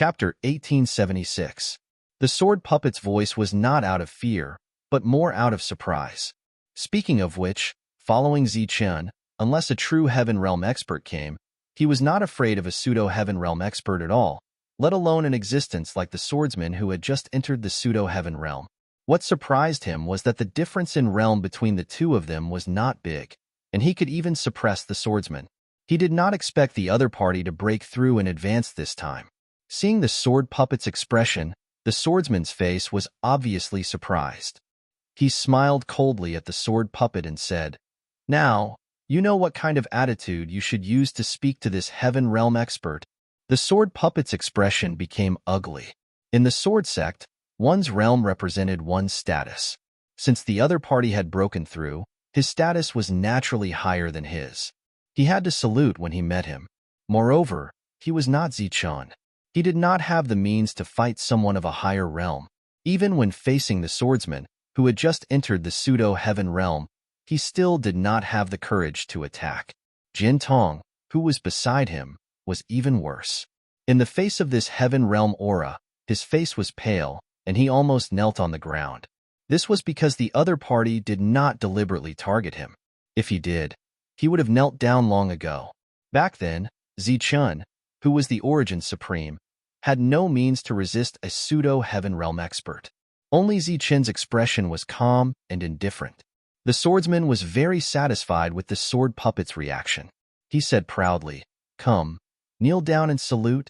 Chapter 1876. The sword puppet's voice was not out of fear, but more out of surprise. Speaking of which, following Zichen, unless a true Heaven Realm expert came, he was not afraid of a pseudo-Heaven Realm expert at all, let alone an existence like the swordsman who had just entered the pseudo-Heaven Realm. What surprised him was that the difference in realm between the two of them was not big, and he could even suppress the swordsman. He did not expect the other party to break through and advance this time. Seeing the sword puppet's expression, the swordsman's face was obviously surprised. He smiled coldly at the sword puppet and said, "Now, you know what kind of attitude you should use to speak to this Heaven Realm expert." The sword puppet's expression became ugly. In the sword sect, one's realm represented one's status. Since the other party had broken through, his status was naturally higher than his. He had to salute when he met him. Moreover, he was not Zichen. He did not have the means to fight someone of a higher realm. Even when facing the swordsman, who had just entered the pseudo-Heaven Realm, he still did not have the courage to attack. Jin Tong, who was beside him, was even worse. In the face of this Heaven Realm aura, his face was pale, and he almost knelt on the ground. This was because the other party did not deliberately target him. If he did, he would have knelt down long ago. Back then, Zichen, who was the Origin Supreme, had no means to resist a pseudo-Heaven Realm expert. Only Zichen's expression was calm and indifferent. The swordsman was very satisfied with the sword puppet's reaction. He said proudly, "Come, kneel down and salute."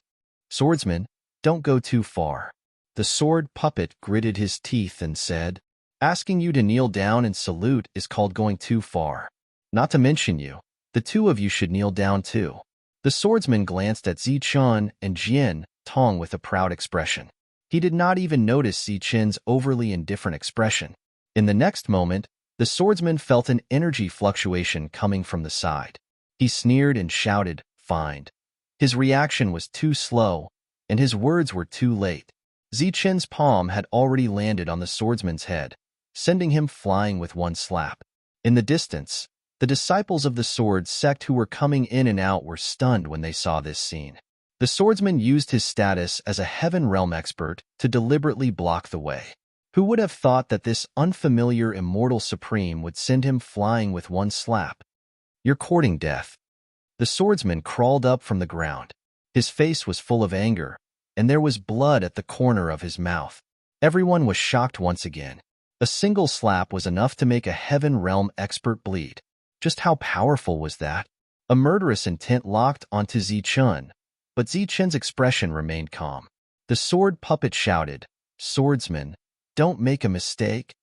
"Swordsman, don't go too far." The sword puppet gritted his teeth and said, "Asking you to kneel down and salute is called going too far. Not to mention you, the two of you should kneel down too." The swordsman glanced at Zichen and Jin Tong with a proud expression. He did not even notice Zichen's overly indifferent expression. In the next moment, the swordsman felt an energy fluctuation coming from the side. He sneered and shouted, "Find." His reaction was too slow, and his words were too late. Zichen's palm had already landed on the swordsman's head, sending him flying with one slap. In the distance, the disciples of the sword sect who were coming in and out were stunned when they saw this scene. The swordsman used his status as a Heaven Realm expert to deliberately block the way. Who would have thought that this unfamiliar immortal supreme would send him flying with one slap? "You're courting death." The swordsman crawled up from the ground. His face was full of anger, and there was blood at the corner of his mouth. Everyone was shocked once again. A single slap was enough to make a Heaven Realm expert bleed. Just how powerful was that? A murderous intent locked onto Zichen, but Zichen's expression remained calm. The sword puppet shouted, "Swordsman, don't make a mistake."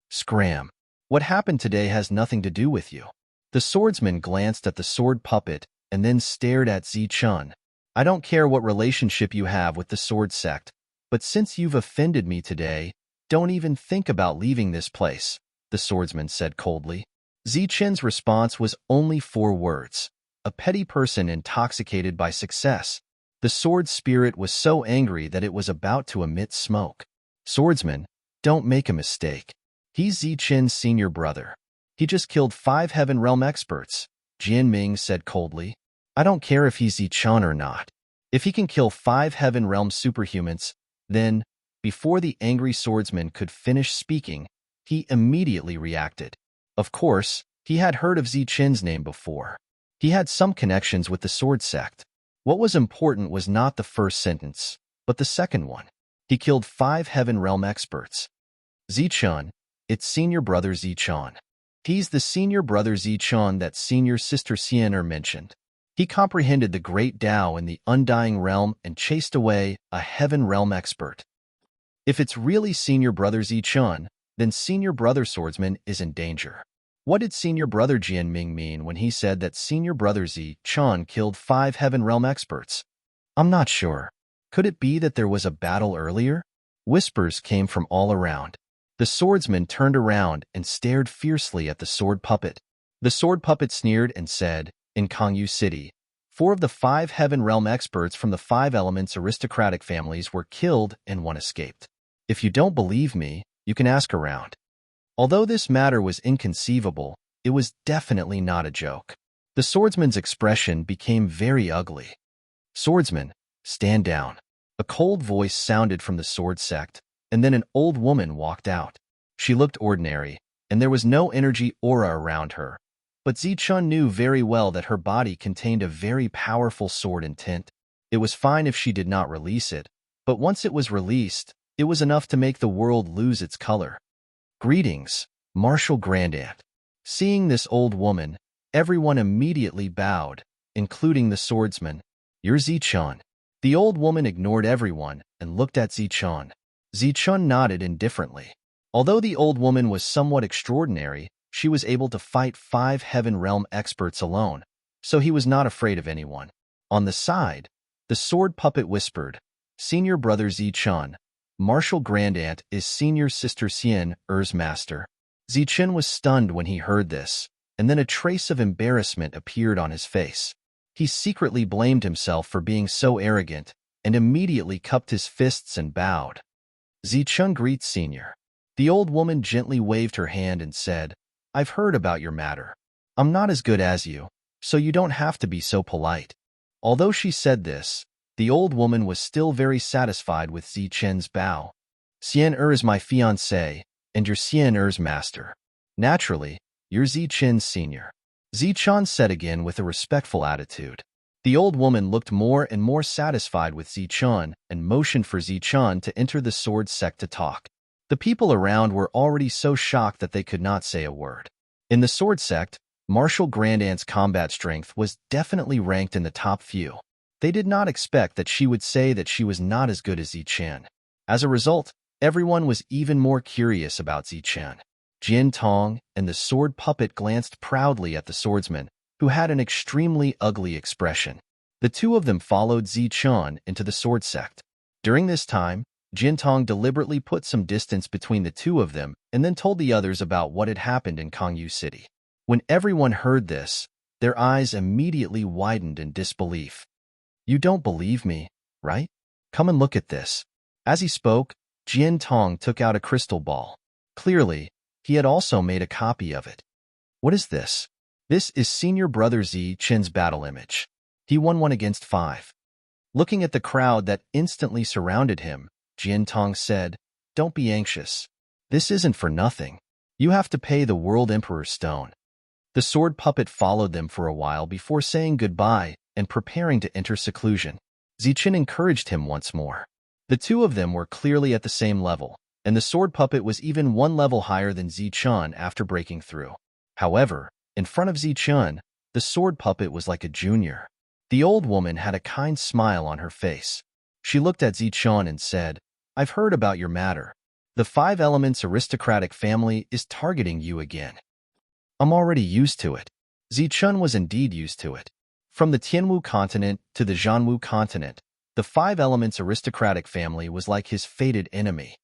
Scram. "What happened today has nothing to do with you." The swordsman glanced at the sword puppet and then stared at Zichen. "I don't care what relationship you have with the sword sect, but since you've offended me today, don't even think about leaving this place," the swordsman said coldly. Zichen's response was only 4 words. A petty person intoxicated by success. The sword spirit was so angry that it was about to emit smoke. "Swordsman, don't make a mistake. He's Zichen's senior brother. He just killed 5 Heaven Realm experts," Jian Ming said coldly. "I don't care if he's Zichen or not. If he can kill 5 Heaven Realm superhumans, then..." Before the angry swordsman could finish speaking, he immediately reacted. Of course, he had heard of Zichen's name before. He had some connections with the sword sect. What was important was not the first sentence, but the second one. He killed 5 Heaven Realm experts. "Zichen, it's senior brother Zichen. He's the senior brother Zichen that senior sister Xiener mentioned. He comprehended the great Tao in the Undying Realm and chased away a Heaven Realm expert. If it's really senior brother Zichen, then senior brother swordsman is in danger." What did senior brother Jian Ming mean when he said that senior brother Zichen killed 5 Heaven Realm experts? "I'm not sure. Could it be that there was a battle earlier?" Whispers came from all around. The swordsman turned around and stared fiercely at the sword puppet. The sword puppet sneered and said, "In Kangyu City, 4 of the 5 Heaven Realm experts from the 5 Elements aristocratic families were killed and 1 escaped. If you don't believe me, you can ask around." Although this matter was inconceivable, it was definitely not a joke. The swordsman's expression became very ugly. "Swordsman, stand down." A cold voice sounded from the sword sect, and then an old woman walked out. She looked ordinary, and there was no energy aura around her. But Zichun knew very well that her body contained a very powerful sword intent. It was fine if she did not release it, but once it was released, it was enough to make the world lose its color. Greetings, Martial Grandaunt. Seeing this old woman, everyone immediately bowed, including the swordsman. You're Zichun. The old woman ignored everyone and looked at Zichun. Zichun nodded indifferently. Although the old woman was somewhat extraordinary, she was able to fight 5 Heaven Realm experts alone, so he was not afraid of anyone. On the side, the sword puppet whispered, Senior Brother Zichun, Martial Grandaunt is Senior Sister Xian Er's master. Zichun was stunned when he heard this, and then a trace of embarrassment appeared on his face. He secretly blamed himself for being so arrogant, and immediately cupped his fists and bowed. Zichun greets Senior. The old woman gently waved her hand and said, I've heard about your matter. I'm not as good as you, so you don't have to be so polite. Although she said this, the old woman was still very satisfied with Zichun's bow. Xian is my fiancé, and you're Xian Er's master. Naturally, you're Zichun's senior. Zichun said again with a respectful attitude. The old woman looked more and more satisfied with Zichun and motioned for Zichun to enter the sword sect to talk. The people around were already so shocked that they could not say a word. In the sword sect, Martial Grandaunt's combat strength was definitely ranked in the top few. They did not expect that she would say that she was not as good as Zichun. As a result, everyone was even more curious about Zichun. Jin Tong and the sword puppet glanced proudly at the swordsman, who had an extremely ugly expression. The two of them followed Zichun into the sword sect. During this time, Jin Tong deliberately put some distance between the two of them and then told the others about what had happened in Kangyu City. When everyone heard this, their eyes immediately widened in disbelief. You don't believe me, right? Come and look at this. As he spoke, Jin Tong took out a crystal ball. Clearly, he had also made a copy of it. What is this? This is Senior Brother Zichun's battle image. He won 1 against 5. Looking at the crowd that instantly surrounded him, Jin Tong said, Don't be anxious. This isn't for nothing. You have to pay the World Emperor's stone. The sword puppet followed them for a while before saying goodbye and preparing to enter seclusion. Zichun encouraged him once more. The two of them were clearly at the same level, and the sword puppet was even 1 level higher than Zichun after breaking through. However, in front of Zichun, the sword puppet was like a junior. The old woman had a kind smile on her face. She looked at Zichun and said, I've heard about your matter. The 5 Elements aristocratic family is targeting you again. I'm already used to it. Zichun was indeed used to it. From the Tianwu continent to the Zhanwu continent, the 5 Elements aristocratic family was like his fated enemy.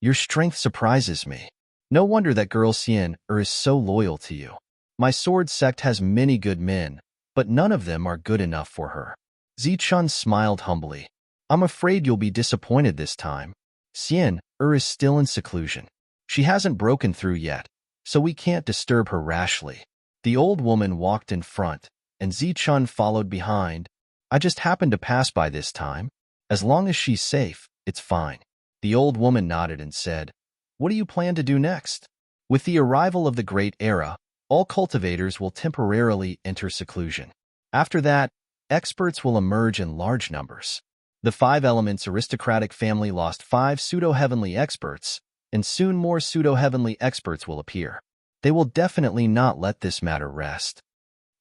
Your strength surprises me. No wonder that girl Xian is so loyal to you. My sword sect has many good men, but none of them are good enough for her. Zichun smiled humbly. I'm afraid you'll be disappointed this time. Xian is still in seclusion. She hasn't broken through yet, so we can't disturb her rashly. The old woman walked in front, and Zichun followed behind. I just happened to pass by this time. As long as she's safe, it's fine. The old woman nodded and said, What do you plan to do next? With the arrival of the Great Era, all cultivators will temporarily enter seclusion. After that, experts will emerge in large numbers. The 5 Elements aristocratic family lost 5 pseudo-heavenly experts, and soon more pseudo-heavenly experts will appear. They will definitely not let this matter rest.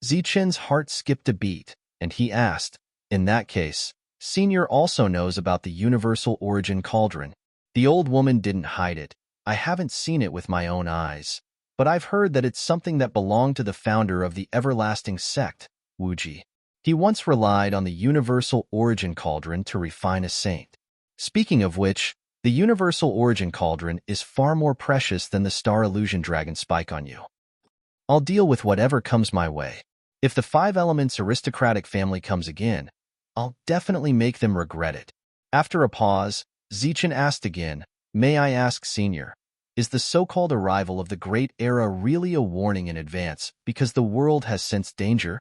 Zichun's heart skipped a beat, and he asked, In that case, Senior also knows about the Universal Origin Cauldron. The old woman didn't hide it. I haven't seen it with my own eyes, but I've heard that it's something that belonged to the founder of the everlasting sect, Wuji. He once relied on the Universal Origin Cauldron to refine a saint. Speaking of which, the Universal Origin Cauldron is far more precious than the Star Illusion Dragon Spike on you. I'll deal with whatever comes my way. If the 5 Elements aristocratic family comes again, I'll definitely make them regret it. After a pause, Zichun asked again, May I ask, Senior, is the so-called arrival of the Great Era really a warning in advance because the world has sensed danger?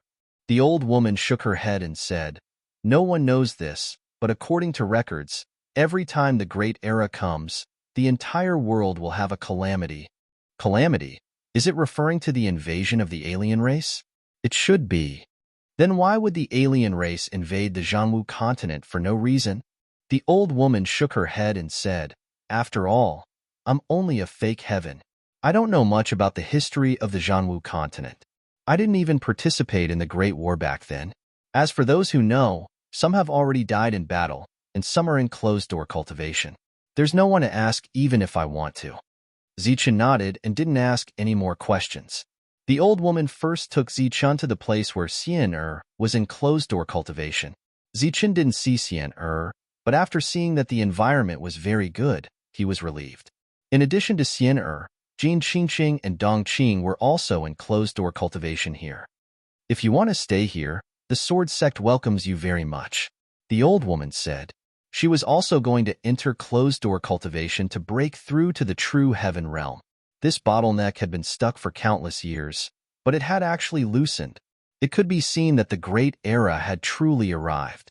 The old woman shook her head and said, No one knows this, but according to records, every time the Great Era comes, the entire world will have a calamity. Calamity? Is it referring to the invasion of the alien race? It should be. Then why would the alien race invade the Jianwu continent for no reason? The old woman shook her head and said, "After all, I'm only a fake heaven. I don't know much about the history of the Jianwu continent. I didn't even participate in the Great War back then. As for those who know, some have already died in battle, and some are in closed-door cultivation. There's no one to ask even if I want to." Zichen nodded and didn't ask any more questions. The old woman first took Zichen to the place where Xian was in closed-door cultivation. Zichen didn't see Xian but after seeing that the environment was very good, he was relieved. In addition to Xian Jin Qingqing and Dong Qing were also in closed-door cultivation here. "If you want to stay here, the sword sect welcomes you very much," the old woman said. She was also going to enter closed-door cultivation to break through to the true heaven realm. This bottleneck had been stuck for countless years, but it had actually loosened. It could be seen that the Great Era had truly arrived.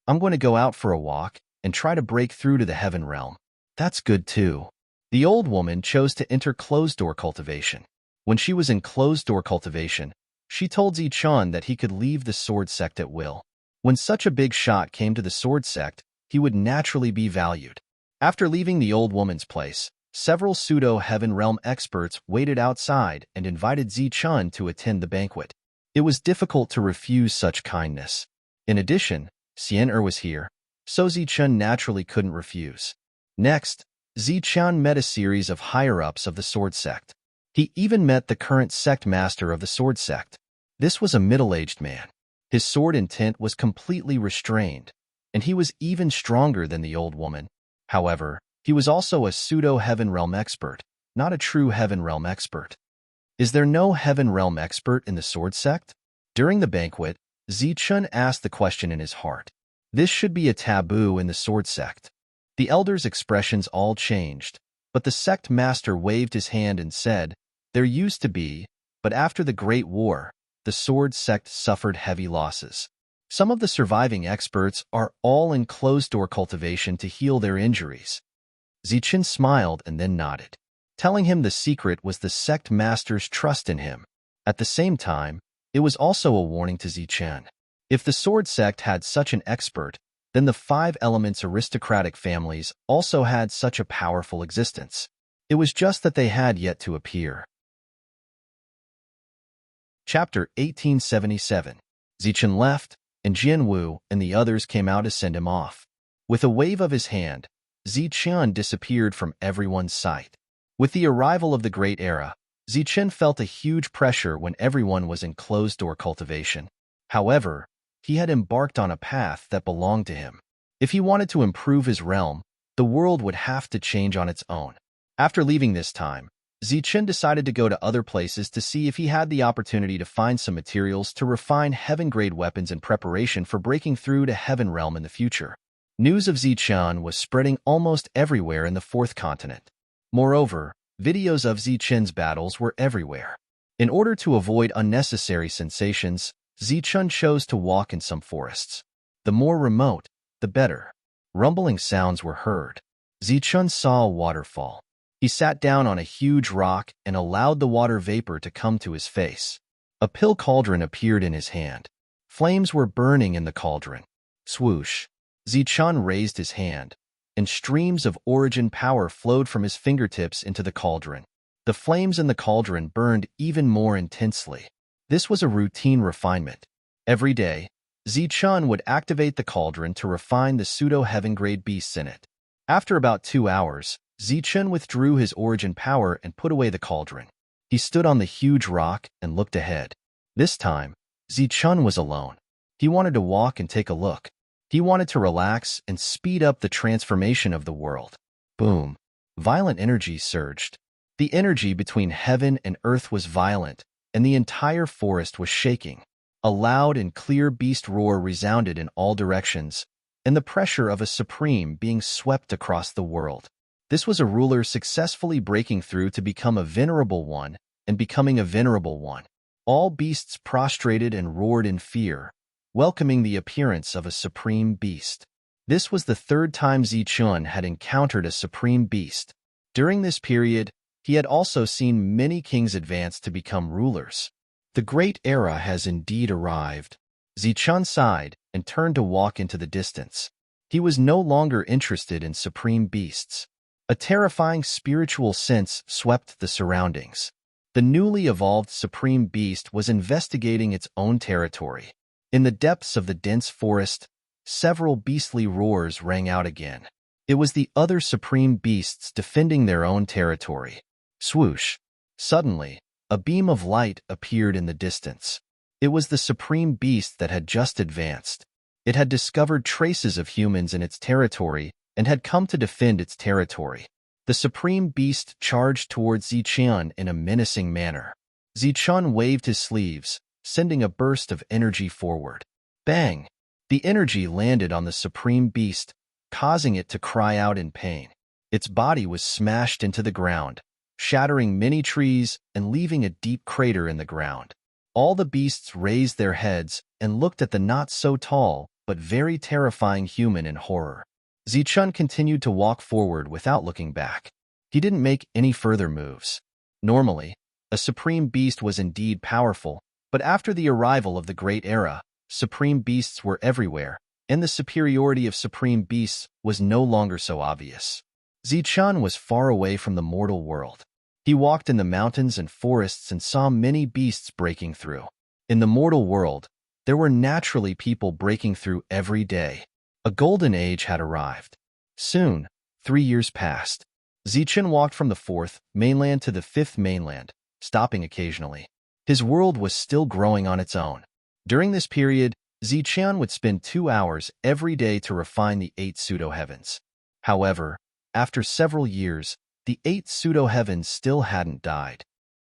"I'm going to go out for a walk and try to break through to the heaven realm." "That's good too." The old woman chose to enter closed-door cultivation. When she was in closed-door cultivation, she told Zichen that he could leave the sword sect at will. When such a big shot came to the sword sect, he would naturally be valued. After leaving the old woman's place, several pseudo-heaven realm experts waited outside and invited Zichen to attend the banquet. It was difficult to refuse such kindness. In addition, Xian was here, so Zichen naturally couldn't refuse. Next, Zichen met a series of higher-ups of the sword sect. He even met the current sect master of the sword sect. This was a middle-aged man. His sword intent was completely restrained, and he was even stronger than the old woman. However, he was also a pseudo-heaven realm expert, not a true heaven realm expert. Is there no heaven realm expert in the sword sect? During the banquet, Zichen asked the question in his heart. This should be a taboo in the sword sect. The elders' expressions all changed, but the sect master waved his hand and said, "There used to be, but after the Great War, the sword sect suffered heavy losses. Some of the surviving experts are all in closed-door cultivation to heal their injuries." Zichen smiled and then nodded, telling him the secret was the sect master's trust in him. At the same time, it was also a warning to Zichen. If the sword sect had such an expert, then the 5 elements aristocratic families also had such a powerful existence. It was just that they had yet to appear. Chapter 1877. Zichen left, and Jianwu and the others came out to send him off. With a wave of his hand, Zichen disappeared from everyone's sight. With the arrival of the Great Era, Zichen felt a huge pressure when everyone was in closed-door cultivation. However, he had embarked on a path that belonged to him. If he wanted to improve his realm, the world would have to change on its own. After leaving this time, Zichen decided to go to other places to see if he had the opportunity to find some materials to refine heaven-grade weapons in preparation for breaking through to heaven realm in the future. News of Zichen was spreading almost everywhere in the 4th continent. Moreover, videos of Zichen's battles were everywhere. In order to avoid unnecessary sensations, Zichen chose to walk in some forests. The more remote, the better. Rumbling sounds were heard. Zichen saw a waterfall. He sat down on a huge rock and allowed the water vapor to come to his face. A pill cauldron appeared in his hand. Flames were burning in the cauldron. Swoosh! Zichen raised his hand, and streams of origin power flowed from his fingertips into the cauldron. The flames in the cauldron burned even more intensely. This was a routine refinement. Every day, Zichen would activate the cauldron to refine the pseudo-heaven-grade beasts in it. After about 2 hours, Zichen withdrew his origin power and put away the cauldron. He stood on the huge rock and looked ahead. This time, Zichen was alone. He wanted to walk and take a look. He wanted to relax and speed up the transformation of the world. Boom! Violent energy surged. The energy between heaven and earth was violent, and the entire forest was shaking. A loud and clear beast roar resounded in all directions, and the pressure of a supreme being swept across the world. This was a ruler successfully breaking through to become a venerable one and becoming a venerable one. All beasts prostrated and roared in fear, welcoming the appearance of a supreme beast. This was the third time Zichun had encountered a supreme beast. During this period, he had also seen many kings advance to become rulers. The great era has indeed arrived. Zichun sighed and turned to walk into the distance. He was no longer interested in supreme beasts. A terrifying spiritual sense swept the surroundings. The newly evolved supreme beast was investigating its own territory. In the depths of the dense forest, several beastly roars rang out again. It was the other supreme beasts defending their own territory. Swoosh! Suddenly, a beam of light appeared in the distance. It was the supreme beast that had just advanced. It had discovered traces of humans in its territory and had come to defend its territory. The supreme beast charged towards Zichun in a menacing manner. Zichun waved his sleeves, sending a burst of energy forward. Bang! The energy landed on the supreme beast, causing it to cry out in pain. Its body was smashed into the ground, shattering many trees and leaving a deep crater in the ground. All the beasts raised their heads and looked at the not-so-tall but very terrifying human in horror. Zichun continued to walk forward without looking back. He didn't make any further moves. Normally, a supreme beast was indeed powerful, but after the arrival of the Great Era, supreme beasts were everywhere, and the superiority of supreme beasts was no longer so obvious. Zichun was far away from the mortal world. He walked in the mountains and forests and saw many beasts breaking through. In the mortal world, there were naturally people breaking through every day. A golden age had arrived. Soon, 3 years passed. Zichun walked from the 4th mainland to the 5th mainland, stopping occasionally. His world was still growing on its own. During this period, Zichun would spend 2 hours every day to refine the 8 pseudo-heavens. However, after several years, the 8 pseudo-heavens still hadn't died.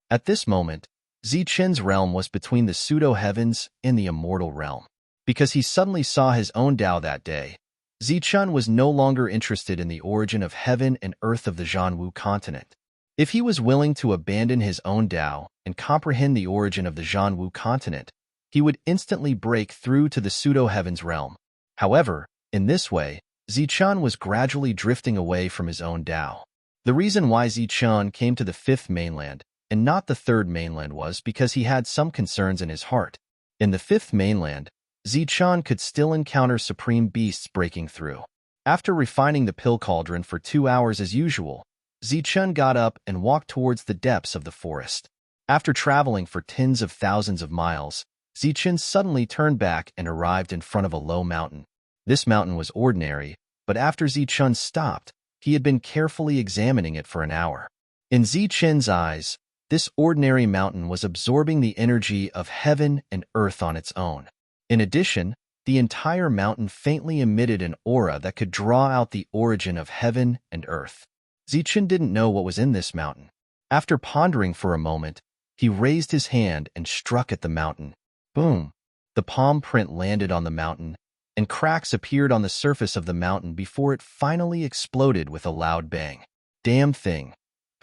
At this moment, Zichun's realm was between the pseudo-heavens and the immortal realm. Because he suddenly saw his own Tao that day, Zichun was no longer interested in the origin of heaven and earth of the Zhanwu continent. If he was willing to abandon his own Tao and comprehend the origin of the Zhanwu continent, he would instantly break through to the pseudo-heavens realm. However, in this way, Zichun was gradually drifting away from his own Tao. The reason why Zichun came to the 5th mainland and not the 3rd mainland was because he had some concerns in his heart. In the 5th mainland, Zichun could still encounter supreme beasts breaking through. After refining the pill cauldron for 2 hours as usual, Zichun got up and walked towards the depths of the forest. After traveling for tens of thousands of miles, Zichun suddenly turned back and arrived in front of a low mountain. This mountain was ordinary, but after Zichun stopped, he had been carefully examining it for an hour. In Zichun's eyes, this ordinary mountain was absorbing the energy of heaven and earth on its own. In addition, the entire mountain faintly emitted an aura that could draw out the origin of heaven and earth. Zichun didn't know what was in this mountain. After pondering for a moment, he raised his hand and struck at the mountain. Boom! The palm print landed on the mountain, and cracks appeared on the surface of the mountain before it finally exploded with a loud bang. Damn thing!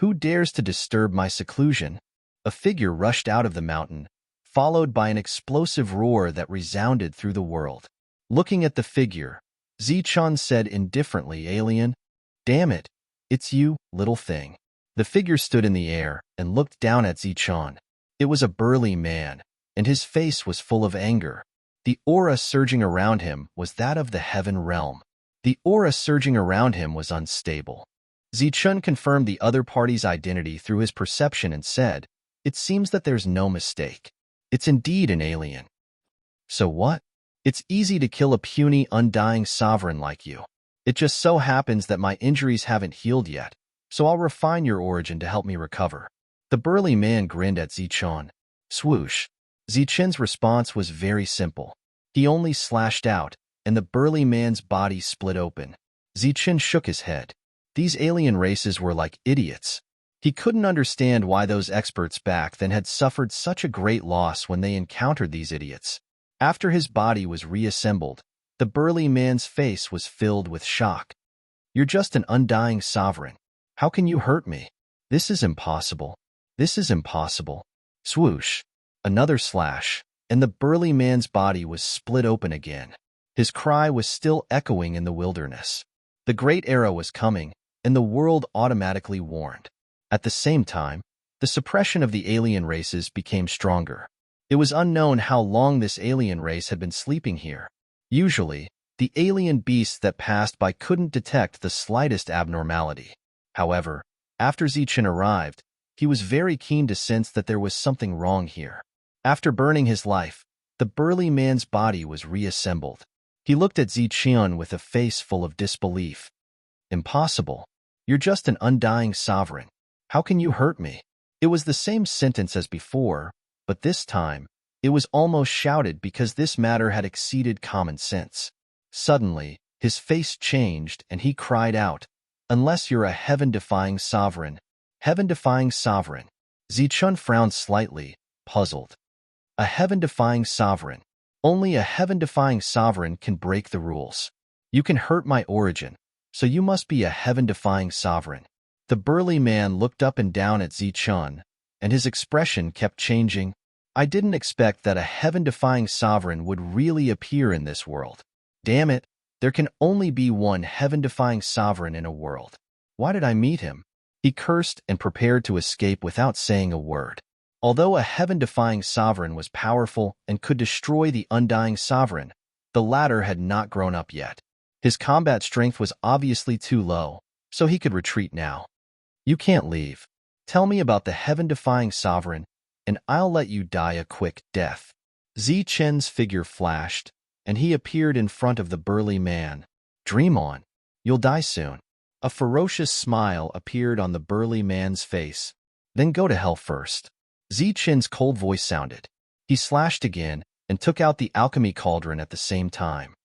Who dares to disturb my seclusion? A figure rushed out of the mountain, followed by an explosive roar that resounded through the world. Looking at the figure, Zichun said indifferently, "Alien? Damn it, it's you, little thing." The figure stood in the air and looked down at Zichun. It was a burly man, and his face was full of anger. The aura surging around him was that of the heaven realm. The aura surging around him was unstable. Zichun confirmed the other party's identity through his perception and said, "It seems that there's no mistake. It's indeed an alien." "So what? It's easy to kill a puny, undying sovereign like you. It just so happens that my injuries haven't healed yet, so I'll refine your origin to help me recover." The burly man grinned at Zichun. Swoosh! Zichun's response was very simple. He only slashed out, and the burly man's body split open. Zichun shook his head. These alien races were like idiots. He couldn't understand why those experts back then had suffered such a great loss when they encountered these idiots. After his body was reassembled, the burly man's face was filled with shock. "You're just an undying sovereign. How can you hurt me? This is impossible. This is impossible." Swoosh! Another slash, and the burly man's body was split open again. His cry was still echoing in the wilderness. The great era was coming, and the world automatically warned. At the same time, the suppression of the alien races became stronger. It was unknown how long this alien race had been sleeping here. Usually, the alien beasts that passed by couldn't detect the slightest abnormality. However, after Zichen arrived, he was very keen to sense that there was something wrong here. After burning his life, the burly man's body was reassembled. He looked at Zichen with a face full of disbelief. "Impossible. You're just an undying sovereign. How can you hurt me?" It was the same sentence as before, but this time, it was almost shouted because this matter had exceeded common sense. Suddenly, his face changed and he cried out, "Unless you're a heaven-defying sovereign." Heaven-defying sovereign. Zichen frowned slightly, puzzled. A heaven-defying sovereign. Only a heaven-defying sovereign can break the rules. You can hurt my origin, so you must be a heaven-defying sovereign. The burly man looked up and down at Zichen, and his expression kept changing. "I didn't expect that a heaven-defying sovereign would really appear in this world. Damn it, there can only be one heaven-defying sovereign in a world. Why did I meet him?" He cursed and prepared to escape without saying a word. Although a heaven-defying sovereign was powerful and could destroy the undying sovereign, the latter had not grown up yet. His combat strength was obviously too low, so he could retreat now. "You can't leave. Tell me about the heaven-defying sovereign, and I'll let you die a quick death." Zichen's figure flashed, and he appeared in front of the burly man. "Dream on. You'll die soon." A ferocious smile appeared on the burly man's face. "Then go to hell first." Zichen's cold voice sounded. He slashed again and took out the alchemy cauldron at the same time.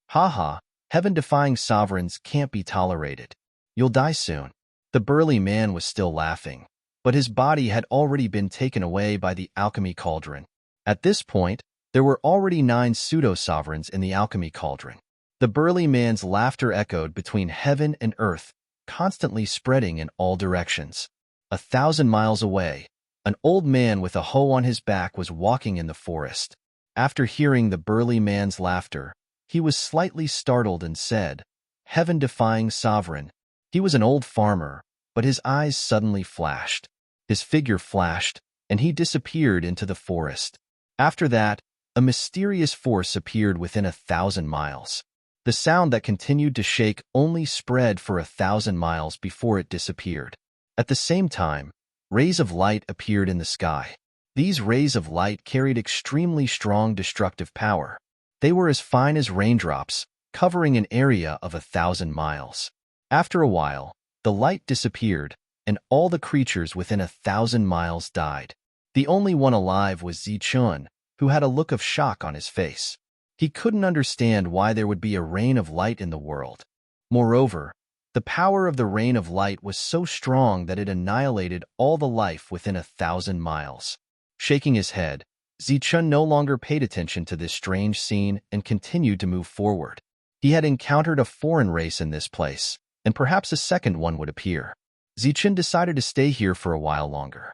"Ha ha, heaven-defying sovereigns can't be tolerated. You'll die soon." The burly man was still laughing, but his body had already been taken away by the alchemy cauldron. At this point, there were already 9 pseudo-sovereigns in the alchemy cauldron. The burly man's laughter echoed between heaven and earth, constantly spreading in all directions. 1,000 miles away, an old man with a hoe on his back was walking in the forest. After hearing the burly man's laughter, he was slightly startled and said, "Heaven-defying sovereign." He was an old farmer, but his eyes suddenly flashed. His figure flashed, and he disappeared into the forest. After that, a mysterious force appeared within 1,000 miles. The sound that continued to shake only spread for 1,000 miles before it disappeared. At the same time, rays of light appeared in the sky. These rays of light carried extremely strong destructive power. They were as fine as raindrops, covering an area of 1,000 miles. After a while, the light disappeared, and all the creatures within 1,000 miles died. The only one alive was Zichen, who had a look of shock on his face. He couldn't understand why there would be a rain of light in the world. Moreover, the power of the rain of light was so strong that it annihilated all the life within 1,000 miles. Shaking his head, Zichen no longer paid attention to this strange scene and continued to move forward. He had encountered a foreign race in this place, and perhaps a second one would appear. Zichen decided to stay here for a while longer.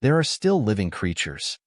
There are still living creatures.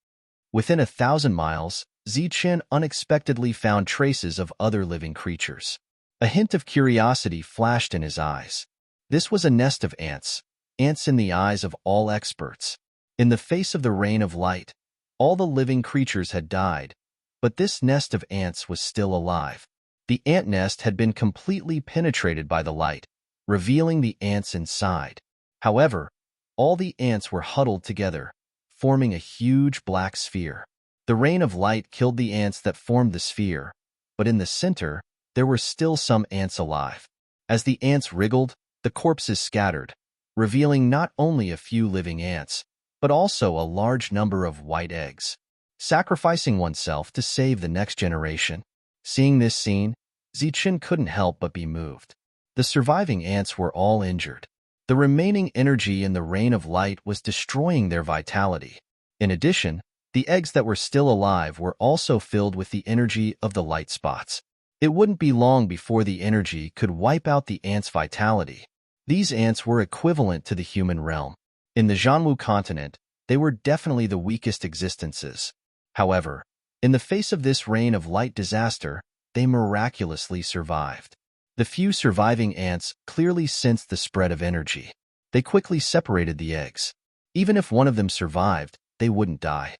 Within 1,000 miles, Zichen unexpectedly found traces of other living creatures. A hint of curiosity flashed in his eyes. This was a nest of ants, ants in the eyes of all experts. In the face of the rain of light, all the living creatures had died, but this nest of ants was still alive. The ant nest had been completely penetrated by the light, revealing the ants inside. However, all the ants were huddled together, forming a huge black sphere. The rain of light killed the ants that formed the sphere, but in the center, there were still some ants alive. As the ants wriggled, the corpses scattered, revealing not only a few living ants, but also a large number of white eggs, sacrificing oneself to save the next generation. Seeing this scene, Zichen couldn't help but be moved. The surviving ants were all injured. The remaining energy in the rain of light was destroying their vitality. In addition, the eggs that were still alive were also filled with the energy of the light spots. It wouldn't be long before the energy could wipe out the ants' vitality. These ants were equivalent to the human realm. In the Zhanwu continent, they were definitely the weakest existences. However, in the face of this rain of light disaster, they miraculously survived. The few surviving ants clearly sensed the spread of energy. They quickly separated the eggs. Even if one of them survived, they wouldn't die.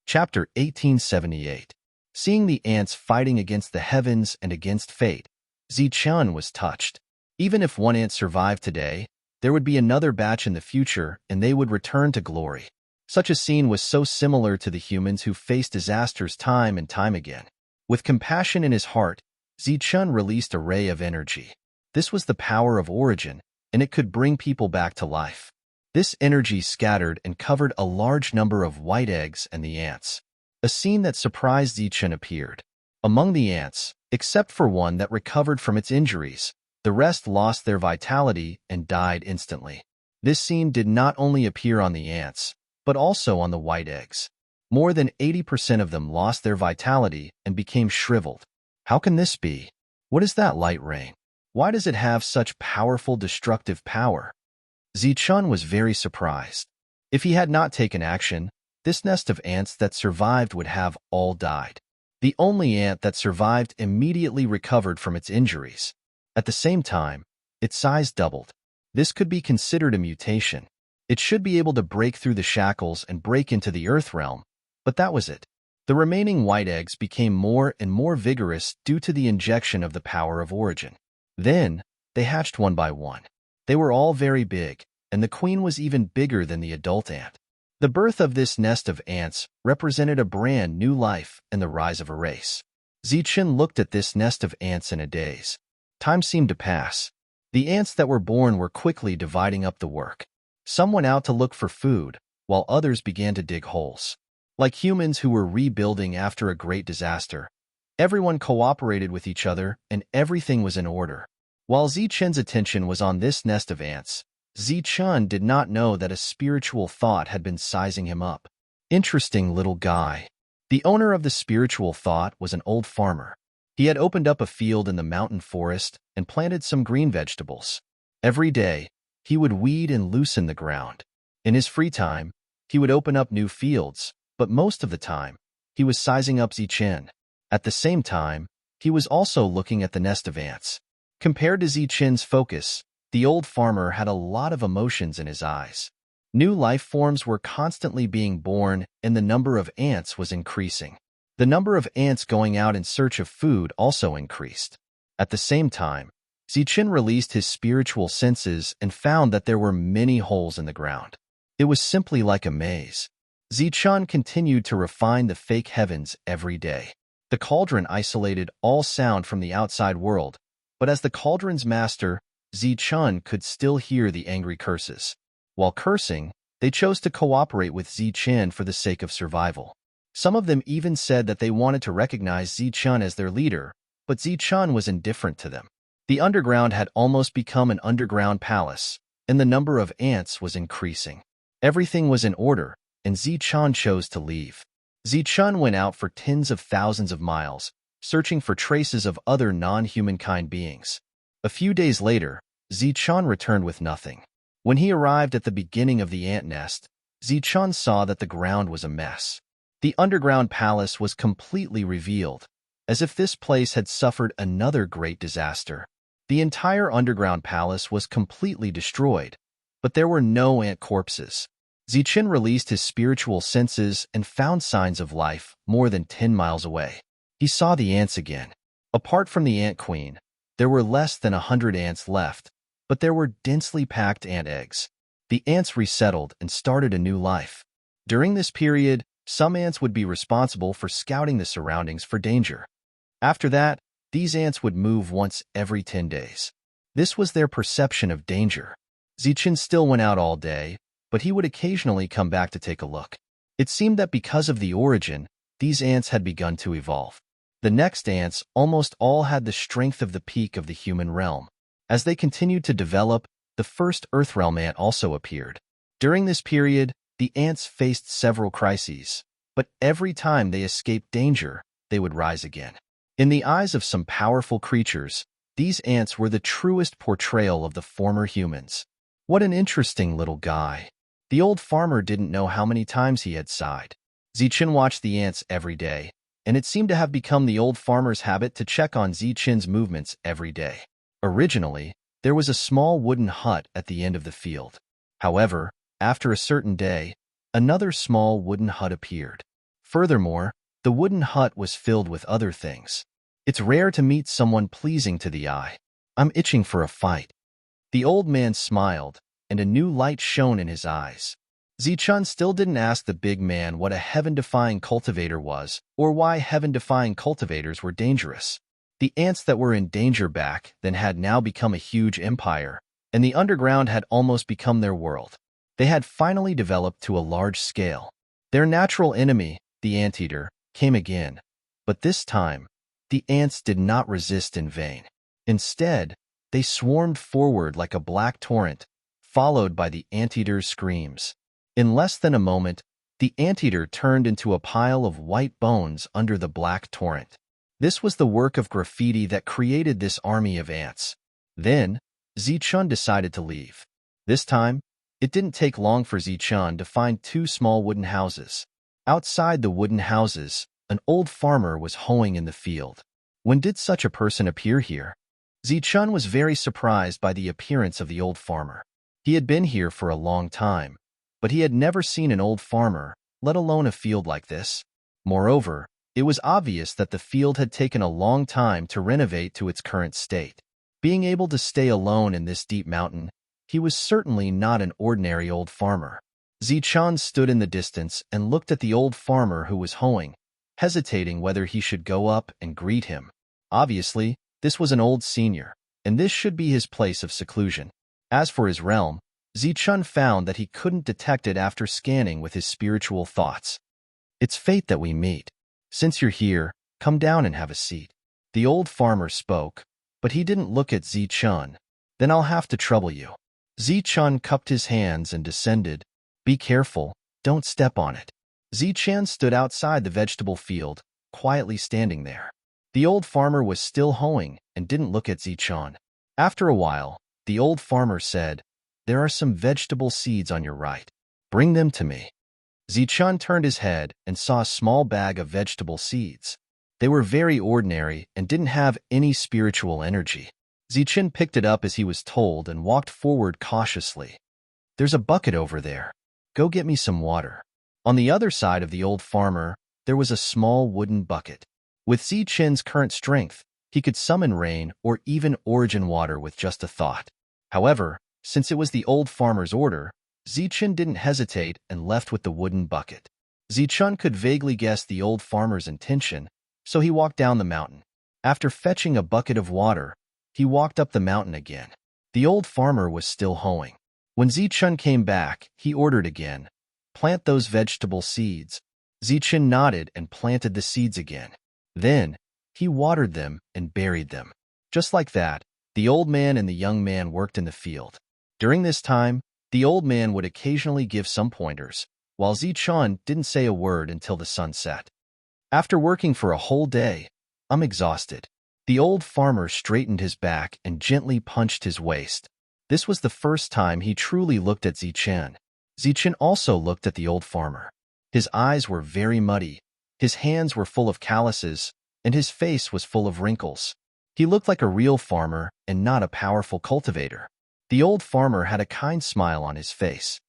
Chapter 1878. Seeing the ants fighting against the heavens and against fate, Zichun was touched. Even if one ant survived today, there would be another batch in the future and they would return to glory. Such a scene was so similar to the humans who faced disasters time and time again. With compassion in his heart, Zichun released a ray of energy. This was the power of origin, and it could bring people back to life. This energy scattered and covered a large number of white eggs and the ants. A scene that surprised Zichun appeared. Among the ants, except for one that recovered from its injuries, the rest lost their vitality and died instantly. This scene did not only appear on the ants, but also on the white eggs. More than 80% of them lost their vitality and became shriveled. How can this be? What is that light rain? Why does it have such powerful destructive power? Zichun was very surprised. If he had not taken action, this nest of ants that survived would have all died. The only ant that survived immediately recovered from its injuries. At the same time, its size doubled. This could be considered a mutation. It should be able to break through the shackles and break into the Earth realm, but that was it. The remaining white eggs became more and more vigorous due to the injection of the power of origin. Then, they hatched one by one. They were all very big, and the queen was even bigger than the adult ant. The birth of this nest of ants represented a brand new life and the rise of a race. Zichun looked at this nest of ants in a daze. Time seemed to pass. The ants that were born were quickly dividing up the work. Some went out to look for food, while others began to dig holes. Like humans who were rebuilding after a great disaster, everyone cooperated with each other and everything was in order. While Zichun's attention was on this nest of ants, Zichun did not know that a spiritual thought had been sizing him up. Interesting little guy. The owner of the spiritual thought was an old farmer. He had opened up a field in the mountain forest and planted some green vegetables. Every day, he would weed and loosen the ground. In his free time, he would open up new fields, but most of the time, he was sizing up Zichun. At the same time, he was also looking at the nest of ants. Compared to Zichun's focus, the old farmer had a lot of emotions in his eyes. New life forms were constantly being born and the number of ants was increasing. The number of ants going out in search of food also increased. At the same time, Zichun released his spiritual senses and found that there were many holes in the ground. It was simply like a maze. Zichun continued to refine the fake heavens every day. The cauldron isolated all sound from the outside world, but as the cauldron's master, Zichun could still hear the angry curses. While cursing, they chose to cooperate with Zichun for the sake of survival. Some of them even said that they wanted to recognize Zichun as their leader, but Zichun was indifferent to them. The underground had almost become an underground palace, and the number of ants was increasing. Everything was in order, and Zichun chose to leave. Zichun went out for tens of thousands of miles, searching for traces of other non-humankind beings. A few days later, Zichun returned with nothing. When he arrived at the beginning of the ant nest, Zichun saw that the ground was a mess. The underground palace was completely revealed, as if this place had suffered another great disaster. The entire underground palace was completely destroyed, but there were no ant corpses. Zichun released his spiritual senses and found signs of life more than 10 miles away. He saw the ants again. Apart from the ant queen, there were less than 100 ants left, but there were densely packed ant eggs. The ants resettled and started a new life. During this period, some ants would be responsible for scouting the surroundings for danger. After that, these ants would move once every 10 days. This was their perception of danger. Zichun still went out all day, but he would occasionally come back to take a look. It seemed that because of the origin, these ants had begun to evolve. The next ants almost all had the strength of the peak of the human realm. As they continued to develop, the first Earthrealm ant also appeared. During this period, the ants faced several crises, but every time they escaped danger, they would rise again. In the eyes of some powerful creatures, these ants were the truest portrayal of the former humans. What an interesting little guy. The old farmer didn't know how many times he had sighed. Zichun watched the ants every day, and it seemed to have become the old farmer's habit to check on Zichen's movements every day. Originally, there was a small wooden hut at the end of the field. However, after a certain day, another small wooden hut appeared. Furthermore, the wooden hut was filled with other things. It's rare to meet someone pleasing to the eye. I'm itching for a fight. The old man smiled, and a new light shone in his eyes. Zichun still didn't ask the big man what a heaven-defying cultivator was, or why heaven-defying cultivators were dangerous. The ants that were in danger back then had now become a huge empire, and the underground had almost become their world. They had finally developed to a large scale. Their natural enemy, the anteater, came again, but this time, the ants did not resist in vain. Instead, they swarmed forward like a black torrent, followed by the anteater's screams. In less than a moment, the anteater turned into a pile of white bones under the black torrent. This was the work of graffiti that created this army of ants. Then, Zichun decided to leave. This time, it didn't take long for Zichun to find two small wooden houses. Outside the wooden houses, an old farmer was hoeing in the field. When did such a person appear here? Zichun was very surprised by the appearance of the old farmer. He had been here for a long time, but he had never seen an old farmer, let alone a field like this. Moreover, it was obvious that the field had taken a long time to renovate to its current state. Being able to stay alone in this deep mountain, he was certainly not an ordinary old farmer. Zichun stood in the distance and looked at the old farmer who was hoeing, hesitating whether he should go up and greet him. Obviously, this was an old senior, and this should be his place of seclusion. As for his realm, Zichun found that he couldn't detect it after scanning with his spiritual thoughts. It's fate that we meet. Since you're here, come down and have a seat. The old farmer spoke, but he didn't look at Zichun. Then I'll have to trouble you. Zichun cupped his hands and descended. Be careful, don't step on it. Zichun stood outside the vegetable field, quietly standing there. The old farmer was still hoeing and didn't look at Zichun. After a while, the old farmer said, There are some vegetable seeds on your right. Bring them to me. Zichun turned his head and saw a small bag of vegetable seeds. They were very ordinary and didn't have any spiritual energy. Zichun picked it up as he was told and walked forward cautiously. There's a bucket over there. Go get me some water. On the other side of the old farmer, there was a small wooden bucket. With Zichun's current strength, he could summon rain or even origin water with just a thought. However, since it was the old farmer's order, Zichun didn't hesitate and left with the wooden bucket. Zichun could vaguely guess the old farmer's intention, so he walked down the mountain. After fetching a bucket of water, he walked up the mountain again. The old farmer was still hoeing. When Zichun came back, he ordered again, Plant those vegetable seeds. Zichun nodded and planted the seeds again. Then, he watered them and buried them. Just like that, the old man and the young man worked in the field. During this time, the old man would occasionally give some pointers, while Zichun didn't say a word until the sun set. After working for a whole day, I'm exhausted. The old farmer straightened his back and gently punched his waist. This was the first time he truly looked at Zichun. Zichun also looked at the old farmer. His eyes were very muddy, his hands were full of calluses, and his face was full of wrinkles. He looked like a real farmer and not a powerful cultivator. The old farmer had a kind smile on his face.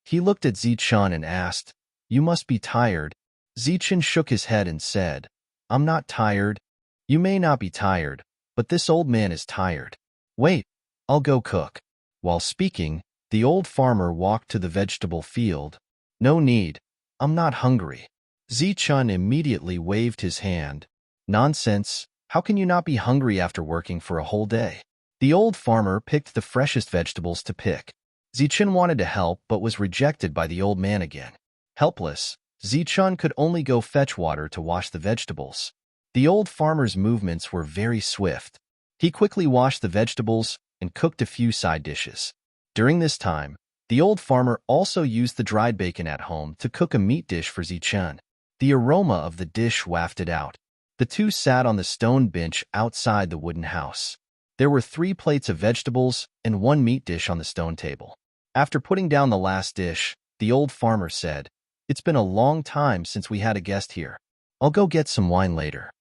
He looked at Zichun and asked, You must be tired. Zichun shook his head and said, I'm not tired. You may not be tired, but this old man is tired. Wait, I'll go cook. While speaking, the old farmer walked to the vegetable field. No need, I'm not hungry. Zichun immediately waved his hand. Nonsense, how can you not be hungry after working for a whole day? The old farmer picked the freshest vegetables to pick. Zichun wanted to help but was rejected by the old man again. Helpless, Zichun could only go fetch water to wash the vegetables. The old farmer's movements were very swift. He quickly washed the vegetables and cooked a few side dishes. During this time, the old farmer also used the dried bacon at home to cook a meat dish for Zichun. The aroma of the dish wafted out. The two sat on the stone bench outside the wooden house. There were 3 plates of vegetables and 1 meat dish on the stone table. After putting down the last dish, the old farmer said, It's been a long time since we had a guest here. I'll go get some wine later.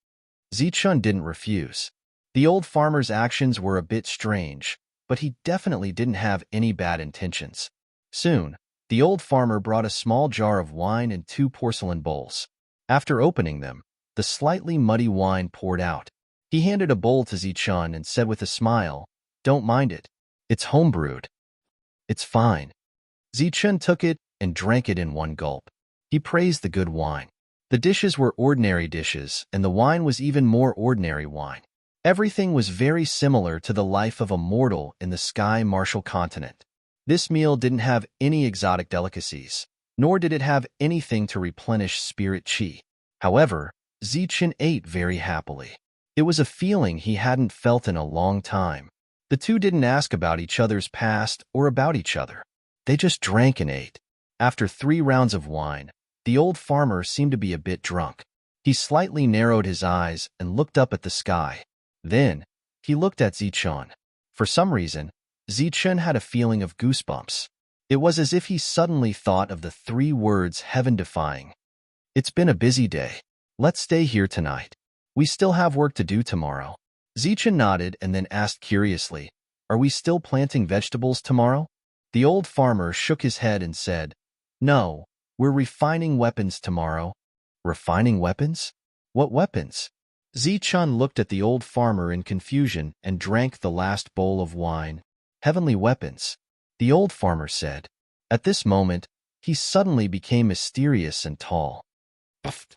Zichun didn't refuse. The old farmer's actions were a bit strange, but he definitely didn't have any bad intentions. Soon, the old farmer brought a small jar of wine and 2 porcelain bowls. After opening them, the slightly muddy wine poured out. He handed a bowl to Zichun and said with a smile, "Don't mind it. It's homebrewed. It's fine." Zichun took it and drank it in one gulp. He praised the good wine. The dishes were ordinary dishes, and the wine was even more ordinary wine. Everything was very similar to the life of a mortal in the Sky Martial continent. This meal didn't have any exotic delicacies, nor did it have anything to replenish spirit chi. However, Zichun ate very happily. It was a feeling he hadn't felt in a long time. The two didn't ask about each other's past or about each other. They just drank and ate. After 3 rounds of wine, the old farmer seemed to be a bit drunk. He slightly narrowed his eyes and looked up at the sky. Then, he looked at Zichun. For some reason, Zichun had a feeling of goosebumps. It was as if he suddenly thought of the 3 words heaven-defying. "It's been a busy day. Let's stay here tonight. We still have work to do tomorrow." Zichun nodded and then asked curiously, "Are we still planting vegetables tomorrow?" The old farmer shook his head and said, "No, we're refining weapons tomorrow." "Refining weapons? What weapons?" Zichun looked at the old farmer in confusion and drank the last bowl of wine. "Heavenly weapons," the old farmer said. At this moment, he suddenly became mysterious and tall. Puffed.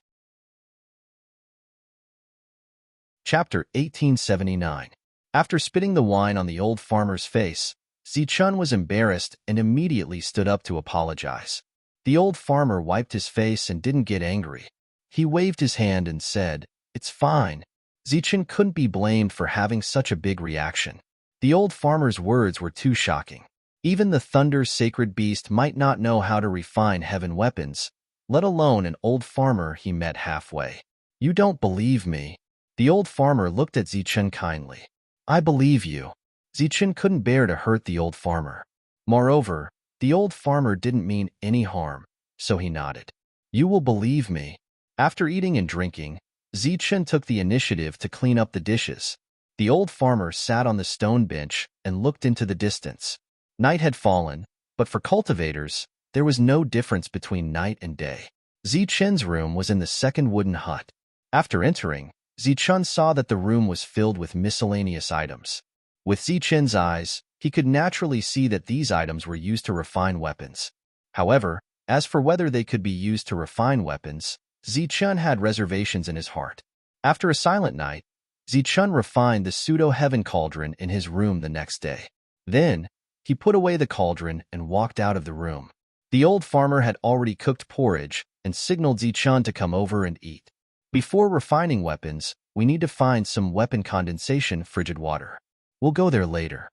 Chapter 1879. After spitting the wine on the old farmer's face, Zichun was embarrassed and immediately stood up to apologize. The old farmer wiped his face and didn't get angry. He waved his hand and said, "It's fine." Zichun couldn't be blamed for having such a big reaction. The old farmer's words were too shocking. Even the Thunder's sacred beast might not know how to refine heaven weapons, let alone an old farmer he met halfway. "You don't believe me?" The old farmer looked at Zichun kindly. "I believe you." Zichun couldn't bear to hurt the old farmer. Moreover, the old farmer didn't mean any harm, so he nodded. "You will believe me." After eating and drinking, Zichun took the initiative to clean up the dishes. The old farmer sat on the stone bench and looked into the distance. Night had fallen, but for cultivators, there was no difference between night and day. Zichun's room was in the second wooden hut. After entering, Zichun saw that the room was filled with miscellaneous items. With Zichun's eyes, he could naturally see that these items were used to refine weapons. However, as for whether they could be used to refine weapons, Zichun had reservations in his heart. After a silent night, Zichun refined the pseudo-heaven cauldron in his room the next day. Then, he put away the cauldron and walked out of the room. The old farmer had already cooked porridge and signaled Zichun to come over and eat. "Before refining weapons, we need to find some weapon condensation frigid water. We'll go there later."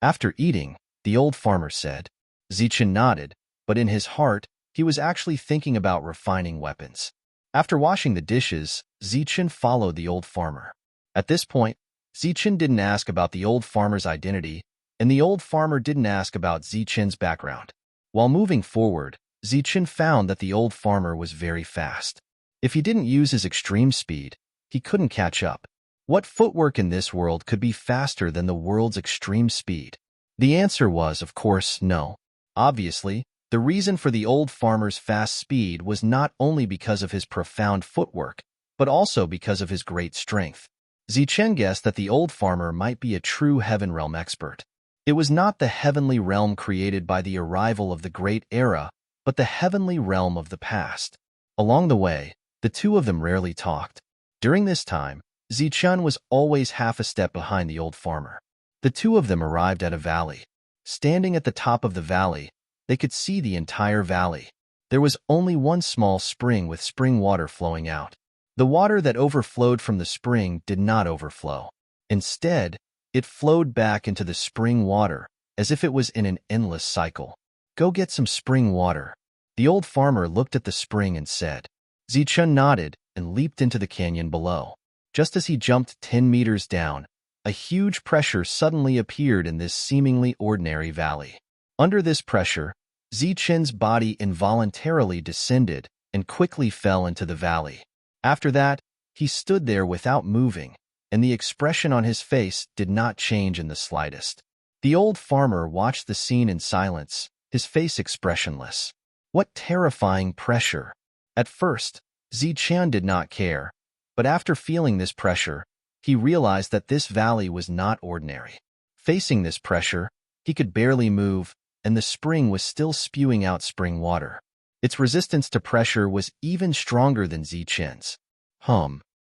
After eating, the old farmer said. Zichun nodded, but in his heart, he was actually thinking about refining weapons. After washing the dishes, Zichun followed the old farmer. At this point, Zichun didn't ask about the old farmer's identity, and the old farmer didn't ask about Zichun's background. While moving forward, Zichun found that the old farmer was very fast. If he didn't use his extreme speed, he couldn't catch up. What footwork in this world could be faster than the world's extreme speed? The answer was, of course, no. Obviously, the reason for the old farmer's fast speed was not only because of his profound footwork, but also because of his great strength. Zichun guessed that the old farmer might be a true heaven realm expert. It was not the heavenly realm created by the arrival of the Great Era, but the heavenly realm of the past. Along the way, the two of them rarely talked. During this time, Zichun was always half a step behind the old farmer. The two of them arrived at a valley. Standing at the top of the valley, they could see the entire valley. There was only one small spring with spring water flowing out. The water that overflowed from the spring did not overflow. Instead, it flowed back into the spring water, as if it was in an endless cycle. "Go get some spring water." The old farmer looked at the spring and said. Zichun nodded and leaped into the canyon below. Just as he jumped 10 meters down, a huge pressure suddenly appeared in this seemingly ordinary valley. Under this pressure, Zichun's body involuntarily descended and quickly fell into the valley. After that, he stood there without moving, and the expression on his face did not change in the slightest. The old farmer watched the scene in silence, his face expressionless. What terrifying pressure! At first, Ziqian did not care, but after feeling this pressure, he realized that this valley was not ordinary. Facing this pressure, he could barely move, and the spring was still spewing out spring water. Its resistance to pressure was even stronger than Ziqian's.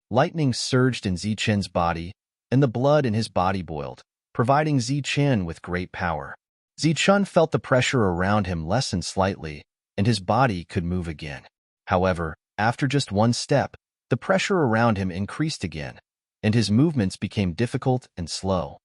Lightning surged in Ziqian's body, and the blood in his body boiled, providing Ziqian with great power. Ziqian felt the pressure around him lessen slightly, and his body could move again. However, after just one step, the pressure around him increased again, and his movements became difficult and slow.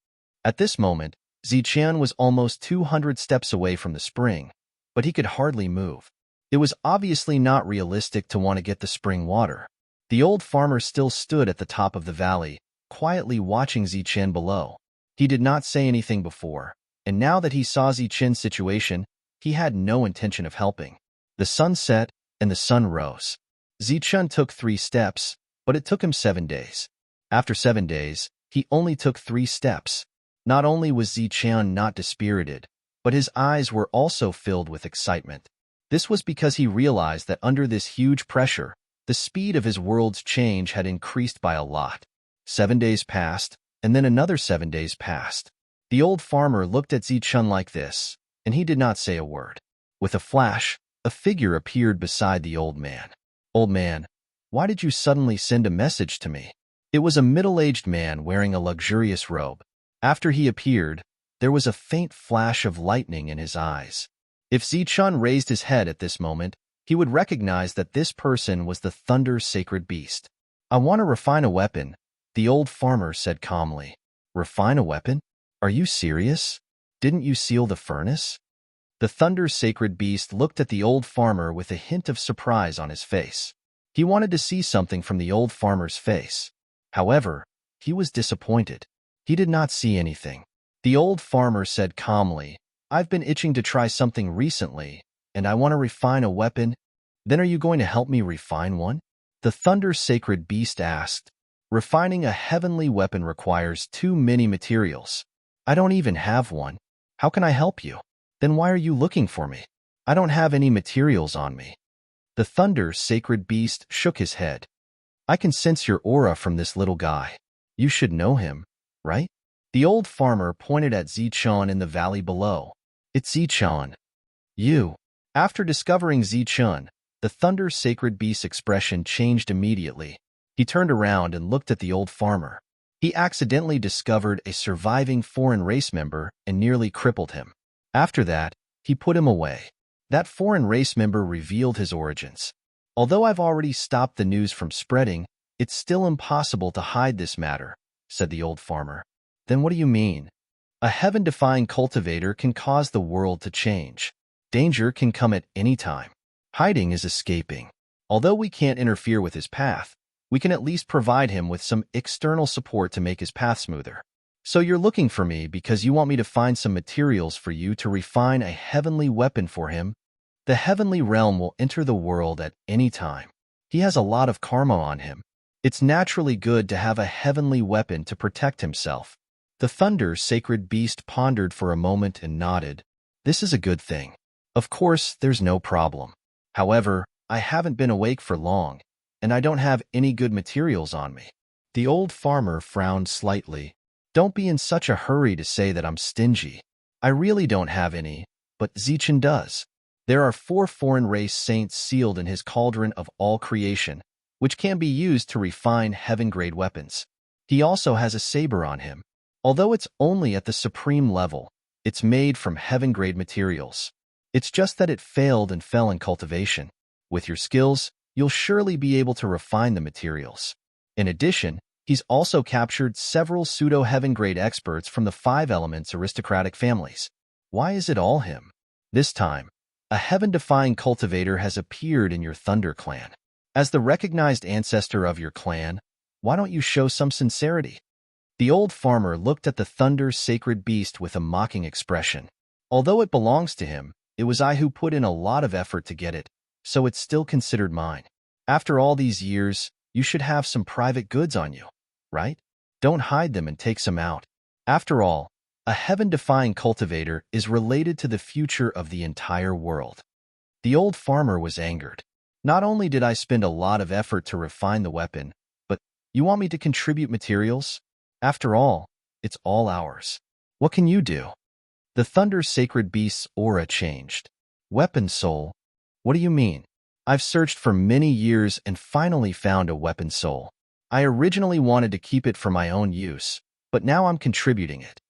At this moment, Ziqian was almost 200 steps away from the spring, but he could hardly move. It was obviously not realistic to want to get the spring water. The old farmer still stood at the top of the valley, quietly watching Ziqian below. He did not say anything before, and now that he saw Ziqian's situation, he had no intention of helping. The sun set, and the sun rose. Ziqian took 3 steps, but it took him 7 days. After 7 days, he only took 3 steps. Not only was Ziqian not dispirited, but his eyes were also filled with excitement. This was because he realized that under this huge pressure, the speed of his world's change had increased by a lot. 7 days passed, and then another 7 days passed. The old farmer looked at Ziqian like this, and he did not say a word. With a flash, a figure appeared beside the old man. "Old man, why did you suddenly send a message to me?" It was a middle-aged man wearing a luxurious robe. After he appeared, there was a faint flash of lightning in his eyes. If Ziqian raised his head at this moment, he would recognize that this person was the Thunder's sacred beast. "I want to refine a weapon," the old farmer said calmly. "Refine a weapon? Are you serious? Didn't you seal the furnace?" The Thunder's sacred beast looked at the old farmer with a hint of surprise on his face. He wanted to see something from the old farmer's face. However, he was disappointed. He did not see anything. The old farmer said calmly, "I've been itching to try something recently, and I want to refine a weapon." "Then are you going to help me refine one?" The Thunder's sacred beast asked. "Refining a heavenly weapon requires too many materials. I don't even have one. How can I help you?" "Then why are you looking for me?" "I don't have any materials on me." The Thunder's sacred beast shook his head. "I can sense your aura from this little guy. You should know him, right?" The old farmer pointed at Ziqian in the valley below. "It's Ziqian." "You." After discovering Ziqian, the Thunder's sacred beast's expression changed immediately. He turned around and looked at the old farmer. He accidentally discovered a surviving foreign race member and nearly crippled him. After that, he put him away. That foreign race member revealed his origins. "Although I've already stopped the news from spreading, it's still impossible to hide this matter," said the old farmer. "Then what do you mean?" "A heaven-defying cultivator can cause the world to change. Danger can come at any time. Hiding is escaping. Although we can't interfere with his path, we can at least provide him with some external support to make his path smoother. So you're looking for me because you want me to find some materials for you to refine a heavenly weapon for him? The heavenly realm will enter the world at any time. He has a lot of karma on him. It's naturally good to have a heavenly weapon to protect himself." The Thunder's sacred beast pondered for a moment and nodded. "This is a good thing. Of course, there's no problem. However, I haven't been awake for long, and I don't have any good materials on me." The old farmer frowned slightly. "Don't be in such a hurry to say that I'm stingy. I really don't have any, but Ziqian does. There are 4 foreign race saints sealed in his cauldron of all creation, which can be used to refine heaven-grade weapons. He also has a saber on him. Although it's only at the supreme level, it's made from heaven-grade materials. It's just that it failed and fell in cultivation. With your skills, you'll surely be able to refine the materials. In addition, he's also captured several pseudo-heaven-grade experts from the 5 elements aristocratic families. Why is it all him? This time, a heaven-defying cultivator has appeared in your Thunder clan. As the recognized ancestor of your clan, why don't you show some sincerity?" The old farmer looked at the Thunder's sacred beast with a mocking expression. "Although it belongs to him, it was I who put in a lot of effort to get it, so it's still considered mine. After all these years, You should have some private goods on you, right? Don't hide them and take some out. After all, a heaven-defying cultivator is related to the future of the entire world. The old farmer was angered. Not only did I spend a lot of effort to refine the weapon, but you want me to contribute materials? After all, it's all ours. What can you do? The Thunder's sacred beast's aura changed. Weapon soul? What do you mean? I've searched for many years and finally found a weapon soul. I originally wanted to keep it for my own use, but now I'm contributing it.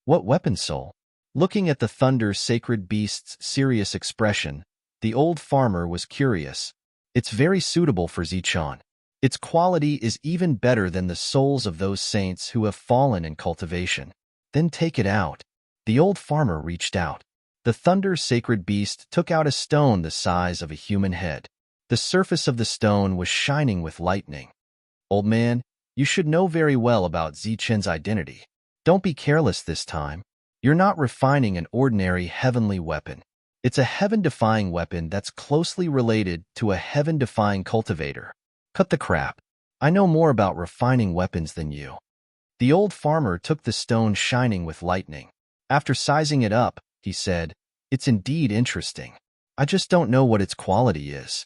What weapon soul? Looking at the Thunder's sacred beast's serious expression, the old farmer was curious. It's very suitable for Zichun. Its quality is even better than the souls of those saints who have fallen in cultivation. Then take it out. The old farmer reached out. The Thunder's sacred beast took out a stone the size of a human head. The surface of the stone was shining with lightning. Old man, you should know very well about Zichun's identity. Don't be careless this time. You're not refining an ordinary heavenly weapon. It's a heaven-defying weapon that's closely related to a heaven-defying cultivator. Cut the crap. I know more about refining weapons than you. The old farmer took the stone shining with lightning. After sizing it up, he said, "It's indeed interesting. I just don't know what its quality is."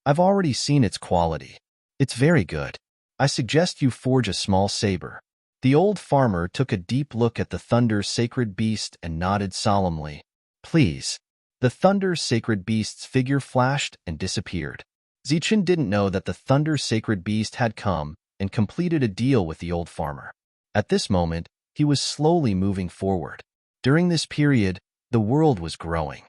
"I've already seen its quality. It's very good. I suggest you forge a small saber." The old farmer took a deep look at the Thunder's sacred beast and nodded solemnly. "Please." The Thunder's sacred beast's figure flashed and disappeared. Zichun didn't know that the Thunder's sacred beast had come and completed a deal with the old farmer. At this moment, he was slowly moving forward. During this period, the world was growing.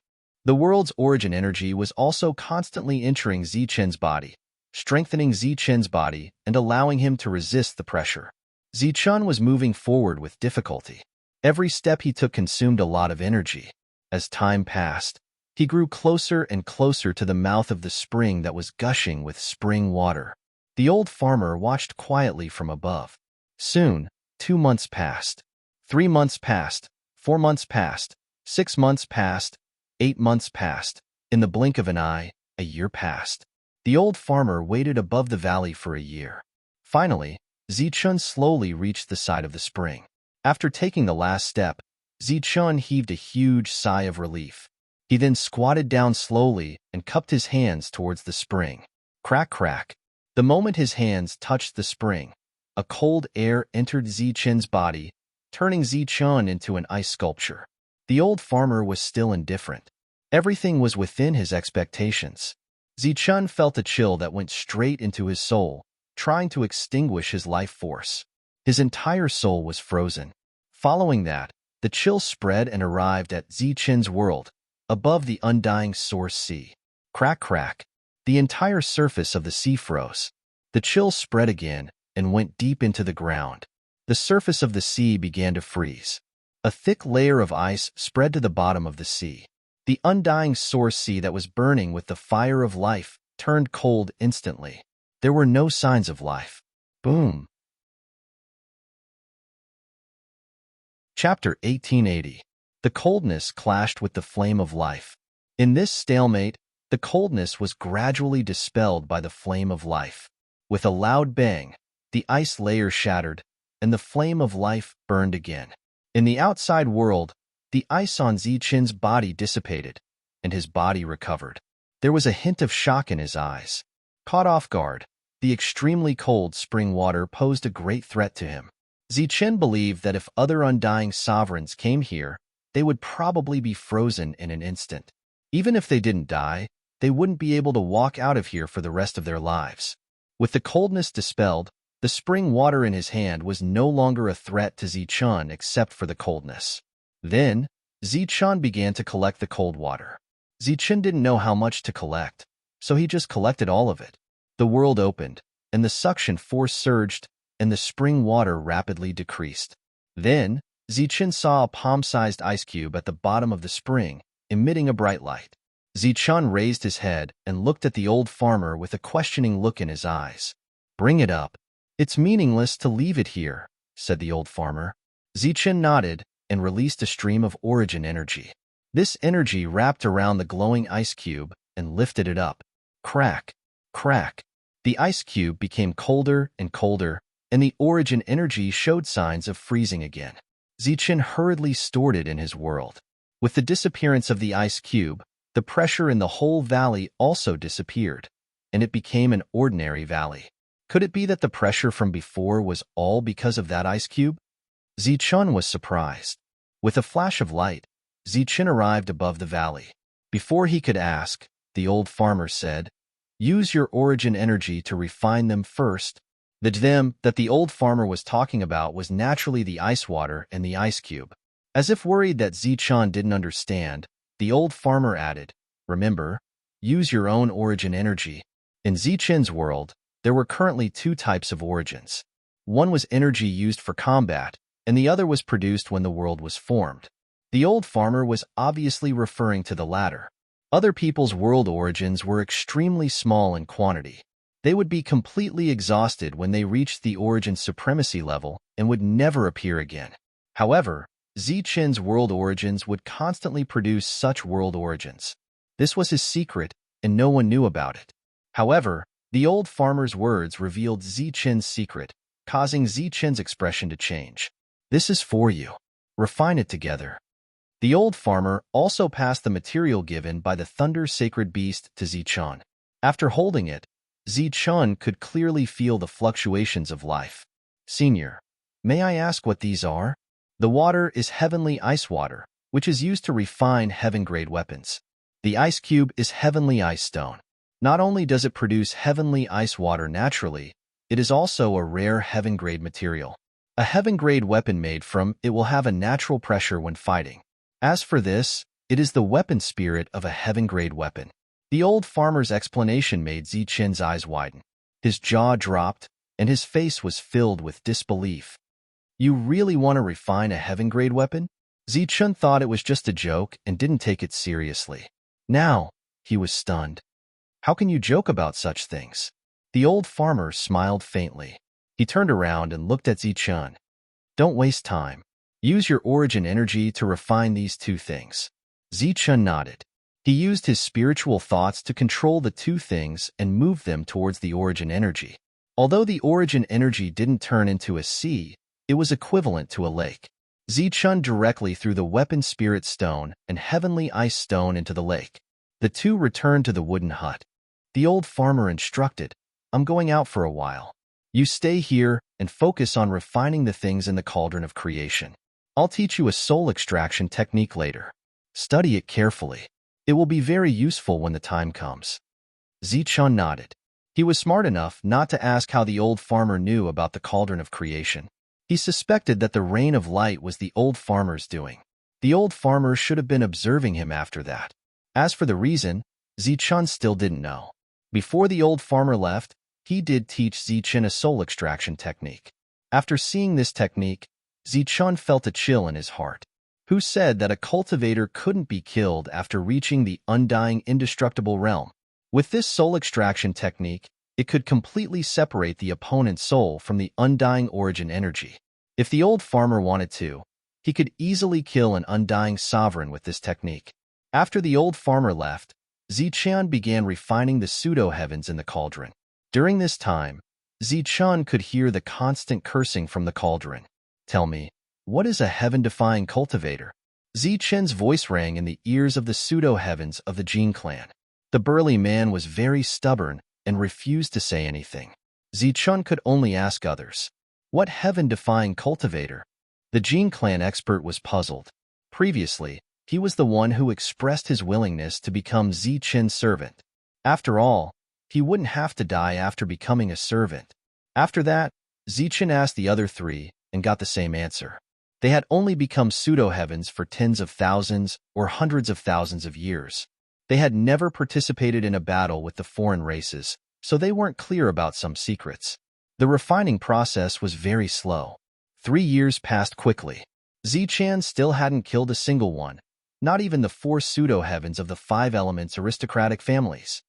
The world's origin energy was also constantly entering Zichun's body, strengthening Zichun's body and allowing him to resist the pressure. Zichun was moving forward with difficulty. Every step he took consumed a lot of energy. As time passed, he grew closer and closer to the mouth of the spring that was gushing with spring water. The old farmer watched quietly from above. Soon, 2 months passed. 3 months passed. 4 months passed. 6 months passed. 8 months passed. In the blink of an eye, a year passed. The old farmer waited above the valley for a year. Finally, Zichun slowly reached the side of the spring. After taking the last step, Zichun heaved a huge sigh of relief. He then squatted down slowly and cupped his hands towards the spring. Crack, crack. The moment his hands touched the spring, a cold air entered Zichun's body, turning Zichun into an ice sculpture. The old farmer was still indifferent. Everything was within his expectations. Zichun felt a chill that went straight into his soul, trying to extinguish his life force. His entire soul was frozen. Following that, the chill spread and arrived at Zichun's world, above the undying source sea. Crack, crack. The entire surface of the sea froze. The chill spread again and went deep into the ground. The surface of the sea began to freeze. A thick layer of ice spread to the bottom of the sea. The undying source sea that was burning with the fire of life turned cold instantly. There were no signs of life. Boom. Chapter 1880. The coldness clashed with the flame of life. In this stalemate, the coldness was gradually dispelled by the flame of life. With a loud bang, the ice layer shattered, and the flame of life burned again. In the outside world, the ice on Zichun's body dissipated, and his body recovered. There was a hint of shock in his eyes. Caught off guard, the extremely cold spring water posed a great threat to him. Zichun believed that if other undying sovereigns came here, they would probably be frozen in an instant. Even if they didn't die, they wouldn't be able to walk out of here for the rest of their lives. With the coldness dispelled, the spring water in his hand was no longer a threat to Zichun except for the coldness. Then, Zichun began to collect the cold water. Zichun didn't know how much to collect, so he just collected all of it. The world opened, and the suction force surged, and the spring water rapidly decreased. Then, Zichun saw a palm-sized ice cube at the bottom of the spring, emitting a bright light. Zichun raised his head and looked at the old farmer with a questioning look in his eyes. "Bring it up." "It's meaningless to leave it here," said the old farmer. Zichun nodded and released a stream of origin energy. This energy wrapped around the glowing ice cube and lifted it up. Crack, crack. The ice cube became colder and colder, and the origin energy showed signs of freezing again. Zichen hurriedly stored it in his world. With the disappearance of the ice cube, the pressure in the whole valley also disappeared, and it became an ordinary valley. Could it be that the pressure from before was all because of that ice cube? Zichen was surprised. With a flash of light, Zichen arrived above the valley. Before he could ask, the old farmer said, "Use your origin energy to refine them first." The them that the old farmer was talking about was naturally the ice water and the ice cube. As if worried that Zichen didn't understand, the old farmer added, "Remember, use your own origin energy." In Zichen's world, there were currently two types of origins. One was energy used for combat, and the other was produced when the world was formed. The old farmer was obviously referring to the latter. Other people's world origins were extremely small in quantity. They would be completely exhausted when they reached the origin supremacy level and would never appear again. However, Zichen's world origins would constantly produce such world origins. This was his secret, and no one knew about it. However, the old farmer's words revealed Zichen's secret, causing Zichen's expression to change. "This is for you. Refine it together." The old farmer also passed the material given by the Thunder Sacred Beast to Zichen. After holding it, Zichen could clearly feel the fluctuations of life. "Senior, may I ask what these are?" The water is heavenly ice water, which is used to refine heaven-grade weapons. The ice cube is heavenly ice stone. Not only does it produce heavenly ice water naturally, it is also a rare heaven-grade material. A heaven-grade weapon made from it will have a natural pressure when fighting. As for this, it is the weapon spirit of a heaven-grade weapon. The old farmer's explanation made Zichen's eyes widen. His jaw dropped, and his face was filled with disbelief. "You really want to refine a heaven-grade weapon?" Zichen thought it was just a joke and didn't take it seriously. Now, he was stunned. "How can you joke about such things?" The old farmer smiled faintly. He turned around and looked at Zichen. "Don't waste time. Use your origin energy to refine these two things." Zichen nodded. He used his spiritual thoughts to control the two things and move them towards the origin energy. Although the origin energy didn't turn into a sea, it was equivalent to a lake. Zichen directly threw the weapon spirit stone and heavenly ice stone into the lake. The two returned to the wooden hut. The old farmer instructed, "I'm going out for a while. You stay here and focus on refining the things in the cauldron of creation. I'll teach you a soul extraction technique later. Study it carefully. It will be very useful when the time comes." Zichen nodded. He was smart enough not to ask how the old farmer knew about the cauldron of creation. He suspected that the rain of light was the old farmer's doing. The old farmer should have been observing him after that. As for the reason, Zichen still didn't know. Before the old farmer left, he did teach Zichen a soul extraction technique. After seeing this technique, Zichen felt a chill in his heart. Who said that a cultivator couldn't be killed after reaching the undying indestructible realm? With this soul extraction technique, it could completely separate the opponent's soul from the undying origin energy. If the old farmer wanted to, he could easily kill an undying sovereign with this technique. After the old farmer left, Zichen began refining the pseudo-heavens in the cauldron. During this time, Zichen could hear the constant cursing from the cauldron. "Tell me, what is a heaven-defying cultivator?" Zichen's voice rang in the ears of the pseudo-heavens of the Jin clan. The burly man was very stubborn and refused to say anything. Zichen could only ask others. "What heaven-defying cultivator?" The Jin clan expert was puzzled. Previously, he was the one who expressed his willingness to become Zichen's servant. After all, he wouldn't have to die after becoming a servant. After that, Zichen asked the other three and got the same answer. They had only become pseudo-heavens for tens of thousands or hundreds of thousands of years. They had never participated in a battle with the foreign races, so they weren't clear about some secrets. The refining process was very slow. 3 years passed quickly. Zichen still hadn't killed a single one, not even the 4 pseudo-heavens of the 5 elements aristocratic families.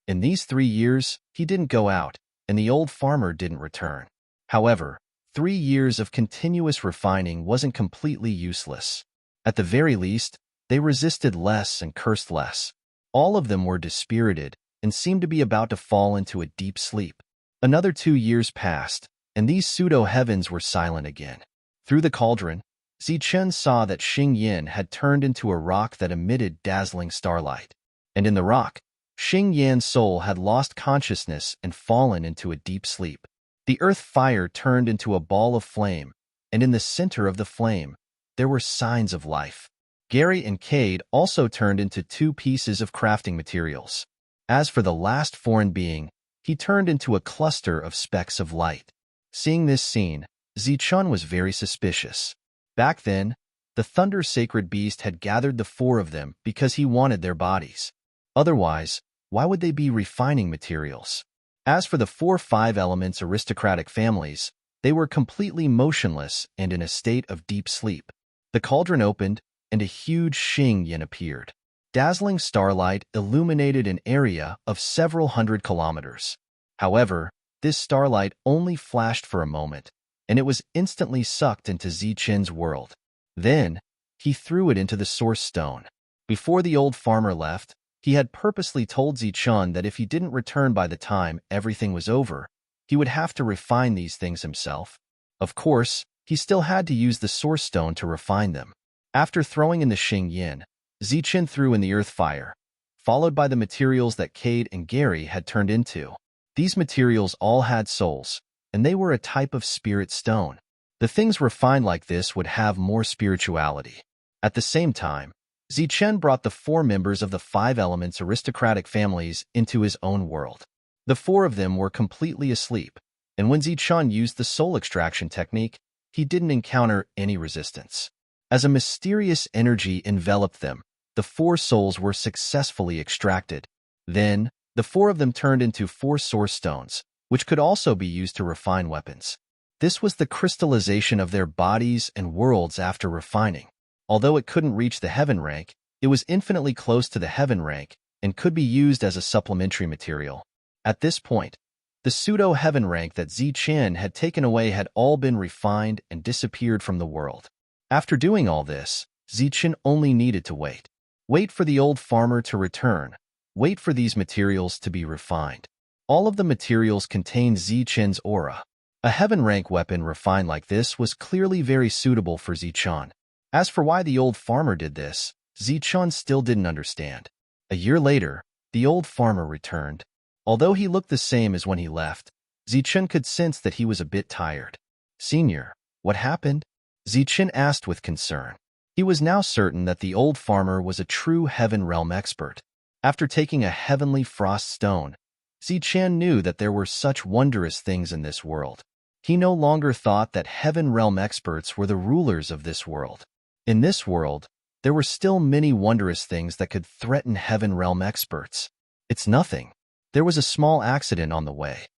In these 3 years, he didn't go out, and the old farmer didn't return. However, 3 years of continuous refining wasn't completely useless. At the very least, they resisted less and cursed less. All of them were dispirited and seemed to be about to fall into a deep sleep. Another 2 years passed, and these pseudo-heavens were silent again. Through the cauldron, Zichen saw that Xing Yin had turned into a rock that emitted dazzling starlight. And in the rock, Xing Yan's soul had lost consciousness and fallen into a deep sleep. The earth fire turned into a ball of flame, and in the center of the flame, there were signs of life. Gary and Cade also turned into 2 pieces of crafting materials. As for the last foreign being, he turned into a cluster of specks of light. Seeing this scene, Zichun was very suspicious. Back then, the Thunder Sacred Beast had gathered the 4 of them because he wanted their bodies. Otherwise, why would they be refining materials? As for the 4 5 elements aristocratic families, they were completely motionless and in a state of deep sleep. The cauldron opened, and a huge Xing Yin appeared. Dazzling starlight illuminated an area of several hundred kilometers. However, this starlight only flashed for a moment, and it was instantly sucked into Zichen's world. Then, he threw it into the source stone. Before the old farmer left, he had purposely told Zichen that if he didn't return by the time everything was over, he would have to refine these things himself. Of course, he still had to use the source stone to refine them. After throwing in the Xing Yin, Zichen threw in the earth fire, followed by the materials that Cade and Gary had turned into. These materials all had souls, and they were a type of spirit stone. The things refined like this would have more spirituality. At the same time, Zichen brought the 4 members of the 5 elements aristocratic families into his own world. The 4 of them were completely asleep, and when Zichen used the soul extraction technique, he didn't encounter any resistance. As a mysterious energy enveloped them, the 4 souls were successfully extracted. Then, the 4 of them turned into 4 source stones, which could also be used to refine weapons. This was the crystallization of their bodies and worlds after refining. Although it couldn't reach the heaven rank, it was infinitely close to the heaven rank and could be used as a supplementary material. At this point, the pseudo-heaven rank that Zichen had taken away had all been refined and disappeared from the world. After doing all this, Zichen only needed to wait. Wait for the old farmer to return. Wait for these materials to be refined. All of the materials contained Zichen's aura. A heaven rank weapon refined like this was clearly very suitable for Zichen. As for why the old farmer did this, Zichen still didn't understand. A year later, the old farmer returned. Although he looked the same as when he left, Zichen could sense that he was a bit tired. "Senior, what happened?" Zichen asked with concern. He was now certain that the old farmer was a true heaven realm expert. After taking a heavenly frost stone, Zichen knew that there were such wondrous things in this world. He no longer thought that heaven realm experts were the rulers of this world. In this world, there were still many wondrous things that could threaten heaven realm experts. "It's nothing. There was a small accident on the way."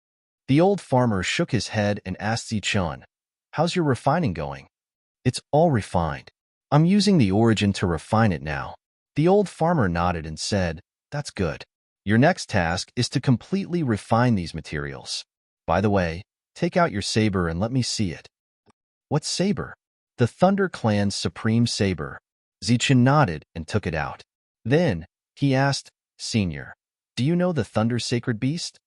The old farmer shook his head and asked Zichen, "How's your refining going?" "It's all refined. I'm using the origin to refine it now." The old farmer nodded and said, "That's good. Your next task is to completely refine these materials. By the way, take out your saber and let me see it." "What saber?" "The Thunder Clan's supreme saber." Zichen nodded and took it out. Then, he asked, "Senior, do you know the Thunder Sacred Beast?"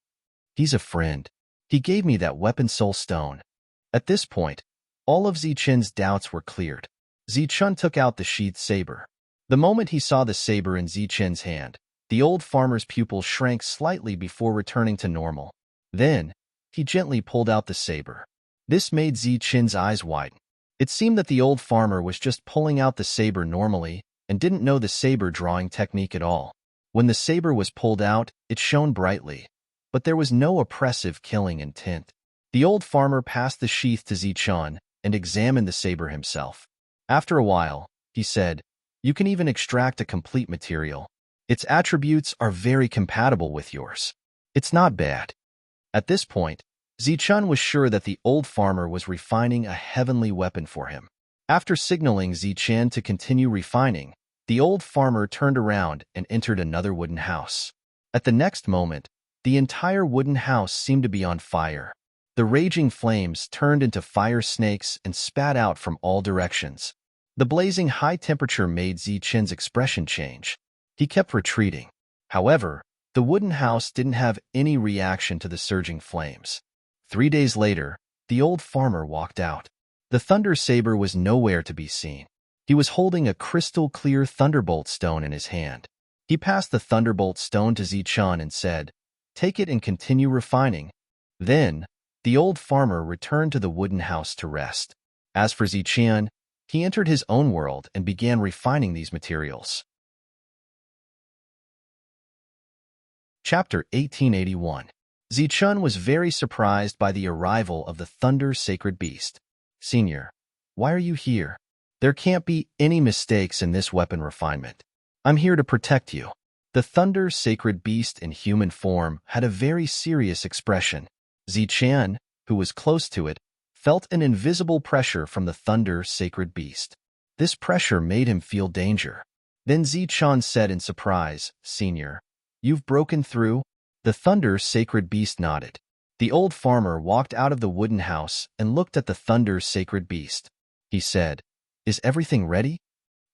"He's a friend. He gave me that weapon soul stone." At this point, all of Zichen's doubts were cleared. Zichen took out the sheathed saber. The moment he saw the saber in Zichen's hand, the old farmer's pupil shrank slightly before returning to normal. Then, he gently pulled out the saber. This made Zichen's eyes widen. It seemed that the old farmer was just pulling out the saber normally and didn't know the saber drawing technique at all. When the saber was pulled out, it shone brightly, but there was no oppressive killing intent. The old farmer passed the sheath to Zichen and examined the saber himself. After a while, he said, "You can even extract a complete material. Its attributes are very compatible with yours. It's not bad." At this point, Zichen was sure that the old farmer was refining a heavenly weapon for him. After signaling Zichen to continue refining, the old farmer turned around and entered another wooden house. At the next moment, the entire wooden house seemed to be on fire. The raging flames turned into fire snakes and spat out from all directions. The blazing high temperature made Zichen's expression change. He kept retreating. However, the wooden house didn't have any reaction to the surging flames. 3 days later, the old farmer walked out. The thunder saber was nowhere to be seen. He was holding a crystal-clear thunderbolt stone in his hand. He passed the thunderbolt stone to Zichun and said, "Take it and continue refining." Then, the old farmer returned to the wooden house to rest. As for Zichun, he entered his own world and began refining these materials. Chapter 1881. Zichun was very surprised by the arrival of the Thunder Sacred Beast. "Senior, why are you here? There can't be any mistakes in this weapon refinement. I'm here to protect you." The Thunder Sacred Beast in human form had a very serious expression. Zichun, who was close to it, felt an invisible pressure from the Thunder Sacred Beast. This pressure made him feel danger. Then Zichun said in surprise, "Senior, you've broken through?" The Thunder Sacred Beast nodded. The old farmer walked out of the wooden house and looked at the Thunder Sacred Beast. He said, "Is everything ready?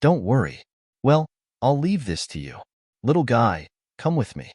Don't worry. Well, I'll leave this to you. Little guy, come with me."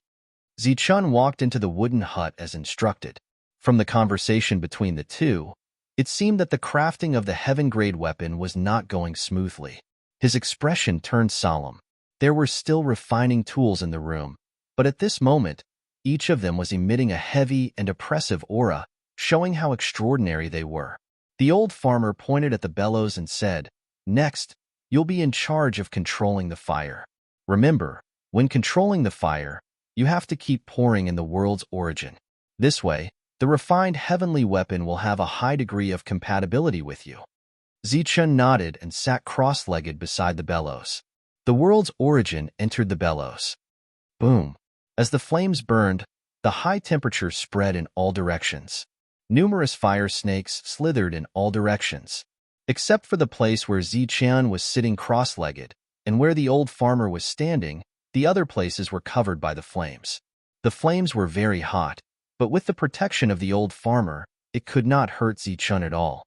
Zichun walked into the wooden hut as instructed. From the conversation between the two, it seemed that the crafting of the heaven-grade weapon was not going smoothly. His expression turned solemn. There were still refining tools in the room, but at this moment, each of them was emitting a heavy and oppressive aura, showing how extraordinary they were. The old farmer pointed at the bellows and said, "Next, you'll be in charge of controlling the fire. Remember, when controlling the fire, you have to keep pouring in the world's origin. This way, the refined heavenly weapon will have a high degree of compatibility with you." Zichun nodded and sat cross-legged beside the bellows. The world's origin entered the bellows. Boom! As the flames burned, the high temperature spread in all directions. Numerous fire snakes slithered in all directions. Except for the place where Zichun was sitting cross-legged and where the old farmer was standing, the other places were covered by the flames. The flames were very hot, but with the protection of the old farmer, it could not hurt Zichun at all.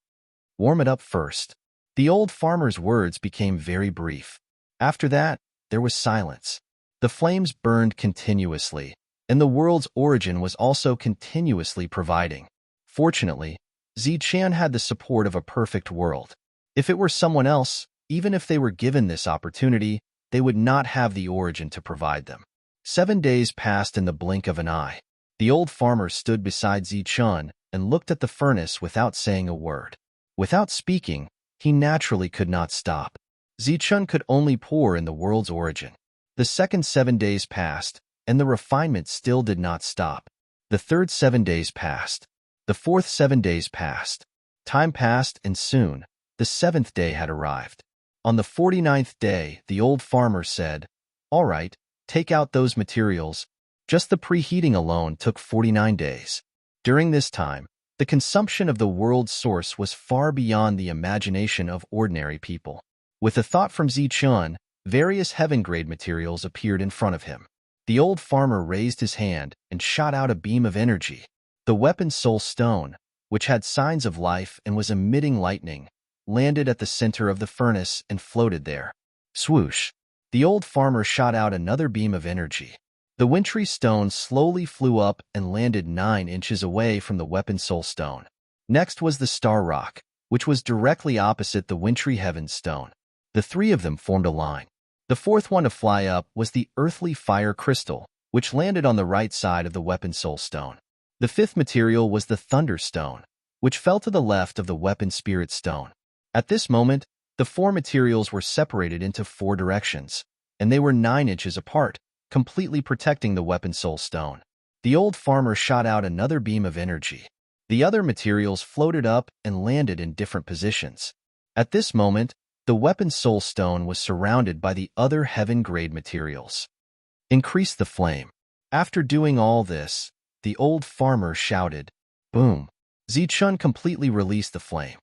"Warm it up first." The old farmer's words became very brief. After that, there was silence. The flames burned continuously, and the world's origin was also continuously providing. Fortunately, Zichun had the support of a perfect world. If it were someone else, even if they were given this opportunity, they would not have the origin to provide them. 7 days passed in the blink of an eye. The old farmer stood beside Zichun and looked at the furnace without saying a word. Without speaking, he naturally could not stop. Zichun could only pour in the world's origin. The second 7 days passed, and the refinement still did not stop. The third 7 days passed. The fourth 7 days passed. Time passed, and soon, the 7th day had arrived. On the 49th day, the old farmer said, "All right, take out those materials." Just the preheating alone took 49 days. During this time, the consumption of the world's source was far beyond the imagination of ordinary people. With a thought from Zichun, various heaven-grade materials appeared in front of him. The old farmer raised his hand and shot out a beam of energy. The weapon's soul stone, which had signs of life and was emitting lightning, landed at the center of the furnace and floated there. Swoosh! The old farmer shot out another beam of energy. The wintry stone slowly flew up and landed 9 inches away from the weapon's soul stone. Next was the star rock, which was directly opposite the wintry heaven stone. The 3 of them formed a line. The 4th one to fly up was the earthly fire crystal, which landed on the right side of the weapon's soul stone. The 5th material was the thunder stone, which fell to the left of the weapon spirit stone. At this moment, the 4 materials were separated into 4 directions, and they were 9 inches apart, completely protecting the weapon soul stone. The old farmer shot out another beam of energy. The other materials floated up and landed in different positions. At this moment, the weapon soul stone was surrounded by the other heaven-grade materials. Increase the flame. After doing all this, the old farmer shouted, "Boom!" Zichun completely released the flame.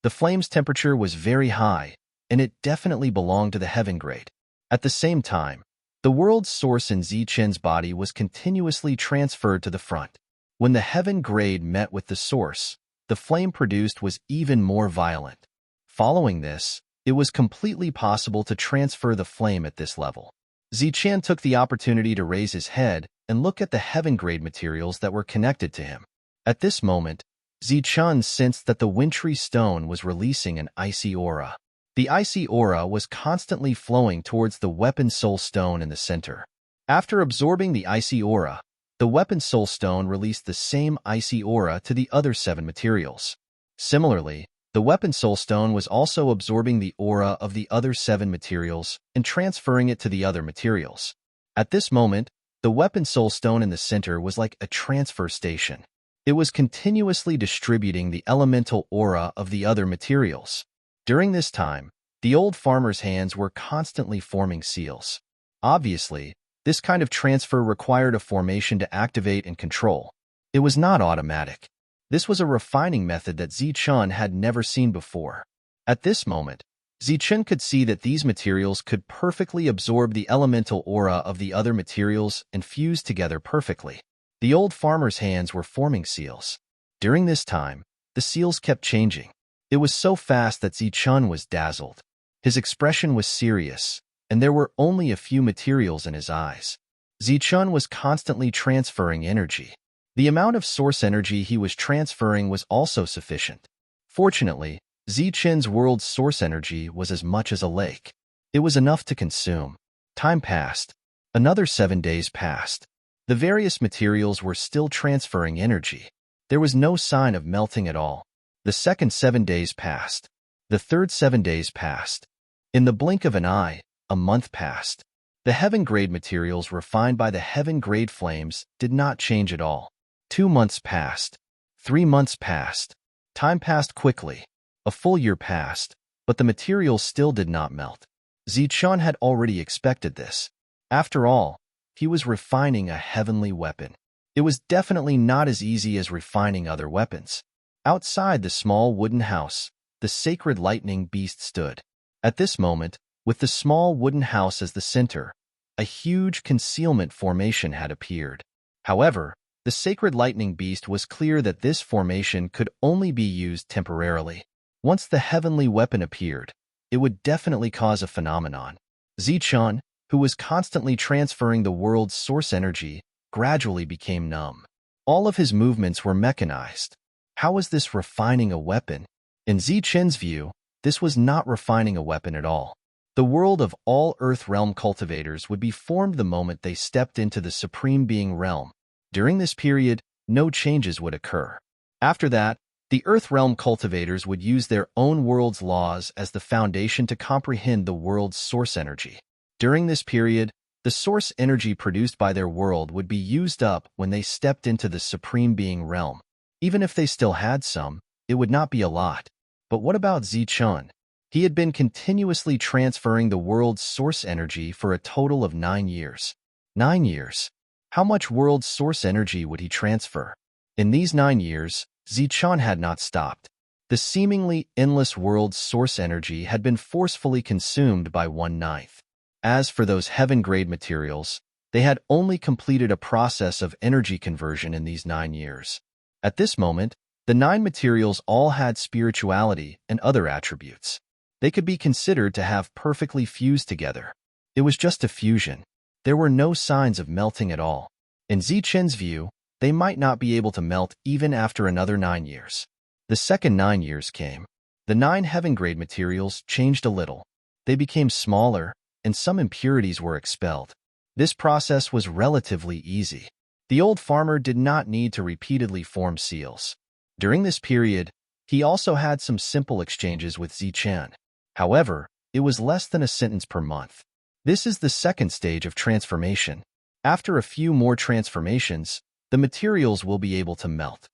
The flame's temperature was very high, and it definitely belonged to the heaven grade. At the same time, the world's source in Zichun's body was continuously transferred to the front. When the heaven grade met with the source, the flame produced was even more violent. Following this, it was completely possible to transfer the flame at this level. Zichun took the opportunity to raise his head and look at the heaven grade materials that were connected to him. At this moment, Zichun sensed that the wintry stone was releasing an icy aura. The icy aura was constantly flowing towards the weapon soul stone in the center. After absorbing the icy aura, the weapon soul stone released the same icy aura to the other 7 materials. Similarly, the weapon soul stone was also absorbing the aura of the other 7 materials and transferring it to the other materials. At this moment, the weapon soul stone in the center was like a transfer station. It was continuously distributing the elemental aura of the other materials. During this time, the old farmer's hands were constantly forming seals. Obviously, this kind of transfer required a formation to activate and control. It was not automatic. This was a refining method that Zichun had never seen before. At this moment, Zichun could see that these materials could perfectly absorb the elemental aura of the other materials and fuse together perfectly. The old farmer's hands were forming seals. During this time, the seals kept changing. It was so fast that Zichun was dazzled. His expression was serious, and there were only a few materials in his eyes. Zichun was constantly transferring energy. The amount of source energy he was transferring was also sufficient. Fortunately, Zichun's world's source energy was as much as a lake. It was enough to consume. Time passed. Another 7 days passed. The various materials were still transferring energy. There was no sign of melting at all. The second 7 days passed. The third 7 days passed. In the blink of an eye, a month passed. The heaven-grade materials refined by the heaven-grade flames did not change at all. 2 months passed. 3 months passed. Time passed quickly. A full year passed, but the materials still did not melt. Zichun had already expected this. After all, he was refining a heavenly weapon. It was definitely not as easy as refining other weapons. Outside the small wooden house, the sacred lightning beast stood. At this moment, with the small wooden house as the center, a huge concealment formation had appeared. However, the sacred lightning beast was clear that this formation could only be used temporarily. Once the heavenly weapon appeared, it would definitely cause a phenomenon. Zichun, who was constantly transferring the world's source energy, gradually became numb. All of his movements were mechanized. How was this refining a weapon? In Zichun's view, this was not refining a weapon at all. The world of all Earth Realm cultivators would be formed the moment they stepped into the Supreme Being realm. During this period, no changes would occur. After that, the Earth Realm cultivators would use their own world's laws as the foundation to comprehend the world's source energy. During this period, the source energy produced by their world would be used up when they stepped into the Supreme Being realm. Even if they still had some, it would not be a lot. But what about Zichun? He had been continuously transferring the world's source energy for a total of 9 years. 9 years. How much world's source energy would he transfer? In these 9 years, Zichun had not stopped. The seemingly endless world's source energy had been forcefully consumed by 1/9. As for those heaven-grade materials, they had only completed a process of energy conversion in these 9 years. At this moment, the 9 materials all had spirituality and other attributes. They could be considered to have perfectly fused together. It was just a fusion. There were no signs of melting at all. In Zichun's view, they might not be able to melt even after another 9 years. The second 9 years came. The 9 heaven-grade materials changed a little. They became smaller, and some impurities were expelled. This process was relatively easy. The old farmer did not need to repeatedly form seals. During this period, he also had some simple exchanges with Zichun. However, it was less than a sentence per month. This is the second stage of transformation. After a few more transformations, the materials will be able to melt.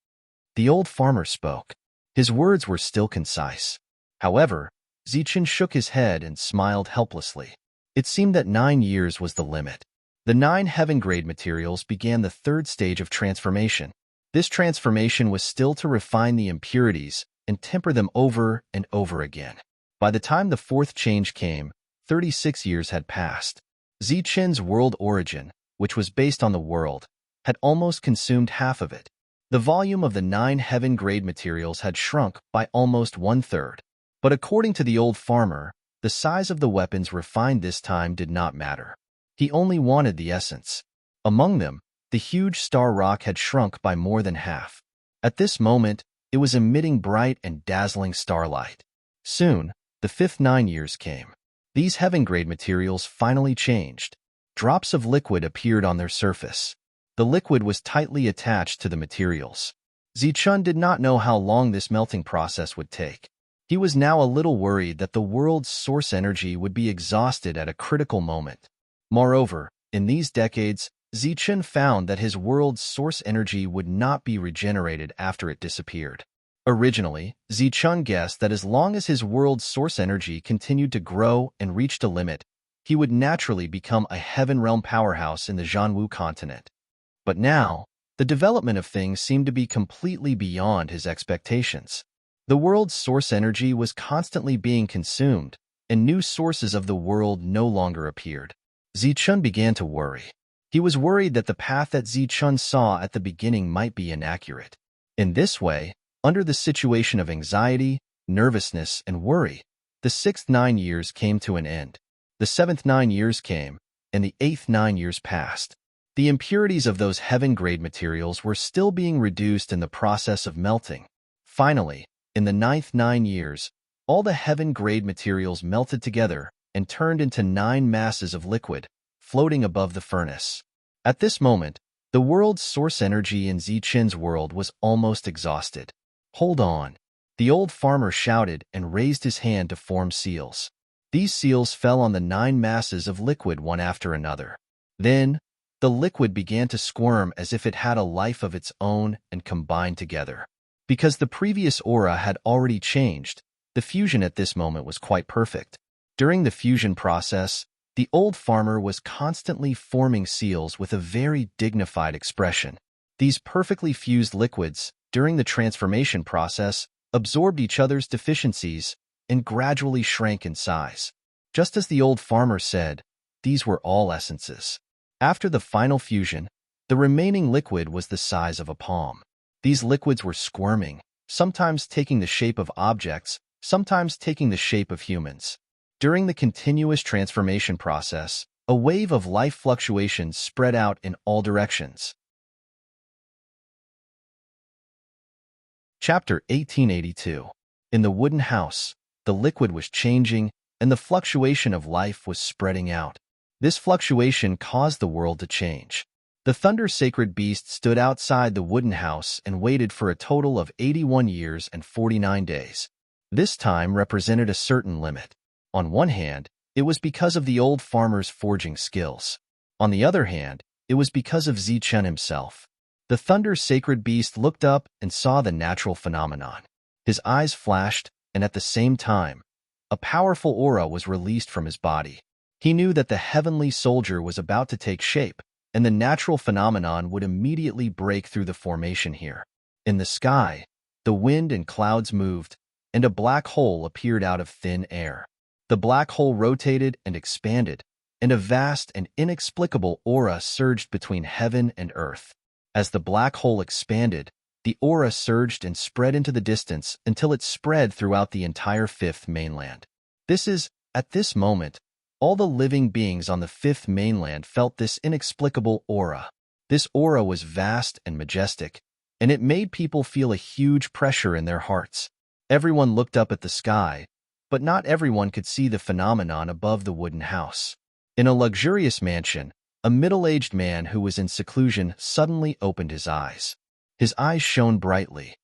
The old farmer spoke. His words were still concise. However, Zichun shook his head and smiled helplessly. It seemed that 9 years was the limit. The 9 heaven-grade materials began the third stage of transformation. This transformation was still to refine the impurities and temper them over and over again. By the time the fourth change came, 36 years had passed. Zichun's world origin, which was based on the world, had almost consumed half of it. The volume of the 9 heaven-grade materials had shrunk by almost 1/3. But according to the old farmer, the size of the weapons refined this time did not matter. He only wanted the essence. Among them, the huge star rock had shrunk by more than half. At this moment, It was emitting bright and dazzling starlight. Soon, the fifth 9 years came. These heaven-grade materials finally changed. Drops of liquid appeared on their surface. The liquid was tightly attached to the materials. Zichun did not know how long this melting process would take. He was now a little worried that the world's source energy would be exhausted at a critical moment. Moreover, in these decades, Zichun found that his world's source energy would not be regenerated after it disappeared. Originally, Zichun guessed that as long as his world's source energy continued to grow and reached a limit, he would naturally become a heaven realm powerhouse in the Zhanwu continent. But now, the development of things seemed to be completely beyond his expectations. The world's source energy was constantly being consumed, and new sources of the world no longer appeared. Zichun began to worry. He was worried that the path that Zichun saw at the beginning might be inaccurate. In this way, under the situation of anxiety, nervousness, and worry, the sixth 9 years came to an end. The seventh 9 years came, and the eighth 9 years passed. The impurities of those heaven-grade materials were still being reduced in the process of melting. Finally, in the ninth 9 years, all the heaven-grade materials melted together and turned into 9 masses of liquid, floating above the furnace. At this moment, the world's source energy in Zichun's world was almost exhausted. "Hold on," the old farmer shouted and raised his hand to form seals. These seals fell on the 9 masses of liquid one after another. Then, the liquid began to squirm as if it had a life of its own and combined together. Because the previous aura had already changed, the fusion at this moment was quite perfect. During the fusion process, the old farmer was constantly forming seals with a very dignified expression. These perfectly fused liquids, during the transformation process, absorbed each other's deficiencies and gradually shrank in size. Just as the old farmer said, these were all essences. After the final fusion, the remaining liquid was the size of a palm. These liquids were squirming, sometimes taking the shape of objects, sometimes taking the shape of humans. During the continuous transformation process, a wave of life fluctuations spread out in all directions. Chapter 1882. In the wooden house, the liquid was changing, and the fluctuation of life was spreading out. This fluctuation caused the world to change. The thunder sacred beast stood outside the wooden house and waited for a total of 81 years and 49 days. This time represented a certain limit. On one hand, it was because of the old farmer's forging skills. On the other hand, it was because of Zichun himself. The thunder sacred beast looked up and saw the natural phenomenon. His eyes flashed, and at the same time, a powerful aura was released from his body. He knew that the heavenly soldier was about to take shape, and the natural phenomenon would immediately break through the formation here. In the sky, the wind and clouds moved, and a black hole appeared out of thin air. The black hole rotated and expanded, and a vast and inexplicable aura surged between heaven and earth. As the black hole expanded, the aura surged and spread into the distance until it spread throughout the entire fifth mainland. At this moment, all the living beings on the fifth mainland felt this inexplicable aura. This aura was vast and majestic, and it made people feel a huge pressure in their hearts. Everyone looked up at the sky, but not everyone could see the phenomenon above the wooden house. In a luxurious mansion, a middle-aged man who was in seclusion suddenly opened his eyes. His eyes shone brightly.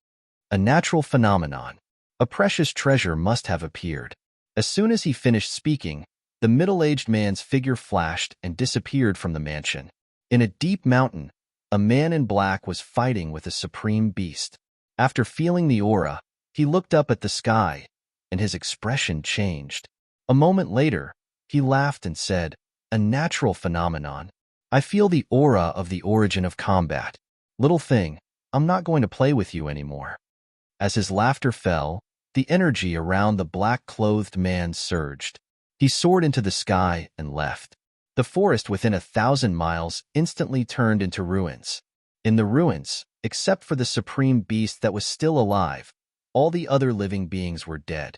A natural phenomenon. A precious treasure must have appeared. As soon as he finished speaking, the middle-aged man's figure flashed and disappeared from the mansion. In a deep mountain, a man in black was fighting with a supreme beast. After feeling the aura, he looked up at the sky, and his expression changed. A moment later, he laughed and said, "A natural phenomenon. I feel the aura of the origin of combat. Little thing, I'm not going to play with you anymore." As his laughter fell, the energy around the black-clothed man surged. He soared into the sky and left. The forest within 1,000 miles instantly turned into ruins. In the ruins, except for the supreme beast that was still alive, all the other living beings were dead.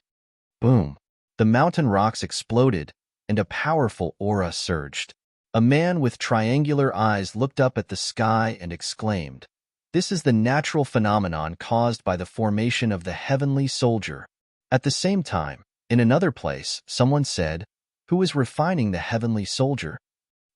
Boom! The mountain rocks exploded, and a powerful aura surged. A man with triangular eyes looked up at the sky and exclaimed, This is the natural phenomenon caused by the formation of the heavenly soldier. At the same time, in another place, someone said, "Who is refining the heavenly soldier?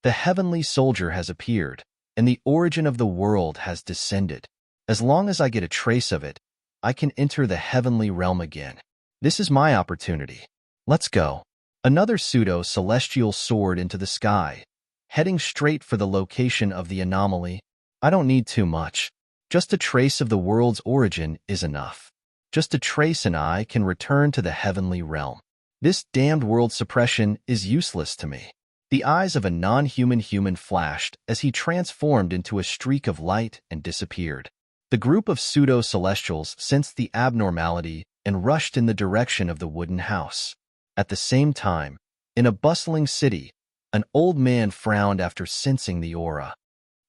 The heavenly soldier has appeared, and the origin of the world has descended. As long as I get a trace of it, I can enter the heavenly realm again. This is my opportunity. Let's go." Another pseudo-celestial soared into the sky, heading straight for the location of the anomaly. "I don't need too much. Just a trace of the world's origin is enough. Just a trace and I can return to the heavenly realm. This damned world suppression is useless to me." The eyes of a non-human human flashed as he transformed into a streak of light and disappeared. The group of pseudo-celestials sensed the abnormality and rushed in the direction of the wooden house. At the same time, in a bustling city, an old man frowned after sensing the aura.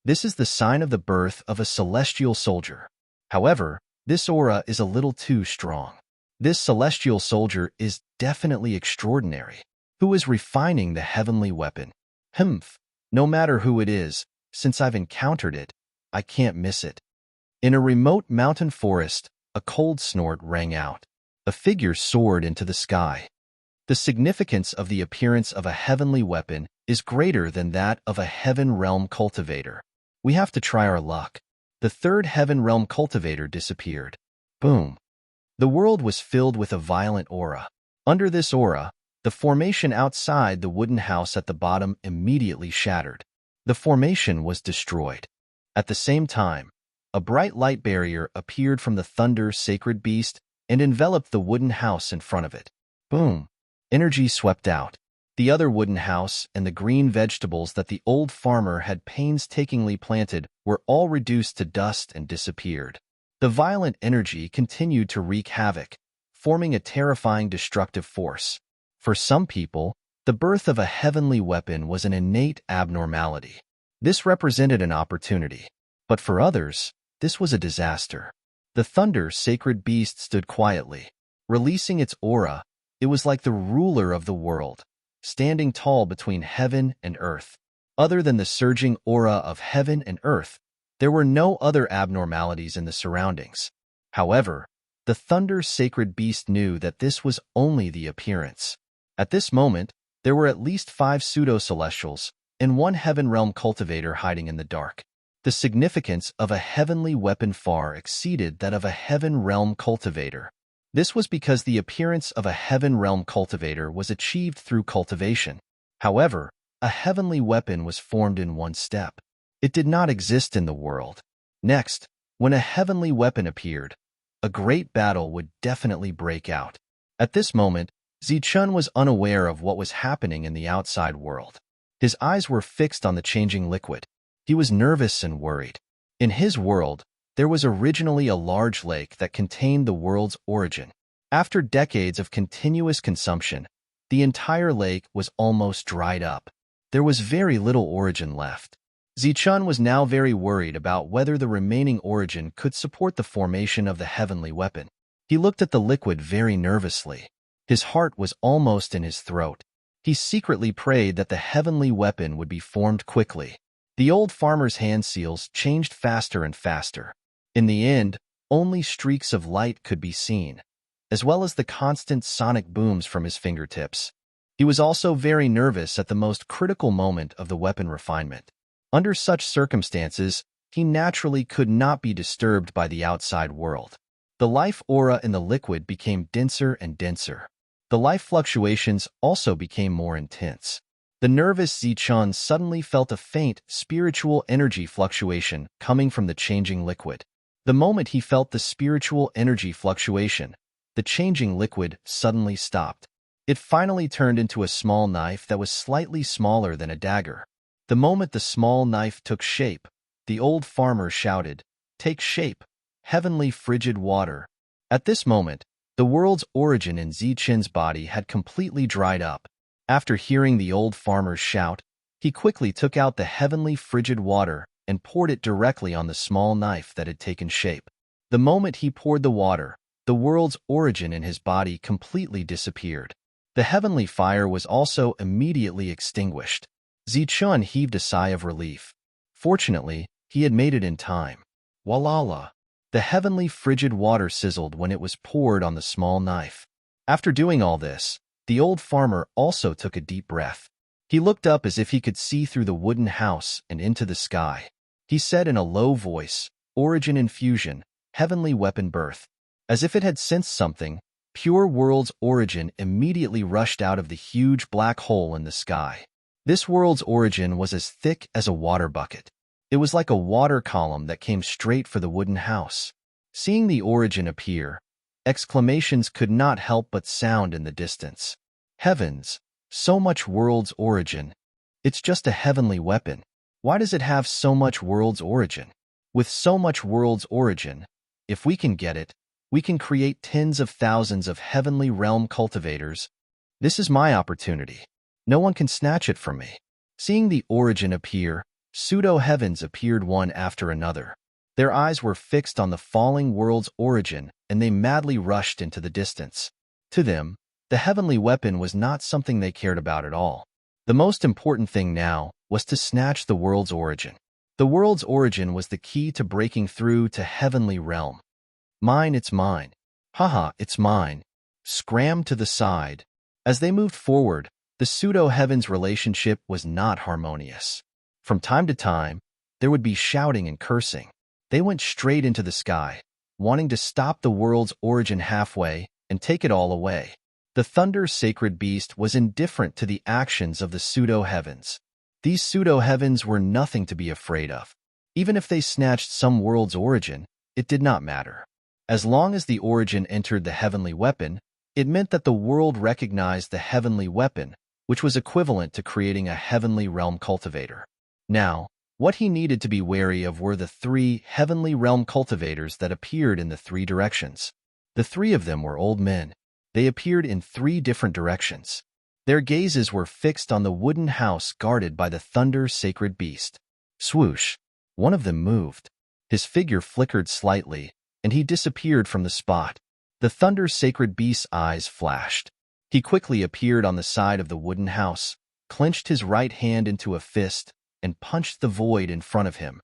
This is the sign of the birth of a celestial soldier. However, this aura is a little too strong. This celestial soldier is definitely extraordinary. Who is refining the heavenly weapon? Humph. No matter who it is, since I've encountered it, I can't miss it. In a remote mountain forest, a cold snort rang out. A figure soared into the sky. The significance of the appearance of a heavenly weapon is greater than that of a heaven realm cultivator. We have to try our luck. The third heaven realm cultivator disappeared. Boom. The world was filled with a violent aura. Under this aura, the formation outside the wooden house at the bottom immediately shattered. The formation was destroyed. At the same time, a bright light barrier appeared from the Thunderous sacred beast and enveloped the wooden house in front of it. Boom. Energy swept out. The other wooden house and the green vegetables that the old farmer had painstakingly planted were all reduced to dust and disappeared. The violent energy continued to wreak havoc, forming a terrifying destructive force. For some people, the birth of a heavenly weapon was an innate abnormality. This represented an opportunity. But for others, this was a disaster. The Thunderous sacred beast stood quietly. Releasing its aura, it was like the ruler of the world, standing tall between heaven and earth. Other than the surging aura of heaven and earth, there were no other abnormalities in the surroundings. However, the Thunderous sacred beast knew that this was only the appearance. At this moment, there were at least 5 pseudo-celestials and 1 heaven realm cultivator hiding in the dark. The significance of a heavenly weapon far exceeded that of a heaven realm cultivator. This was because the appearance of a heaven realm cultivator was achieved through cultivation. However, a heavenly weapon was formed in one step. It did not exist in the world. Next, when a heavenly weapon appeared, a great battle would definitely break out. At this moment, Zichun was unaware of what was happening in the outside world. His eyes were fixed on the changing liquid. He was nervous and worried. In his world, there was originally a large lake that contained the world's origin. After decades of continuous consumption, the entire lake was almost dried up. There was very little origin left. Zichun was now very worried about whether the remaining origin could support the formation of the heavenly weapon. He looked at the liquid very nervously. His heart was almost in his throat. He secretly prayed that the heavenly weapon would be formed quickly. The old farmer's hand seals changed faster and faster. In the end, only streaks of light could be seen, as well as the constant sonic booms from his fingertips. He was also very nervous at the most critical moment of the weapon refinement. Under such circumstances, he naturally could not be disturbed by the outside world. The life aura in the liquid became denser and denser. The life fluctuations also became more intense. The nervous Zichun suddenly felt a faint, spiritual energy fluctuation coming from the changing liquid. The moment he felt the spiritual energy fluctuation, the changing liquid suddenly stopped. It finally turned into a small knife that was slightly smaller than a dagger. The moment the small knife took shape, the old farmer shouted, "Take shape, heavenly frigid water." At this moment, the world's origin in Zichun's body had completely dried up. After hearing the old farmer's shout, he quickly took out the heavenly frigid water and poured it directly on the small knife that had taken shape. The moment he poured the water, the world's origin in his body completely disappeared. The heavenly fire was also immediately extinguished. Zichun heaved a sigh of relief. Fortunately, he had made it in time. Walala! The heavenly frigid water sizzled when it was poured on the small knife. After doing all this, the old farmer also took a deep breath. He looked up as if he could see through the wooden house and into the sky. He said in a low voice, "Origin infusion, heavenly weapon birth." As if it had sensed something, pure world's origin immediately rushed out of the huge black hole in the sky. This world's origin was as thick as a water bucket. It was like a water column that came straight for the wooden house. Seeing the origin appear, exclamations could not help but sound in the distance. Heavens! So much world's origin. It's just a heavenly weapon. Why does it have so much world's origin? With so much world's origin, if we can get it, we can create tens of thousands of heavenly realm cultivators. This is my opportunity. No one can snatch it from me. Seeing the origin appear, pseudo-heavens appeared one after another. Their eyes were fixed on the falling world's origin, and they madly rushed into the distance. To them, the heavenly weapon was not something they cared about at all. The most important thing now was to snatch the world's origin. The world's origin was the key to breaking through to heavenly realm. Mine, it's mine. Haha, it's mine. Scram to the side. As they moved forward, the pseudo-heavens relationship was not harmonious. From time to time, there would be shouting and cursing. They went straight into the sky, wanting to stop the world's origin halfway and take it all away. The thunder sacred beast was indifferent to the actions of the pseudo-heavens. These pseudo-heavens were nothing to be afraid of. Even if they snatched some world's origin, it did not matter. As long as the origin entered the heavenly weapon, it meant that the world recognized the heavenly weapon, which was equivalent to creating a heavenly realm cultivator. Now, what he needed to be wary of were the 3 heavenly realm cultivators that appeared in the 3 directions. The 3 of them were old men. They appeared in 3 different directions. Their gazes were fixed on the wooden house guarded by the thunder sacred beast. Swoosh! One of them moved. His figure flickered slightly, and he disappeared from the spot. The thunder sacred beast's eyes flashed. He quickly appeared on the side of the wooden house, clenched his right hand into a fist, and punched the void in front of him.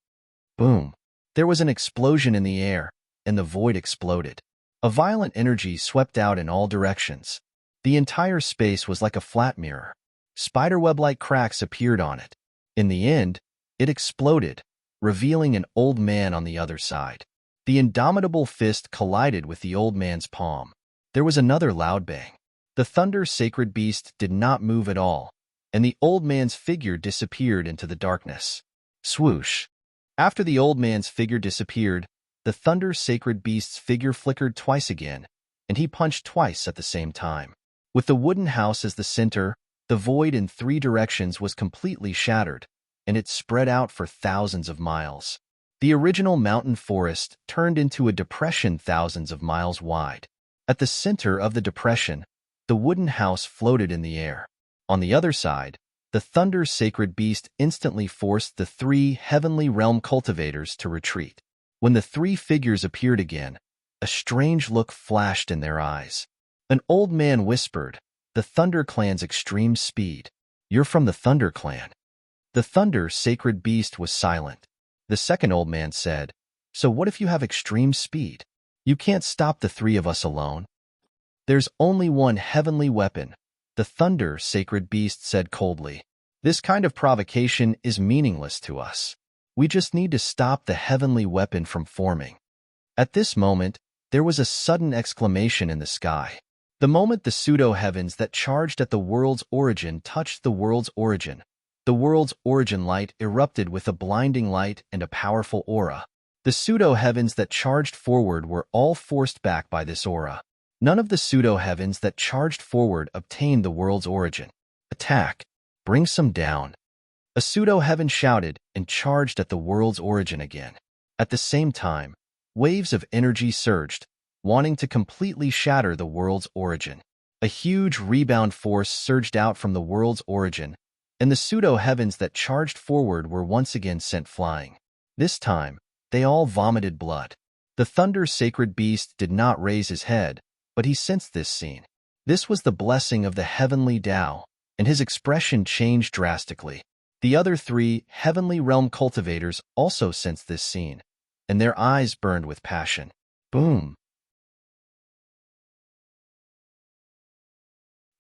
Boom! There was an explosion in the air, and the void exploded. A violent energy swept out in all directions. The entire space was like a flat mirror. Spiderweb-like cracks appeared on it. In the end, it exploded, revealing an old man on the other side. The indomitable fist collided with the old man's palm. There was another loud bang. The thunder sacred beast did not move at all, and the old man's figure disappeared into the darkness. Swoosh! After the old man's figure disappeared, the thunder sacred beast's figure flickered twice again, and he punched twice at the same time. With the wooden house as the center, the void in 3 directions was completely shattered, and it spread out for thousands of miles. The original mountain forest turned into a depression thousands of miles wide. At the center of the depression, the wooden house floated in the air. On the other side, the thunder sacred beast instantly forced the 3 heavenly realm cultivators to retreat. When the 3 figures appeared again, a strange look flashed in their eyes. An old man whispered, "The Thunder Clan's extreme speed. You're from the Thunder Clan." The thunder sacred beast was silent. The second old man said, "So what if you have extreme speed? You can't stop the 3 of us alone." "There's only one heavenly weapon," the thunder sacred beast said coldly. "This kind of provocation is meaningless to us. We just need to stop the heavenly weapon from forming." At this moment, there was a sudden exclamation in the sky. The moment the pseudo-heavens that charged at the world's origin touched the world's origin light erupted with a blinding light and a powerful aura. The pseudo-heavens that charged forward were all forced back by this aura. None of the pseudo-heavens that charged forward obtained the world's origin. "Attack! Bring some down!" A pseudo-heaven shouted and charged at the world's origin again. At the same time, waves of energy surged, wanting to completely shatter the world's origin. A huge rebound force surged out from the world's origin, and the pseudo-heavens that charged forward were once again sent flying. This time, they all vomited blood. The thunder sacred beast did not raise his head, but he sensed this scene. This was the blessing of the heavenly Tao, and his expression changed drastically. The other 3 heavenly realm cultivators also sensed this scene. and their eyes burned with passion. Boom!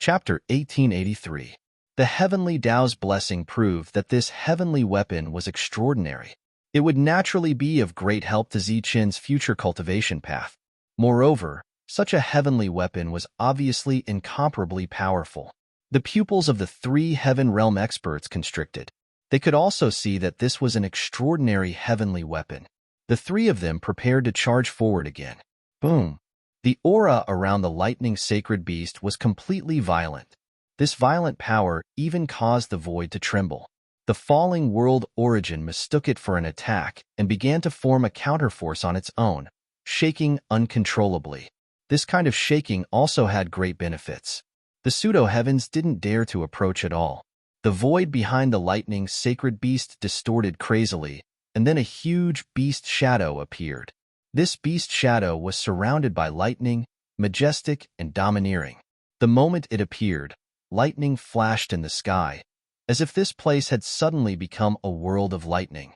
Chapter 1883. The heavenly Tao's blessing proved that this heavenly weapon was extraordinary. It would naturally be of great help to Zichen's future cultivation path. Moreover, such a heavenly weapon was obviously incomparably powerful. The pupils of the three Heaven Realm experts constricted. They could also see that this was an extraordinary heavenly weapon. The three of them prepared to charge forward again. Boom! The aura around the lightning sacred beast was completely violent. This violent power even caused the void to tremble. The falling world origin mistook it for an attack and began to form a counterforce on its own, shaking uncontrollably. This kind of shaking also had great benefits. The pseudo-heavens didn't dare to approach at all. The void behind the lightning sacred beast distorted crazily, and then a huge beast shadow appeared. This beast shadow was surrounded by lightning, majestic and domineering. The moment it appeared, lightning flashed in the sky, as if this place had suddenly become a world of lightning.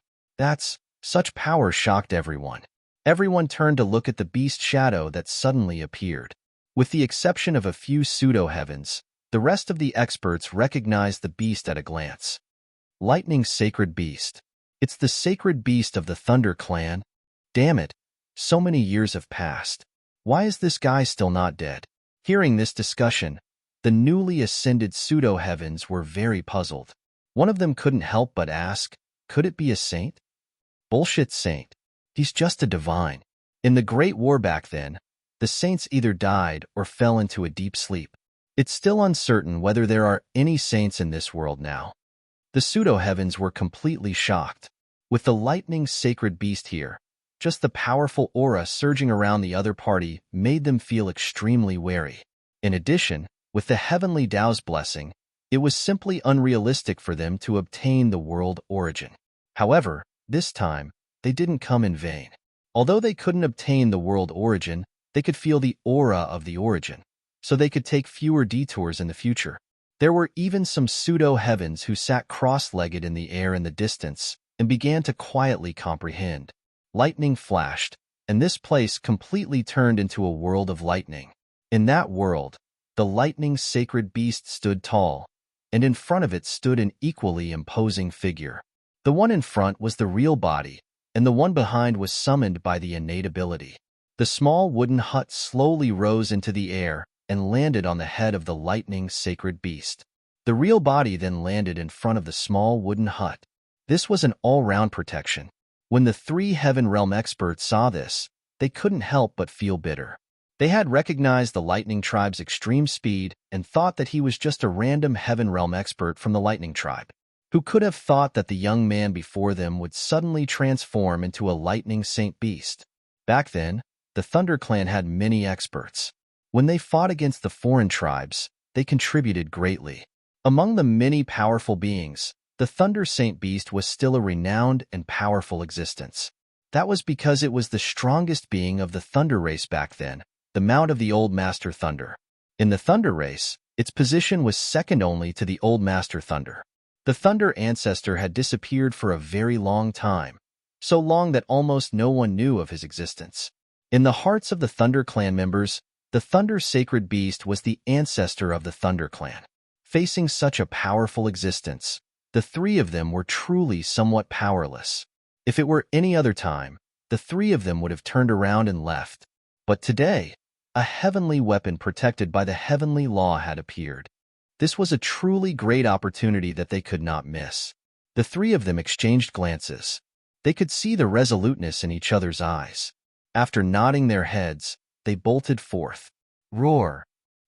Such power shocked everyone. Everyone turned to look at the beast shadow that suddenly appeared. With the exception of a few pseudo-heavens, the rest of the experts recognized the beast at a glance. Lightning sacred beast. It's the sacred beast of the Thunder clan. Damn it, so many years have passed. Why is this guy still not dead? Hearing this discussion, the newly ascended pseudo-heavens were very puzzled. One of them couldn't help but ask, could it be a saint? Bullshit saint. He's just a divine. In the Great War back then, the saints either died or fell into a deep sleep. It's still uncertain whether there are any saints in this world now. The pseudo-heavens were completely shocked. With the lightning sacred beast here, just the powerful aura surging around the other party made them feel extremely wary. In addition, with the heavenly Tao's blessing, it was simply unrealistic for them to obtain the world origin. However, this time, they didn't come in vain. Although they couldn't obtain the world origin, they could feel the aura of the origin, so they could take fewer detours in the future. There were even some pseudo-heavens who sat cross-legged in the air in the distance and began to quietly comprehend. Lightning flashed, and this place completely turned into a world of lightning. In that world, the lightning sacred beast stood tall, and in front of it stood an equally imposing figure. The one in front was the real body, and the one behind was summoned by the innate ability. The small wooden hut slowly rose into the air and landed on the head of the lightning sacred beast. The real body then landed in front of the small wooden hut. This was an all-round protection. When the three Heaven Realm experts saw this, they couldn't help but feel bitter. They had recognized the Lightning Tribe's extreme speed and thought that he was just a random Heaven Realm expert from the Lightning Tribe. Who could have thought that the young man before them would suddenly transform into a lightning saint beast? Back then, the Thunder Clan had many experts. When they fought against the foreign tribes, they contributed greatly. Among the many powerful beings, the Thunder Saint Beast was still a renowned and powerful existence. That was because it was the strongest being of the Thunder race back then, the mount of the Old Master Thunder. In the Thunder race, its position was second only to the Old Master Thunder. The Thunder ancestor had disappeared for a very long time, so long that almost no one knew of his existence. In the hearts of the Thunder Clan members, the Thunder Sacred Beast was the ancestor of the Thunder Clan. Facing such a powerful existence, the three of them were truly somewhat powerless. If it were any other time, the three of them would have turned around and left. But today, a heavenly weapon protected by the heavenly law had appeared. This was a truly great opportunity that they could not miss. The three of them exchanged glances. They could see the resoluteness in each other's eyes. After nodding their heads, they bolted forth. Roar!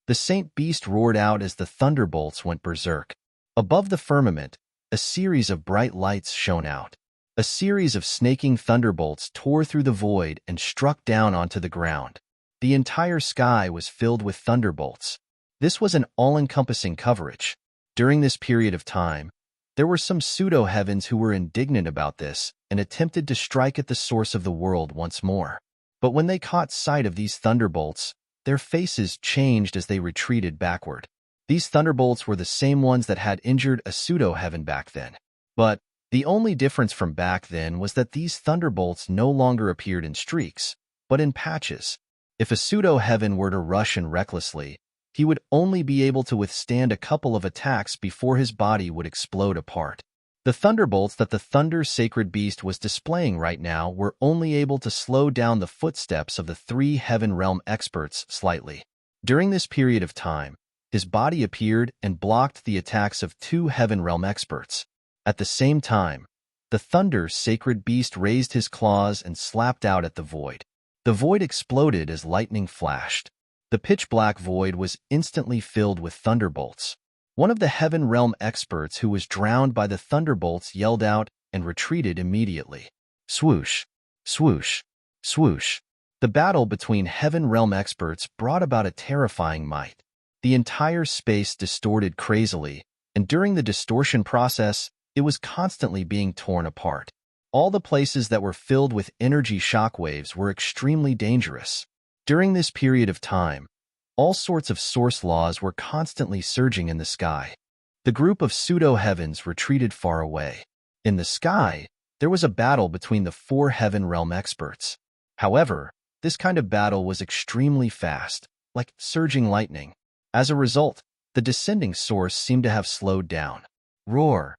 The Saint Beast roared out as the thunderbolts went berserk. Above the firmament, a series of bright lights shone out. A series of snaking thunderbolts tore through the void and struck down onto the ground. The entire sky was filled with thunderbolts. This was an all-encompassing coverage. During this period of time, there were some pseudo-heavens who were indignant about this and attempted to strike at the source of the world once more. But when they caught sight of these thunderbolts, their faces changed as they retreated backward. These thunderbolts were the same ones that had injured a pseudo-heaven back then. But The only difference from back then was that these thunderbolts no longer appeared in streaks, but in patches. If a pseudo-heaven were to rush in recklessly, he would only be able to withstand a couple of attacks before his body would explode apart. The thunderbolts that the Thunder Sacred Beast was displaying right now were only able to slow down the footsteps of the 3 Heaven Realm experts slightly. During this period of time, his body appeared and blocked the attacks of 2 Heaven Realm experts. At the same time, the Thunder Sacred Beast raised his claws and slapped out at the void. The void exploded as lightning flashed. The pitch-black void was instantly filled with thunderbolts. One of the Heaven Realm experts who was drowned by the thunderbolts yelled out and retreated immediately. Swoosh, swoosh, swoosh. The battle between Heaven Realm experts brought about a terrifying might. The entire space distorted crazily, and during the distortion process, it was constantly being torn apart. All the places that were filled with energy shockwaves were extremely dangerous. During this period of time, all sorts of source laws were constantly surging in the sky. The group of pseudo-heavens retreated far away. In the sky, there was a battle between the 4 Heaven Realm experts. However, this kind of battle was extremely fast, like surging lightning. As a result, the descending source seemed to have slowed down. Roar!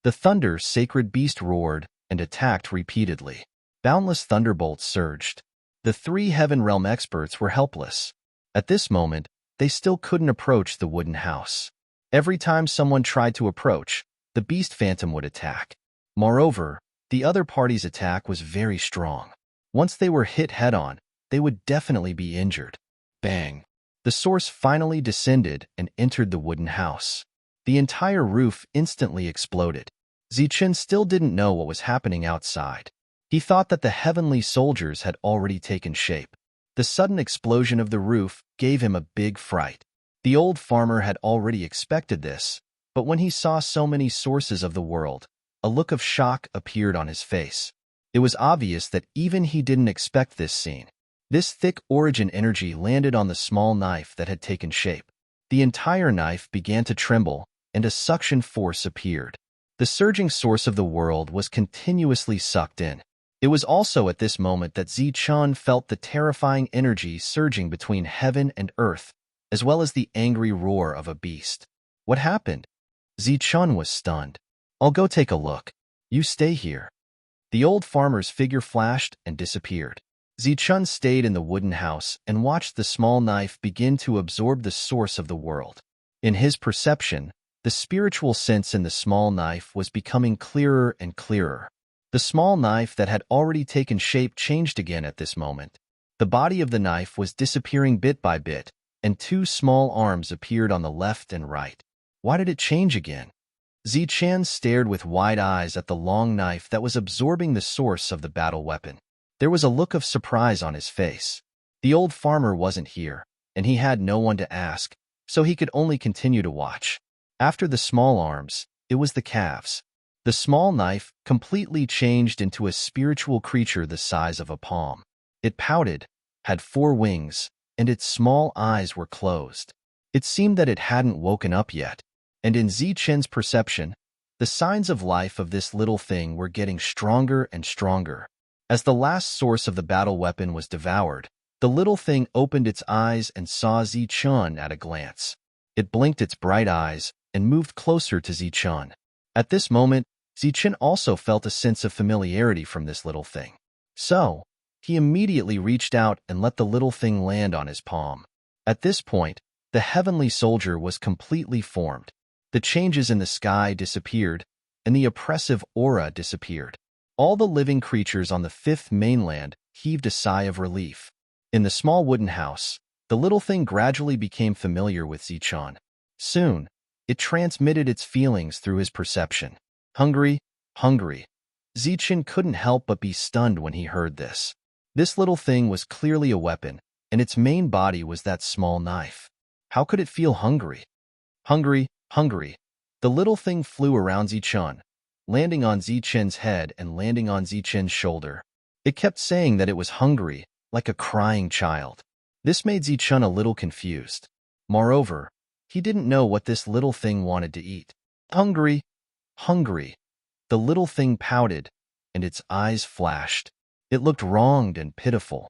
The Thunder Sacred Beast roared and attacked repeatedly. Boundless thunderbolts surged. The 3 Heaven Realm experts were helpless. At this moment, they still couldn't approach the wooden house. Every time someone tried to approach, the Beast Phantom would attack. Moreover, the other party's attack was very strong. Once they were hit head-on, they would definitely be injured. Bang! The source finally descended and entered the wooden house. The entire roof instantly exploded. Zichen still didn't know what was happening outside. He thought that the heavenly soldiers had already taken shape. The sudden explosion of the roof gave him a big fright. The old farmer had already expected this, but when he saw so many sources of the world, a look of shock appeared on his face. It was obvious that even he didn't expect this scene. This thick origin energy landed on the small knife that had taken shape. The entire knife began to tremble, and a suction force appeared. The surging source of the world was continuously sucked in. It was also at this moment that Zichun felt the terrifying energy surging between heaven and earth, as well as the angry roar of a beast. What happened? Zichun was stunned. I'll go take a look. You stay here. The old farmer's figure flashed and disappeared. Zichun stayed in the wooden house and watched the small knife begin to absorb the source of the world. In his perception, the spiritual sense in the small knife was becoming clearer and clearer. The small knife that had already taken shape changed again at this moment. The body of the knife was disappearing bit by bit, and 2 small arms appeared on the left and right. Why did it change again? Zichan stared with wide eyes at the long knife that was absorbing the source of the battle weapon. There was a look of surprise on his face. The old farmer wasn't here, and he had no one to ask, so he could only continue to watch. After the small arms, it was the calves. The small knife completely changed into a spiritual creature the size of a palm. It pouted, had 4 wings, and its small eyes were closed. It seemed that it hadn't woken up yet, and in Zichen's perception, the signs of life of this little thing were getting stronger and stronger. As the last source of the battle weapon was devoured, the little thing opened its eyes and saw Zichun at a glance. It blinked its bright eyes and moved closer to Zichun. At this moment, Zichen also felt a sense of familiarity from this little thing. So, he immediately reached out and let the little thing land on his palm. At this point, the heavenly soldier was completely formed. The changes in the sky disappeared, and the oppressive aura disappeared. All the living creatures on the 5th mainland heaved a sigh of relief. In the small wooden house, the little thing gradually became familiar with Zichun. Soon, it transmitted its feelings through his perception. Hungry, hungry. Zichun couldn't help but be stunned when he heard this. This little thing was clearly a weapon, and its main body was that small knife. How could it feel hungry? Hungry, hungry. The little thing flew around Zichun, landing on Zichen's head and landing on Zichen's shoulder. It kept saying that it was hungry, like a crying child. This made Zichun a little confused. Moreover, he didn't know what this little thing wanted to eat. Hungry, hungry. the little thing pouted, and its eyes flashed. It looked wronged and pitiful.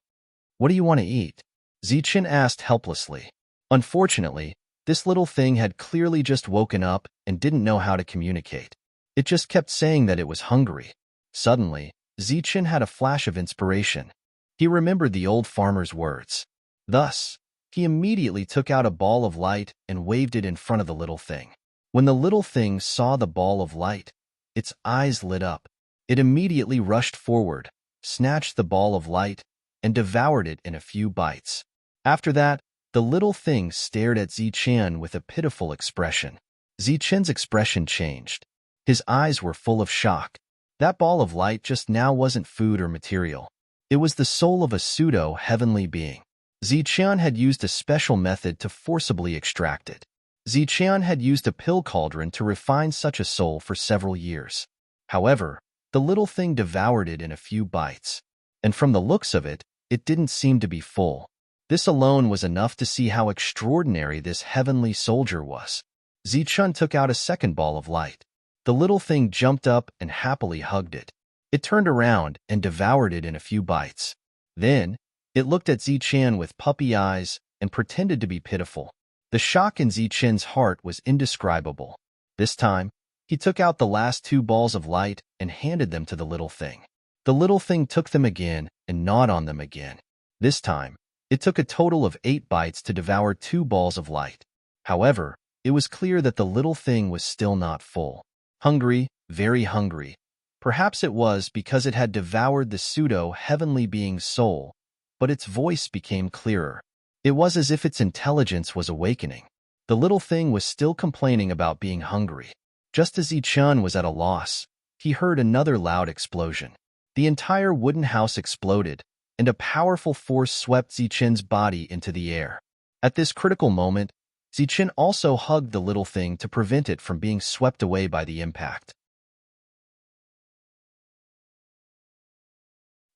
"What do you want to eat?" Zichen asked helplessly. Unfortunately, this little thing had clearly just woken up and didn't know how to communicate. It just kept saying that it was hungry. Suddenly, Zichen had a flash of inspiration. He remembered the old farmer's words. Thus, he immediately took out a ball of light and waved it in front of the little thing. When the little thing saw the ball of light, its eyes lit up. It immediately rushed forward, snatched the ball of light, and devoured it in a few bites. After that, the little thing stared at Zichen with a pitiful expression. Zichen's expression changed. His eyes were full of shock. That ball of light just now wasn't food or material. It was the soul of a pseudo-heavenly being. Zichen had used a special method to forcibly extract it. Zichen had used a pill cauldron to refine such a soul for several years. However, the little thing devoured it in a few bites. And from the looks of it, it didn't seem to be full. This alone was enough to see how extraordinary this heavenly soldier was. Zichen took out a second ball of light. The little thing jumped up and happily hugged it. It turned around and devoured it in a few bites. Then, it looked at Zichen with puppy eyes and pretended to be pitiful. The shock in Zichen's heart was indescribable. This time, he took out the last 2 balls of light and handed them to the little thing. The little thing took them again and gnawed on them again. This time, it took a total of 8 bites to devour 2 balls of light. However, it was clear that the little thing was still not full. Hungry, very hungry. Perhaps it was because it had devoured the pseudo-heavenly being's soul, but its voice became clearer. It was as if its intelligence was awakening. The little thing was still complaining about being hungry. Just as Zichen was at a loss, he heard another loud explosion. The entire wooden house exploded, and a powerful force swept Zichen's body into the air. At this critical moment, Zichen also hugged the little thing to prevent it from being swept away by the impact.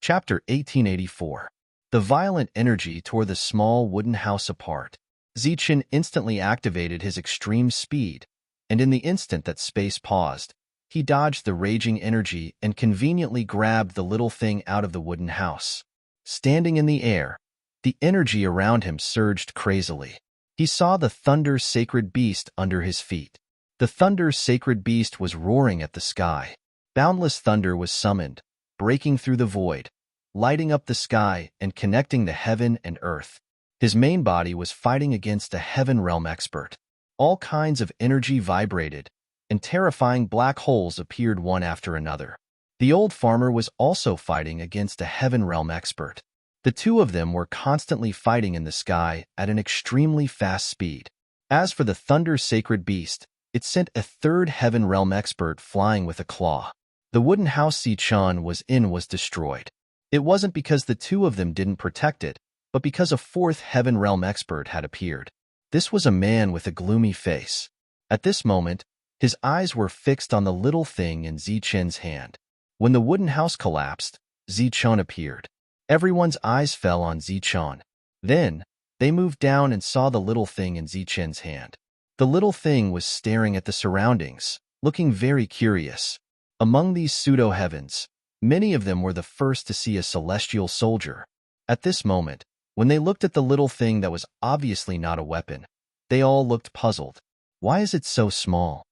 Chapter 1884. The violent energy tore the small wooden house apart. Zichen instantly activated his extreme speed, and in the instant that space paused, he dodged the raging energy and conveniently grabbed the little thing out of the wooden house. Standing in the air, the energy around him surged crazily. He saw the Thunder's sacred beast under his feet. The Thunder's sacred beast was roaring at the sky. Boundless thunder was summoned, breaking through the void, lighting up the sky and connecting the heaven and earth. His main body was fighting against a heaven realm expert. All kinds of energy vibrated, and terrifying black holes appeared one after another. The old farmer was also fighting against a heaven realm expert. The two of them were constantly fighting in the sky at an extremely fast speed. As for the Thunder's sacred beast, it sent a third heaven realm expert flying with a claw. The wooden house Zichen was in was destroyed. It wasn't because the two of them didn't protect it, but because a fourth heaven realm expert had appeared. This was a man with a gloomy face. At this moment, his eyes were fixed on the little thing in Zichen's hand. When the wooden house collapsed, Zichen appeared. Everyone's eyes fell on Zichen. Then, they moved down and saw the little thing in Zichen's hand. The little thing was staring at the surroundings, looking very curious. Among these pseudo-heavens, many of them were the first to see a celestial soldier. At this moment, when they looked at the little thing that was obviously not a weapon, they all looked puzzled. Why is it so small?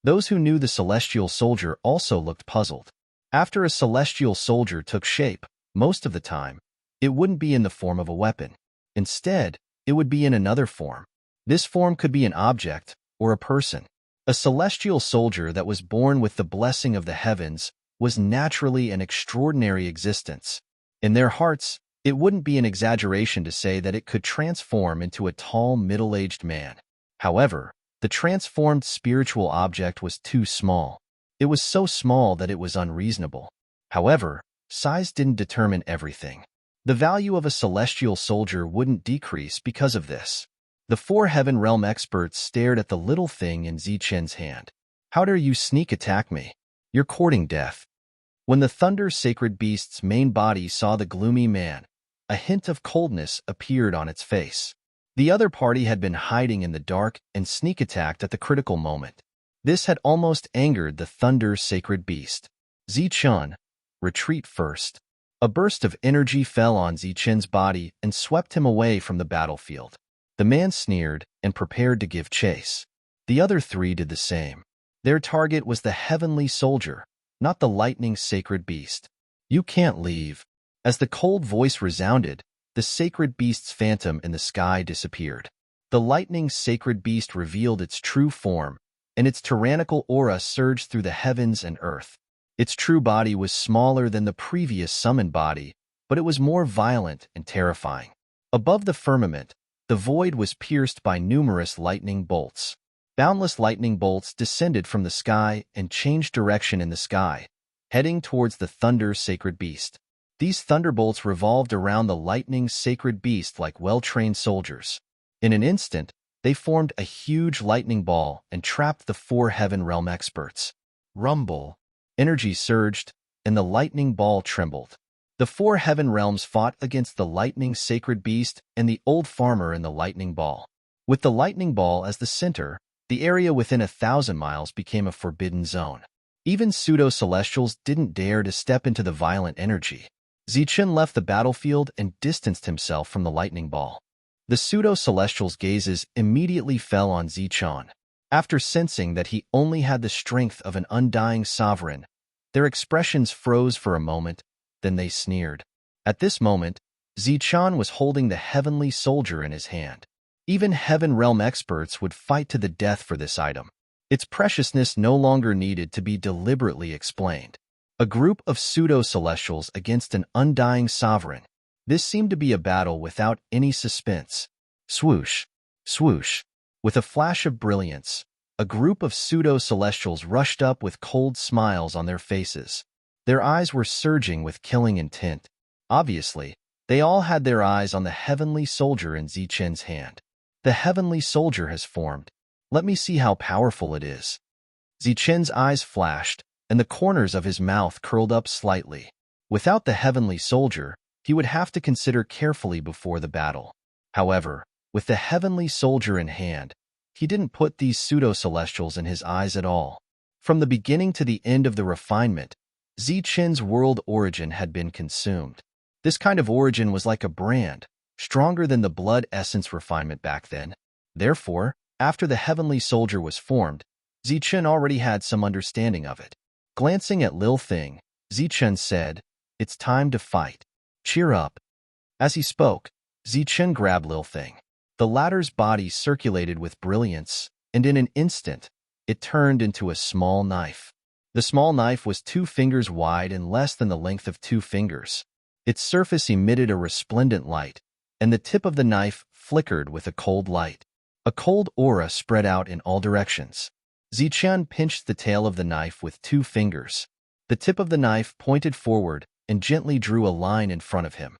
Those who knew the celestial soldier also looked puzzled. After a celestial soldier took shape, most of the time, it wouldn't be in the form of a weapon. Instead, it would be in another form. This form could be an object or a person. A celestial soldier that was born with the blessing of the heavens was naturally an extraordinary existence. In their hearts, it wouldn't be an exaggeration to say that it could transform into a tall, middle-aged man. However, the transformed spiritual object was too small. It was so small that it was unreasonable. However, size didn't determine everything. The value of a celestial soldier wouldn't decrease because of this. The 4 heaven realm experts stared at the little thing in Zichen's hand. How dare you sneak attack me? You're courting death. When the Thunder's sacred beast's main body saw the gloomy man, a hint of coldness appeared on its face. The other party had been hiding in the dark and sneak attacked at the critical moment. This had almost angered the Thunder's sacred beast. Zichun, retreat first. A burst of energy fell on Zichun's body and swept him away from the battlefield. The man sneered and prepared to give chase. The other three did the same. Their target was the heavenly soldier, not the lightning's sacred beast. You can't leave. As the cold voice resounded, the sacred beast's phantom in the sky disappeared. The lightning's sacred beast revealed its true form, and its tyrannical aura surged through the heavens and earth. Its true body was smaller than the previous summoned body, but it was more violent and terrifying. Above the firmament, the void was pierced by numerous lightning bolts. Boundless lightning bolts descended from the sky and changed direction in the sky, heading towards the Thunder's sacred beast. These thunderbolts revolved around the lightning's sacred beast like well-trained soldiers. In an instant, they formed a huge lightning ball and trapped the four Heaven Realm experts. Rumble. Energy surged, and the lightning ball trembled. The four Heaven Realms fought against the lightning's sacred beast and the old farmer in the lightning ball. With the lightning ball as the center, the area within 1,000 miles became a forbidden zone. Even pseudo-celestials didn't dare to step into the violent energy. Zichun left the battlefield and distanced himself from the lightning ball. The pseudo-celestials' gazes immediately fell on Zichun. After sensing that he only had the strength of an undying sovereign, their expressions froze for a moment, then they sneered. At this moment, Zichun was holding the heavenly soldier in his hand. Even Heaven Realm experts would fight to the death for this item. Its preciousness no longer needed to be deliberately explained. A group of pseudo-celestials against an undying sovereign. This seemed to be a battle without any suspense. Swoosh, swoosh. With a flash of brilliance, a group of pseudo-celestials rushed up with cold smiles on their faces. Their eyes were surging with killing intent. Obviously, they all had their eyes on the heavenly soldier in Zichun's hand. The heavenly soldier has formed. Let me see how powerful it is. Zichun's eyes flashed, and the corners of his mouth curled up slightly. Without the heavenly soldier, he would have to consider carefully before the battle. However, with the heavenly soldier in hand, he didn't put these pseudo-celestials in his eyes at all. From the beginning to the end of the refinement, Zichun's world origin had been consumed. This kind of origin was like a brand, stronger than the blood essence refinement back then. Therefore, after the heavenly soldier was formed, Zichun already had some understanding of it. Glancing at Lil Thing, Zichun said, "It's time to fight. Cheer up." As he spoke, Zichun grabbed Lil Thing. The latter's body circulated with brilliance, and in an instant, it turned into a small knife. The small knife was 2 fingers wide and less than the length of 2 fingers. Its surface emitted a resplendent light, and the tip of the knife flickered with a cold light. A cold aura spread out in all directions. Zichun pinched the tail of the knife with 2 fingers. The tip of the knife pointed forward and gently drew a line in front of him.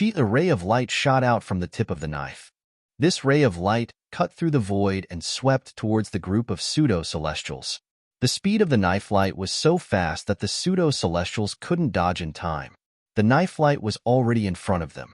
A ray of light shot out from the tip of the knife. This ray of light cut through the void and swept towards the group of pseudo-celestials. The speed of the knife light was so fast that the pseudo-celestials couldn't dodge in time. The knife light was already in front of them.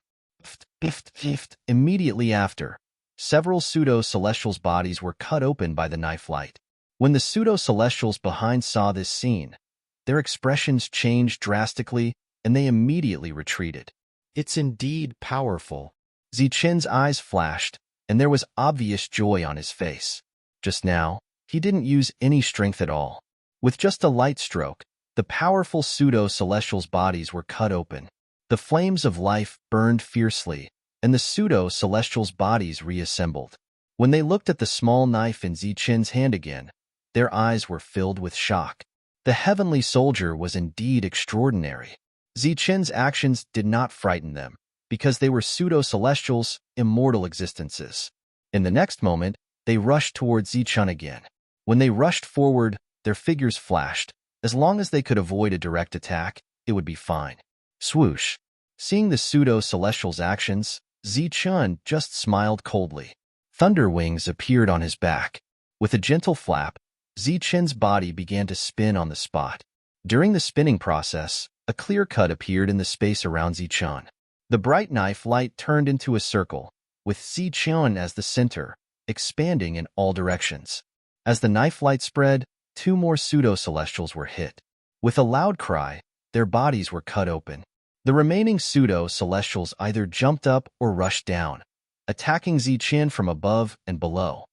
Immediately after, several pseudo-celestials' bodies were cut open by the knife light. When the pseudo-celestials behind saw this scene, their expressions changed drastically and they immediately retreated. It's indeed powerful. Zichun's eyes flashed, and there was obvious joy on his face. Just now, he didn't use any strength at all. With just a light stroke, the powerful pseudo-celestials' bodies were cut open. The flames of life burned fiercely, and the pseudo-celestials' bodies reassembled. When they looked at the small knife in Zichun's hand again, their eyes were filled with shock. The heavenly soldier was indeed extraordinary. Zichun's actions did not frighten them, because they were pseudo-celestials, immortal existences. In the next moment, they rushed towards Zichun again. When they rushed forward, their figures flashed. As long as they could avoid a direct attack, it would be fine. Swoosh. Seeing the pseudo-celestials' actions, Zichun just smiled coldly. Thunder wings appeared on his back. With a gentle flap, Zichun's body began to spin on the spot. During the spinning process, a clear cut appeared in the space around Zichun. The bright knife light turned into a circle, with Zichun as the center, expanding in all directions. As the knife light spread, two more pseudo-celestials were hit. With a loud cry, their bodies were cut open. The remaining pseudo-celestials either jumped up or rushed down, attacking Zichen from above and below.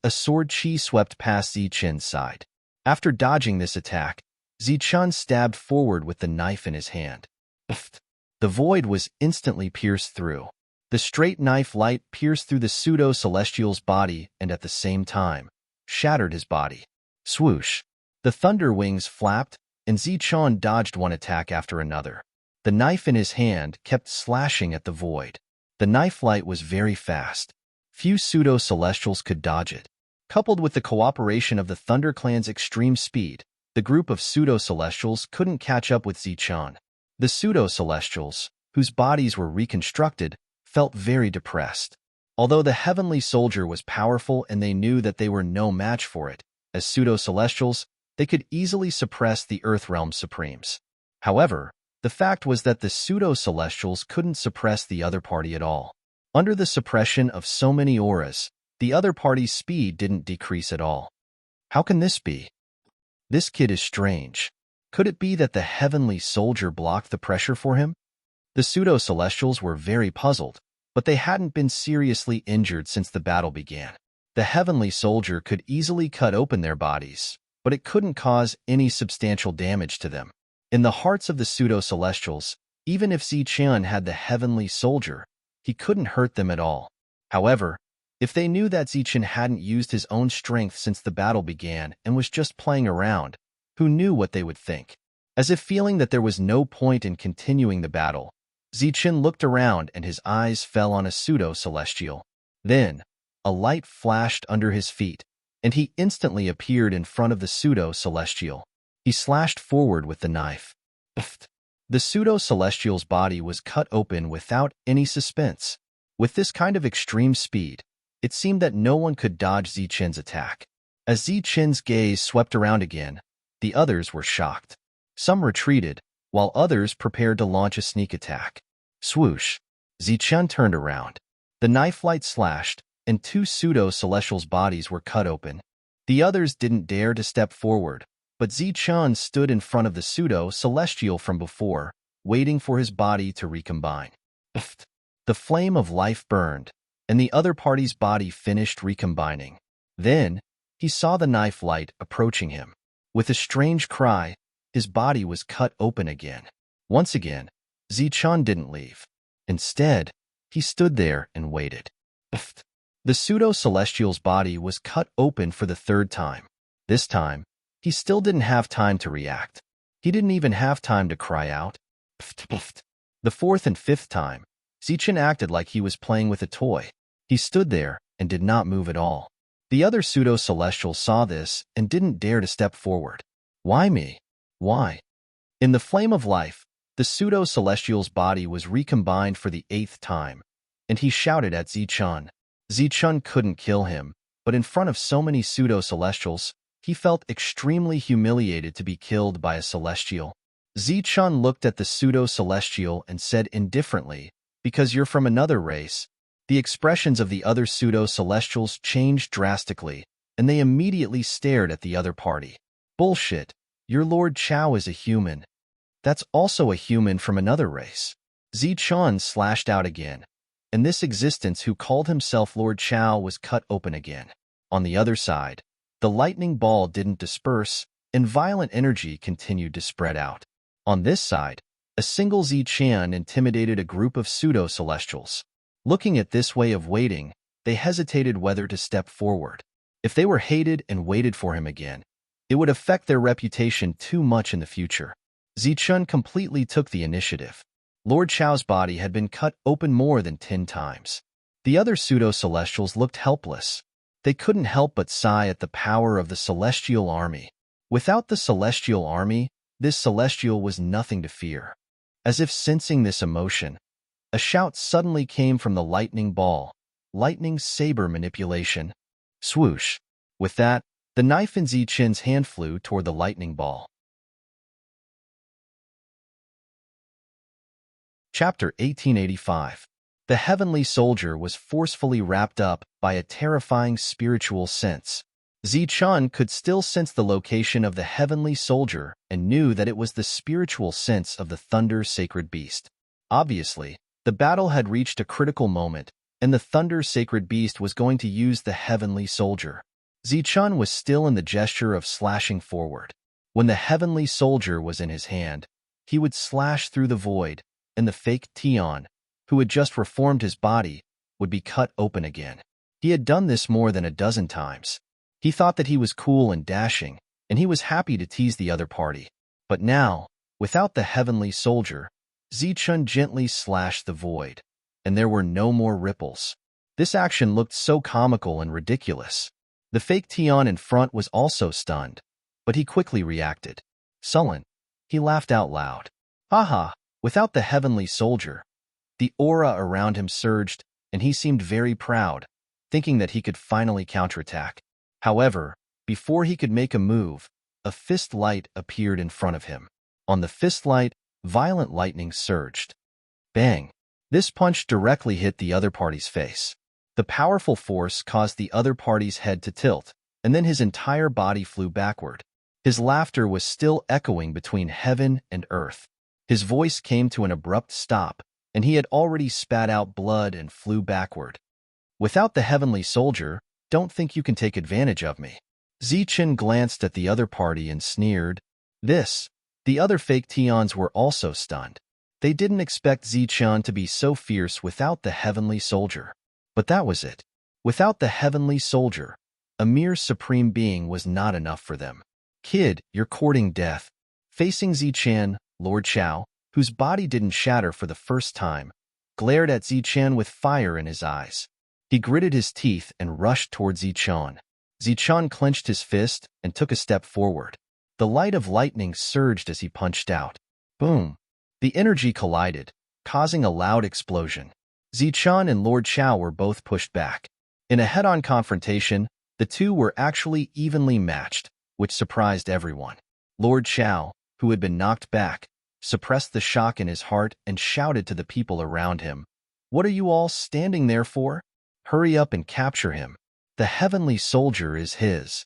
A sword chi swept past Zichen's side. After dodging this attack, Zichen stabbed forward with the knife in his hand. The void was instantly pierced through. The straight knife light pierced through the pseudo-celestial's body and at the same time shattered his body. Swoosh! The thunder wings flapped, and Zichen dodged one attack after another. The knife in his hand kept slashing at the void. The knife light was very fast. Few pseudo-celestials could dodge it. Coupled with the cooperation of the Thunder Clan's extreme speed, the group of pseudo-celestials couldn't catch up with Zichen. The pseudo-celestials, whose bodies were reconstructed, felt very depressed. Although the heavenly soldier was powerful and they knew that they were no match for it, as pseudo-celestials, they could easily suppress the Earthrealm Supremes. However, the fact was that the pseudo-celestials couldn't suppress the other party at all. Under the suppression of so many auras, the other party's speed didn't decrease at all. How can this be? This kid is strange. Could it be that the heavenly soldier blocked the pressure for him? The pseudo-celestials were very puzzled, but they hadn't been seriously injured since the battle began. The heavenly soldier could easily cut open their bodies, but it couldn't cause any substantial damage to them. In the hearts of the pseudo-celestials, even if Zichen had the heavenly soldier, he couldn't hurt them at all. However, if they knew that Zichen hadn't used his own strength since the battle began and was just playing around, who knew what they would think? As if feeling that there was no point in continuing the battle, Zichen looked around and his eyes fell on a pseudo-celestial. Then, a light flashed under his feet, and he instantly appeared in front of the pseudo-celestial. He slashed forward with the knife. The pseudo-celestial's body was cut open without any suspense. With this kind of extreme speed, it seemed that no one could dodge Zichen's attack. As Zichen's gaze swept around again, the others were shocked. Some retreated, while others prepared to launch a sneak attack. Swoosh! Zichen turned around. The knife light slashed, and two pseudo-celestials' bodies were cut open. The others didn't dare to step forward, but Zichen stood in front of the pseudo-celestial from before, waiting for his body to recombine. The flame of life burned, and the other party's body finished recombining. Then, he saw the knife light approaching him. With a strange cry, his body was cut open again. Once again, Zichen didn't leave. Instead, he stood there and waited. The pseudo-celestial's body was cut open for the third time. This time, he still didn't have time to react. He didn't even have time to cry out. The fourth and fifth time, Zichen acted like he was playing with a toy. He stood there and did not move at all. The other pseudo-celestials saw this and didn't dare to step forward. Why me? Why? In the flame of life, the pseudo-celestial's body was recombined for the 8th time, and he shouted at Zichen. Zichen couldn't kill him, but in front of so many pseudo-celestials, he felt extremely humiliated to be killed by a celestial. Zichen looked at the pseudo-celestial and said indifferently, "Because you're from another race." The expressions of the other pseudo-celestials changed drastically, and they immediately stared at the other party. Bullshit. Your Lord Chao is a human. That's also a human from another race. Zichen slashed out again, and this existence who called himself Lord Chao was cut open again. On the other side, the lightning ball didn't disperse, and violent energy continued to spread out. On this side, a single Zichen intimidated a group of pseudo-celestials. Looking at this way of waiting, they hesitated whether to step forward. If they were hated and waited for him again, it would affect their reputation too much in the future. Zichen completely took the initiative. Lord Chao's body had been cut open more than 10 times. The other pseudo-celestials looked helpless. They couldn't help but sigh at the power of the celestial army. Without the celestial army, this celestial was nothing to fear. As if sensing this emotion, a shout suddenly came from the lightning ball. Lightning saber manipulation. Swoosh. With that, the knife in Zichen's hand flew toward the lightning ball. Chapter 1885. The heavenly soldier was forcefully wrapped up by a terrifying spiritual sense. Zi-chun could still sense the location of the heavenly soldier and knew that it was the spiritual sense of the Thunder sacred beast. Obviously, the battle had reached a critical moment, and the Thunder sacred beast was going to use the heavenly soldier. Zi-chun was still in the gesture of slashing forward. When the heavenly soldier was in his hand, he would slash through the void, and the fake Tian, who had just reformed his body, would be cut open again. He had done this more than a dozen times. He thought that he was cool and dashing, and he was happy to tease the other party. But now, without the heavenly soldier, Zi-chun gently slashed the void, and there were no more ripples. This action looked so comical and ridiculous. The fake Tian in front was also stunned, but he quickly reacted. Sullen, he laughed out loud. Haha, without the heavenly soldier. The aura around him surged, and he seemed very proud, thinking that he could finally counterattack. However, before he could make a move, a fist light appeared in front of him. On the fist light, violent lightning surged. Bang! This punch directly hit the other party's face. The powerful force caused the other party's head to tilt, and then his entire body flew backward. His laughter was still echoing between heaven and earth. His voice came to an abrupt stop, and he had already spat out blood and flew backward. Without the heavenly soldier, don't think you can take advantage of me. Zi-chun glanced at the other party and sneered. The other fake Tians were also stunned. They didn't expect Zi-chun to be so fierce without the heavenly soldier. But that was it. Without the heavenly soldier, a mere supreme being was not enough for them. Kid, you're courting death. Facing Zi-chun, Lord Chao, whose body didn't shatter for the first time, glared at Zi-chun with fire in his eyes. He gritted his teeth and rushed towards Zi-chun. Zi-chun clenched his fist and took a step forward. The light of lightning surged as he punched out. Boom! The energy collided, causing a loud explosion. Zi-chun and Lord Chao were both pushed back. In a head-on confrontation, the two were actually evenly matched, which surprised everyone. Lord Chao, who had been knocked back, suppressed the shock in his heart and shouted to the people around him, "What are you all standing there for? Hurry up and capture him. The heavenly soldier is his."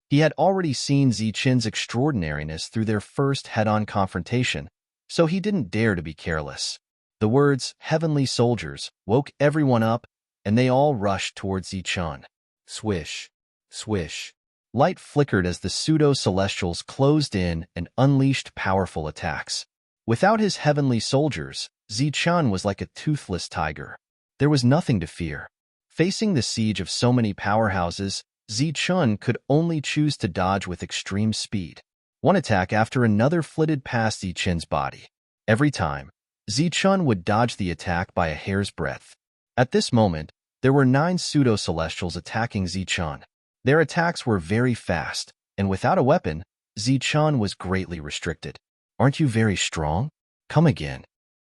He had already seen Zi-chun's extraordinariness through their first head-on confrontation, so he didn't dare to be careless. The words, "heavenly soldiers," woke everyone up, and they all rushed towards Zi-chun. Swish, swish. Light flickered as the pseudo-celestials closed in and unleashed powerful attacks. Without his heavenly soldiers, Zi-chun was like a toothless tiger. There was nothing to fear. Facing the siege of so many powerhouses, Zi-chun could only choose to dodge with extreme speed. One attack after another flitted past Zi-chun's body. Every time, Zi-chun would dodge the attack by a hair's breadth. At this moment, there were 9 pseudo-celestials attacking Zi-chun. Their attacks were very fast, and without a weapon, Zi-chun was greatly restricted. "Aren't you very strong? Come again."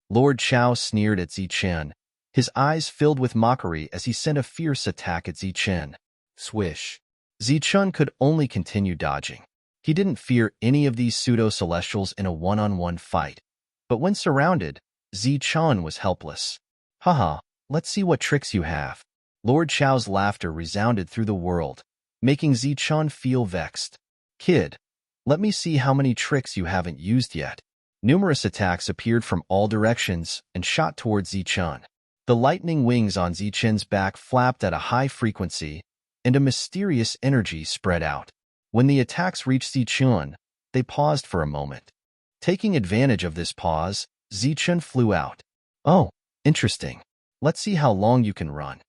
Lord Chao sneered at Zi-chun, his eyes filled with mockery as he sent a fierce attack at Zi-chun. Swish. Zi-chun could only continue dodging. He didn't fear any of these pseudo-celestials in a one-on-one fight, but when surrounded, Zi-chun was helpless. "Haha, let's see what tricks you have." Lord Chao's laughter resounded through the world, making Zi-chun feel vexed. "Kid, let me see how many tricks you haven't used yet." Numerous attacks appeared from all directions and shot towards Zi-chun. The lightning wings on Zi-chun's back flapped at a high frequency, and a mysterious energy spread out. When the attacks reached Zi-chun, they paused for a moment. Taking advantage of this pause, Zi-chun flew out. "Oh, interesting. Let's see how long you can run."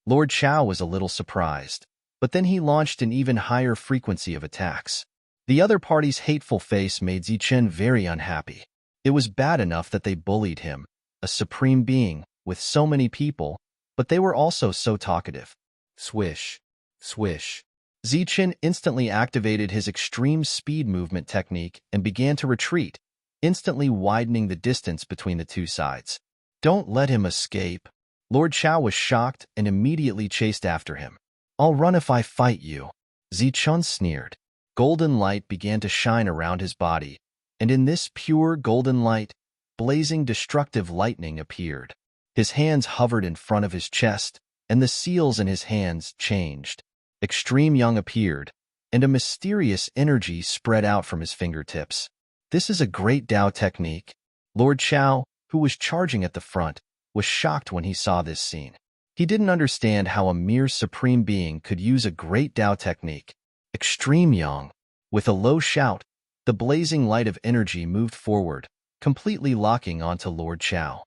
Lord Chao was a little surprised, but then he launched an even higher frequency of attacks. The other party's hateful face made Zi-chun very unhappy. It was bad enough that they bullied him, a supreme being, with so many people, but they were also so talkative. Swish, swish. Zi-chun instantly activated his extreme speed movement technique and began to retreat, instantly widening the distance between the two sides. "Don't let him escape." Lord Chao was shocked and immediately chased after him. "I'll run if I fight you." Zi-chun sneered. Golden light began to shine around his body, and in this pure golden light, blazing destructive lightning appeared. His hands hovered in front of his chest, and the seals in his hands changed. Extreme Young appeared, and a mysterious energy spread out from his fingertips. This is a great Tao technique. Lord Chao, who was charging at the front, was shocked when he saw this scene. He didn't understand how a mere supreme being could use a great Tao technique. Extreme Young. With a low shout, the blazing light of energy moved forward, completely locking onto Lord Chao.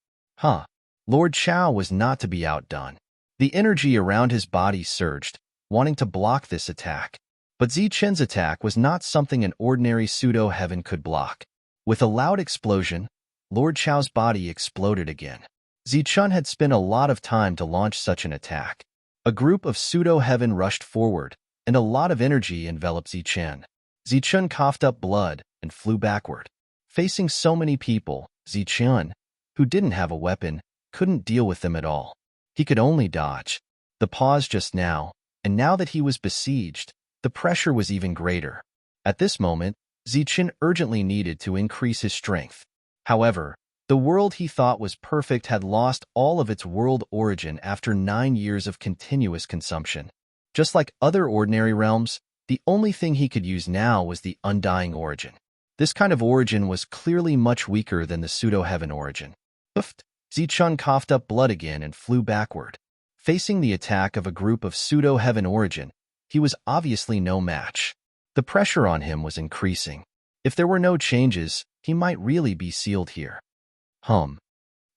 Lord Chao was not to be outdone. The energy around his body surged, wanting to block this attack. But Zichen's attack was not something an ordinary pseudo-heaven could block. With a loud explosion, Lord Chao's body exploded again. Zichen had spent a lot of time to launch such an attack. A group of pseudo-heaven rushed forward, and a lot of energy enveloped Zichen. Zichen coughed up blood and flew backward. Facing so many people, Zichen, who didn't have a weapon, couldn't deal with them at all. He could only dodge. The pause just now, and now that he was besieged, the pressure was even greater. At this moment, Zichen urgently needed to increase his strength. However, the world he thought was perfect had lost all of its world origin after 9 years of continuous consumption. Just like other ordinary realms, the only thing he could use now was the undying origin. This kind of origin was clearly much weaker than the pseudo-heaven origin. Zichen coughed up blood again and flew backward. Facing the attack of a group of pseudo-heaven origin, he was obviously no match. The pressure on him was increasing. If there were no changes, he might really be sealed here.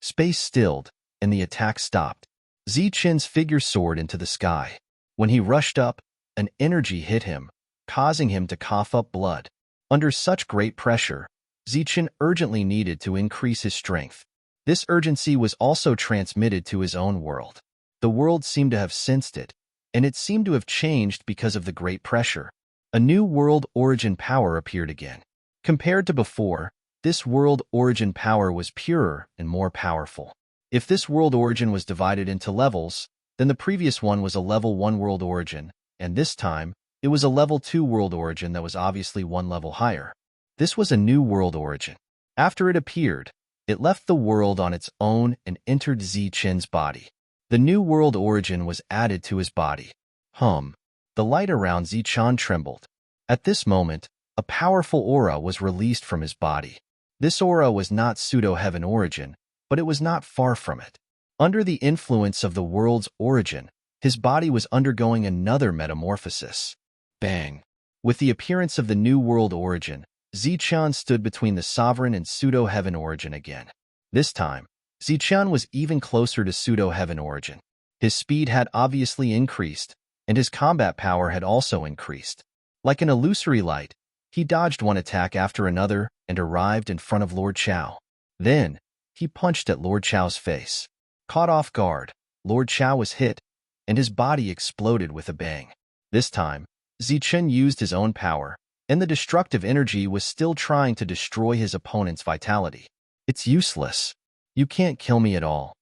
Space stilled, and the attack stopped. Zichen's figure soared into the sky. When he rushed up, an energy hit him, causing him to cough up blood. Under such great pressure, Zichen urgently needed to increase his strength. This urgency was also transmitted to his own world. The world seemed to have sensed it, and it seemed to have changed because of the great pressure. A new world origin power appeared again. Compared to before, this world origin power was purer and more powerful. If this world origin was divided into levels, then the previous one was a level 1 world origin, and this time, it was a level 2 world origin that was obviously one level higher. This was a new world origin. After it appeared, it left the world on its own and entered Zichen's body. The new world origin was added to his body. The light around Zichen trembled. At this moment, a powerful aura was released from his body. This aura was not pseudo-heaven origin, but it was not far from it. Under the influence of the world's origin, his body was undergoing another metamorphosis. Bang! With the appearance of the new world origin, Zichen stood between the sovereign and pseudo-heaven origin again. This time, Zichen was even closer to pseudo-heaven origin. His speed had obviously increased, and his combat power had also increased. Like an illusory light, he dodged one attack after another and arrived in front of Lord Chao. Then, he punched at Lord Chao's face. Caught off guard, Lord Chao was hit, and his body exploded with a bang. This time, Zichen used his own power, and the destructive energy was still trying to destroy his opponent's vitality. It's useless. You can't kill me at all.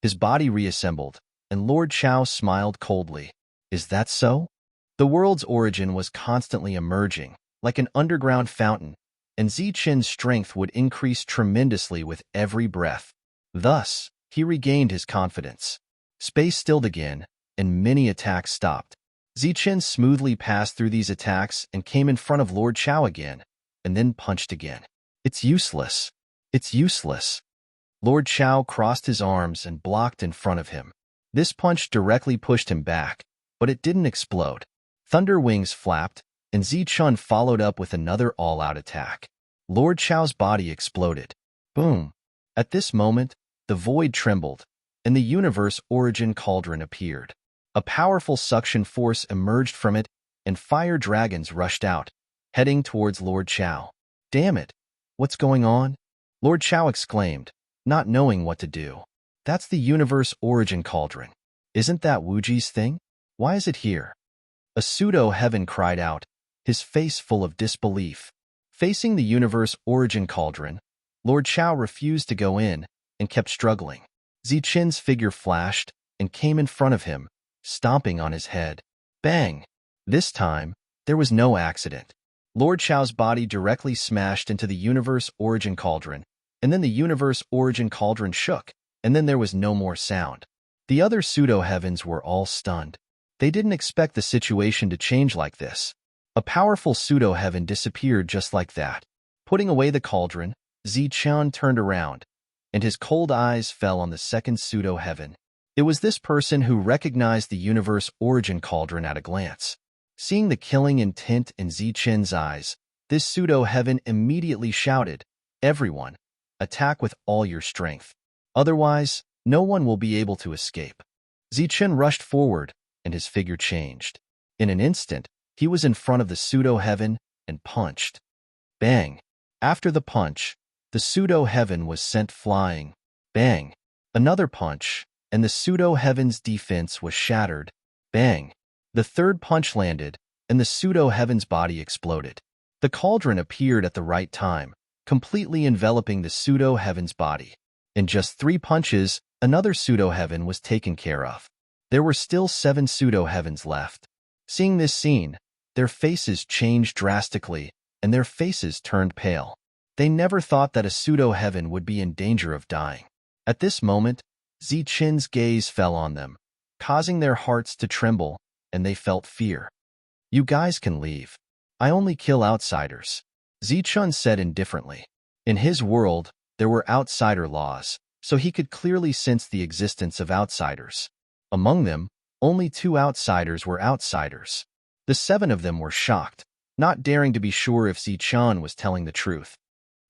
His body reassembled, and Lord Chao smiled coldly. Is that so? The world's origin was constantly emerging, like an underground fountain, and Zichen's strength would increase tremendously with every breath. Thus, he regained his confidence. Space stilled again, and many attacks stopped. Zichen smoothly passed through these attacks and came in front of Lord Chao again, and then punched again. It's useless. It's useless. Lord Chao crossed his arms and blocked in front of him. This punch directly pushed him back, but it didn't explode. Thunder wings flapped, and Zichen followed up with another all-out attack. Lord Chao's body exploded. Boom! At this moment, the void trembled, and the universe origin cauldron appeared. A powerful suction force emerged from it, and fire dragons rushed out, heading towards Lord Chao. Damn it! What's going on? Lord Chao exclaimed, not knowing what to do. That's the universe origin cauldron. Isn't that Wuji's thing? Why is it here? A pseudo-heaven cried out, his face full of disbelief. Facing the universe origin cauldron, Lord Chao refused to go in and kept struggling. Zichen's figure flashed and came in front of him, stomping on his head. Bang! This time, there was no accident. Lord Chao's body directly smashed into the universe origin cauldron, and then the universe origin cauldron shook, and then there was no more sound. The other pseudo-heavens were all stunned. They didn't expect the situation to change like this. A powerful pseudo-heaven disappeared just like that. Putting away the cauldron, Zichun turned around, and his cold eyes fell on the second pseudo-heaven. It was this person who recognized the universe origin cauldron at a glance. Seeing the killing intent in Zichun's eyes, this pseudo-heaven immediately shouted, "Everyone, attack with all your strength. Otherwise, no one will be able to escape." Zichun rushed forward, and his figure changed. In an instant, he was in front of the pseudo-heaven and punched. Bang! After the punch, the pseudo-heaven was sent flying. Bang! Another punch, and the pseudo-heaven's defense was shattered. Bang! The third punch landed, and the pseudo-heaven's body exploded. The cauldron appeared at the right time, completely enveloping the pseudo-heaven's body. In just 3 punches, another pseudo-heaven was taken care of. There were still 7 pseudo-heavens left. Seeing this scene, their faces changed drastically, and their faces turned pale. They never thought that a pseudo-heaven would be in danger of dying. At this moment, Zichun's gaze fell on them, causing their hearts to tremble, and they felt fear. "You guys can leave. I only kill outsiders," Zichun said indifferently. In his world, there were outsider laws, so he could clearly sense the existence of outsiders. Among them, only 2 outsiders were outsiders. The 7 of them were shocked, not daring to be sure if Zichun was telling the truth.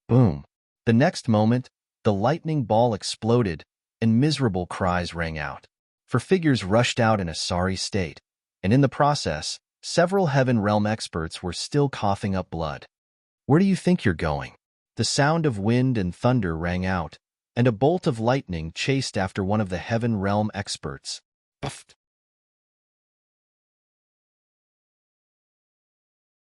Boom! The next moment, the lightning ball exploded, and miserable cries rang out. 4 figures rushed out in a sorry state, and in the process, several Heaven Realm experts were still coughing up blood. "Where do you think you're going?" The sound of wind and thunder rang out, and a bolt of lightning chased after one of the Heaven Realm experts. Puff!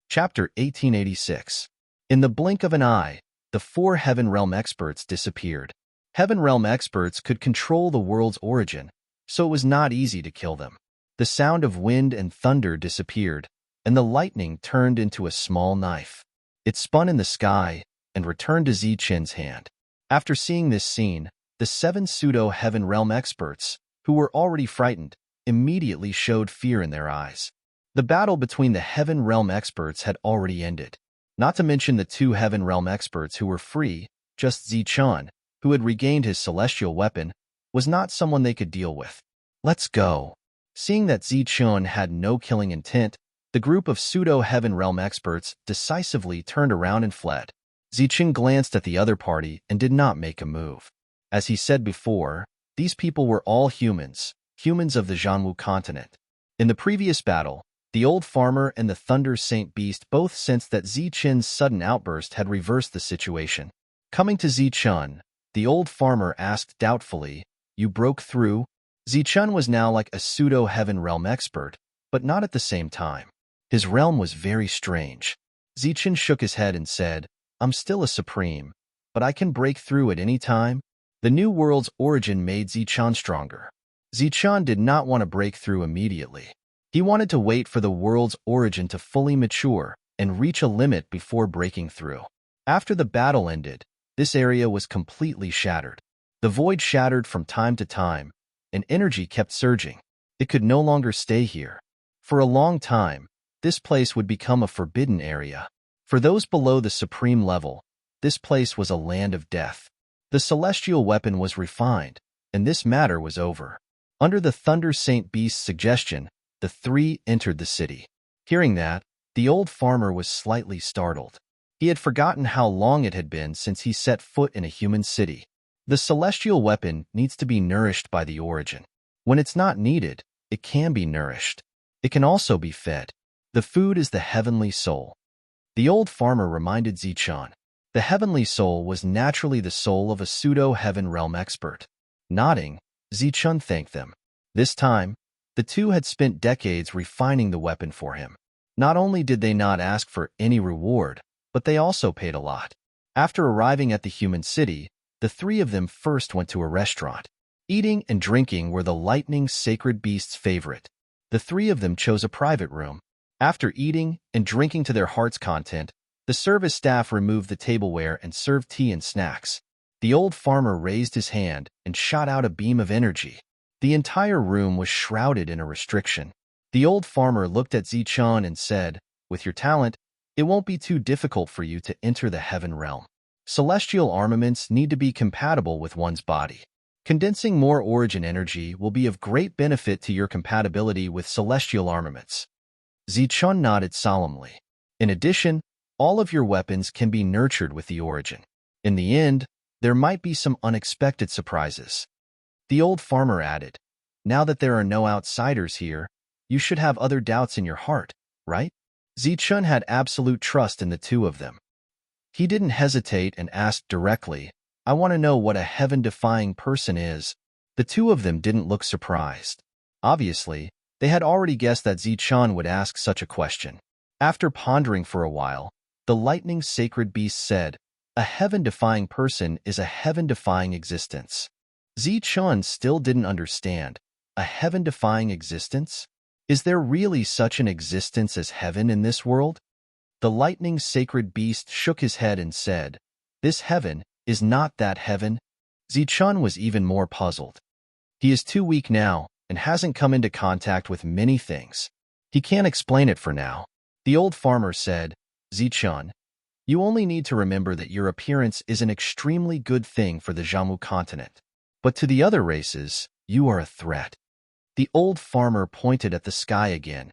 Chapter 1886. In the blink of an eye, the 4 Heaven Realm experts disappeared. Heaven Realm experts could control the world's origin, so it was not easy to kill them. The sound of wind and thunder disappeared, and the lightning turned into a small knife. It spun in the sky and returned to Zichun's hand. After seeing this scene, the 7 pseudo-Heaven Realm experts, who were already frightened, immediately showed fear in their eyes. The battle between the Heaven Realm experts had already ended. Not to mention the 2 Heaven Realm experts who were free, just Zichun, who had regained his celestial weapon, was not someone they could deal with. "Let's go." Seeing that Zichun had no killing intent, the group of pseudo-Heaven Realm experts decisively turned around and fled. Zichun glanced at the other party and did not make a move. As he said before, these people were all humans, humans of the Zhanwu continent. In the previous battle, the old farmer and the Thunder Saint Beast both sensed that Zichun's sudden outburst had reversed the situation. Coming to Zichun, the old farmer asked doubtfully, "You broke through?" Zichun was now like a pseudo-Heaven Realm expert, but not at the same time. His realm was very strange. Zichun shook his head and said, "I'm still a supreme, but I can break through at any time." The new world's origin made Zichun stronger. Zichun did not want to break through immediately. He wanted to wait for the world's origin to fully mature and reach a limit before breaking through. After the battle ended, this area was completely shattered. The void shattered from time to time, and energy kept surging. It could no longer stay here. For a long time, this place would become a forbidden area. For those below the supreme level, this place was a land of death. The celestial weapon was refined, and this matter was over. Under the Thunder Saint Beast's suggestion, the 3 entered the city. Hearing that, the old farmer was slightly startled. He had forgotten how long it had been since he set foot in a human city. The celestial weapon needs to be nourished by the origin. When it's not needed, it can be nourished. It can also be fed. The food is the heavenly soul. The old farmer reminded Zichun. The heavenly soul was naturally the soul of a pseudo-Heaven Realm expert. Nodding, Zichun thanked them. This time, the 2 had spent decades refining the weapon for him. Not only did they not ask for any reward, but they also paid a lot. After arriving at the human city, the 3 of them first went to a restaurant. Eating and drinking were the lightning sacred beast's favorite. The 3 of them chose a private room. After eating and drinking to their heart's content, the service staff removed the tableware and served tea and snacks. The old farmer raised his hand and shot out a beam of energy. The entire room was shrouded in a restriction. The old farmer looked at Zichun and said, "With your talent, it won't be too difficult for you to enter the heaven realm. Celestial armaments need to be compatible with one's body. Condensing more origin energy will be of great benefit to your compatibility with celestial armaments." Zichun nodded solemnly. "In addition, all of your weapons can be nurtured with the origin. In the end, there might be some unexpected surprises." The old farmer added, "Now that there are no outsiders here, you should have other doubts in your heart, right?" Zichun had absolute trust in the two of them. He didn't hesitate and asked directly, "I want to know what a heaven-defying person is." The two of them didn't look surprised. Obviously, they had already guessed that Zichun would ask such a question. After pondering for a while, the lightning sacred beast said, "A heaven-defying person is a heaven-defying existence." Zichun still didn't understand. A heaven-defying existence? Is there really such an existence as heaven in this world? The lightning sacred beast shook his head and said, "This heaven is not that heaven." Zichun was even more puzzled. He is too weak now and hasn't come into contact with many things. He can't explain it for now. The old farmer said, "Zichun, you only need to remember that your appearance is an extremely good thing for the Jammu continent. But to the other races, you are a threat." The old farmer pointed at the sky again.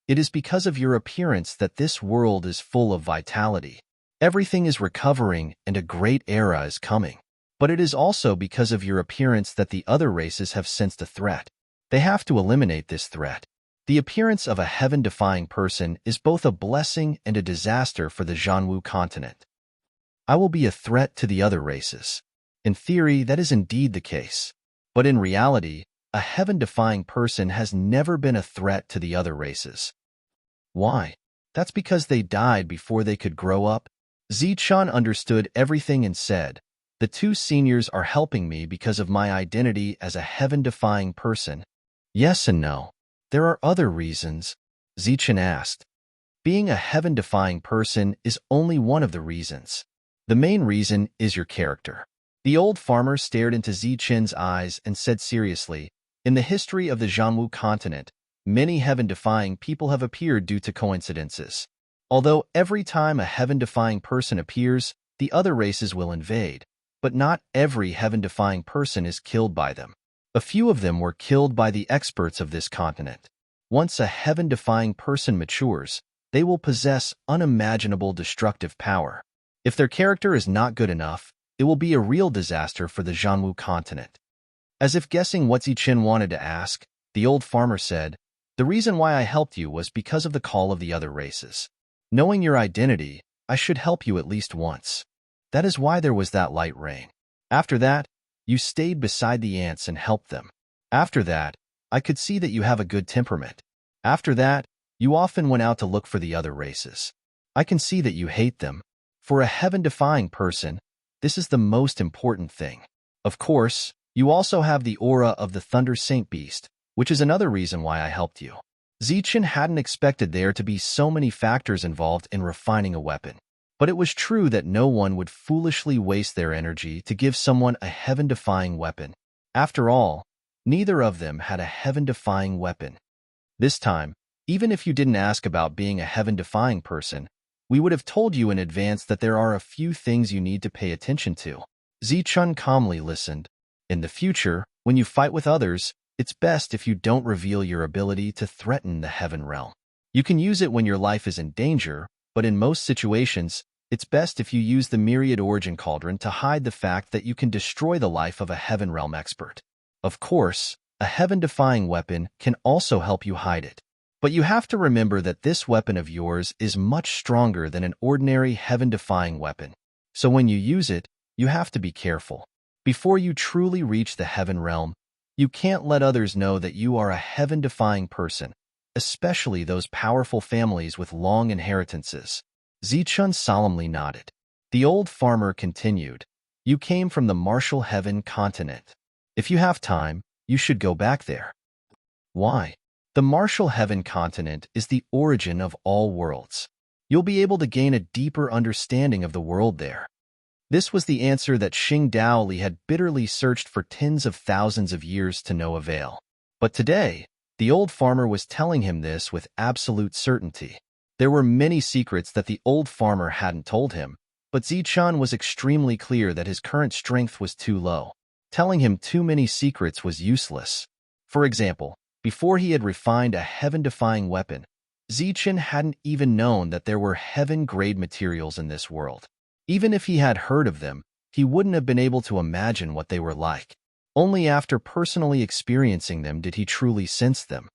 "It is because of your appearance that this world is full of vitality. Everything is recovering and a great era is coming. But it is also because of your appearance that the other races have sensed a threat. They have to eliminate this threat. The appearance of a heaven-defying person is both a blessing and a disaster for the Jammu continent. I will be a threat to the other races. In theory, that is indeed the case. But in reality, a heaven-defying person has never been a threat to the other races." "Why?" "That's because they died before they could grow up." Zichun understood everything and said, "The two seniors are helping me because of my identity as a heaven-defying person." "Yes and no. There are other reasons," Zichun asked. "Being a heaven-defying person is only one of the reasons. The main reason is your character." The old farmer stared into Zichun's eyes and said seriously, "In the history of the Jammu continent, many heaven-defying people have appeared due to coincidences. Although every time a heaven-defying person appears, the other races will invade, but not every heaven-defying person is killed by them. A few of them were killed by the experts of this continent. Once a heaven-defying person matures, they will possess unimaginable destructive power. If their character is not good enough, it will be a real disaster for the Jammu continent." As if guessing what Zichun wanted to ask, the old farmer said, "The reason why I helped you was because of the call of the other races. Knowing your identity, I should help you at least once. That is why there was that light rain. After that, you stayed beside the ants and helped them. After that, I could see that you have a good temperament. After that, you often went out to look for the other races. I can see that you hate them. For a heaven-defying person, this is the most important thing. Of course, you also have the aura of the Thunder Saint Beast, which is another reason why I helped you." Zichun hadn't expected there to be so many factors involved in refining a weapon. But it was true that no one would foolishly waste their energy to give someone a heaven-defying weapon. After all, neither of them had a heaven-defying weapon. This time, even if you didn't ask about being a heaven-defying person, we would have told you in advance that there are a few things you need to pay attention to. Zichun calmly listened. "In the future, when you fight with others, it's best if you don't reveal your ability to threaten the heaven realm. You can use it when your life is in danger, but in most situations, it's best if you use the Myriad Origin Cauldron to hide the fact that you can destroy the life of a heaven realm expert. Of course, a heaven-defying weapon can also help you hide it. But you have to remember that this weapon of yours is much stronger than an ordinary heaven-defying weapon. So when you use it, you have to be careful. Before you truly reach the heaven realm, you can't let others know that you are a heaven-defying person, especially those powerful families with long inheritances." Zichun solemnly nodded. The old farmer continued, "You came from the Martial Heaven continent. If you have time, you should go back there." "Why?" "The Martial Heaven continent is the origin of all worlds. You'll be able to gain a deeper understanding of the world there." This was the answer that Xing Daoli had bitterly searched for tens of thousands of years to no avail. But today, The old farmer was telling him this with absolute certainty. There were many secrets that the old farmer hadn't told him, but Zichun was extremely clear that his current strength was too low. Telling him too many secrets was useless. For example, before he had refined a heaven-defying weapon, Zichun hadn't even known that there were heaven-grade materials in this world. Even if he had heard of them, he wouldn't have been able to imagine what they were like. Only after personally experiencing them did he truly sense them.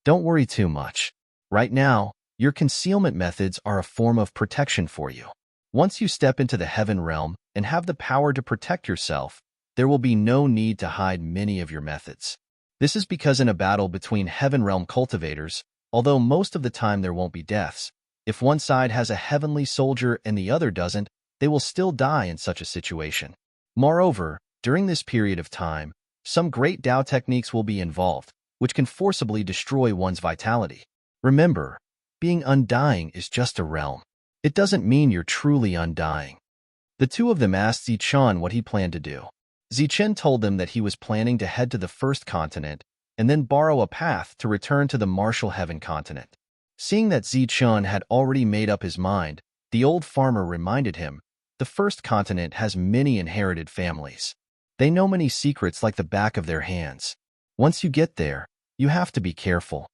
Don't worry too much. Right now, your concealment methods are a form of protection for you. Once you step into the heaven realm and have the power to protect yourself, there will be no need to hide many of your methods. This is because in a battle between heaven realm cultivators, although most of the time there won't be deaths, if one side has a heavenly soldier and the other doesn't, they will still die in such a situation. Moreover, during this period of time, some great Tao techniques will be involved, which can forcibly destroy one's vitality. Remember, being undying is just a realm. It doesn't mean you're truly undying. The two of them asked Zichun what he planned to do. Zichun told them that he was planning to head to the first continent and then borrow a path to return to the martial heaven continent. Seeing that Zichun had already made up his mind, the old farmer reminded him, the first continent has many inherited families. They know many secrets like the back of their hands. Once you get there, you have to be careful.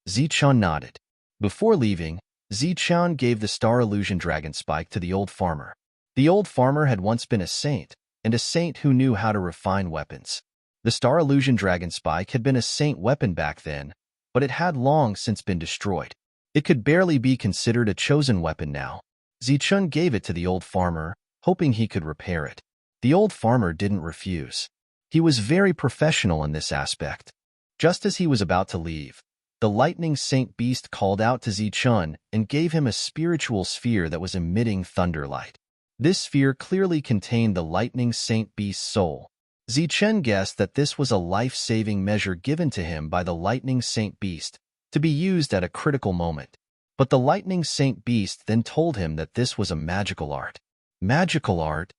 Zichun nodded. Before leaving, Zichun gave the Star Illusion Dragon Spike to the old farmer. The old farmer had once been a saint, and a saint who knew how to refine weapons. The Star Illusion Dragon Spike had been a saint weapon back then, but it had long since been destroyed. It could barely be considered a chosen weapon now. Zichun gave it to the old farmer, hoping he could repair it. The old farmer didn't refuse. He was very professional in this aspect. Just as he was about to leave, the lightning saint beast called out to Zichun and gave him a spiritual sphere that was emitting thunderlight. This sphere clearly contained the lightning saint beast's soul. Zichun guessed that this was a life-saving measure given to him by the lightning saint beast to be used at a critical moment. But the lightning saint beast then told him that this was a magical art. Magical art?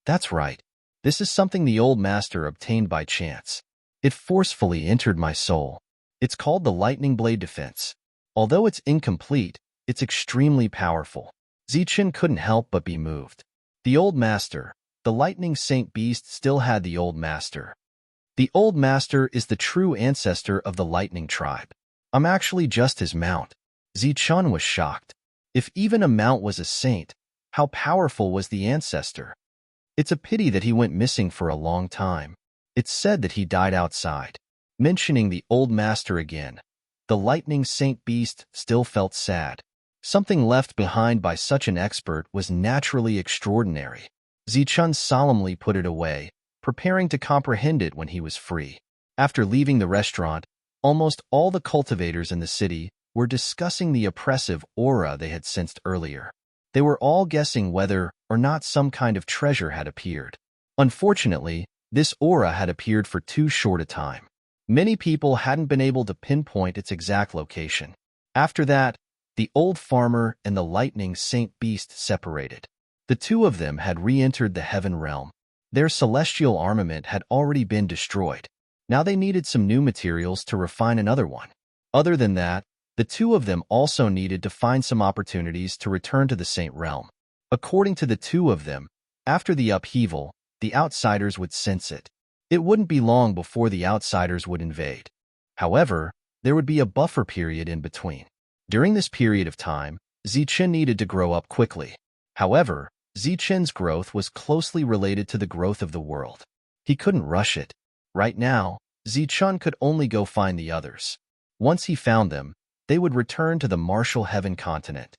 That's right. This is something the old master obtained by chance. It forcefully entered my soul. It's called the Lightning Blade Defense. Although it's incomplete, it's extremely powerful. Zichun couldn't help but be moved. The old master, the Lightning Saint Beast, still had the old master. The old master is the true ancestor of the Lightning Tribe. I'm actually just his mount. Zichun was shocked. If even a mount was a saint, how powerful was the ancestor? It's a pity that he went missing for a long time. It's said that he died outside. Mentioning the old master again, the lightning saint beast still felt sad. Something left behind by such an expert was naturally extraordinary. Zichun solemnly put it away, preparing to comprehend it when he was free. After leaving the restaurant, almost all the cultivators in the city were discussing the oppressive aura they had sensed earlier. They were all guessing whether or not some kind of treasure had appeared. Unfortunately, this aura had appeared for too short a time. Many people hadn't been able to pinpoint its exact location. After that, the old farmer and the lightning saint beast separated. The two of them had re-entered the heaven realm. Their celestial armament had already been destroyed. Now they needed some new materials to refine another one. Other than that, the two of them also needed to find some opportunities to return to the saint realm. According to the two of them, after the upheaval, the outsiders would sense it. It wouldn't be long before the outsiders would invade. However, there would be a buffer period in between. During this period of time, Zichun needed to grow up quickly. However, Zichun's growth was closely related to the growth of the world. He couldn't rush it. Right now, Zichun could only go find the others. Once he found them, they would return to the martial heaven continent.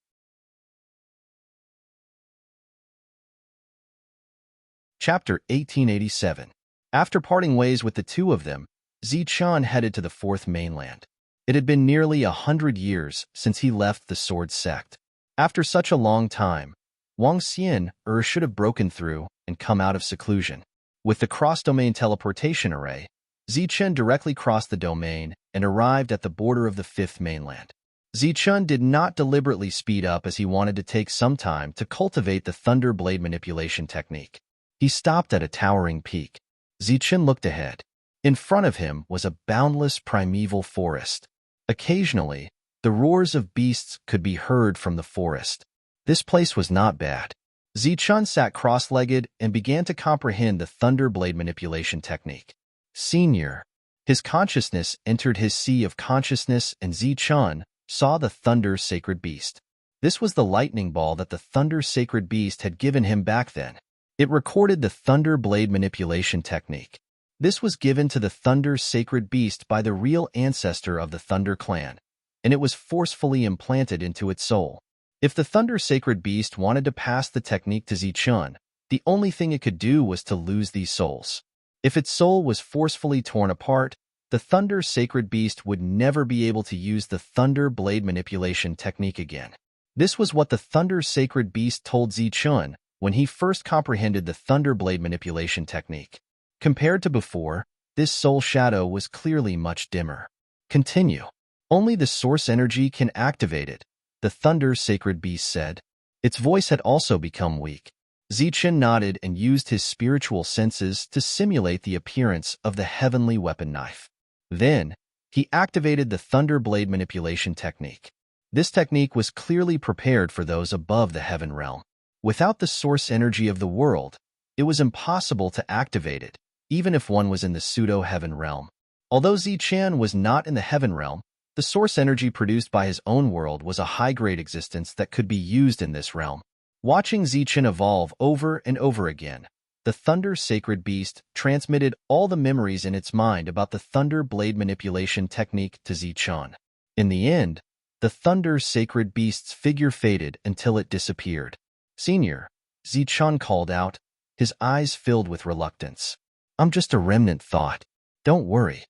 Chapter 1887. After parting ways with the two of them, Zichun headed to the fourth mainland. It had been nearly 100 years since he left the sword sect. After such a long time, Wang Xian should have broken through and come out of seclusion. With the cross-domain teleportation array, Zichun directly crossed the domain and arrived at the border of the fifth mainland. Zichun did not deliberately speed up as he wanted to take some time to cultivate the thunder blade manipulation technique. He stopped at a towering peak. Zichun looked ahead. In front of him was a boundless primeval forest. Occasionally, the roars of beasts could be heard from the forest. This place was not bad. Zichun sat cross-legged and began to comprehend the thunder blade manipulation technique. Senior. His consciousness entered his sea of consciousness, and Zichun saw the thunder sacred beast. This was the lightning ball that the thunder sacred beast had given him back then. It recorded the thunder blade manipulation technique. This was given to the thunder sacred beast by the real ancestor of the Thunder clan, and it was forcefully implanted into its soul. If the thunder sacred beast wanted to pass the technique to Zichun, the only thing it could do was to lose these souls. If its soul was forcefully torn apart, the thunder sacred beast would never be able to use the thunder blade manipulation technique again. This was what the thunder sacred beast told Zichun when he first comprehended the thunder blade manipulation technique. Compared to before, this soul shadow was clearly much dimmer. Continue. Only the source energy can activate it, the thunder sacred beast said. Its voice had also become weak. Zichun nodded and used his spiritual senses to simulate the appearance of the heavenly weapon knife. Then, he activated the thunder blade manipulation technique. This technique was clearly prepared for those above the heaven realm. Without the source energy of the world, it was impossible to activate it, even if one was in the pseudo-heaven realm. Although Zichun was not in the heaven realm, the source energy produced by his own world was a high-grade existence that could be used in this realm. Watching Zichun evolve over and over again, the thunder sacred beast transmitted all the memories in its mind about the thunder blade manipulation technique to Zichun. In the end, the thunder sacred beast's figure faded until it disappeared. Senior, Zichun called out, his eyes filled with reluctance. I'm just a remnant thought. Don't worry.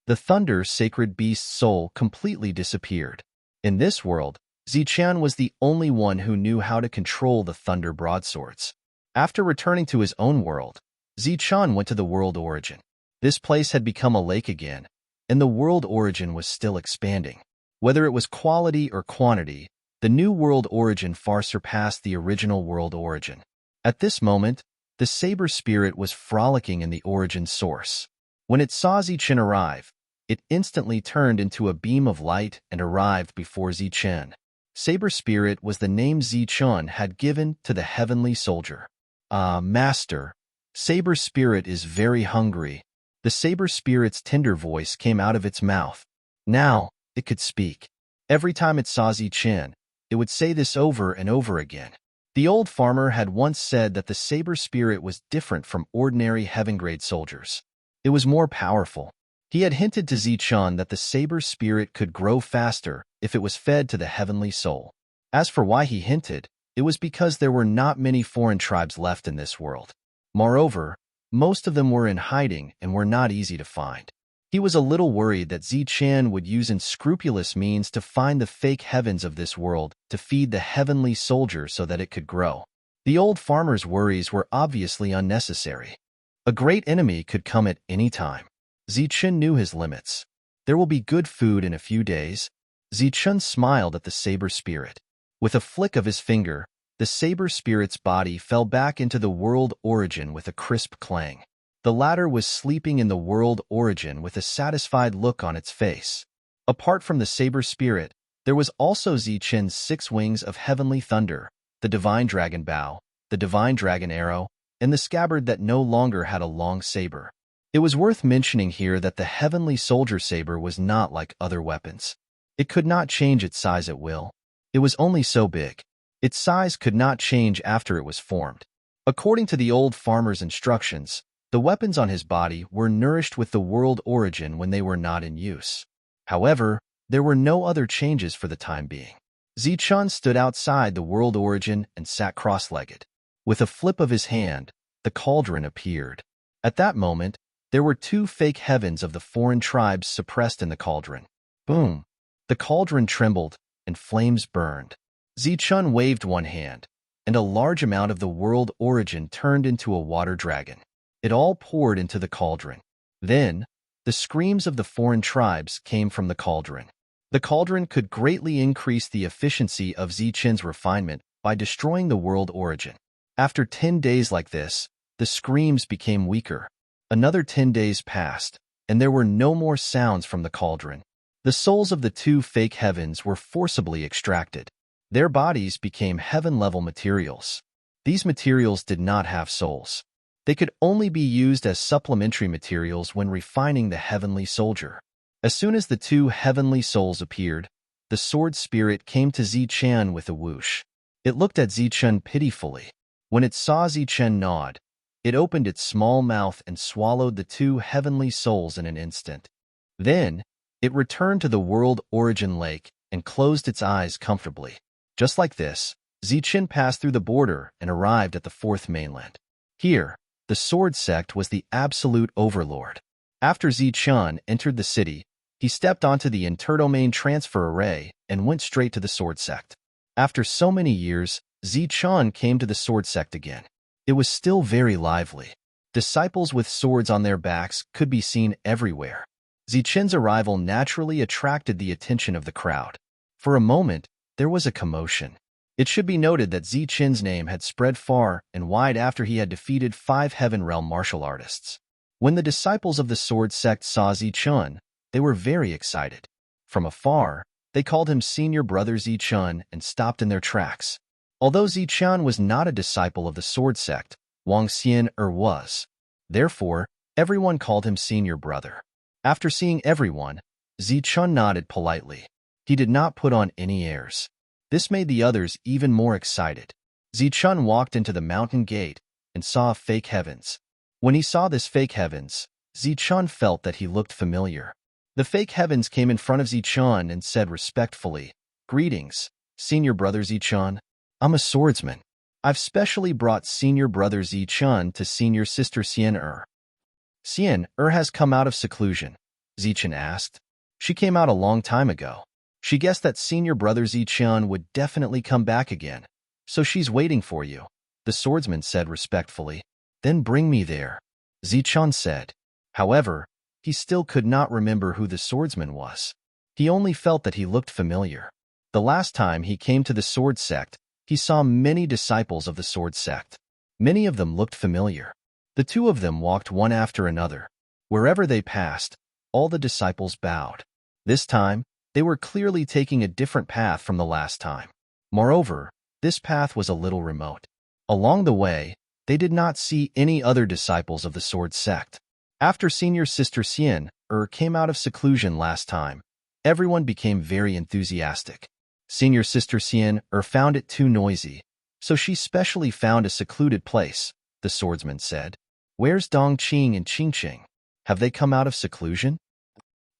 The thunder sacred beast's soul completely disappeared. In this world, Zichun was the only one who knew how to control the thunder broadswords. After returning to his own world, Zichun went to the world origin. This place had become a lake again, and the world origin was still expanding. Whether it was quality or quantity, the new world origin far surpassed the original world origin. At this moment, the saber spirit was frolicking in the origin source. When it saw Zichun arrive, it instantly turned into a beam of light and arrived before Zichun. Saber spirit was the name Zichun had given to the heavenly soldier. Ah, master, saber spirit is very hungry. The saber spirit's tender voice came out of its mouth. Now, it could speak. Every time it saw Zichun, it would say this over and over again. The old farmer had once said that the saber spirit was different from ordinary heaven-grade soldiers. It was more powerful. He had hinted to Zichun that the saber spirit could grow faster if it was fed to the heavenly soul. As for why he hinted, it was because there were not many foreign tribes left in this world. Moreover, most of them were in hiding and were not easy to find. He was a little worried that Zichun would use unscrupulous means to find the fake heavens of this world to feed the heavenly soldier so that it could grow. The old farmer's worries were obviously unnecessary. A great enemy could come at any time. Zichun knew his limits. There will be good food in a few days. Zichun smiled at the saber spirit. With a flick of his finger, the saber spirit's body fell back into the world origin with a crisp clang. The latter was sleeping in the world origin with a satisfied look on its face. Apart from the saber spirit, there was also Zichun's 6 wings of heavenly thunder, the divine dragon bow, the divine dragon arrow, and the scabbard that no longer had a long saber. It was worth mentioning here that the heavenly soldier saber was not like other weapons. It could not change its size at will. It was only so big. Its size could not change after it was formed. According to the old farmer's instructions, the weapons on his body were nourished with the world origin when they were not in use. However, there were no other changes for the time being. Zichun stood outside the world origin and sat cross-legged. With a flip of his hand, the cauldron appeared. At that moment, there were 2 fake heavens of the foreign tribes suppressed in the cauldron. Boom! The cauldron trembled, and flames burned. Zichun waved one hand, and a large amount of the world origin turned into a water dragon. It all poured into the cauldron. Then, the screams of the foreign tribes came from the cauldron. The cauldron could greatly increase the efficiency of Zichun's refinement by destroying the world origin. After 10 days like this, the screams became weaker. Another 10 days passed, and there were no more sounds from the cauldron. The souls of the two fake heavens were forcibly extracted. Their bodies became heaven-level materials. These materials did not have souls. They could only be used as supplementary materials when refining the heavenly soldier. As soon as the two heavenly souls appeared, the sword spirit came to Zichen with a whoosh. It looked at Zichen pitifully. When it saw Zichen nod, it opened its small mouth and swallowed the two heavenly souls in an instant. Then, it returned to the world origin lake and closed its eyes comfortably. Just like this, Zichen passed through the border and arrived at the fourth mainland. Here, the sword sect was the absolute overlord. After Zichen entered the city, he stepped onto the interdomain transfer array and went straight to the sword sect. After so many years, Zichen came to the sword sect again. It was still very lively. Disciples with swords on their backs could be seen everywhere. Zichen's arrival naturally attracted the attention of the crowd. For a moment, there was a commotion. It should be noted that Zichen's name had spread far and wide after he had defeated 5 Heaven Realm martial artists. When the disciples of the sword sect saw Zichen, they were very excited. From afar, they called him Senior Brother Zichen and stopped in their tracks. Although Zichen was not a disciple of the sword sect, Wang Xian was. Therefore, everyone called him Senior Brother. After seeing everyone, Zichen nodded politely. He did not put on any airs. This made the others even more excited. Zichen walked into the mountain gate and saw fake heavens. When he saw this fake heavens, Zichen felt that he looked familiar. The fake heavens came in front of Zichen and said respectfully, "Greetings, Senior Brother Zichen. I'm a swordsman. I've specially brought Senior Brother Zichen to Senior Sister Xian. Xian has come out of seclusion," Zichen asked. "She came out a long time ago. She guessed that Senior Brother Zichen would definitely come back again, so she's waiting for you," the swordsman said respectfully. "Then bring me there," Zichen said. However, he still could not remember who the swordsman was. He only felt that he looked familiar. The last time he came to the sword sect, he saw many disciples of the sword sect. Many of them looked familiar. The two of them walked one after another. Wherever they passed, all the disciples bowed. This time, they were clearly taking a different path from the last time. Moreover, this path was a little remote. Along the way, they did not see any other disciples of the sword sect. After Senior Sister Xian came out of seclusion last time, everyone became very enthusiastic. Senior Sister Xian found it too noisy, so she specially found a secluded place, the swordsman said. "Where's Dongqing and Qingqing? Have they come out of seclusion?"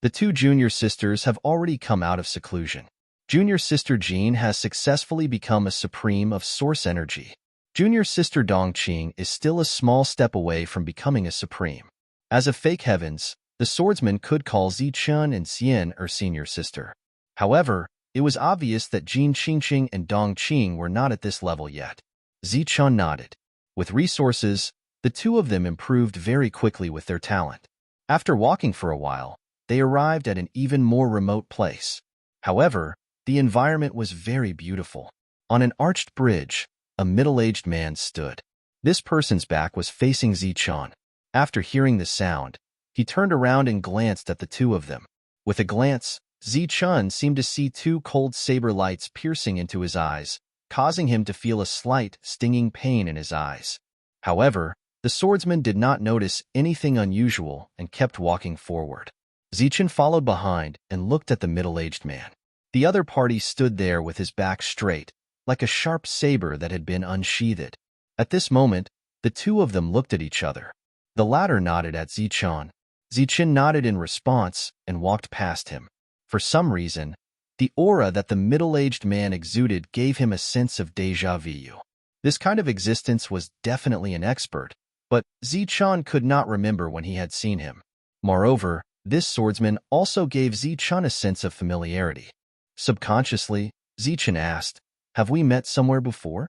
The two junior sisters have already come out of seclusion. Junior Sister Jean has successfully become a supreme of source energy. Junior Sister Dongqing is still a small step away from becoming a supreme. As a fake heavens, the swordsman could call Zichen and Xian senior sister. However, it was obvious that Jin Qingqing and Dongqing were not at this level yet. Zichen nodded. With resources, the two of them improved very quickly with their talent. After walking for a while, they arrived at an even more remote place. However, the environment was very beautiful. On an arched bridge, a middle-aged man stood. This person's back was facing Zichen. After hearing the sound, he turned around and glanced at the two of them. With a glance, Zichen seemed to see two cold saber lights piercing into his eyes, causing him to feel a slight, stinging pain in his eyes. However, the swordsman did not notice anything unusual and kept walking forward. Zichen followed behind and looked at the middle-aged man. The other party stood there with his back straight, like a sharp saber that had been unsheathed. At this moment, the two of them looked at each other. The latter nodded at Zichen. Zichen nodded in response and walked past him. For some reason, the aura that the middle-aged man exuded gave him a sense of déjà vu. This kind of existence was definitely an expert, but Zichen could not remember when he had seen him. Moreover, this swordsman also gave Zichen a sense of familiarity. Subconsciously, Zichen asked, "Have we met somewhere before?"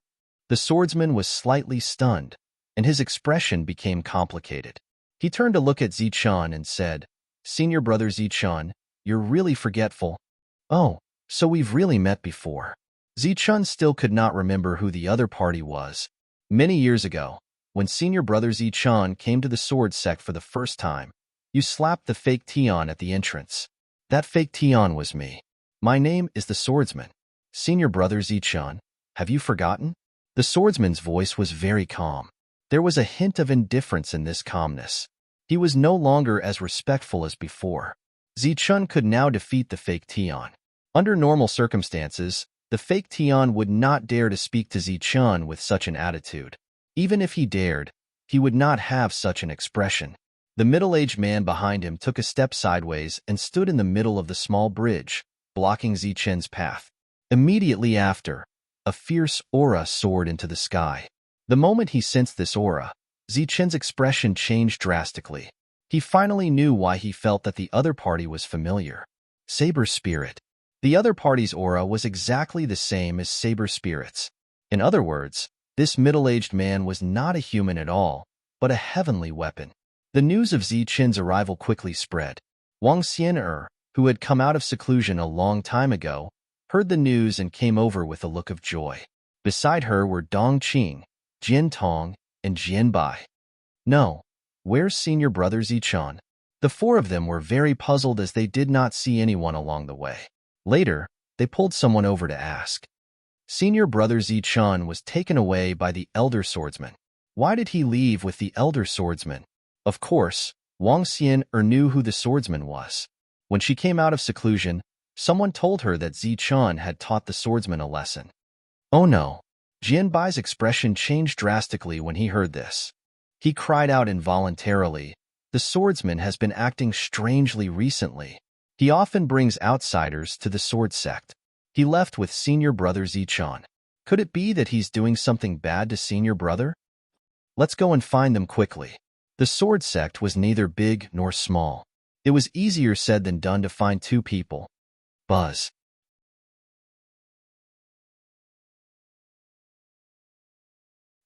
The swordsman was slightly stunned, and his expression became complicated. He turned to look at Zichen and said, "Senior Brother Zichen, you're really forgetful." "Oh, so we've really met before." Zichen still could not remember who the other party was. Many years ago, when Senior Brother Zichen came to the sword sect for the first time, You slapped the fake Tion at the entrance. That fake Tion was me. My name is the Swordsman. Senior brother Zichun, have you forgotten? The swordsman's voice was very calm. There was a hint of indifference in this calmness. He was no longer as respectful as before. Zichun could now defeat the fake Tion. Under normal circumstances, the fake Tion would not dare to speak to Zichun with such an attitude. Even if he dared, he would not have such an expression. The middle-aged man behind him took a step sideways and stood in the middle of the small bridge, blocking Zichun's path. Immediately after, a fierce aura soared into the sky. The moment he sensed this aura, Zichun's expression changed drastically. He finally knew why he felt that the other party was familiar. Saber Spirit. The other party's aura was exactly the same as Saber Spirit's. In other words, this middle-aged man was not a human at all, but a heavenly weapon. The news of Zichun's arrival quickly spread. Wang Xian, who had come out of seclusion a long time ago, heard the news and came over with a look of joy. Beside her were Dong Qing, Jin Tong, and Jian Bai. No, where's senior brother Zichun? The four of them were very puzzled as they did not see anyone along the way. Later, they pulled someone over to ask. Senior brother Zichun was taken away by the elder swordsman. Why did he leave with the elder swordsman? Of course, Wang Xian knew who the swordsman was. When she came out of seclusion, someone told her that Zichun had taught the swordsman a lesson. Oh no! Jian Bai's expression changed drastically when he heard this. He cried out involuntarily, "The swordsman has been acting strangely recently. He often brings outsiders to the sword sect. He left with senior brother Zichun. Could it be that he's doing something bad to senior brother? Let's go and find them quickly." The sword sect was neither big nor small. It was easier said than done to find two people. Buzz.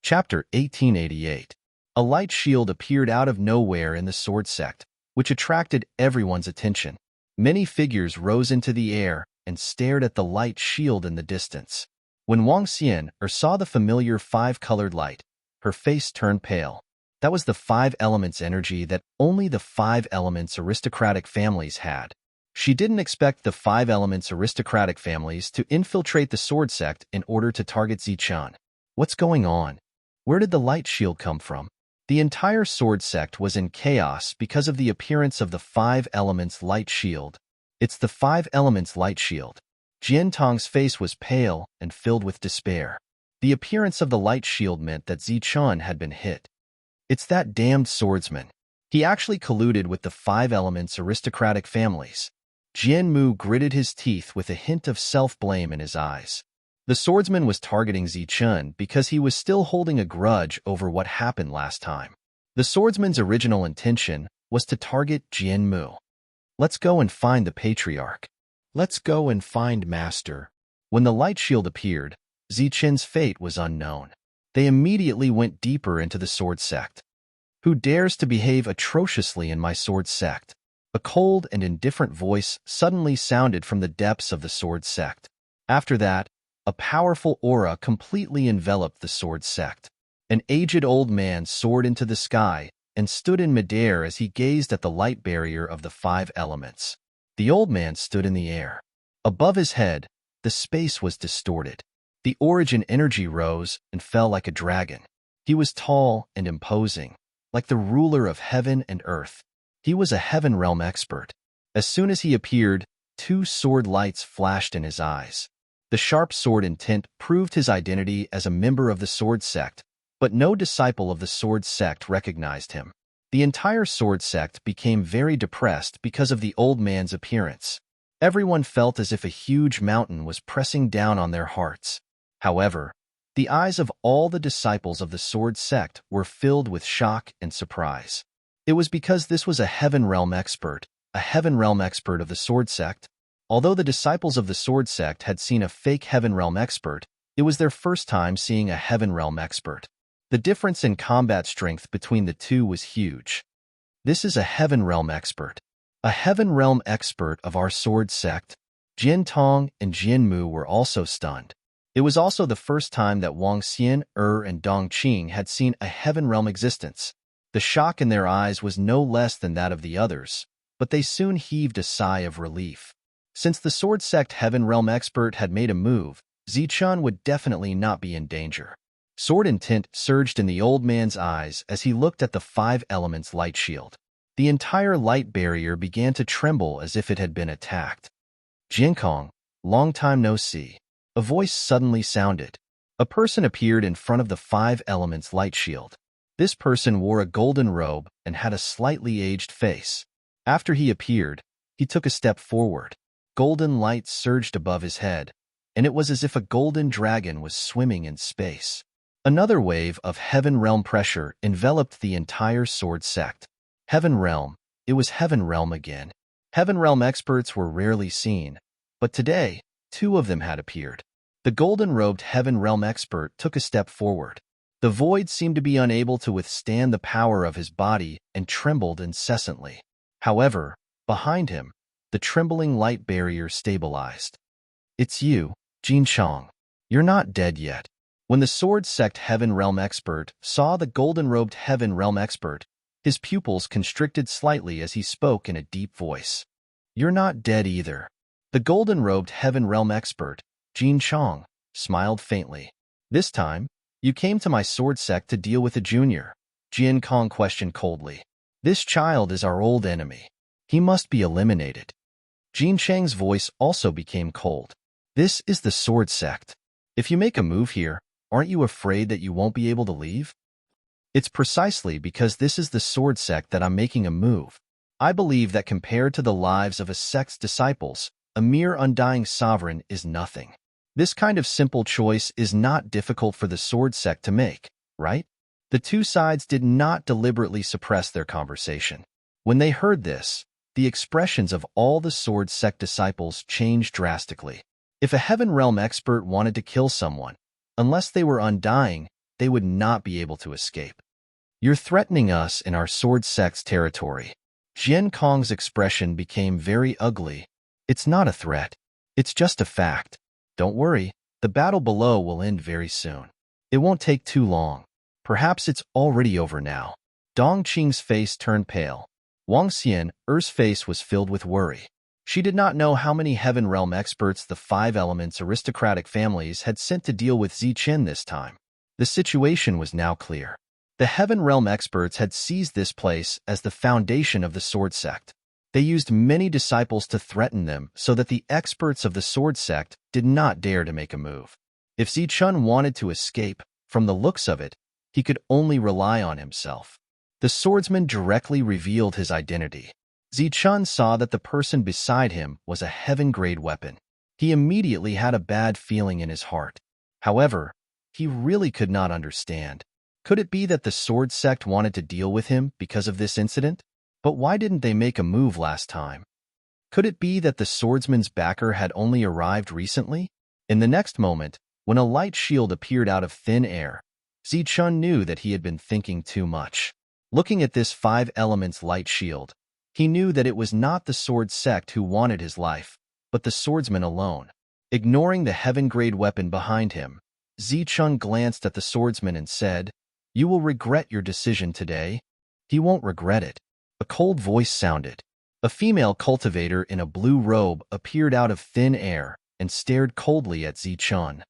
Chapter 1888. A light shield appeared out of nowhere in the sword sect, which attracted everyone's attention. Many figures rose into the air and stared at the light shield in the distance. When Wang Xian saw the familiar five-colored light, her face turned pale. That was the five elements energy that only the five elements aristocratic families had. She didn't expect the five elements aristocratic families to infiltrate the sword sect in order to target Zichun. What's going on? Where did the light shield come from? The entire sword sect was in chaos because of the appearance of the five elements light shield. It's the five elements light shield. Jian Tong's face was pale and filled with despair. The appearance of the light shield meant that Zichun had been hit. It's that damned swordsman. He actually colluded with the five elements aristocratic families. Jian Mu gritted his teeth with a hint of self-blame in his eyes. The swordsman was targeting Zichun because he was still holding a grudge over what happened last time. The swordsman's original intention was to target Jian Mu. Let's go and find the patriarch. Let's go and find Master. When the light shield appeared, Zichun's fate was unknown. They immediately went deeper into the sword sect. Who dares to behave atrociously in my sword sect? A cold and indifferent voice suddenly sounded from the depths of the sword sect. After that, a powerful aura completely enveloped the sword sect. An aged old man soared into the sky and stood in midair as he gazed at the light barrier of the five elements. The old man stood in the air. Above his head, the space was distorted. The origin energy rose and fell like a dragon. He was tall and imposing, like the ruler of heaven and earth. He was a heaven realm expert. As soon as he appeared, two sword lights flashed in his eyes. The sharp sword intent proved his identity as a member of the sword sect, but no disciple of the sword sect recognized him. The entire sword sect became very depressed because of the old man's appearance. Everyone felt as if a huge mountain was pressing down on their hearts. However, the eyes of all the disciples of the sword sect were filled with shock and surprise. It was because this was a heaven realm expert of the sword sect. Although the disciples of the sword sect had seen a fake heaven realm expert, it was their first time seeing a heaven realm expert. The difference in combat strength between the two was huge. This is a heaven realm expert. A heaven realm expert of our sword sect. Jian Tong and Jian Mu were also stunned. It was also the first time that Wang Xian, and Dong Qing had seen a heaven realm existence. The shock in their eyes was no less than that of the others, but they soon heaved a sigh of relief. Since the Sword Sect Heaven Realm expert had made a move, Zichun would definitely not be in danger. Sword intent surged in the old man's eyes as he looked at the 5 elements light shield. The entire light barrier began to tremble as if it had been attacked. Jinkong, long time no see. A voice suddenly sounded. A person appeared in front of the 5 elements light shield. This person wore a golden robe and had a slightly aged face. After he appeared, he took a step forward. Golden light surged above his head, and it was as if a golden dragon was swimming in space. Another wave of Heaven Realm pressure enveloped the entire Sword Sect. Heaven Realm. It was Heaven Realm again. Heaven Realm experts were rarely seen, but today, 2 of them had appeared. The golden-robed Heaven Realm expert took a step forward. The void seemed to be unable to withstand the power of his body and trembled incessantly. However, behind him, the trembling light barrier stabilized. "It's you, Jin Chong. You're not dead yet." When the Sword Sect Heaven Realm expert saw the golden-robed Heaven Realm expert, his pupils constricted slightly as he spoke in a deep voice. "You're not dead either." The golden-robed Heaven Realm expert, Jin Chong, smiled faintly. "This time, you came to my Sword Sect to deal with a junior," Jin Kong questioned coldly. "This child is our old enemy. He must be eliminated." Jin Chang's voice also became cold. "This is the Sword Sect. If you make a move here, aren't you afraid that you won't be able to leave?" "It's precisely because this is the Sword Sect that I'm making a move. I believe that compared to the lives of a sect's disciples, a mere undying sovereign is nothing. This kind of simple choice is not difficult for the Sword Sect to make, right?" The 2 sides did not deliberately suppress their conversation. When they heard this, the expressions of all the Sword Sect disciples changed drastically. If a Heaven Realm expert wanted to kill someone, unless they were undying, they would not be able to escape. "You're threatening us in our Sword Sect's territory." Jian Kong's expression became very ugly. "It's not a threat. It's just a fact. Don't worry, the battle below will end very soon. It won't take too long. Perhaps it's already over now." Dong Qing's face turned pale. Wang Xian's face was filled with worry. She did not know how many Heaven Realm experts the 5 elements aristocratic families had sent to deal with Zichen this time. The situation was now clear. The Heaven Realm experts had seized this place as the foundation of the Sword Sect. They used many disciples to threaten them so that the experts of the Sword Sect did not dare to make a move. If Zichun wanted to escape, from the looks of it, he could only rely on himself. The swordsman directly revealed his identity. Zichun saw that the person beside him was a heaven-grade weapon. He immediately had a bad feeling in his heart. However, he really could not understand. Could it be that the Sword Sect wanted to deal with him because of this incident? But why didn't they make a move last time? Could it be that the swordsman's backer had only arrived recently? In the next moment, when a light shield appeared out of thin air, Zichun knew that he had been thinking too much. Looking at this 5 elements light shield, he knew that it was not the Sword Sect who wanted his life, but the swordsman alone. Ignoring the heaven-grade weapon behind him, Zichun glanced at the swordsman and said, "You will regret your decision today." "He won't regret it." A cold voice sounded. A female cultivator in a blue robe appeared out of thin air and stared coldly at Zichun.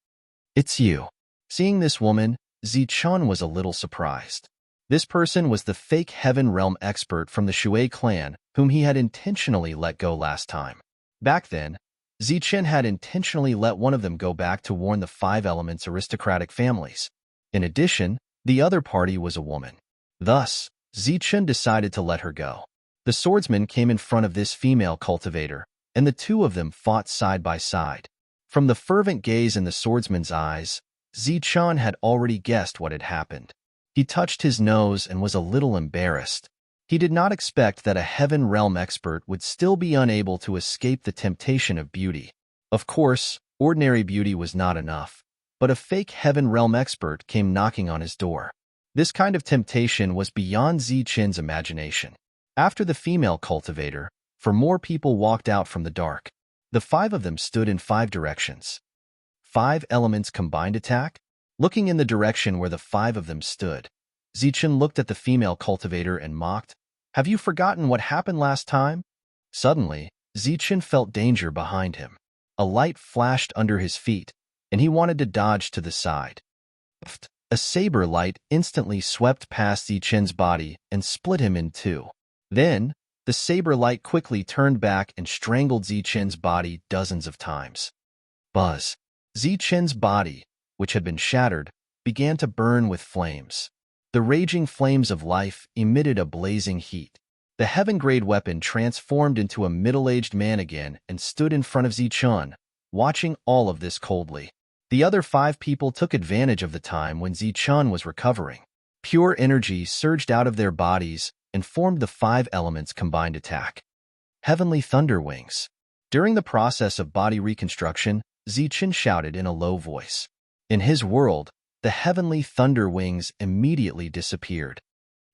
"It's you." Seeing this woman, Zichun was a little surprised. This person was the fake Heaven Realm expert from the Shui clan, whom he had intentionally let go last time. Back then, Zichen had intentionally let one of them go back to warn the 5 elements aristocratic families. In addition, the other party was a woman. Thus, Zichen decided to let her go. The swordsman came in front of this female cultivator, and the 2 of them fought side by side. From the fervent gaze in the swordsman's eyes, Zichun had already guessed what had happened. He touched his nose and was a little embarrassed. He did not expect that a Heaven Realm expert would still be unable to escape the temptation of beauty. Of course, ordinary beauty was not enough, but a fake Heaven Realm expert came knocking on his door. This kind of temptation was beyond Zichen's imagination. After the female cultivator, 4 more people walked out from the dark. The 5 of them stood in 5 directions. 5 elements combined attack? Looking in the direction where the 5 of them stood, Zichen looked at the female cultivator and mocked, "Have you forgotten what happened last time?" Suddenly, Zichen felt danger behind him. A light flashed under his feet, and he wanted to dodge to the side. A saber light instantly swept past Zichen's body and split him in two. Then, the saber light quickly turned back and strangled Zichen's body dozens of times. Buzz. Zichen's body, which had been shattered, began to burn with flames. The raging flames of life emitted a blazing heat. The heaven-grade weapon transformed into a middle-aged man again and stood in front of Zichen, watching all of this coldly. The other 5 people took advantage of the time when Zichen was recovering. Pure energy surged out of their bodies and formed the 5 elements combined attack. Heavenly Thunder Wings. During the process of body reconstruction, Zichen shouted in a low voice. In his world, the heavenly thunder wings immediately disappeared.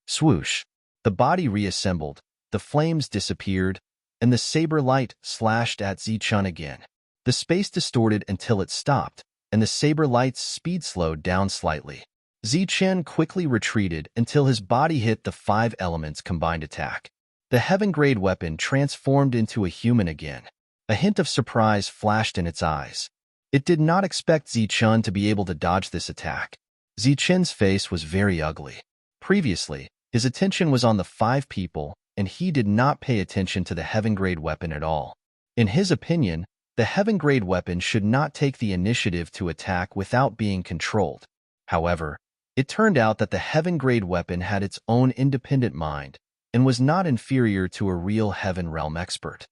Swoosh. The body reassembled, the flames disappeared, and the saber light slashed at Zichen again. The space distorted until it stopped, and the saber light's speed slowed down slightly. Zichen quickly retreated until his body hit the 5 elements combined attack. The heaven-grade weapon transformed into a human again. A hint of surprise flashed in its eyes. It did not expect Zichen to be able to dodge this attack. Zichen's face was very ugly. Previously, his attention was on the 5 people, and he did not pay attention to the heaven-grade weapon at all. In his opinion, the heaven-grade weapon should not take the initiative to attack without being controlled. However, it turned out that the heaven-grade weapon had its own independent mind and was not inferior to a real Heaven Realm expert.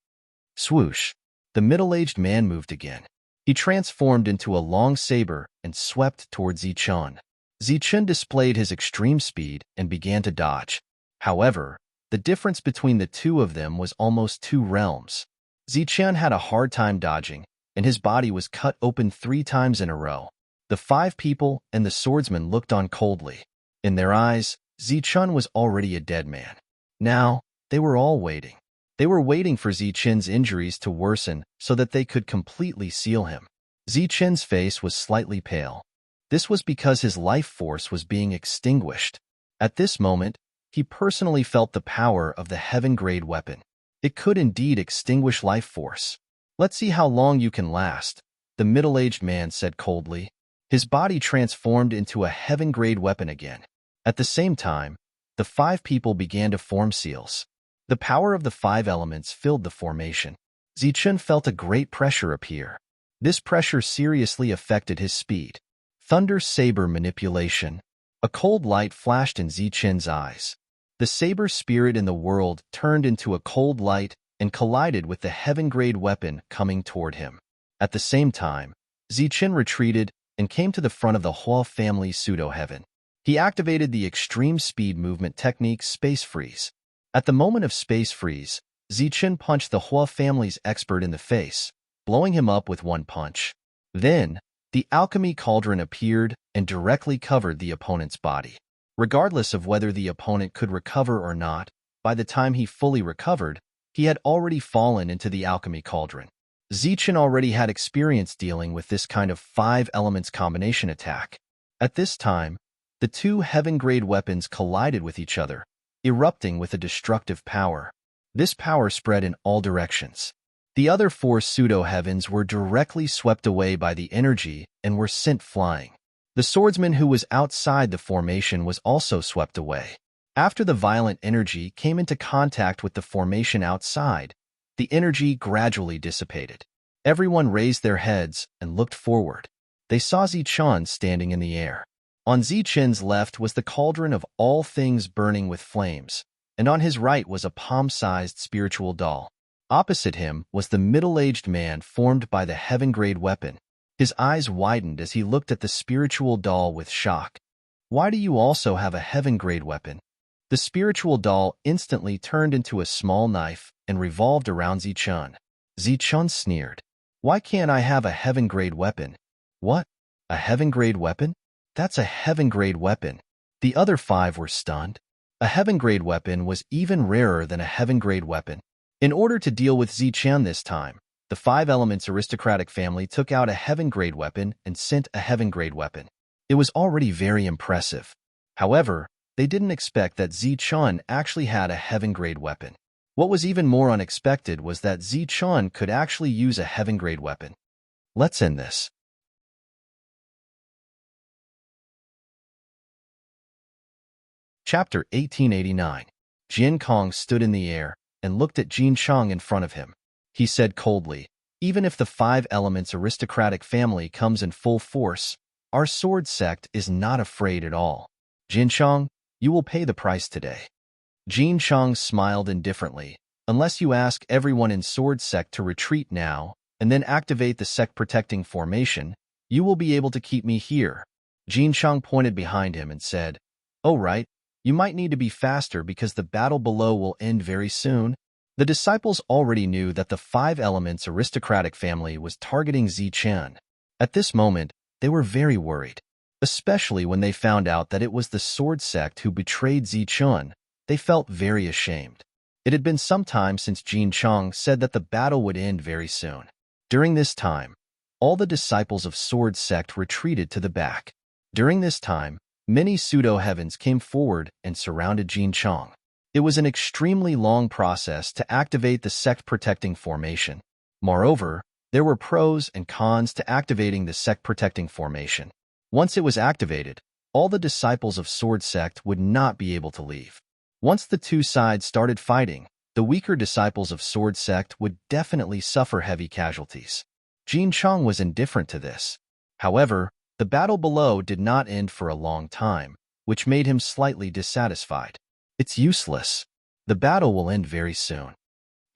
Swoosh. The middle-aged man moved again. He transformed into a long saber and swept towards Zichen. Zichen displayed his extreme speed and began to dodge. However, the difference between the two of them was almost 2 realms. Zichen had a hard time dodging, and his body was cut open 3 times in a row. The 5 people and the swordsman looked on coldly. In their eyes, Zichen was already a dead man. Now, they were all waiting. They were waiting for Zichen's injuries to worsen so that they could completely seal him. Zichen's face was slightly pale. This was because his life force was being extinguished. At this moment, he personally felt the power of the heaven-grade weapon. It could indeed extinguish life force. "Let's see how long you can last," the middle-aged man said coldly. His body transformed into a heaven-grade weapon again. At the same time, the 5 people began to form seals. The power of the 5 elements filled the formation. Zichen felt a great pressure appear. This pressure seriously affected his speed. Thunder Saber Manipulation. A cold light flashed in Zichen's eyes. The saber spirit in the world turned into a cold light and collided with the heaven-grade weapon coming toward him. At the same time, Zichen retreated and came to the front of the Hua family pseudo-heaven. He activated the extreme speed movement technique Space Freeze. At the moment of Space Freeze, Zichen punched the Hua family's expert in the face, blowing him up with 1 punch. Then, the alchemy cauldron appeared and directly covered the opponent's body. Regardless of whether the opponent could recover or not, by the time he fully recovered, he had already fallen into the alchemy cauldron. Zichen already had experience dealing with this kind of 5 elements combination attack. At this time, the 2 heaven-grade weapons collided with each other, erupting with a destructive power. This power spread in all directions. The other 4 pseudo-heavens were directly swept away by the energy and were sent flying. The swordsman who was outside the formation was also swept away. After the violent energy came into contact with the formation outside, the energy gradually dissipated. Everyone raised their heads and looked forward. They saw Zichen standing in the air. On Zichen's left was the cauldron of all things burning with flames, and on his right was a palm-sized spiritual doll. Opposite him was the middle-aged man formed by the heaven-grade weapon. His eyes widened as he looked at the spiritual doll with shock. "Why do you also have a heaven-grade weapon?" The spiritual doll instantly turned into a small knife and revolved around Zichen. Zichen sneered. "Why can't I have a heaven-grade weapon?" "What? A heaven-grade weapon? That's a heaven-grade weapon." The other 5 were stunned. A heaven-grade weapon was even rarer than a heaven-grade weapon. In order to deal with Zichen this time, the 5 elements aristocratic family took out a heaven-grade weapon and sent a heaven-grade weapon. It was already very impressive. However, they didn't expect that Zichun actually had a heaven-grade weapon. What was even more unexpected was that Zichun could actually use a heaven-grade weapon. Let's end this. Chapter 1889. Jin Kong stood in the air and looked at Jin Chang in front of him. He said coldly, "Even if the Five Elements aristocratic family comes in full force, our sword sect is not afraid at all. Jin Chang, you will pay the price today." Jin Chang smiled indifferently. "Unless you ask everyone in sword sect to retreat now and then activate the sect-protecting formation, you will be able to keep me here." Jin Chang pointed behind him and said, "Oh right, you might need to be faster because the battle below will end very soon." The disciples already knew that the Five Elements aristocratic family was targeting Zichun. At this moment, they were very worried, especially when they found out that it was the sword sect who betrayed Zichun. They felt very ashamed. It had been some time since Jin Chang said that the battle would end very soon. During this time, all the disciples of sword sect retreated to the back. During this time, many pseudo-heavens came forward and surrounded Jin Chang. It was an extremely long process to activate the sect-protecting formation. Moreover, there were pros and cons to activating the sect-protecting formation. Once it was activated, all the disciples of sword sect would not be able to leave. Once the two sides started fighting, the weaker disciples of sword sect would definitely suffer heavy casualties. Jin Chang was indifferent to this. However, the battle below did not end for a long time, which made him slightly dissatisfied. "It's useless. The battle will end very soon."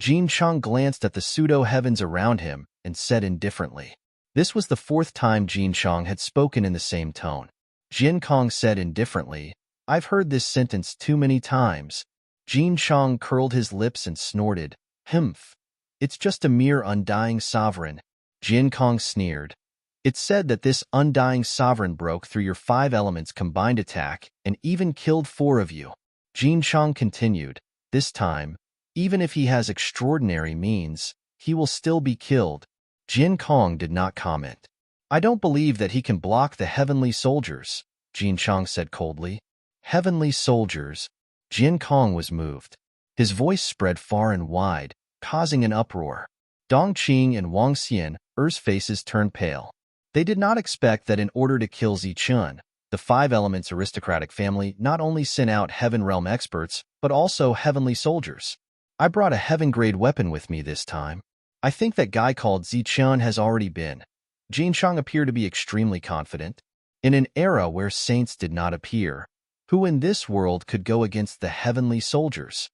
Jin Chang glanced at the pseudo-heavens around him and said indifferently. This was the fourth time Jin Chang had spoken in the same tone. Jin Kong said indifferently, "I've heard this sentence too many times." Jin Chang curled his lips and snorted, "Humph. It's just a mere undying sovereign." Jin Kong sneered. "It's said that this undying sovereign broke through your Five Elements combined attack and even killed 4 of you." Jin Chang continued, "This time, even if he has extraordinary means, he will still be killed." Jin Kong did not comment. "I don't believe that he can block the heavenly soldiers," Jin Chang said coldly. "Heavenly soldiers?" Jin Kong was moved. His voice spread far and wide, causing an uproar. Dong Qing and Wang Xian's faces turned pale. They did not expect that in order to kill Zichun, the Five Elements aristocratic family not only sent out Heaven Realm experts, but also heavenly soldiers. "I brought a heaven-grade weapon with me this time. I think that guy called Zichun has already been." Jin Chang appeared to be extremely confident. In an era where saints did not appear, who in this world could go against the heavenly soldiers?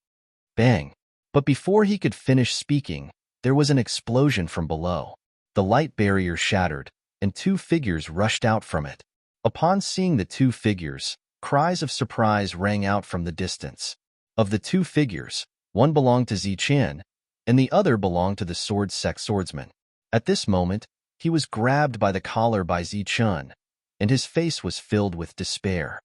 Bang! But before he could finish speaking, there was an explosion from below. The light barrier shattered, and 2 figures rushed out from it. Upon seeing the 2 figures, cries of surprise rang out from the distance. Of the 2 figures, one belonged to Zichun, and the other belonged to the sword sect swordsman. At this moment, he was grabbed by the collar by Zichun, and his face was filled with despair.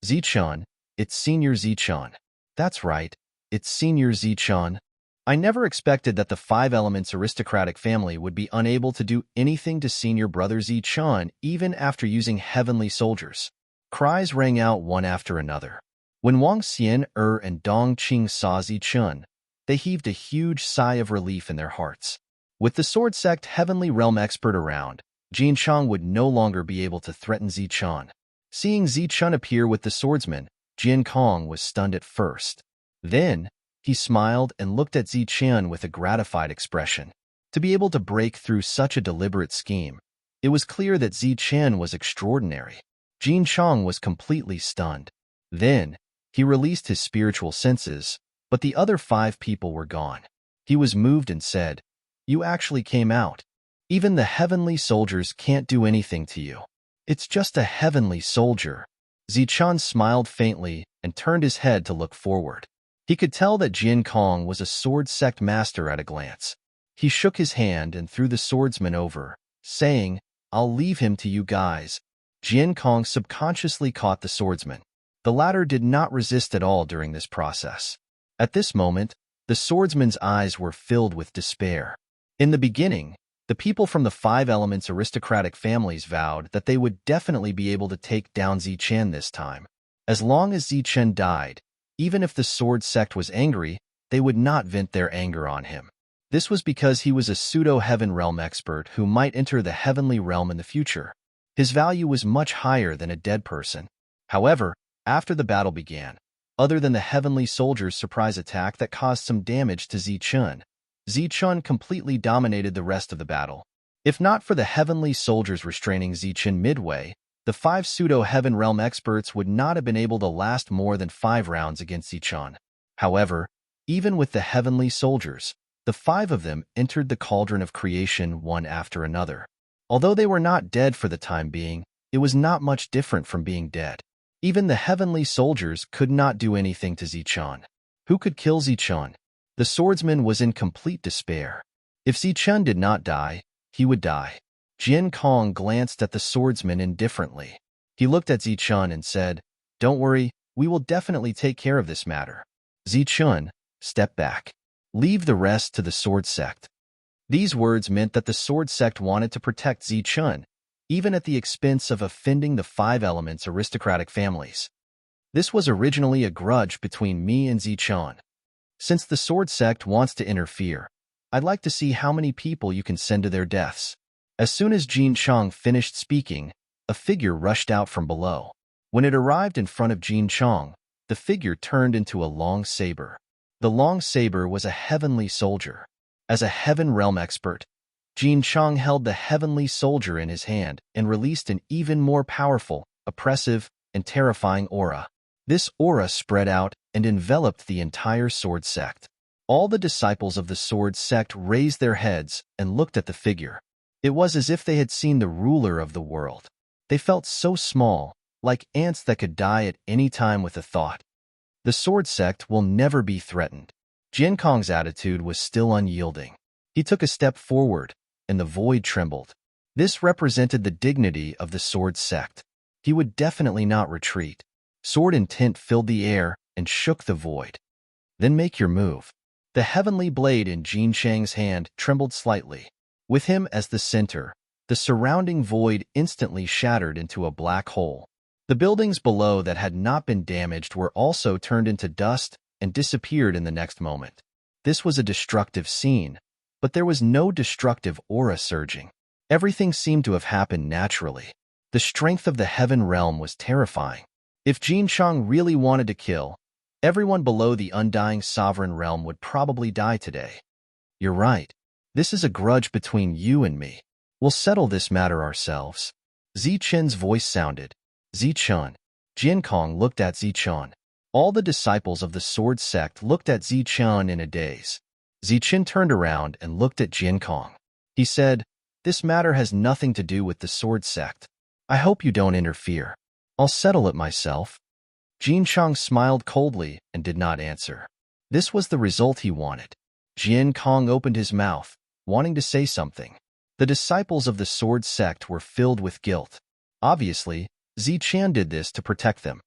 "Zichun, it's Senior Zichun." "That's right, it's Senior Zichun." "I never expected that the Five Elements aristocratic family would be unable to do anything to Senior Brother Zichun even after using heavenly soldiers." Cries rang out one after another. When Wang Xian and Dong Qing saw Zichun, they heaved a huge sigh of relief in their hearts. With the sword sect heavenly realm expert around, Jin Chang would no longer be able to threaten Zichun. Seeing Zichun appear with the swordsman, Jin Kong was stunned at first. Then, he smiled and looked at Zichun with a gratified expression. To be able to break through such a deliberate scheme, it was clear that Zichun was extraordinary. Jin Chang was completely stunned. Then, he released his spiritual senses, but the other 5 people were gone. He was moved and said, "You actually came out. Even the heavenly soldiers can't do anything to you." "It's just a heavenly soldier." Zichun smiled faintly and turned his head to look forward. He could tell that Jin Kong was a sword sect master at a glance. He shook his hand and threw the swordsman over, saying, "I'll leave him to you guys." Jin Kong subconsciously caught the swordsman. The latter did not resist at all during this process. At this moment, the swordsman's eyes were filled with despair. In the beginning, the people from the Five Elements aristocratic families vowed that they would definitely be able to take down Zichun this time. As long as Zichen died, even if the sword sect was angry, they would not vent their anger on him. This was because he was a pseudo-heaven realm expert who might enter the heavenly realm in the future. His value was much higher than a dead person. However, after the battle began, other than the heavenly soldiers' surprise attack that caused some damage to Zichen completely dominated the rest of the battle. If not for the heavenly soldiers restraining Zichen midway, the 5 pseudo-heaven realm experts would not have been able to last more than 5 rounds against Zichen. However, even with the heavenly soldiers, the 5 of them entered the cauldron of creation one after another. Although they were not dead for the time being, it was not much different from being dead. Even the heavenly soldiers could not do anything to Zichen. Who could kill Zichen? The swordsman was in complete despair. If Zichen did not die, he would die. Jian Kong glanced at the swordsman indifferently. He looked at Zichen and said, "Don't worry, we will definitely take care of this matter." Zichen, step back. Leave the rest to the sword sect. These words meant that the sword sect wanted to protect Zichen, even at the expense of offending the 5 elements aristocratic families. This was originally a grudge between me and Zichen. Since the sword sect wants to interfere, I'd like to see how many people you can send to their deaths. As soon as Jin Chong finished speaking, a figure rushed out from below. When it arrived in front of Jin Chong, the figure turned into a long saber. The long saber was a heavenly soldier. As a heaven realm expert, Jin Chong held the heavenly soldier in his hand and released an even more powerful, oppressive, and terrifying aura. This aura spread out and enveloped the entire sword sect. All the disciples of the sword sect raised their heads and looked at the figure. It was as if they had seen the ruler of the world. They felt so small, like ants that could die at any time with a thought. The sword sect will never be threatened. Jin Kong's attitude was still unyielding. He took a step forward, and the void trembled. This represented the dignity of the sword sect. He would definitely not retreat. Sword intent filled the air and shook the void. Then make your move. The heavenly blade in Jin Shang's hand trembled slightly. With him as the center, the surrounding void instantly shattered into a black hole. The buildings below that had not been damaged were also turned into dust and disappeared in the next moment. This was a destructive scene, but there was no destructive aura surging. Everything seemed to have happened naturally. The strength of the heaven realm was terrifying. If Jin Chong really wanted to kill, everyone below the undying sovereign realm would probably die today. You're right. This is a grudge between you and me. We'll settle this matter ourselves. Zichen's voice sounded. Zichen. Jin Kong looked at Zichen. All the disciples of the sword sect looked at Zichen in a daze. Zichen turned around and looked at Jin Kong. He said, "This matter has nothing to do with the sword sect. I hope you don't interfere. I'll settle it myself." Jin Chong smiled coldly and did not answer. This was the result he wanted. Jin Kong opened his mouth, wanting to say something. The disciples of the sword sect were filled with guilt. Obviously, Zichen did this to protect them.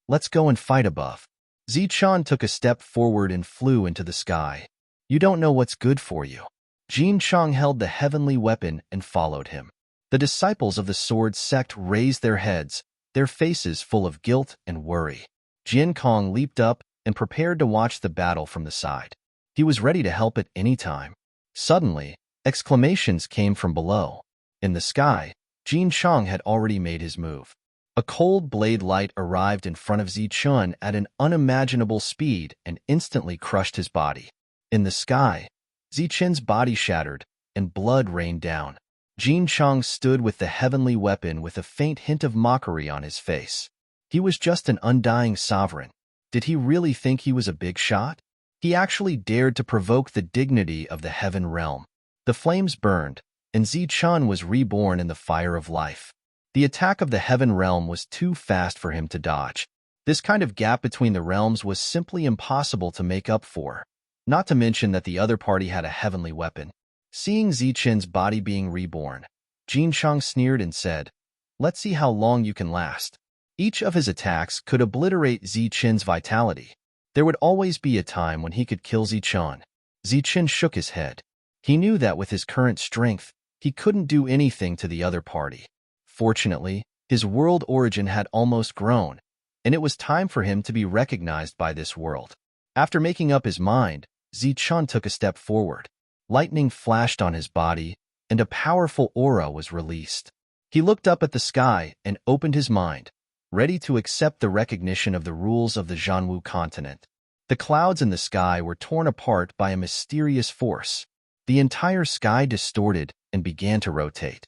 "Let's go and fight above." Zichen took a step forward and flew into the sky. "You don't know what's good for you." Jin Chong held the heavenly weapon and followed him. The disciples of the sword sect raised their heads, their faces full of guilt and worry. Jin Kong leaped up and prepared to watch the battle from the side. He was ready to help at any time. Suddenly, exclamations came from below. In the sky, Jin Chong had already made his move. A cold blade light arrived in front of Zichen at an unimaginable speed and instantly crushed his body. In the sky, Zichen's body shattered and blood rained down. Jin Chong stood with the heavenly weapon with a faint hint of mockery on his face. He was just an undying sovereign. Did he really think he was a big shot? He actually dared to provoke the dignity of the heaven realm. The flames burned, and Zichen was reborn in the fire of life. The attack of the heaven realm was too fast for him to dodge. This kind of gap between the realms was simply impossible to make up for, not to mention that the other party had a heavenly weapon. Seeing Zichen's body being reborn, Jin Chong sneered and said, "Let's see how long you can last." Each of his attacks could obliterate Zichen's vitality. There would always be a time when he could kill Zichen. Zichen shook his head. He knew that with his current strength, he couldn't do anything to the other party. Fortunately, his world origin had almost grown, and it was time for him to be recognized by this world. After making up his mind, Zichun took a step forward. Lightning flashed on his body, and a powerful aura was released. He looked up at the sky and opened his mind, ready to accept the recognition of the rules of the Zhanwu continent. The clouds in the sky were torn apart by a mysterious force. The entire sky distorted and began to rotate.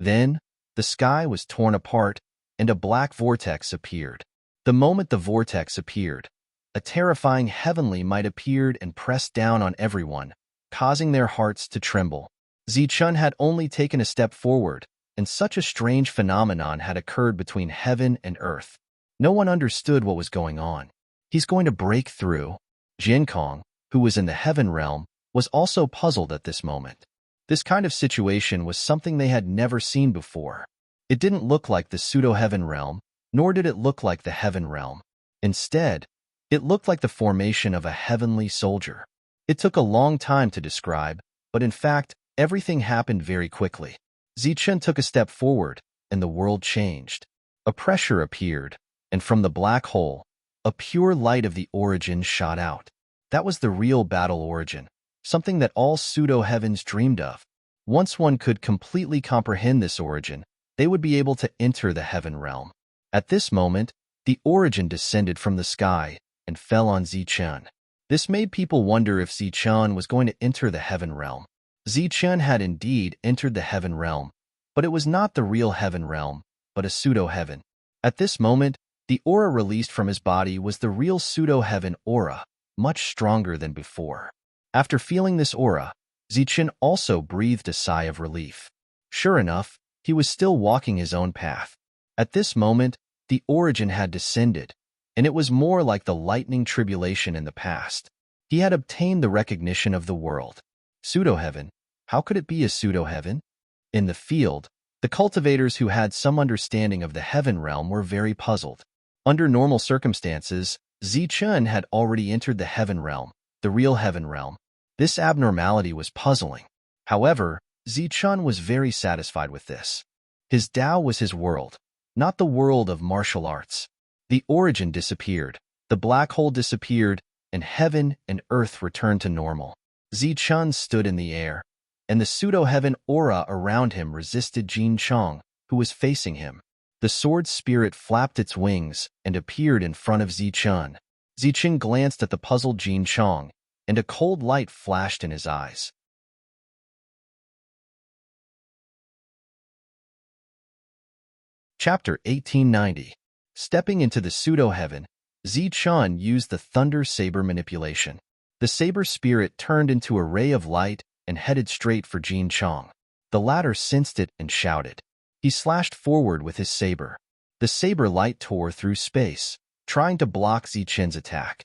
Then, the sky was torn apart, and a black vortex appeared. The moment the vortex appeared, a terrifying heavenly might appeared and pressed down on everyone, causing their hearts to tremble. Zichun had only taken a step forward, and such a strange phenomenon had occurred between heaven and earth. No one understood what was going on. He's going to break through. Jinkong, who was in the heaven realm, was also puzzled at this moment. This kind of situation was something they had never seen before. It didn't look like the pseudo-heaven realm, nor did it look like the heaven realm. Instead, it looked like the formation of a heavenly soldier. It took a long time to describe, but in fact, everything happened very quickly. Zichun took a step forward, and the world changed. A pressure appeared, and from the black hole, a pure light of the origin shot out. That was the real battle origin, something that all pseudo-heavens dreamed of. Once one could completely comprehend this origin, they would be able to enter the heaven realm. At this moment, the origin descended from the sky and fell on Zichun. This made people wonder if Zichun was going to enter the heaven realm. Zichun had indeed entered the heaven realm, but it was not the real heaven realm, but a pseudo-heaven. At this moment, the aura released from his body was the real pseudo-heaven aura, much stronger than before. After feeling this aura, Zichun also breathed a sigh of relief. Sure enough, he was still walking his own path. At this moment, the origin had descended, and it was more like the lightning tribulation in the past. He had obtained the recognition of the world. Pseudo-heaven? How could it be a pseudo-heaven? In the field, the cultivators who had some understanding of the heaven realm were very puzzled. Under normal circumstances, Zichun had already entered the heaven realm, the real heaven realm. This abnormality was puzzling. However, Zichun was very satisfied with this. His Tao was his world, not the world of martial arts. The origin disappeared, the black hole disappeared, and heaven and earth returned to normal. Zichun stood in the air, and the pseudo-heaven aura around him resisted Jin Chong, who was facing him. The sword spirit flapped its wings and appeared in front of Zichun. Zichun glanced at the puzzled Jin Chong, and a cold light flashed in his eyes. Chapter 1890. Stepping into the pseudo-heaven, Zichun used the thunder saber manipulation. The saber spirit turned into a ray of light and headed straight for Jin Chong. The latter sensed it and shouted. He slashed forward with his saber. The saber light tore through space, trying to block Zichun's attack.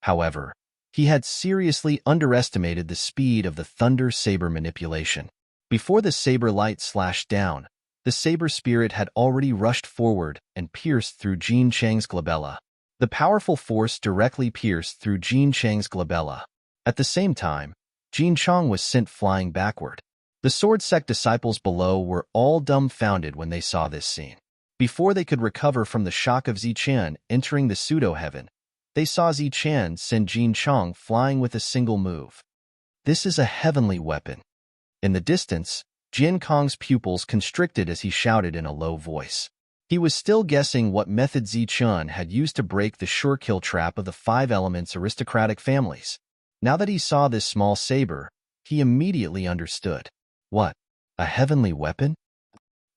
However, he had seriously underestimated the speed of the thunder saber manipulation. Before the saber light slashed down, the saber spirit had already rushed forward and pierced through Jin Chang's glabella. The powerful force directly pierced through Jin Chang's glabella. At the same time, Jin Chang was sent flying backward. The sword sect disciples below were all dumbfounded when they saw this scene. Before they could recover from the shock of Zichun entering the pseudo-heaven, they saw Zichun send Jin Chang flying with a single move. This is a heavenly weapon. In the distance, Jin Kong's pupils constricted as he shouted in a low voice. He was still guessing what method Zichun had used to break the sure-kill trap of the 5 elements aristocratic families. Now that he saw this small saber, he immediately understood. What? A heavenly weapon?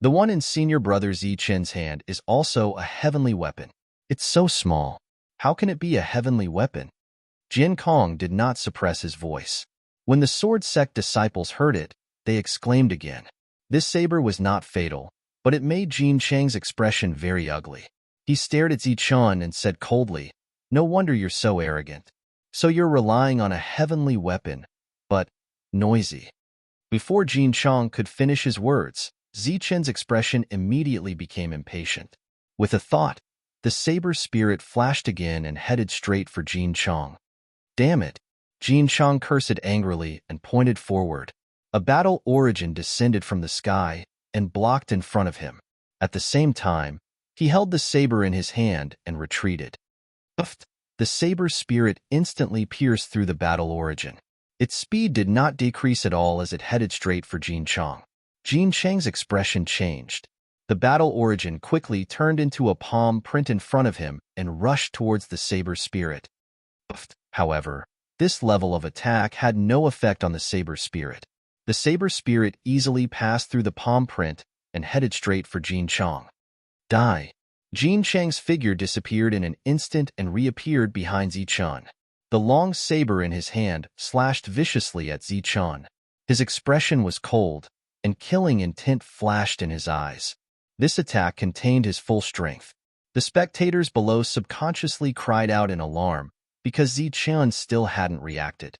The one in senior brother Zichun's hand is also a heavenly weapon. It's so small. How can it be a heavenly weapon? Jin Kong did not suppress his voice. When the sword sect disciples heard it, they exclaimed again. This saber was not fatal, but it made Jin Chang's expression very ugly. He stared at Zichun and said coldly, "No wonder you're so arrogant. So you're relying on a heavenly weapon, but noisy." Before Jin Chang could finish his words, Zichun's expression immediately became impatient. With a thought, the saber spirit flashed again and headed straight for Jin Chang. Damn it! Jin Chang cursed angrily and pointed forward. A battle origin descended from the sky and blocked in front of him. At the same time, He held the saber in his hand and retreated. Uft! The saber's spirit instantly pierced through the battle origin. Its speed did not decrease at all as it headed straight for Jin Chang. Jin Chang's expression changed. The battle origin quickly turned into a palm print in front of him and rushed towards the saber's spirit. However, this level of attack had no effect on the saber's spirit. The saber spirit easily passed through the palm print and headed straight for Jin Chang. Die! Jin Chang's figure disappeared in an instant and reappeared behind Zichun. The long saber in his hand slashed viciously at Zichun. His expression was cold, and killing intent flashed in his eyes. This attack contained his full strength. The spectators below subconsciously cried out in alarm because Zichun still hadn't reacted.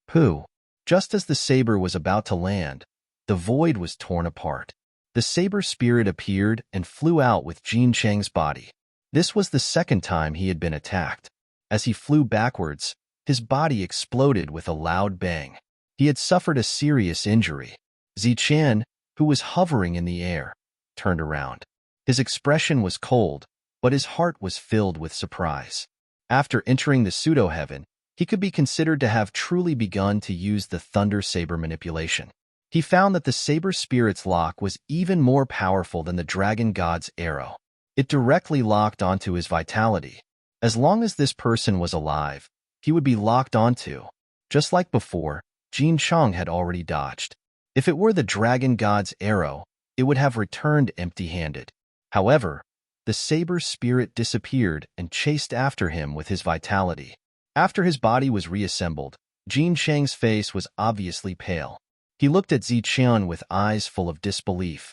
Pooh! Just as the saber was about to land, the void was torn apart. The saber spirit appeared and flew out with Jin Chang's body. This was the second time he had been attacked. As he flew backwards, his body exploded with a loud bang. He had suffered a serious injury. Zichen, who was hovering in the air, turned around. His expression was cold, but his heart was filled with surprise. After entering the pseudo-heaven, he could be considered to have truly begun to use the thunder saber manipulation. He found that the saber spirit's lock was even more powerful than the dragon god's arrow. It directly locked onto his vitality. As long as this person was alive, he would be locked onto. Just like before, Jin Chang had already dodged. If it were the dragon god's arrow, it would have returned empty-handed. However, the saber spirit disappeared and chased after him with his vitality. After his body was reassembled, Jin Chang's face was obviously pale. He looked at Zichen with eyes full of disbelief.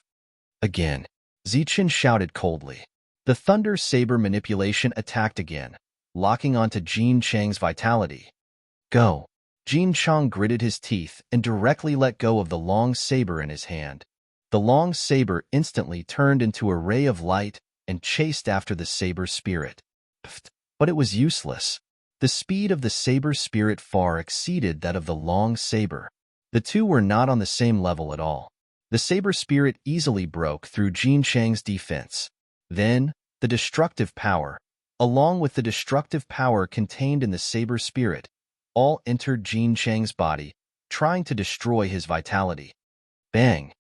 Again, Zichen shouted coldly. The thunder saber manipulation attacked again, locking onto Jin Chang's vitality. Go! Jin Chang gritted his teeth and directly let go of the long saber in his hand. The long saber instantly turned into a ray of light and chased after the saber spirit. But it was useless. The speed of the saber spirit far exceeded that of the long saber. The two were not on the same level at all. The saber spirit easily broke through Jin Chang's defense. Then, the destructive power, along with the destructive power contained in the saber spirit, all entered Jin Chang's body, trying to destroy his vitality. Bang!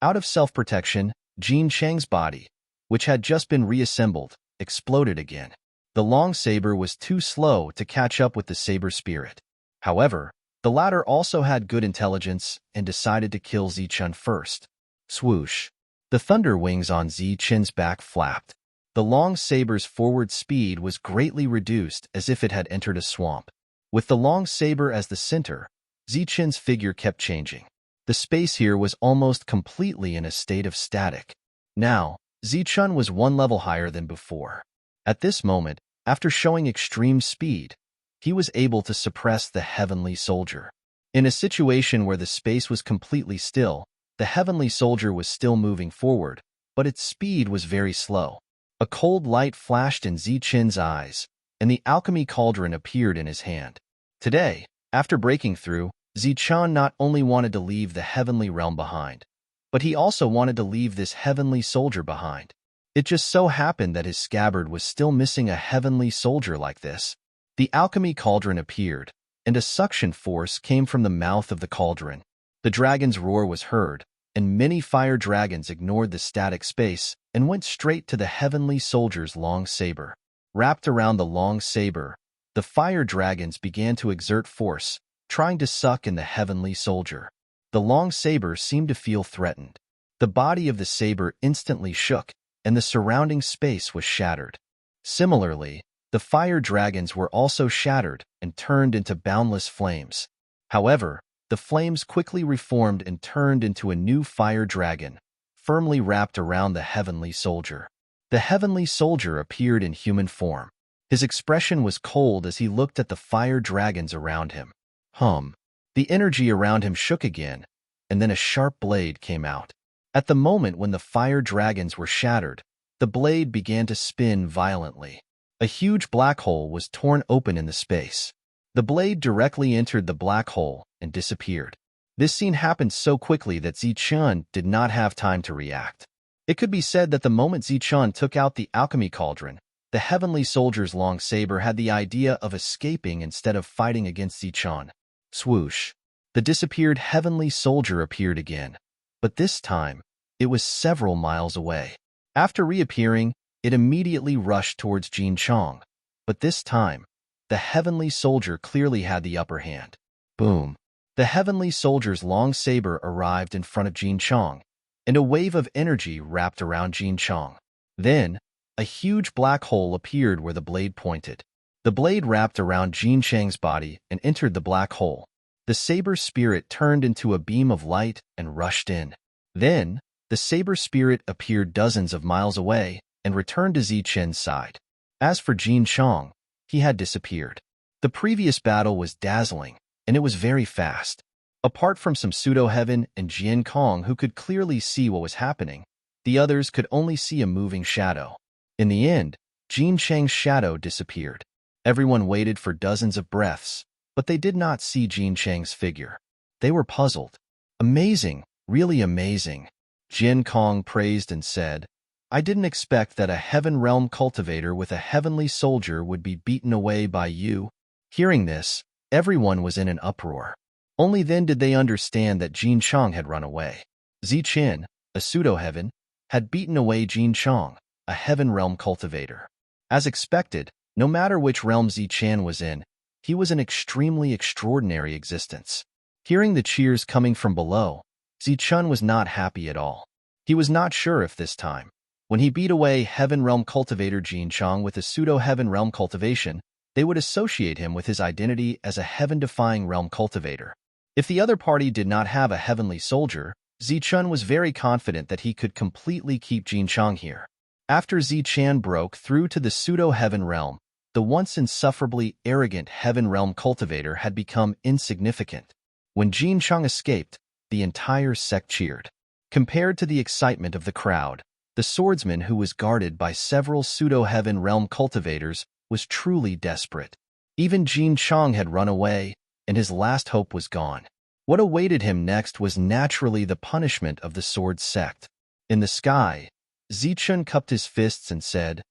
Out of self-protection, Jin Chang's body, which had just been reassembled, exploded again. The long saber was too slow to catch up with the saber spirit. However, the latter also had good intelligence and decided to kill Zichen first. Swoosh! The thunder wings on Zichen's back flapped. The long saber's forward speed was greatly reduced as if it had entered a swamp. With the long saber as the center, Zichen's figure kept changing. The space here was almost completely in a state of static. Now, Zichen was one level higher than before. At this moment, after showing extreme speed, he was able to suppress the heavenly soldier. In a situation where the space was completely still, the heavenly soldier was still moving forward, but its speed was very slow. A cold light flashed in Zichen's eyes, and the alchemy cauldron appeared in his hand. Today, after breaking through, Zichen not only wanted to leave the heavenly realm behind, but he also wanted to leave this heavenly soldier behind. It just so happened that his scabbard was still missing a heavenly soldier like this. The alchemy cauldron appeared, and a suction force came from the mouth of the cauldron. The dragon's roar was heard, and many fire dragons ignored the static space and went straight to the heavenly soldier's long saber. Wrapped around the long saber, the fire dragons began to exert force, trying to suck in the heavenly soldier. The long saber seemed to feel threatened. The body of the saber instantly shook, and the surrounding space was shattered. Similarly, the fire dragons were also shattered and turned into boundless flames. However, the flames quickly reformed and turned into a new fire dragon, firmly wrapped around the heavenly soldier. The heavenly soldier appeared in human form. His expression was cold as he looked at the fire dragons around him. The energy around him shook again, and then a sharp blade came out. At the moment when the fire dragons were shattered, the blade began to spin violently. A huge black hole was torn open in the space. The blade directly entered the black hole and disappeared. This scene happened so quickly that Zichen did not have time to react. It could be said that the moment Zichun took out the alchemy cauldron, the heavenly soldier's long saber had the idea of escaping instead of fighting against Zichun. Swoosh! The disappeared heavenly soldier appeared again, but this time, it was several miles away. After reappearing, it immediately rushed towards Jin Chong, but this time, the heavenly soldier clearly had the upper hand. Boom! The heavenly soldier's long saber arrived in front of Jin Chong, and a wave of energy wrapped around Jin Chong. Then, a huge black hole appeared where the blade pointed. The blade wrapped around Jin Chang's body and entered the black hole. The saber spirit turned into a beam of light and rushed in. Then, the saber spirit appeared dozens of miles away and returned to Zichen's side. As for Jin Chong, he had disappeared. The previous battle was dazzling, and it was very fast. Apart from some pseudo-heaven and Jian Kong who could clearly see what was happening, the others could only see a moving shadow. In the end, Jin Chang's shadow disappeared. Everyone waited for dozens of breaths, but they did not see Jin Chang's figure. They were puzzled. Amazing, really amazing. Jian Kong praised and said, I didn't expect that a heaven realm cultivator with a heavenly soldier would be beaten away by you. Hearing this, everyone was in an uproar. Only then did they understand that Jin Chong had run away. Zichen, a pseudo-heaven, had beaten away Jin Chong, a heaven realm cultivator. As expected, no matter which realm Zichen was in, he was an extremely extraordinary existence. Hearing the cheers coming from below, Zichun was not happy at all. He was not sure if this time, when he beat away heaven realm cultivator Jin Chong with a pseudo-heaven realm cultivation, they would associate him with his identity as a heaven-defying realm cultivator. If the other party did not have a heavenly soldier, Zichun was very confident that he could completely keep Jin Chong here. After Zichan broke through to the pseudo-heaven realm, the once insufferably arrogant heaven realm cultivator had become insignificant. When Jin Chong escaped, the entire sect cheered. Compared to the excitement of the crowd, the swordsman who was guarded by several pseudo-heaven realm cultivators was truly desperate. Even Jin Chong had run away, and his last hope was gone. What awaited him next was naturally the punishment of the sword sect. In the sky, Zichun cupped his fists and said,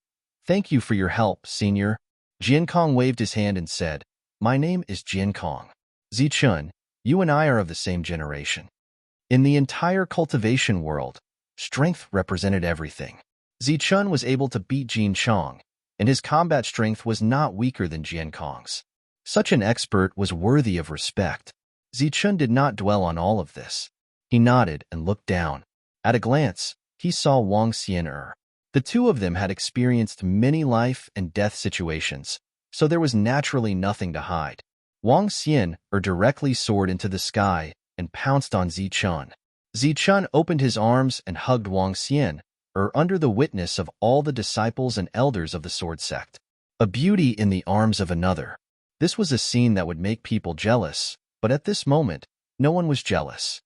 Thank you for your help, senior. Jian Kong waved his hand and said, My name is Jian Kong. Zichun, you and I are of the same generation. In the entire cultivation world, strength represented everything. Zichun was able to beat Jin Chong, and his combat strength was not weaker than Jian Kong's. Such an expert was worthy of respect. Zichun did not dwell on all of this. He nodded and looked down. At a glance, he saw Wang Xian. The two of them had experienced many life and death situations, so there was naturally nothing to hide. Wang Xian directly soared into the sky and pounced on Zichun. Zichun opened his arms and hugged Wang Xian, under the witness of all the disciples and elders of the sword sect. A beauty in the arms of another. This was a scene that would make people jealous, but at this moment, no one was jealous.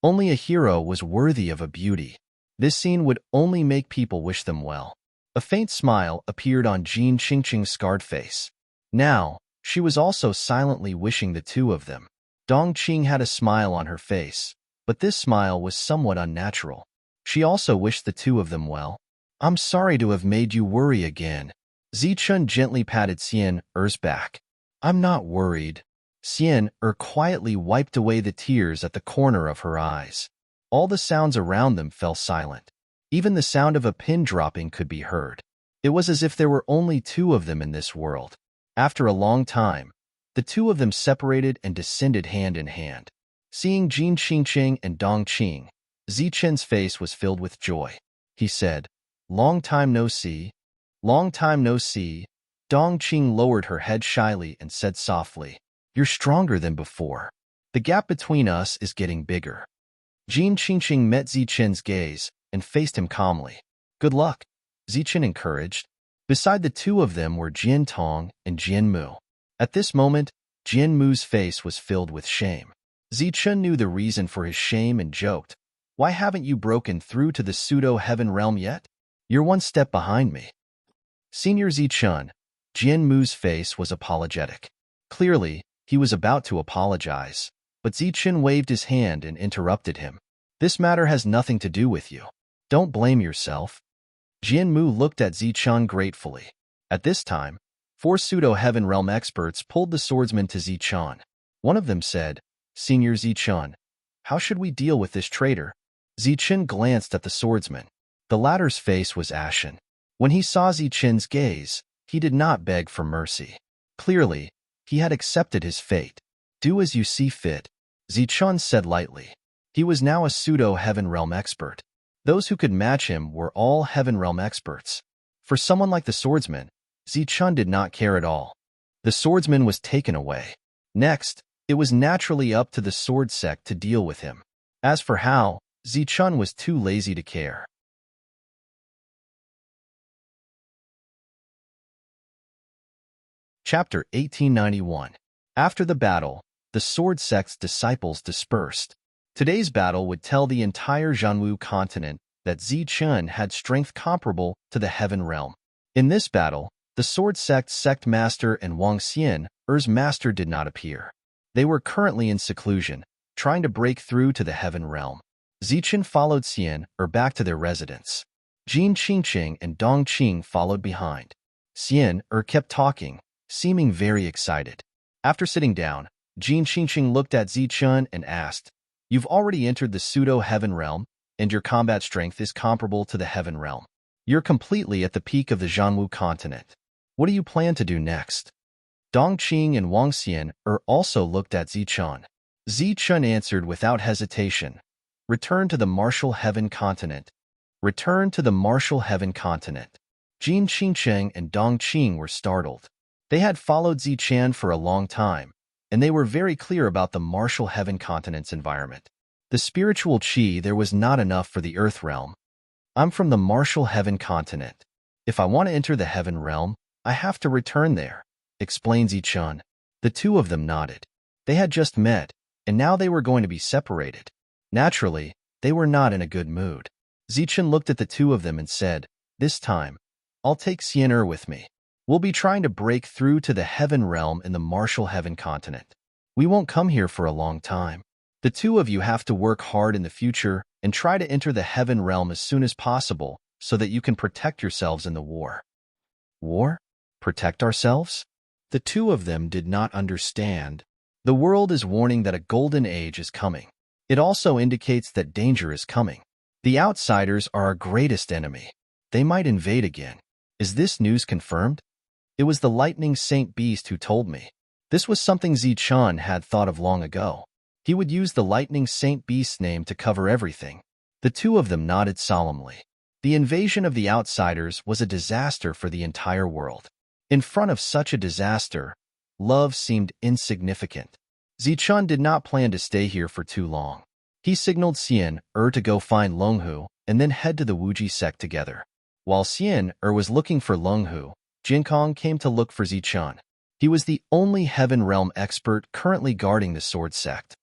Only a hero was worthy of a beauty. This scene would only make people wish them well. A faint smile appeared on Jin Qingqing's scarred face. Now, she was also silently wishing the two of them. Dong Qing had a smile on her face, but this smile was somewhat unnatural. She also wished the two of them well. I'm sorry to have made you worry again. Zichun gently patted Xian-er's back. I'm not worried. Xian-er quietly wiped away the tears at the corner of her eyes. All the sounds around them fell silent. Even the sound of a pin dropping could be heard. It was as if there were only two of them in this world. After a long time, the two of them separated and descended hand in hand. Seeing Jin Qingqing and Dong Qing, Zichen's face was filled with joy. He said, Long time no see. Long time no see. Dong Qing lowered her head shyly and said softly, You're stronger than before. The gap between us is getting bigger. Jin Qingqing met Zichen's gaze and faced him calmly. Good luck, Zichen encouraged. Beside the two of them were Jian Tong and Jian Mu. At this moment, Jian Mu's face was filled with shame. Zichen knew the reason for his shame and joked, Why haven't you broken through to the pseudo-heaven realm yet? You're one step behind me. Senior Zichen, Jian Mu's face was apologetic. Clearly, he was about to apologize, but Zichen waved his hand and interrupted him. This matter has nothing to do with you. Don't blame yourself. Jianmu looked at Zichun gratefully. At this time, 4 pseudo-heaven realm experts pulled the swordsman to Zichun. One of them said, Senior Zichun, how should we deal with this traitor? Zichun glanced at the swordsman. The latter's face was ashen. When he saw Zichun's gaze, he did not beg for mercy. Clearly, he had accepted his fate. Do as you see fit, Zichun said lightly. He was now a pseudo-heaven realm expert. Those who could match him were all heaven realm experts. For someone like the swordsman, Zichun did not care at all. The swordsman was taken away. Next, it was naturally up to the sword sect to deal with him. As for how, Zichun was too lazy to care. Chapter 1891. After the battle, the sword sect's disciples dispersed. Today's battle would tell the entire Zhanwu continent that Zichun had strength comparable to the heaven realm. In this battle, the sword sect's sect master and Wang Xian's master did not appear. They were currently in seclusion, trying to break through to the heaven realm. Zichun followed Xian back to their residence. Jin Qingqing and Dong Qing followed behind. Xian kept talking, seeming very excited. After sitting down, Jin Qingqing looked at Zichun and asked, You've already entered the pseudo-heaven realm, and your combat strength is comparable to the heaven realm. You're completely at the peak of the Zhanwu continent. What do you plan to do next? Dong Qing and Wang Xian also looked at Zichun. Zichun answered without hesitation, Return to the martial heaven continent. Return to the martial heaven continent. Jin Qingqing and Dong Qing were startled. They had followed Zichun for a long time, and they were very clear about the martial heaven continent's environment. The spiritual qi there was not enough for the earth realm. I'm from the martial heaven continent. If I want to enter the heaven realm, I have to return there, explained Zichun. The two of them nodded. They had just met, and now they were going to be separated. Naturally, they were not in a good mood. Zichun looked at the two of them and said, This time, I'll take Xian with me. We'll be trying to break through to the heaven realm in the martial heaven continent. We won't come here for a long time. The two of you have to work hard in the future and try to enter the heaven realm as soon as possible so that you can protect yourselves in the war. War? Protect ourselves? The two of them did not understand. The world is warning that a golden age is coming. It also indicates that danger is coming. The outsiders are our greatest enemy. They might invade again. Is this news confirmed? It was the lightning saint beast who told me. This was something Zichun had thought of long ago. He would use the lightning saint beast's name to cover everything. The two of them nodded solemnly. The invasion of the outsiders was a disaster for the entire world. In front of such a disaster, love seemed insignificant. Zichun did not plan to stay here for too long. He signaled Xian to go find Longhu and then head to the Wuji sect together. While Xian was looking for Longhu, Jinkong came to look for Zichun. He was the only heaven realm expert currently guarding the sword sect.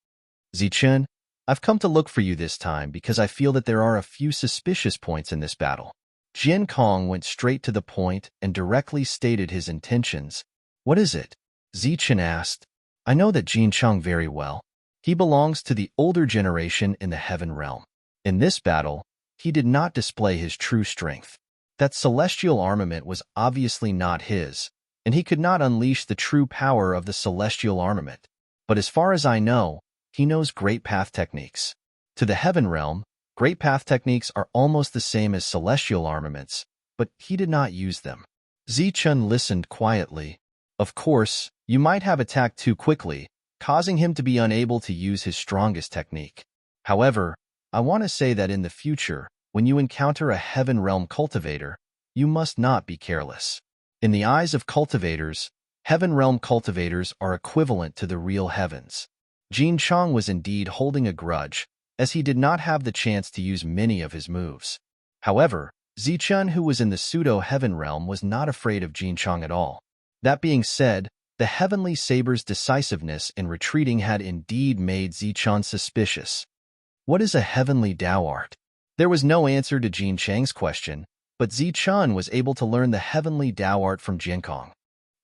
Zichun, I've come to look for you this time because I feel that there are a few suspicious points in this battle. Jinkong went straight to the point and directly stated his intentions. What is it? Zichun asked. I know that Jinkong very well. He belongs to the older generation in the heaven realm. In this battle, he did not display his true strength. That celestial armament was obviously not his, and he could not unleash the true power of the celestial armament. But as far as I know, he knows great path techniques. To the heaven realm, great path techniques are almost the same as celestial armaments, but he did not use them. Zichun listened quietly. Of course, you might have attacked too quickly, causing him to be unable to use his strongest technique. However, I want to say that in the future, when you encounter a heaven realm cultivator, you must not be careless. In the eyes of cultivators, heaven realm cultivators are equivalent to the real heavens. Jin Chong was indeed holding a grudge, as he did not have the chance to use many of his moves. However, Zichun, who was in the pseudo-heaven realm, was not afraid of Jin Chong at all. That being said, the heavenly saber's decisiveness in retreating had indeed made Zichun suspicious. What is a heavenly Dao art? There was no answer to Jin Chang's question, but Zichun was able to learn the heavenly Dao art from Jinkong.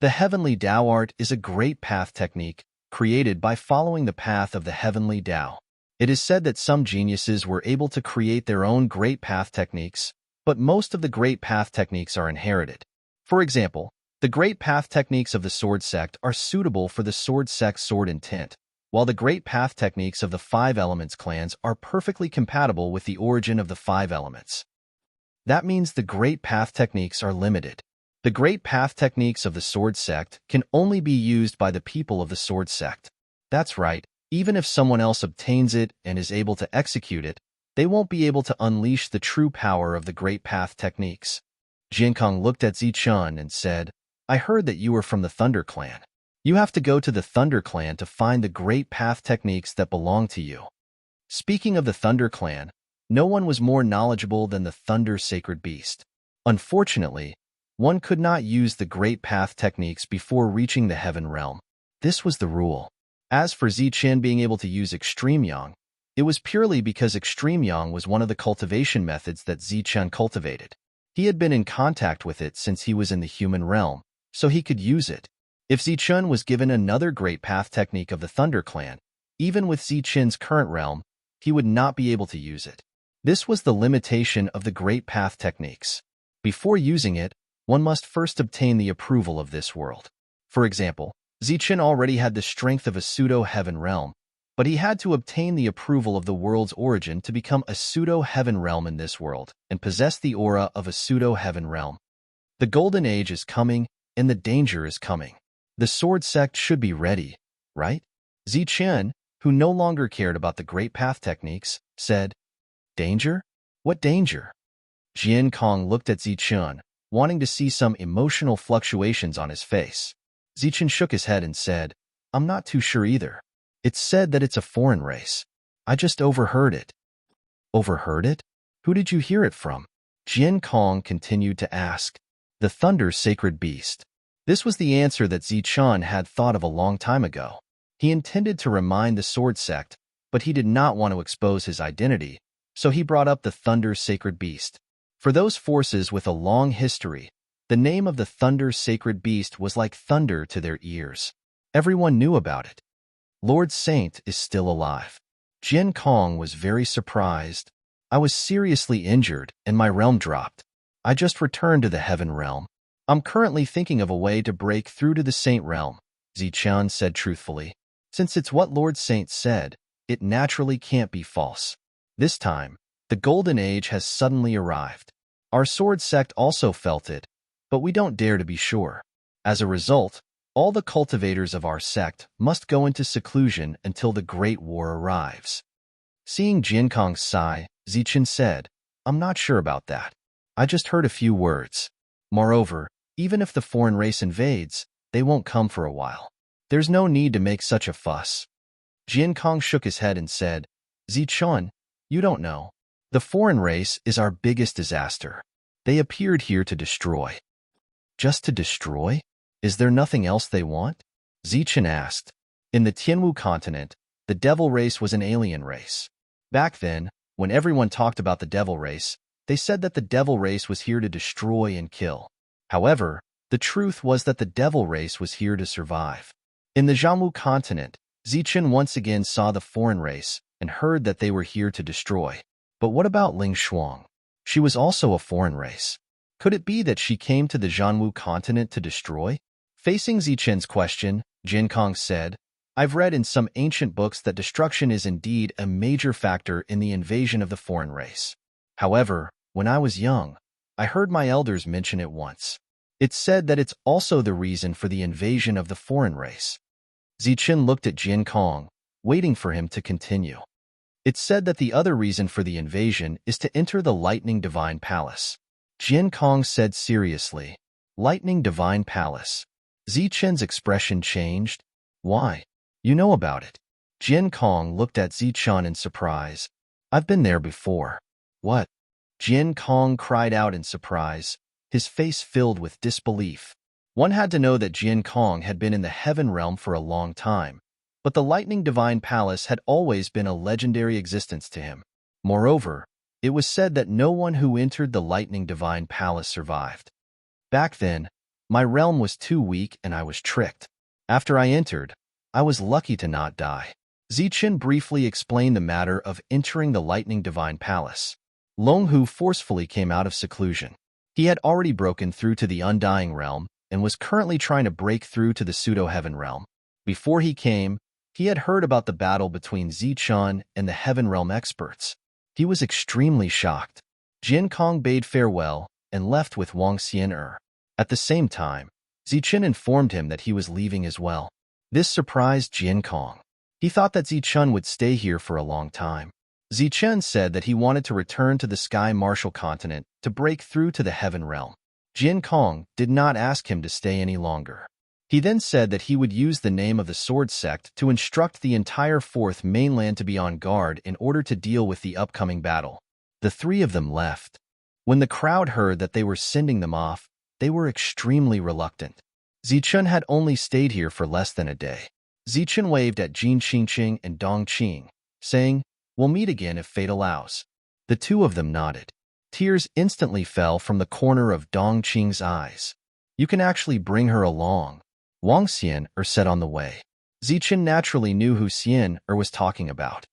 The heavenly Dao art is a great path technique created by following the path of the heavenly Dao. It is said that some geniuses were able to create their own great path techniques, but most of the great path techniques are inherited. For example, the great path techniques of the sword sect are suitable for the sword sect's sword intent, while the great path techniques of the five elements clans are perfectly compatible with the origin of the five elements. That means the great path techniques are limited. The great path techniques of the sword sect can only be used by the people of the sword sect. That's right, even if someone else obtains it and is able to execute it, they won't be able to unleash the true power of the great path techniques. Jiankong looked at Zichun and said, I heard that you were from the Thunder Clan. You have to go to the Thunder Clan to find the great path techniques that belong to you. Speaking of the Thunder Clan, no one was more knowledgeable than the Thunder Sacred Beast. Unfortunately, one could not use the great path techniques before reaching the Heaven Realm. This was the rule. As for Zichun being able to use Extreme Yang, it was purely because Extreme Yang was one of the cultivation methods that Zichun cultivated. He had been in contact with it since he was in the human realm, so he could use it. If Zichun was given another great path technique of the Thunder Clan, even with Zichun's current realm, he would not be able to use it. This was the limitation of the great path techniques. Before using it, one must first obtain the approval of this world. For example, Zichun already had the strength of a pseudo-heaven realm, but he had to obtain the approval of the world's origin to become a pseudo-heaven realm in this world and possess the aura of a pseudo-heaven realm. The golden age is coming, and the danger is coming. The sword sect should be ready, right? Zichun, who no longer cared about the great path techniques, said, Danger? What danger? Jiankong looked at Zichun, wanting to see some emotional fluctuations on his face. Zichun shook his head and said, I'm not too sure either. It's said that it's a foreign race. I just overheard it. Overheard it? Who did you hear it from? Jiankong continued to ask. The Thunder Sacred Beast. This was the answer that Zichun had thought of a long time ago. He intended to remind the sword sect, but he did not want to expose his identity, so he brought up the Thunder Sacred Beast. For those forces with a long history, the name of the Thunder Sacred Beast was like thunder to their ears. Everyone knew about it. Lord Saint is still alive. Jiankong was very surprised. I was seriously injured and my realm dropped. I just returned to the Heaven Realm. I'm currently thinking of a way to break through to the Saint Realm, Zichun said truthfully. Since it's what Lord Saint said, it naturally can't be false. This time, the Golden Age has suddenly arrived. Our sword sect also felt it, but we don't dare to be sure. As a result, all the cultivators of our sect must go into seclusion until the Great War arrives. Seeing Jiankong sigh, Zichun said, I'm not sure about that. I just heard a few words. Moreover, even if the foreign race invades, they won't come for a while. There's no need to make such a fuss. Jiankong shook his head and said, Zichun, you don't know. The foreign race is our biggest disaster. They appeared here to destroy. Just to destroy? Is there nothing else they want? Zichun asked. In the Tianwu continent, the devil race was an alien race. Back then, when everyone talked about the devil race, they said that the devil race was here to destroy and kill. However, the truth was that the devil race was here to survive. In the Jiangwu continent, Zichun once again saw the foreign race and heard that they were here to destroy. But what about Ling Shuang? She was also a foreign race. Could it be that she came to the Jiangwu continent to destroy? Facing Zichun's question, Jiankong said, I've read in some ancient books that destruction is indeed a major factor in the invasion of the foreign race. However, when I was young, I heard my elders mention it once. It's said that it's also the reason for the invasion of the foreign race. Zichun looked at Jiankong, waiting for him to continue. It's said that the other reason for the invasion is to enter the Lightning Divine Palace. Jiankong said seriously, Lightning Divine Palace. Zichun's expression changed. Why? You know about it. Jiankong looked at Zichun in surprise. I've been there before. What? Jiankong cried out in surprise, his face filled with disbelief. One had to know that Jiankong had been in the Heaven Realm for a long time, but the Lightning Divine Palace had always been a legendary existence to him. Moreover, it was said that no one who entered the Lightning Divine Palace survived. Back then, my realm was too weak and I was tricked. After I entered, I was lucky to not die. Zichen briefly explained the matter of entering the Lightning Divine Palace. Long Hu forcefully came out of seclusion. He had already broken through to the Undying Realm and was currently trying to break through to the Pseudo-Heaven Realm. Before he came, he had heard about the battle between Zichen and the Heaven Realm experts. He was extremely shocked. Jin Kong bade farewell and left with Wang Xian'er. At the same time, Zichen informed him that he was leaving as well. This surprised Jin Kong. He thought that Zichen would stay here for a long time. Zichen said that he wanted to return to the Sky Martial Continent to break through to the Heaven Realm. Jin Kong did not ask him to stay any longer. He then said that he would use the name of the Sword Sect to instruct the entire Fourth Mainland to be on guard in order to deal with the upcoming battle. The three of them left. When the crowd heard that they were sending them off, they were extremely reluctant. Zichen had only stayed here for less than a day. Zichen waved at Jin Qingqing and Dong Qing, saying, "We'll meet again if fate allows." The two of them nodded. Tears instantly fell from the corner of Dong Qing's eyes. "You can actually bring her along," Wang Xian'er said on the way. Zichen naturally knew who Xian'er was talking about.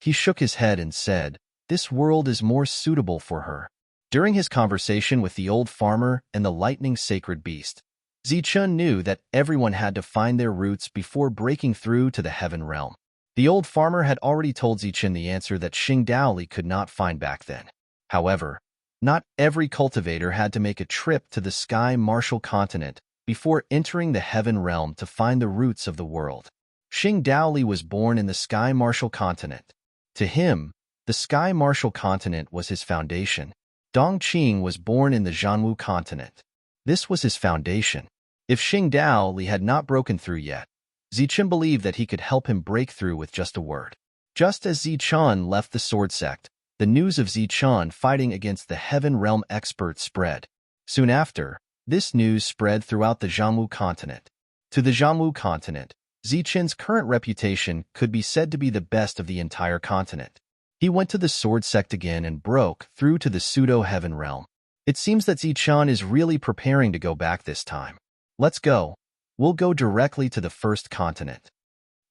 He shook his head and said, "This world is more suitable for her." During his conversation with the old farmer and the lightning sacred beast, Zichen knew that everyone had to find their roots before breaking through to the Heaven Realm. The old farmer had already told Zichen the answer that Xing Daoli could not find back then. However, not every cultivator had to make a trip to the Sky Martial Continent before entering the Heaven Realm to find the roots of the world. Xing Daoli was born in the Sky Martial Continent. To him, the Sky Martial Continent was his foundation. Dong Qing was born in the Zhanwu Continent. This was his foundation. If Xing Daoli had not broken through yet, Zichen believed that he could help him break through with just a word. Just as Zichen left the Sword Sect, the news of Zichen fighting against the Heaven Realm experts spread. Soon after, this news spread throughout the Zhanwu Continent. To the Zhanwu Continent, Zichen's current reputation could be said to be the best of the entire continent. He went to the Sword Sect again and broke through to the Pseudo-Heaven Realm. It seems that Zichen is really preparing to go back this time. "Let's go. We'll go directly to the first continent."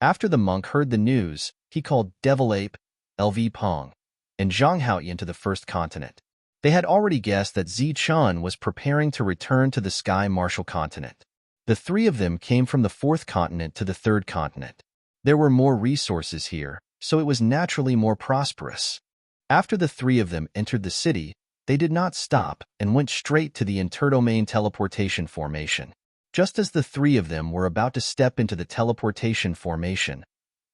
After the monk heard the news, he called Devil Ape, LV Pong, and Zhang Haoyan to the first continent. They had already guessed that Zichen was preparing to return to the Sky Martial Continent. The three of them came from the fourth continent to the third continent. There were more resources here, so it was naturally more prosperous. After the three of them entered the city, they did not stop and went straight to the interdomain teleportation formation. Just as the three of them were about to step into the teleportation formation,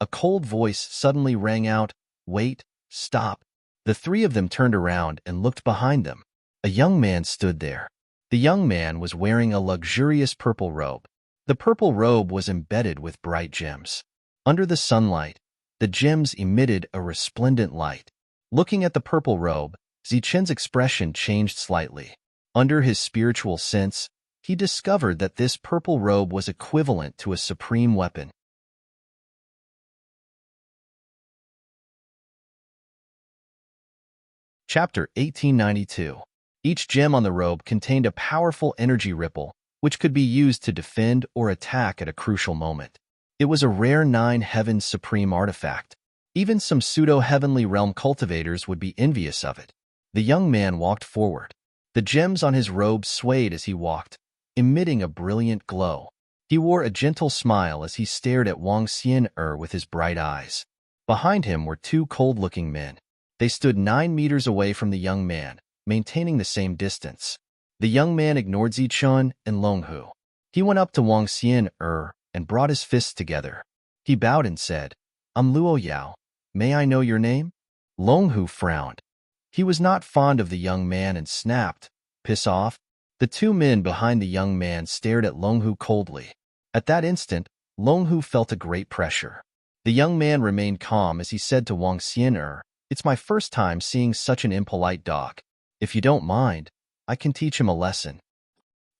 a cold voice suddenly rang out, "Wait, stop." The three of them turned around and looked behind them. A young man stood there. The young man was wearing a luxurious purple robe. The purple robe was embedded with bright gems. Under the sunlight, the gems emitted a resplendent light. Looking at the purple robe, Zichen's expression changed slightly. Under his spiritual sense, he discovered that this purple robe was equivalent to a supreme weapon. Chapter 1892. Each gem on the robe contained a powerful energy ripple, which could be used to defend or attack at a crucial moment. It was a rare 9 Heavens Supreme artifact. Even some pseudo-heavenly realm cultivators would be envious of it. The young man walked forward. The gems on his robe swayed as he walked, emitting a brilliant glow. He wore a gentle smile as he stared at Wang Xian'er with his bright eyes. Behind him were 2 cold-looking men. They stood 9 meters away from the young man, maintaining the same distance. The young man ignored Zichen and Long Hu. He went up to Wang Xian'er and brought his fists together. He bowed and said, "I'm Luo Yao. May I know your name?" Long Hu frowned. He was not fond of the young man and snapped, "Piss off." The 2 men behind the young man stared at Long Hu coldly. At that instant, Long Hu felt a great pressure. The young man remained calm as he said to Wang Xian'er, "It's my first time seeing such an impolite dog. If you don't mind, I can teach him a lesson."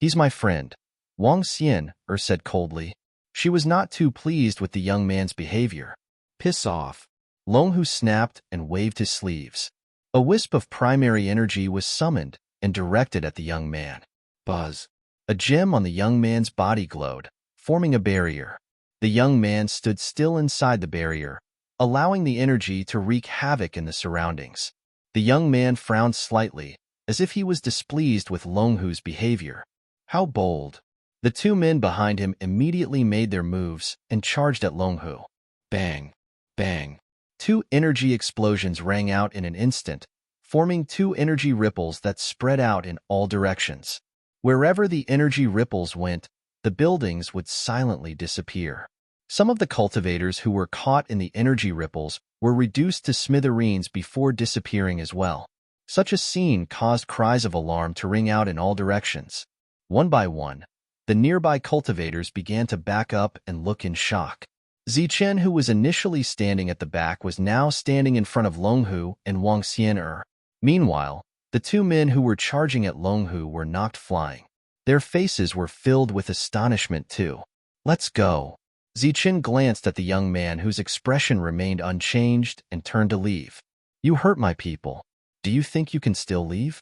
"He's my friend," Wang Xian'er said coldly. She was not too pleased with the young man's behavior. "Piss off." Long Hu snapped and waved his sleeves. A wisp of primary energy was summoned and directed at the young man. Buzz. A gem on the young man's body glowed, forming a barrier. The young man stood still inside the barrier, allowing the energy to wreak havoc in the surroundings. The young man frowned slightly, as if he was displeased with Longhu's behavior. How bold! The two men behind him immediately made their moves and charged at Longhu. Bang! Bang! Two energy explosions rang out in an instant, forming two energy ripples that spread out in all directions. Wherever the energy ripples went, the buildings would silently disappear. Some of the cultivators who were caught in the energy ripples were reduced to smithereens before disappearing as well. Such a scene caused cries of alarm to ring out in all directions. One by one, the nearby cultivators began to back up and look in shock. Zichen, who was initially standing at the back, was now standing in front of Longhu and Wang Xian'er. Meanwhile, the two men who were charging at Longhu were knocked flying. Their faces were filled with astonishment too. "Let's go." Zichen glanced at the young man whose expression remained unchanged and turned to leave. "You hurt my people. Do you think you can still leave?"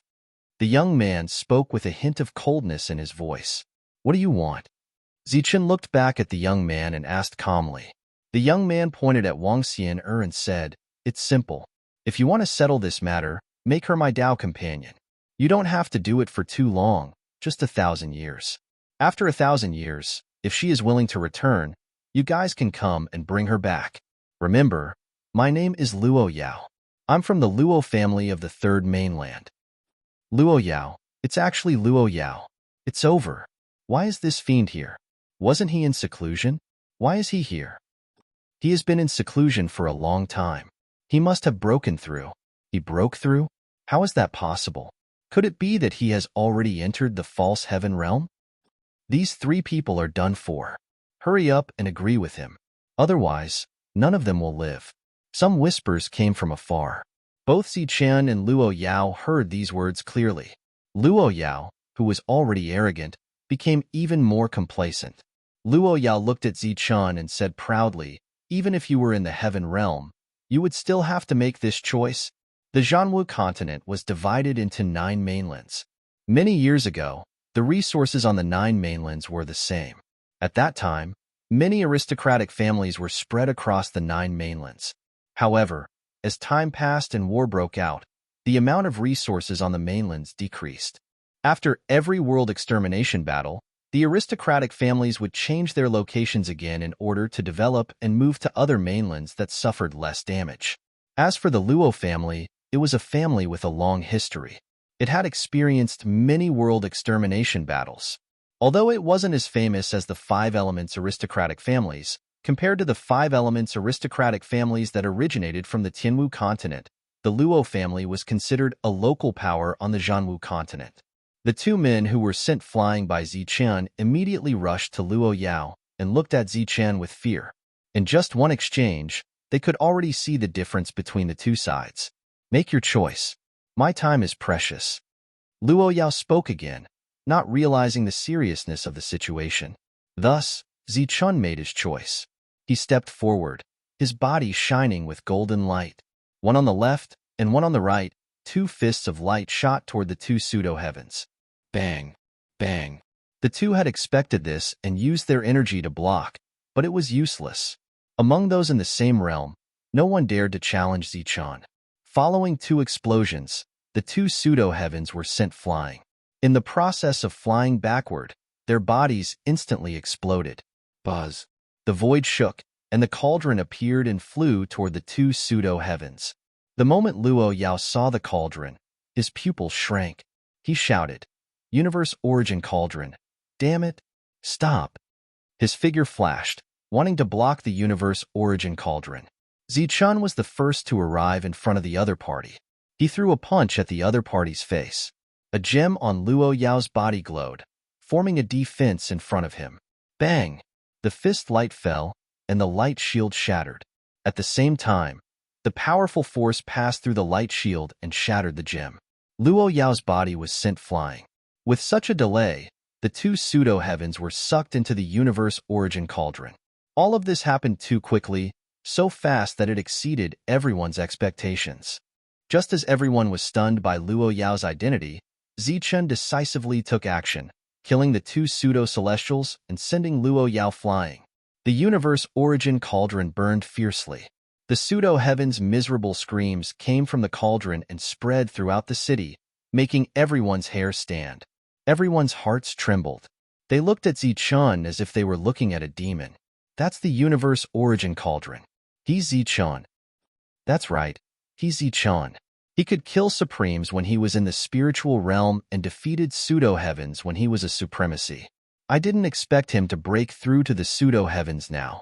The young man spoke with a hint of coldness in his voice. "What do you want?" Zichen looked back at the young man and asked calmly. The young man pointed at Wang Xian'er and said, "It's simple. If you want to settle this matter, make her my Tao companion. You don't have to do it for too long, just 1,000 years. After 1,000 years, if she is willing to return, you guys can come and bring her back. Remember, my name is Luo Yao. I'm from the Luo family of the Third Mainland." "Luo Yao? It's actually Luo Yao. It's over. Why is this fiend here? Wasn't he in seclusion? Why is he here?" "He has been in seclusion for a long time. He must have broken through." "He broke through? How is that possible? Could it be that he has already entered the false heaven realm?" "These three people are done for. Hurry up and agree with him. Otherwise, none of them will live." Some whispers came from afar. Both Zichen and Luo Yao heard these words clearly. Luo Yao, who was already arrogant, became even more complacent. Luo Yao looked at Zichen and said proudly, "Even if you were in the heaven realm, you would still have to make this choice." The Zhanwu continent was divided into 9 mainlands. Many years ago, the resources on the 9 mainlands were the same. At that time, many aristocratic families were spread across the 9 mainlands. However, as time passed and war broke out, the amount of resources on the mainlands decreased. After every world extermination battle, the aristocratic families would change their locations again in order to develop and move to other mainlands that suffered less damage. As for the Luo family, it was a family with a long history. It had experienced many world extermination battles. Although it wasn't as famous as the 5 elements aristocratic families, compared to the 5 elements aristocratic families that originated from the Tianwu continent, the Luo family was considered a local power on the Zhanwu continent. The two men who were sent flying by Zichen immediately rushed to Luo Yao and looked at Zichen with fear. In just one exchange, they could already see the difference between the two sides. "Make your choice. My time is precious." Luo Yao spoke again, not realizing the seriousness of the situation. Thus, Zichen made his choice. He stepped forward, his body shining with golden light. One on the left and one on the right, 2 fists of light shot toward the 2 pseudo-heavens. Bang! Bang! The two had expected this and used their energy to block, but it was useless. Among those in the same realm, no one dared to challenge Zichen. Following 2 explosions, the 2 pseudo-heavens were sent flying. In the process of flying backward, their bodies instantly exploded. Buzz! The void shook, and the cauldron appeared and flew toward the 2 pseudo-heavens. The moment Luo Yao saw the cauldron, his pupils shrank. He shouted, "Universe Origin Cauldron! Damn it! Stop!" His figure flashed, wanting to block the Universe Origin Cauldron. Zichen was the first to arrive in front of the other party. He threw a punch at the other party's face. A gem on Luo Yao's body glowed, forming a defense in front of him. Bang! The fist light fell, and the light shield shattered. At the same time, the powerful force passed through the light shield and shattered the gem. Luo Yao's body was sent flying. With such a delay, the 2 pseudo-heavens were sucked into the Universe Origin Cauldron. All of this happened too quickly, so fast that it exceeded everyone's expectations. Just as everyone was stunned by Luo Yao's identity, Zichen decisively took action, killing the 2 pseudo-celestials and sending Luo Yao flying. The Universe Origin Cauldron burned fiercely. The pseudo-heaven's miserable screams came from the cauldron and spread throughout the city, making everyone's hair stand. Everyone's hearts trembled. They looked at Zichun as if they were looking at a demon. That's the universe origin cauldron. He's Zichun. That's right, he's Zichun. He could kill supremes when he was in the spiritual realm and defeated pseudo-heavens when he was a supremacy. I didn't expect him to break through to the pseudo-heavens now.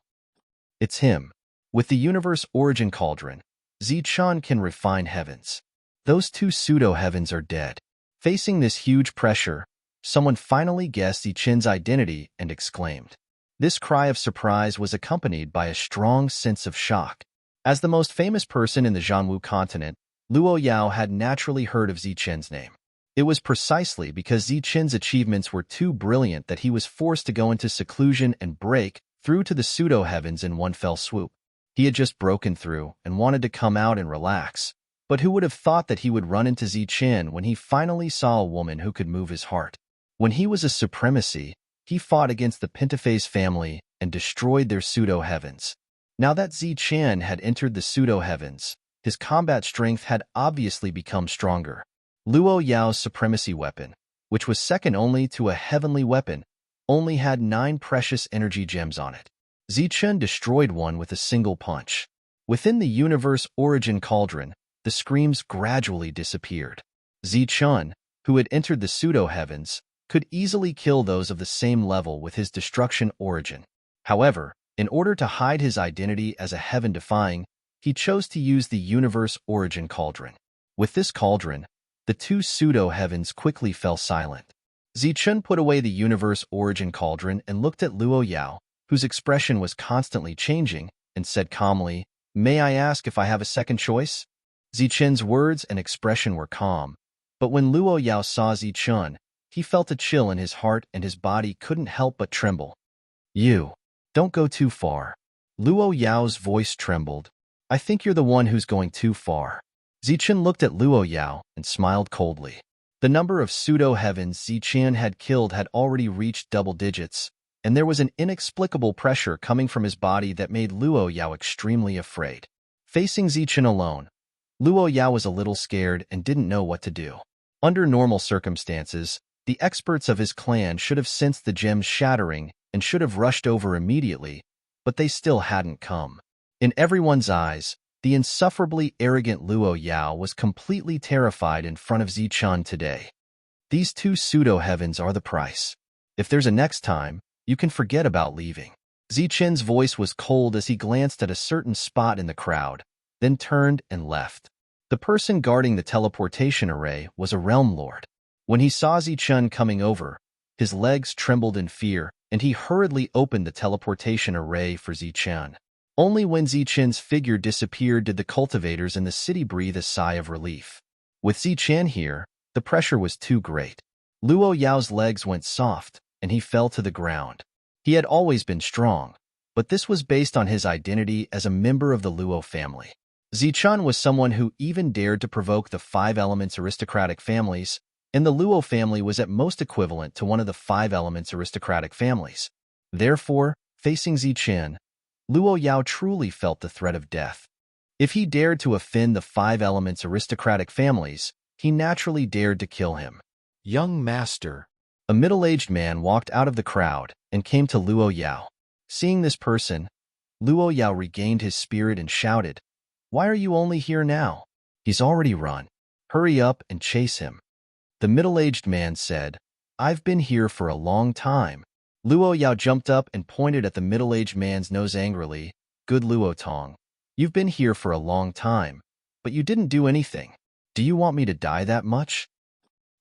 It's him. With the universe origin cauldron, Zichun can refine heavens. Those two pseudo-heavens are dead. Facing this huge pressure, someone finally guessed Zichun's identity and exclaimed. This cry of surprise was accompanied by a strong sense of shock. As the most famous person in the Zhanwu continent, Luo Yao had naturally heard of Zichun's name. It was precisely because Zichun's achievements were too brilliant that he was forced to go into seclusion and break through to the pseudo-heavens in one fell swoop. He had just broken through and wanted to come out and relax, but who would have thought that he would run into Zichun when he finally saw a woman who could move his heart? When he was a supremacy, he fought against the Pentaphase family and destroyed their pseudo-heavens. Now that Zichun had entered the pseudo-heavens, his combat strength had obviously become stronger. Luo Yao's supremacy weapon, which was second only to a heavenly weapon, only had 9 precious energy gems on it. Zichun destroyed one with a single punch. Within the universe origin cauldron, the screams gradually disappeared. Zichun, who had entered the pseudo-heavens, could easily kill those of the same level with his destruction origin. However, in order to hide his identity as a heaven-defying, he chose to use the universe origin cauldron. With this cauldron, the two pseudo-heavens quickly fell silent. Zichun put away the universe origin cauldron and looked at Luo Yao, whose expression was constantly changing, and said calmly, "May I ask if I have a second choice?" Zichun's words and expression were calm, but when Luo Yao saw Zichun, he felt a chill in his heart and his body couldn't help but tremble. "You, don't go too far." Luo Yao's voice trembled. "I think you're the one who's going too far." Zichun looked at Luo Yao and smiled coldly. The number of pseudo-heavens Zichun had killed had already reached double digits, and there was an inexplicable pressure coming from his body that made Luo Yao extremely afraid. Facing Zichun alone, Luo Yao was a little scared and didn't know what to do. Under normal circumstances, the experts of his clan should have sensed the gems shattering and should have rushed over immediately, but they still hadn't come. In everyone's eyes, the insufferably arrogant Luo Yao was completely terrified in front of Zichun today. These two pseudo-heavens are the price. If there's a next time, you can forget about leaving. Zichun's voice was cold as he glanced at a certain spot in the crowd, then turned and left. The person guarding the teleportation array was a realm lord. When he saw Zichun coming over, his legs trembled in fear, and he hurriedly opened the teleportation array for Zichun. Only when Zichun's figure disappeared did the cultivators in the city breathe a sigh of relief. With Zichun here, the pressure was too great. Luo Yao's legs went soft, and he fell to the ground. He had always been strong, but this was based on his identity as a member of the Luo family. Zichun was someone who even dared to provoke the 5 elements aristocratic families, and the Luo family was at most equivalent to one of the 5 elements aristocratic families. Therefore, facing Zichun, Luo Yao truly felt the threat of death. If he dared to offend the 5 elements aristocratic families, he naturally dared to kill him. "Young master." A middle-aged man walked out of the crowd and came to Luo Yao. Seeing this person, Luo Yao regained his spirit and shouted, "Why are you only here now? He's already run. Hurry up and chase him." The middle-aged man said, "I've been here for a long time." Luo Yao jumped up and pointed at the middle-aged man's nose angrily. "Good Luo Tong, you've been here for a long time, but you didn't do anything. Do you want me to die that much?"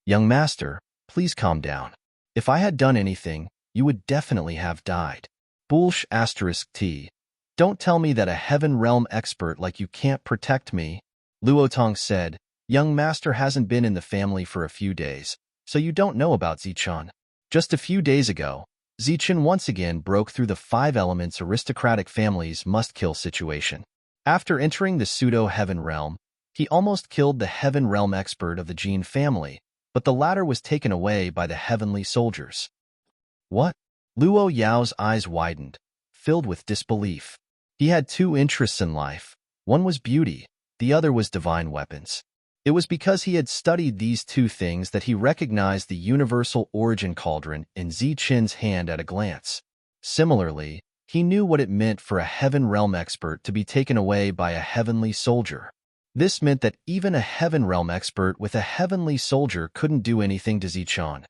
"Young master, please calm down. If I had done anything, you would definitely have died." Bullsh *T. "Don't tell me that a heaven realm expert like you can't protect me." Luo Tong said, "Young master hasn't been in the family for a few days, so you don't know about Zichun. Just a few days ago, Zichun once again broke through the 5 elements aristocratic family's must-kill situation. After entering the pseudo-heaven realm, he almost killed the heaven realm expert of the Jin family, but the latter was taken away by the heavenly soldiers." "What?" Luo Yao's eyes widened, filled with disbelief. He had 2 interests in life, One was beauty, the other was divine weapons. It was because he had studied these two things that he recognized the universal origin cauldron in Zichen's hand at a glance. Similarly, he knew what it meant for a Heaven Realm expert to be taken away by a heavenly soldier. This meant that even a Heaven Realm expert with a heavenly soldier couldn't do anything to Zichen.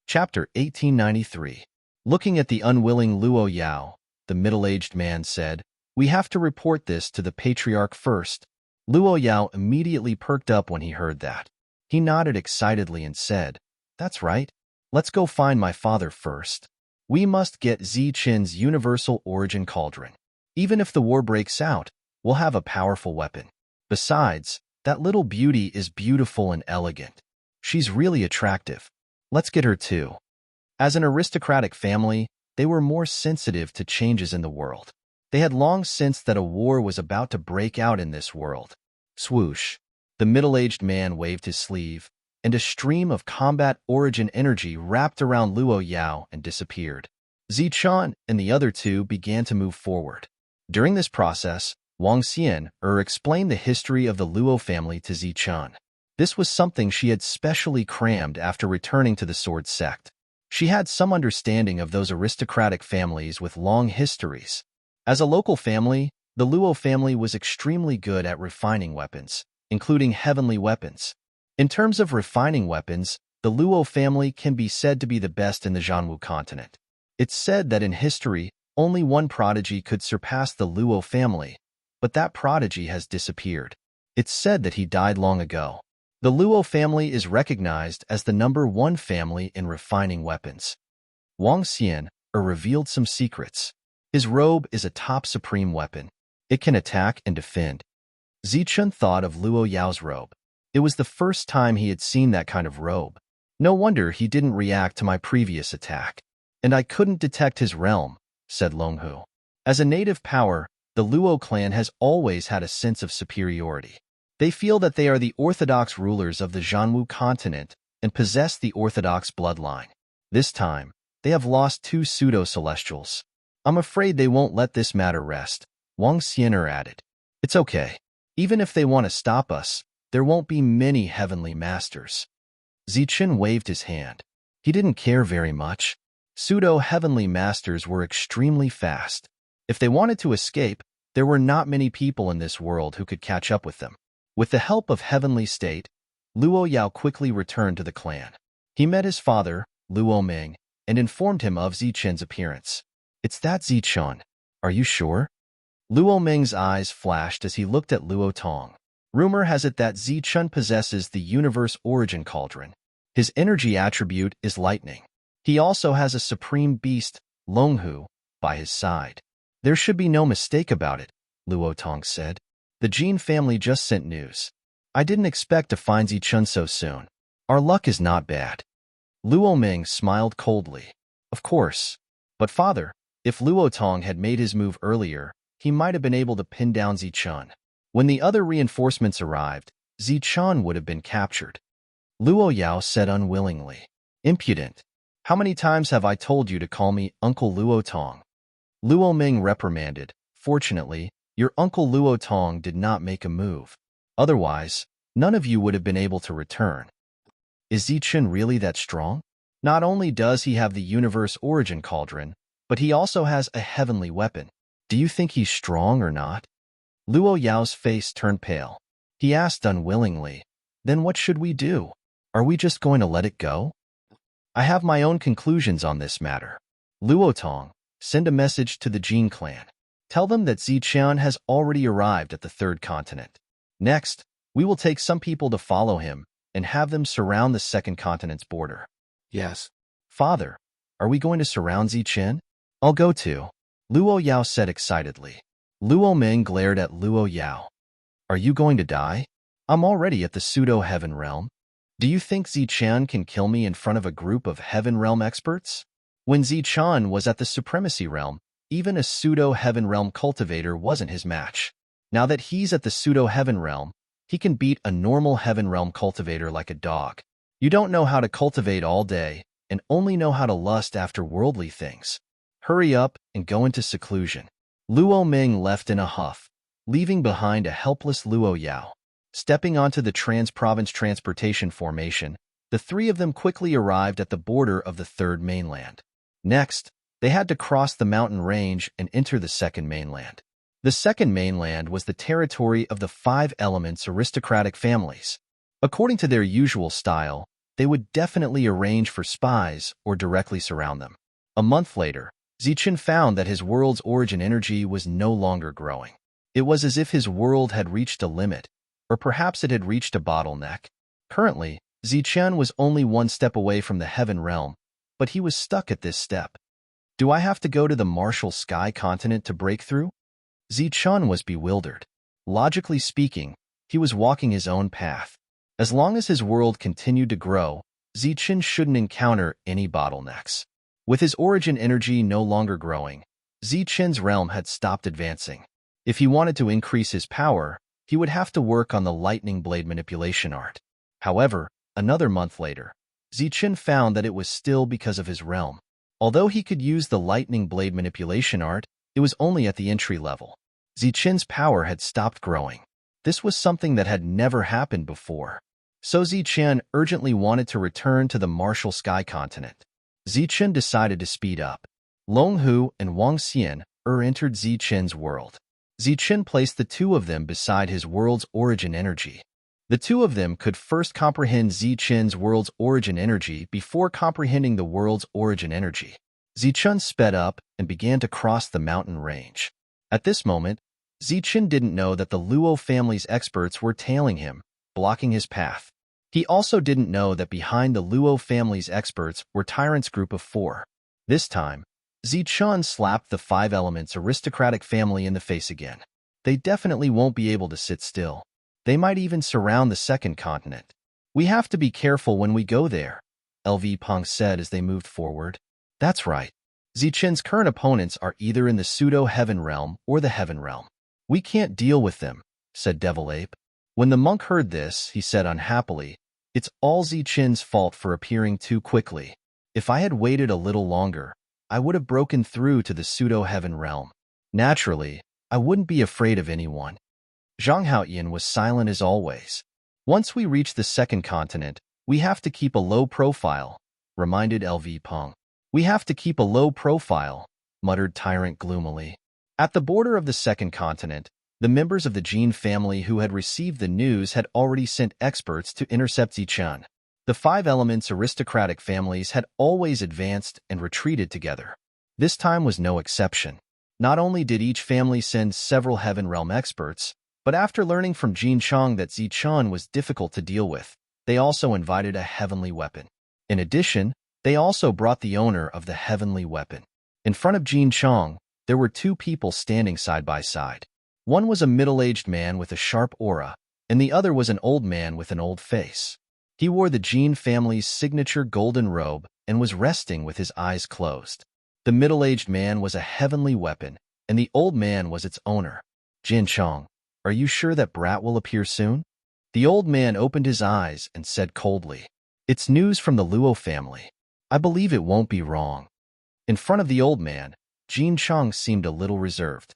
Chapter 1893. Looking at the unwilling Luo Yao, the middle-aged man said, "We have to report this to the patriarch first." Luo Yao immediately perked up when he heard that. He nodded excitedly and said, "That's right. Let's go find my father first. We must get Zichen's universal origin cauldron. Even if the war breaks out, we'll have a powerful weapon. Besides, that little beauty is beautiful and elegant. She's really attractive. Let's get her too." As an aristocratic family, they were more sensitive to changes in the world. They had long sensed that a war was about to break out in this world. Swoosh! The middle-aged man waved his sleeve, and a stream of combat origin energy wrapped around Luo Yao and disappeared. Zichen and the other two began to move forward. During this process, Wang Xian explained the history of the Luo family to Zichen. This was something she had specially crammed after returning to the sword sect. She had some understanding of those aristocratic families with long histories. As a local family, the Luo family was extremely good at refining weapons, including heavenly weapons. In terms of refining weapons, the Luo family can be said to be the best in the Zhanwu continent. It's said that in history, only one prodigy could surpass the Luo family, but that prodigy has disappeared. It's said that he died long ago. The Luo family is recognized as the #1 family in refining weapons. Wang Xian revealed some secrets. His robe is a top supreme weapon. It can attack and defend. Zichen thought of Luo Yao's robe. It was the first time he had seen that kind of robe. No wonder he didn't react to my previous attack. And I couldn't detect his realm, said Longhu. As a native power, the Luo clan has always had a sense of superiority. They feel that they are the orthodox rulers of the Zhanwu continent and possess the orthodox bloodline. This time, they have lost 2 pseudo-celestials. I'm afraid they won't let this matter rest, Wang Xian added. It's okay. Even if they want to stop us, there won't be many heavenly masters. Zichen waved his hand. He didn't care very much. Pseudo-heavenly masters were extremely fast. If they wanted to escape, there were not many people in this world who could catch up with them. With the help of Heavenly State, Luo Yao quickly returned to the clan. He met his father, Luo Ming, and informed him of Zichen's appearance. It's that Zichen. Are you sure? Luo Ming's eyes flashed as he looked at Luo Tong. Rumor has it that Zichen possesses the universe origin cauldron. His energy attribute is lightning. He also has a supreme beast, Longhu, by his side. There should be no mistake about it, Luo Tong said. The Jin family just sent news. I didn't expect to find Zichen so soon. Our luck is not bad. Luo Ming smiled coldly. Of course. But father, if Luo Tong had made his move earlier, he might have been able to pin down Zichen. When the other reinforcements arrived, Zichen would have been captured. Luo Yao said unwillingly. Impudent. How many times have I told you to call me Uncle Luo Tong? Luo Ming reprimanded. Fortunately, your Uncle Luo Tong did not make a move. Otherwise, none of you would have been able to return. Is Zichen really that strong? Not only does he have the universe origin cauldron, but he also has a heavenly weapon. Do you think he's strong or not? Luo Yao's face turned pale. He asked unwillingly, then what should we do? Are we just going to let it go? I have my own conclusions on this matter. Luo Tong, send a message to the Jin clan. Tell them that Zichen has already arrived at the 3rd continent. Next, we will take some people to follow him and have them surround the 2nd continent's border. Yes. Father, are we going to surround Zichen? I'll go too, Luo Yao said excitedly. Luo Ming glared at Luo Yao. Are you going to die? I'm already at the pseudo-heaven realm. Do you think Zichen can kill me in front of a group of heaven realm experts? When Zichen was at the supremacy realm, even a pseudo-heaven realm cultivator wasn't his match. Now that he's at the pseudo-heaven realm, he can beat a normal heaven realm cultivator like a dog. You don't know how to cultivate all day, and only know how to lust after worldly things. Hurry up and go into seclusion. Luo Ming left in a huff, leaving behind a helpless Luo Yao. Stepping onto the trans-province transportation formation, the three of them quickly arrived at the border of the third mainland. Next, they had to cross the mountain range and enter the second mainland. The second mainland was the territory of the five elements aristocratic families. According to their usual style, they would definitely arrange for spies or directly surround them. A month later, Zichen found that his world's origin energy was no longer growing. It was as if his world had reached a limit, or perhaps it had reached a bottleneck. Currently, Zichen was only one step away from the heaven realm, but he was stuck at this step. Do I have to go to the martial sky continent to break through? Zichen was bewildered. Logically speaking, he was walking his own path. As long as his world continued to grow, Zichen shouldn't encounter any bottlenecks. With his origin energy no longer growing, Zichen's realm had stopped advancing. If he wanted to increase his power, he would have to work on the lightning blade manipulation art. However, another month later, Zichen found that it was still because of his realm. Although he could use the lightning blade manipulation art, it was only at the entry level. Zichen's power had stopped growing. This was something that had never happened before. So Zichen urgently wanted to return to the martial sky continent. Zichen decided to speed up. Long Hu and Wang Xian entered Zichen's world. Zichen placed the two of them beside his world's origin energy. The two of them could first comprehend Zichen's world's origin energy before comprehending the world's origin energy. Zichen sped up and began to cross the mountain range. At this moment, Zichen didn't know that the Luo family's experts were tailing him, blocking his path. He also didn't know that behind the Luo family's experts were Tyrant's group of 4. This time, Zichen slapped the five elements aristocratic family in the face again. They definitely won't be able to sit still. They might even surround the second continent. We have to be careful when we go there, LV Peng said as they moved forward. That's right. Zichen's current opponents are either in the pseudo-heaven realm or the heaven realm. We can't deal with them, said Devil Ape. When the monk heard this, he said unhappily, it's all Zichen's fault for appearing too quickly. If I had waited a little longer, I would have broken through to the pseudo-heaven realm. Naturally, I wouldn't be afraid of anyone. Zhang Haoyan was silent as always. Once we reach the second continent, we have to keep a low profile, reminded LV Peng. We have to keep a low profile, muttered Tyrant gloomily. At the border of the second continent, the members of the Jin family who had received the news had already sent experts to intercept Zichen. The five elements aristocratic families had always advanced and retreated together. This time was no exception. Not only did each family send several heaven realm experts, but after learning from Jin Chong that Zichen was difficult to deal with, they also invited a heavenly weapon. In addition, they also brought the owner of the heavenly weapon. In front of Jin Chong, there were two people standing side by side. One was a middle-aged man with a sharp aura, and the other was an old man with an old face. He wore the Jin family's signature golden robe and was resting with his eyes closed. The middle-aged man was a heavenly weapon, and the old man was its owner. Jin Chong, are you sure that brat will appear soon? The old man opened his eyes and said coldly, it's news from the Luo family. I believe it won't be wrong. In front of the old man, Jin Chong seemed a little reserved.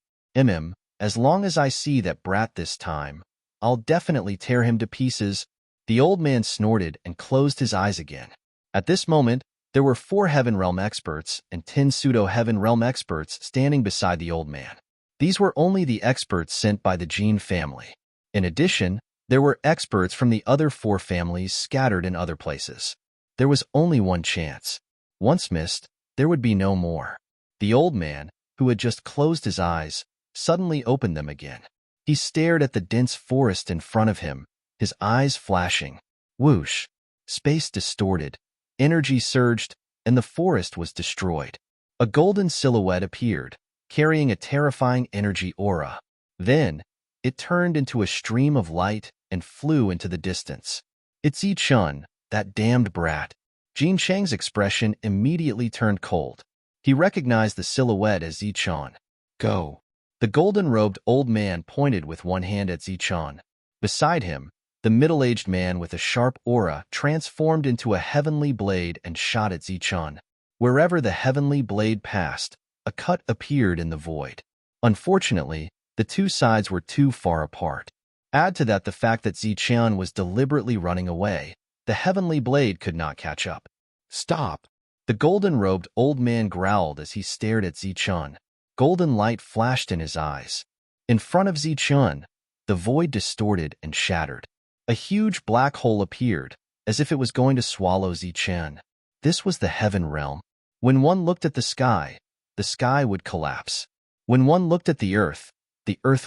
As long as I see that brat this time, I'll definitely tear him to pieces. The old man snorted and closed his eyes again. At this moment, there were 4 Heaven Realm experts and 10 pseudo-Heaven Realm experts standing beside the old man. These were only the experts sent by the Jin family. In addition, there were experts from the other 4 families scattered in other places. There was only one chance. Once missed, there would be no more. The old man, who had just closed his eyes, suddenly opened them again. He stared at the dense forest in front of him, his eyes flashing. Whoosh! Space distorted, energy surged, and the forest was destroyed. A golden silhouette appeared, carrying a terrifying energy aura. Then, it turned into a stream of light and flew into the distance. It's Zichen, that damned brat. Jin Chang's expression immediately turned cold. He recognized the silhouette as Zichen. Go. The golden-robed old man pointed with one hand at Zichen. Beside him, The middle-aged man with a sharp aura transformed into a heavenly blade and shot at Zichun. Wherever the heavenly blade passed, a cut appeared in the void. Unfortunately, the two sides were too far apart. Add to that the fact that Zichun was deliberately running away. The heavenly blade could not catch up. "Stop!" The golden-robed old man growled as he stared at Zichun. Golden light flashed in his eyes. In front of Zichun, the void distorted and shattered. A huge black hole appeared, as if it was going to swallow Zichun. This was the heaven realm. When one looked at the sky would collapse. When one looked at the earth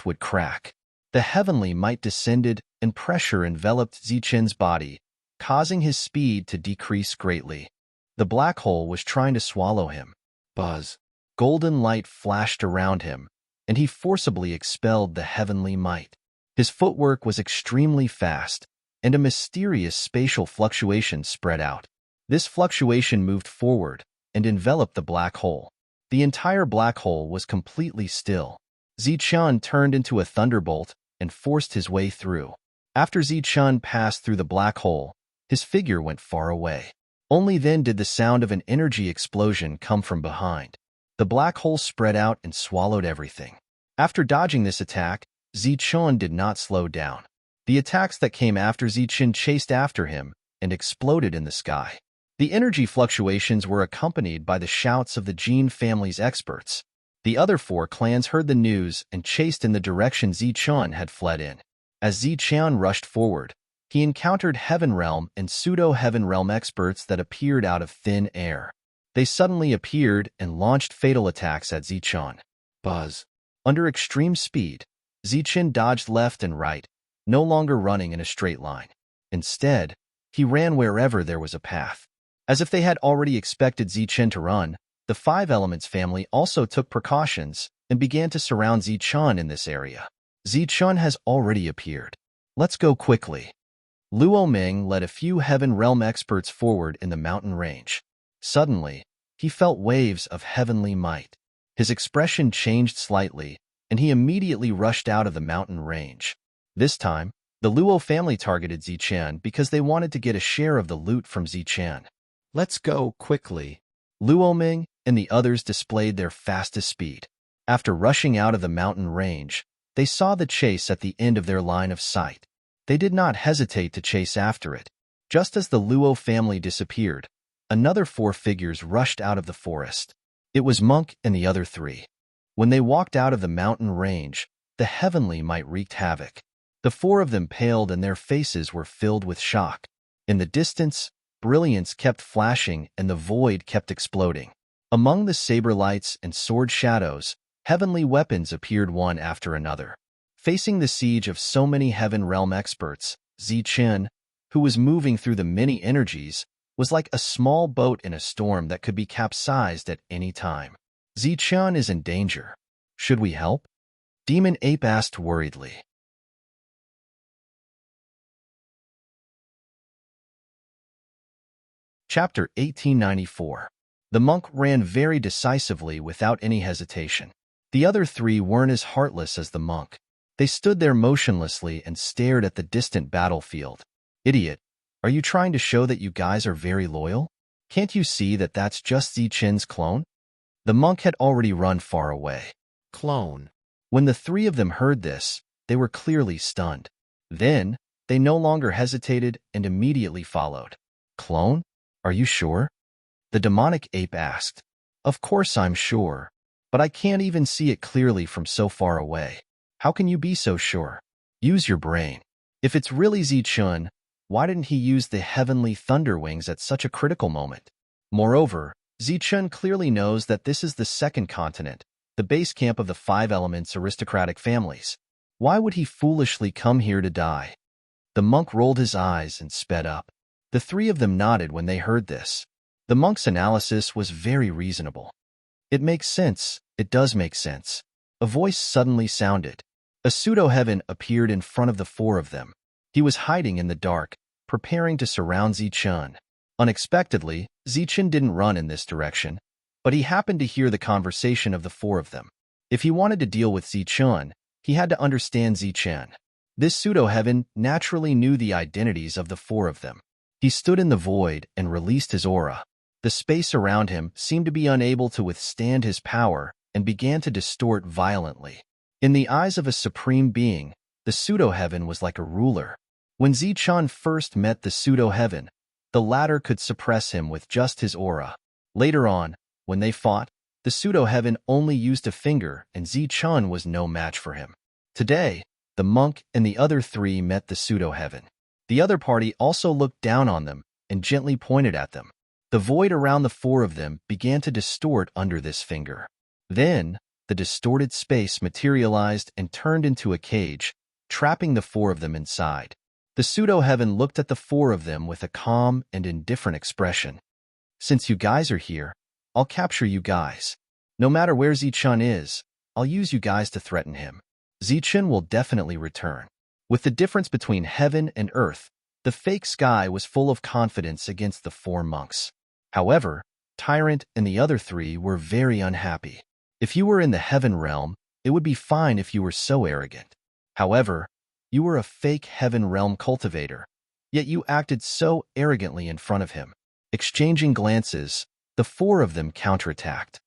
would crack. The heavenly might descended, and pressure enveloped Zichun's body, causing his speed to decrease greatly. The black hole was trying to swallow him. Buzz. Golden light flashed around him, and he forcibly expelled the heavenly might. His footwork was extremely fast, and a mysterious spatial fluctuation spread out. This fluctuation moved forward and enveloped the black hole. The entire black hole was completely still. Zichun turned into a thunderbolt and forced his way through. After Zichun passed through the black hole, his figure went far away. Only then did the sound of an energy explosion come from behind. The black hole spread out and swallowed everything. After dodging this attack, Zichun did not slow down. The attacks that came after Zichun chased after him and exploded in the sky. The energy fluctuations were accompanied by the shouts of the Jin family's experts. The other four clans heard the news and chased in the direction Zichun had fled in. As Zichun rushed forward, he encountered Heaven Realm and Pseudo-Heaven Realm experts that appeared out of thin air. They suddenly appeared and launched fatal attacks at Zichun. Buzz. Under extreme speed, Zichun dodged left and right, no longer running in a straight line. Instead, he ran wherever there was a path. As if they had already expected Zichun to run, the Five Elements family also took precautions and began to surround Zichun in this area. Zichun has already appeared. Let's go quickly. Luo Ming led a few Heaven Realm experts forward in the mountain range. Suddenly, he felt waves of heavenly might. His expression changed slightly, and he immediately rushed out of the mountain range. This time, the Luo family targeted Zichun because they wanted to get a share of the loot from Zichun. Let's go quickly. Luo Ming and the others displayed their fastest speed. After rushing out of the mountain range, they saw the chase at the end of their line of sight. They did not hesitate to chase after it. Just as the Luo family disappeared, another four figures rushed out of the forest. It was Monk and the other three. When they walked out of the mountain range, the heavenly might wreaked havoc. The four of them paled and their faces were filled with shock. In the distance, brilliance kept flashing and the void kept exploding. Among the saber lights and sword shadows, heavenly weapons appeared one after another. Facing the siege of so many Heaven Realm experts, Zichun, who was moving through the many energies, was like a small boat in a storm that could be capsized at any time. Zichun is in danger. Should we help? Demon Ape asked worriedly. Chapter 1894. The monk ran very decisively without any hesitation. The other three weren't as heartless as the monk. They stood there motionlessly and stared at the distant battlefield. Idiot, are you trying to show that you guys are very loyal? Can't you see that that's just Zichun's clone? The monk had already run far away. Clone. When the three of them heard this, they were clearly stunned. Then, they no longer hesitated and immediately followed. Clone? Are you sure? The demonic ape asked. Of course I'm sure, but I can't even see it clearly from so far away. How can you be so sure? Use your brain. If it's really Zichun, why didn't he use the heavenly thunder wings at such a critical moment? Moreover, Zichun clearly knows that this is the second continent, the base camp of the Five Elements aristocratic families. Why would he foolishly come here to die? The monk rolled his eyes and sped up. The three of them nodded when they heard this. The monk's analysis was very reasonable. It makes sense. It does make sense. A voice suddenly sounded. A pseudo-heaven appeared in front of the four of them. He was hiding in the dark, preparing to surround Zichun. Unexpectedly, Zichun didn't run in this direction, but he happened to hear the conversation of the four of them. If he wanted to deal with Zichun, he had to understand Zichun. This pseudo-heaven naturally knew the identities of the four of them. He stood in the void and released his aura. The space around him seemed to be unable to withstand his power and began to distort violently. In the eyes of a supreme being, the pseudo-heaven was like a ruler. When Zichun first met the pseudo-heaven, the latter could suppress him with just his aura. Later on, when they fought, the pseudo-heaven only used a finger and Zichun was no match for him. Today, the monk and the other three met the pseudo-heaven. The other party also looked down on them and gently pointed at them. The void around the four of them began to distort under this finger. Then, the distorted space materialized and turned into a cage, trapping the four of them inside. The pseudo-heaven looked at the four of them with a calm and indifferent expression. Since you guys are here, I'll capture you guys. No matter where Zichun is, I'll use you guys to threaten him. Zichun will definitely return. With the difference between heaven and earth, the fake sky was full of confidence against the four monks. However, Tyrant and the other three were very unhappy. If you were in the heaven realm, it would be fine if you were so arrogant. However, you were a fake heaven realm cultivator, yet you acted so arrogantly in front of him. Exchanging glances, the four of them counterattacked.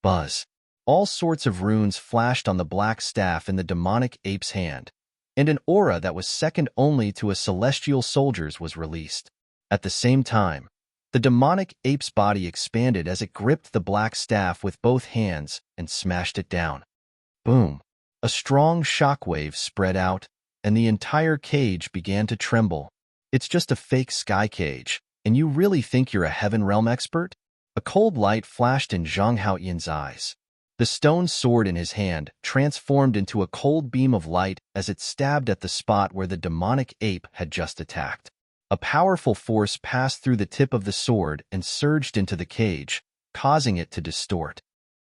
Buzz. All sorts of runes flashed on the black staff in the demonic ape's hand, and an aura that was second only to a celestial soldier's was released. At the same time, the demonic ape's body expanded as it gripped the black staff with both hands and smashed it down. Boom! A strong shockwave spread out, and the entire cage began to tremble. It's just a fake sky cage, and you really think you're a heaven realm expert? A cold light flashed in Zhang Haoyan's eyes. The stone sword in his hand transformed into a cold beam of light as it stabbed at the spot where the demonic ape had just attacked. A powerful force passed through the tip of the sword and surged into the cage, causing it to distort.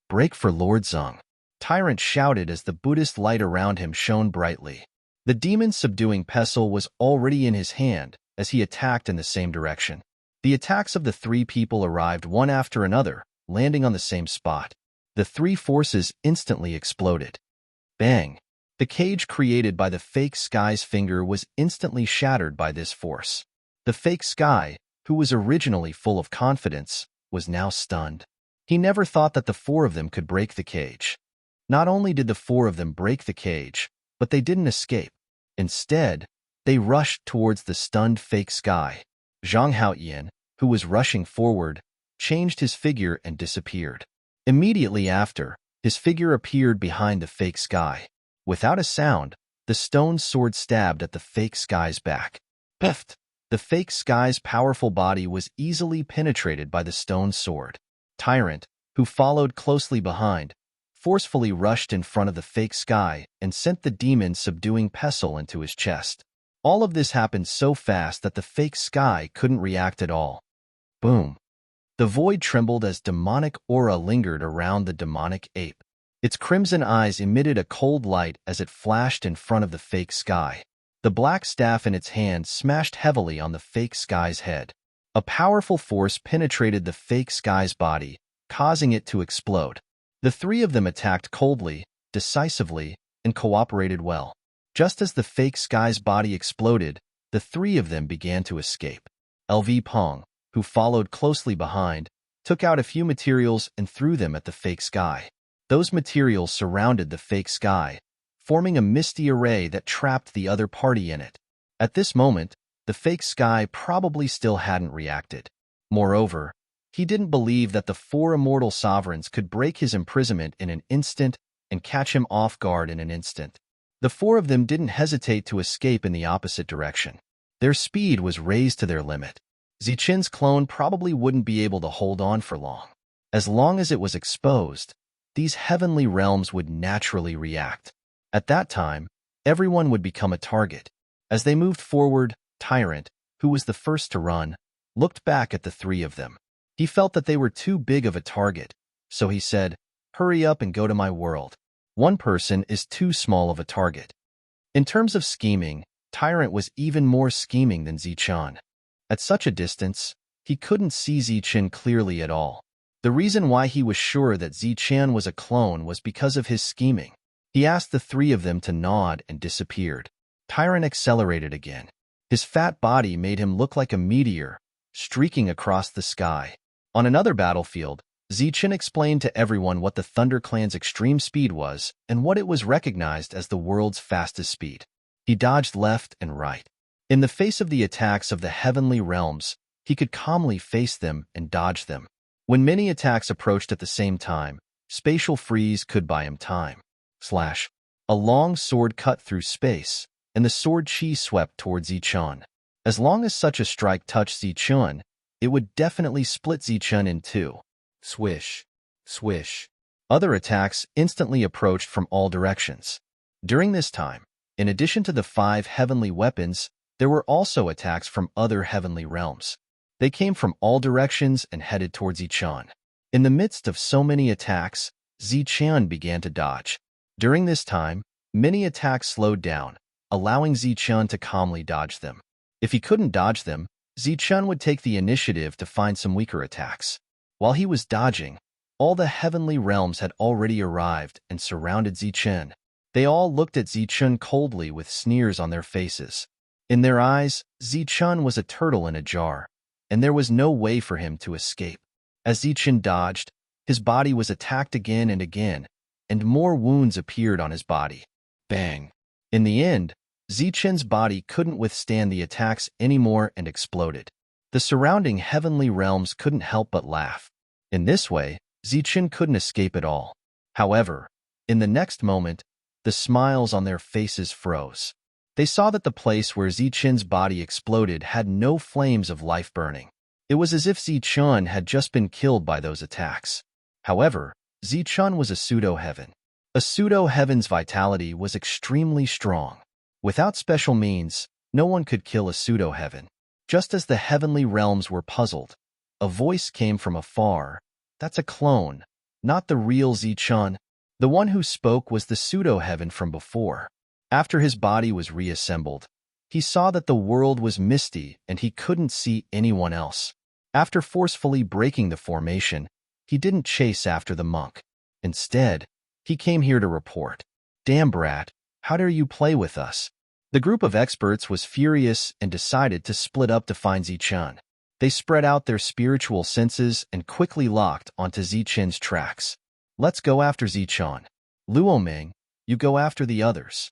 Break for Lord Zhang! Tyrant shouted as the Buddhist light around him shone brightly. The demon subduing pestle was already in his hand as he attacked in the same direction. The attacks of the three people arrived one after another, landing on the same spot. The three forces instantly exploded. Bang! The cage created by the fake sky's finger was instantly shattered by this force. The fake sky, who was originally full of confidence, was now stunned. He never thought that the four of them could break the cage. Not only did the four of them break the cage, but they didn't escape. Instead, they rushed towards the stunned fake sky. Zhang Haoyan, who was rushing forward, changed his figure and disappeared. Immediately after, his figure appeared behind the fake sky. Without a sound, the stone sword stabbed at the fake sky's back. Peft! The fake sky's powerful body was easily penetrated by the stone sword. Tyrant, who followed closely behind, forcefully rushed in front of the fake sky and sent the demon subduing pestle into his chest. All of this happened so fast that the fake sky couldn't react at all. Boom! The void trembled as demonic aura lingered around the demonic ape. Its crimson eyes emitted a cold light as it flashed in front of the fake sky. The black staff in its hand smashed heavily on the fake sky's head. A powerful force penetrated the fake sky's body, causing it to explode. The three of them attacked coldly, decisively, and cooperated well. Just as the fake sky's body exploded, the three of them began to escape. LV Pong, who followed closely behind, took out a few materials and threw them at the fake sky. Those materials surrounded the fake sky, forming a misty array that trapped the other party in it. At this moment, the fake sky probably still hadn't reacted. Moreover, he didn't believe that the four immortal sovereigns could break his imprisonment in an instant and catch him off guard in an instant. The four of them didn't hesitate to escape in the opposite direction. Their speed was raised to their limit. Zichun's clone probably wouldn't be able to hold on for long. As long as it was exposed, these heavenly realms would naturally react. At that time, everyone would become a target. As they moved forward, Tyrant, who was the first to run, looked back at the three of them. He felt that they were too big of a target, so he said, "Hurry up and go to my world. One person is too small of a target." In terms of scheming, Tyrant was even more scheming than Zichun. At such a distance, he couldn't see Zichun clearly at all. The reason why he was sure that Zichun was a clone was because of his scheming. He asked the three of them to nod and disappeared. Tyrant accelerated again. His fat body made him look like a meteor, streaking across the sky. On another battlefield, Zichen explained to everyone what the Thunder Clan's extreme speed was and what it was recognized as the world's fastest speed. He dodged left and right. In the face of the attacks of the heavenly realms, he could calmly face them and dodge them. When many attacks approached at the same time, spatial freeze could buy him time. A long sword cut through space, and the sword chi swept towards Zichen. As long as such a strike touched Zichen, it would definitely split Zichen in two. Swish, swish. Other attacks instantly approached from all directions. During this time, in addition to the 5 heavenly weapons, there were also attacks from other heavenly realms. They came from all directions and headed towards Zichen. In the midst of so many attacks, Zichen began to dodge. During this time, many attacks slowed down, allowing Zichen to calmly dodge them. If he couldn't dodge them, Zichen would take the initiative to find some weaker attacks. While he was dodging, all the heavenly realms had already arrived and surrounded Zichen. They all looked at Zichen coldly with sneers on their faces. In their eyes, Zichen was a turtle in a jar, and there was no way for him to escape. As Zichen dodged, his body was attacked again, and more wounds appeared on his body. Bang! In the end, Zichen's body couldn't withstand the attacks anymore and exploded. The surrounding heavenly realms couldn't help but laugh. In this way, Zichen couldn't escape at all. However, in the next moment, the smiles on their faces froze. They saw that the place where Zichen's body exploded had no flames of life burning. It was as if Zichen had just been killed by those attacks. However, Zichen was a pseudo-heaven. A pseudo-heaven's vitality was extremely strong. Without special means, no one could kill a pseudo-heaven. Just as the heavenly realms were puzzled, a voice came from afar. That's a clone, not the real Zichen. The one who spoke was the pseudo-heaven from before. After his body was reassembled, he saw that the world was misty and he couldn't see anyone else. After forcefully breaking the formation, he didn't chase after the monk. Instead, he came here to report. Damn brat, how dare you play with us? The group of experts was furious and decided to split up to find Zichen. They spread out their spiritual senses and quickly locked onto Zichen's tracks. Let's go after Zichen. Luoming, you go after the others.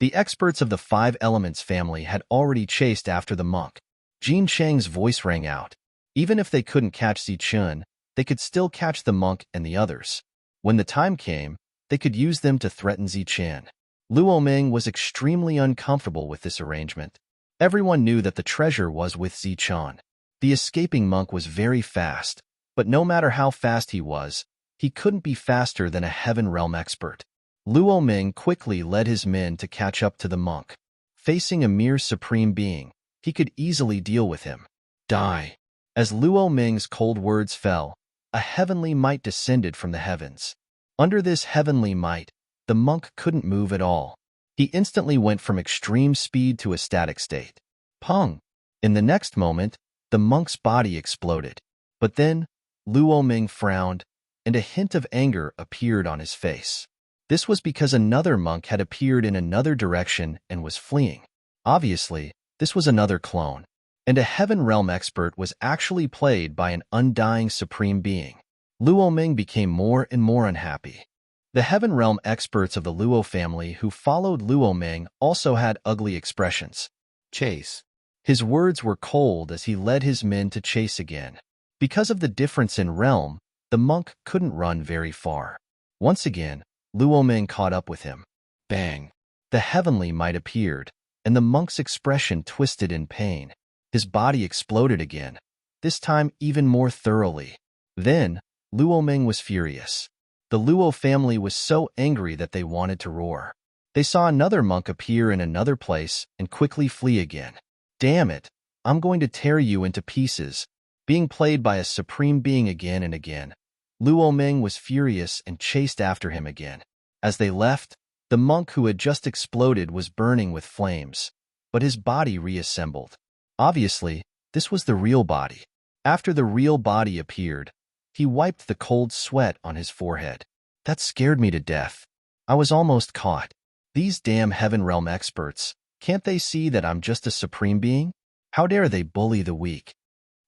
The experts of the 5 Elements family had already chased after the monk. Jin Cheng's voice rang out. Even if they couldn't catch Zichen, they could still catch the monk and the others. When the time came, they could use them to threaten Zichen. Luoming was extremely uncomfortable with this arrangement. Everyone knew that the treasure was with Zichen. The escaping monk was very fast, but no matter how fast he couldn't be faster than a Heaven Realm expert. Luoming quickly led his men to catch up to the monk. Facing a mere supreme being, he could easily deal with him. Die! As Luoming's cold words fell, a heavenly might descended from the heavens. Under this heavenly might, the monk couldn't move at all. He instantly went from extreme speed to a static state. Pung! In the next moment, the monk's body exploded. But then, Luoming frowned, and a hint of anger appeared on his face. This was because another monk had appeared in another direction and was fleeing. Obviously, this was another clone, and a Heaven Realm expert was actually played by an undying supreme being. Luoming became more and more unhappy. The Heaven Realm experts of the Luo family who followed Luoming also had ugly expressions. Chase. His words were cold as he led his men to chase again. Because of the difference in realm, the monk couldn't run very far. Once again, Luoming caught up with him. Bang! The heavenly might appeared, and the monk's expression twisted in pain. His body exploded again, this time even more thoroughly. Then, Luoming was furious. The Luo family was so angry that they wanted to roar. They saw another monk appear in another place and quickly flee again. Damn it, I'm going to tear you into pieces. Being played by a supreme being again and again, Luoming was furious and chased after him again. As they left, the monk who had just exploded was burning with flames, but his body reassembled. Obviously, this was the real body. After the real body appeared, he wiped the cold sweat on his forehead. That scared me to death. I was almost caught. These damn Heaven Realm experts Can't they see that I'm just a supreme being? How dare they bully the weak?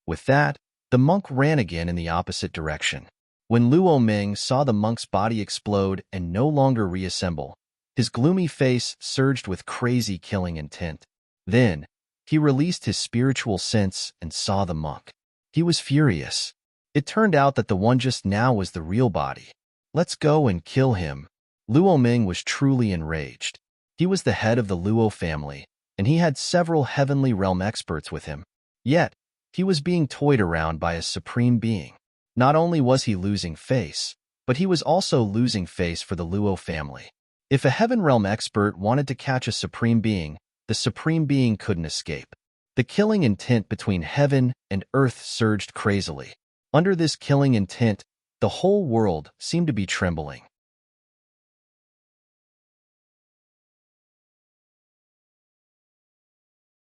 With that, the monk ran again in the opposite direction. When Luo Ming saw the monk's body explode and no longer reassemble, his gloomy face surged with crazy killing intent. Then, he released his spiritual sense and saw the monk. He was furious. It turned out that the one just now was the real body. Let's go and kill him. Luo Ming was truly enraged. He was the head of the Luo family, and he had several heavenly realm experts with him. Yet, he was being toyed around by a supreme being. Not only was he losing face, but he was also losing face for the Luo family. If a heaven realm expert wanted to catch a supreme being, the supreme being couldn't escape. The killing intent between heaven and earth surged crazily. Under this killing intent, the whole world seemed to be trembling.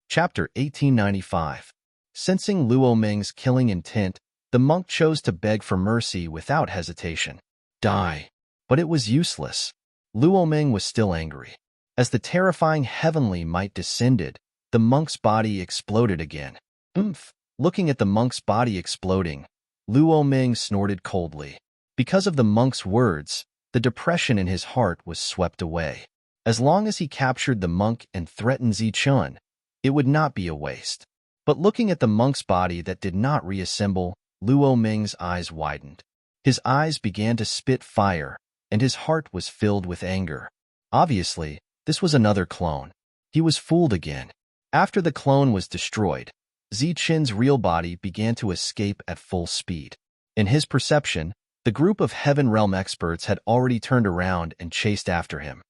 Chapter 1895. Sensing Luo Ming's killing intent, the monk chose to beg for mercy without hesitation. Die. But it was useless. Luo Ming was still angry. As the terrifying heavenly might descended, the monk's body exploded again. Oomph! Looking at the monk's body exploding, Luo Ming snorted coldly. Because of the monk's words, the depression in his heart was swept away. As long as he captured the monk and threatened Zichun, it would not be a waste. But looking at the monk's body that did not reassemble, Luo Ming's eyes widened. His eyes began to spit fire, and his heart was filled with anger. Obviously, this was another clone. He was fooled again. After the clone was destroyed, Zichun's real body began to escape at full speed. In his perception, the group of Heaven Realm experts had already turned around and chased after him.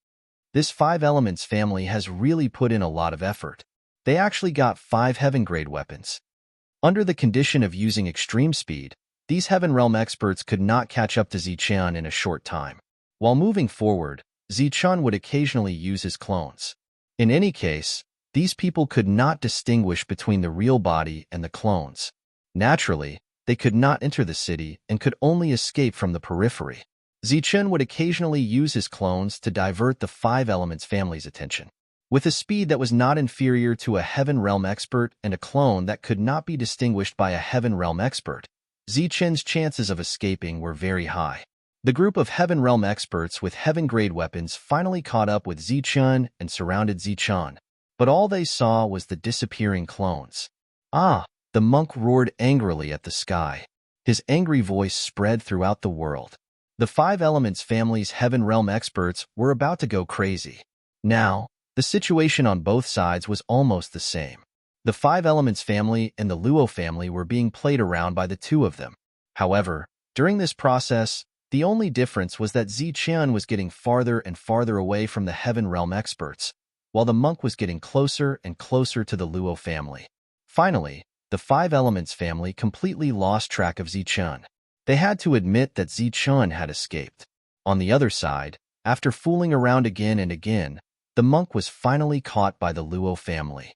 This Five Elements family has really put in a lot of effort. They actually got 5 Heaven-grade weapons. Under the condition of using extreme speed, these Heaven Realm experts could not catch up to Zichun in a short time. While moving forward, Zichun would occasionally use his clones. In any case, these people could not distinguish between the real body and the clones. Naturally, they could not enter the city and could only escape from the periphery. Zichun would occasionally use his clones to divert the Five Elements family's attention. With a speed that was not inferior to a Heaven Realm expert and a clone that could not be distinguished by a Heaven Realm expert, Zichun's chances of escaping were very high. The group of Heaven Realm experts with Heaven-grade weapons finally caught up with Zichun and surrounded Zichun, but all they saw was the disappearing clones. Ah! The monk roared angrily at the sky. His angry voice spread throughout the world. The Five Elements family's Heaven Realm experts were about to go crazy. Now, the situation on both sides was almost the same. The Five Elements family and the Luo family were being played around by the two of them. However, during this process, the only difference was that Zichun was getting farther and farther away from the Heaven Realm experts, while the monk was getting closer and closer to the Luo family. Finally, the Five Elements family completely lost track of Zichun. They had to admit that Zichun had escaped. On the other side, after fooling around again and again, the monk was finally caught by the Luo family.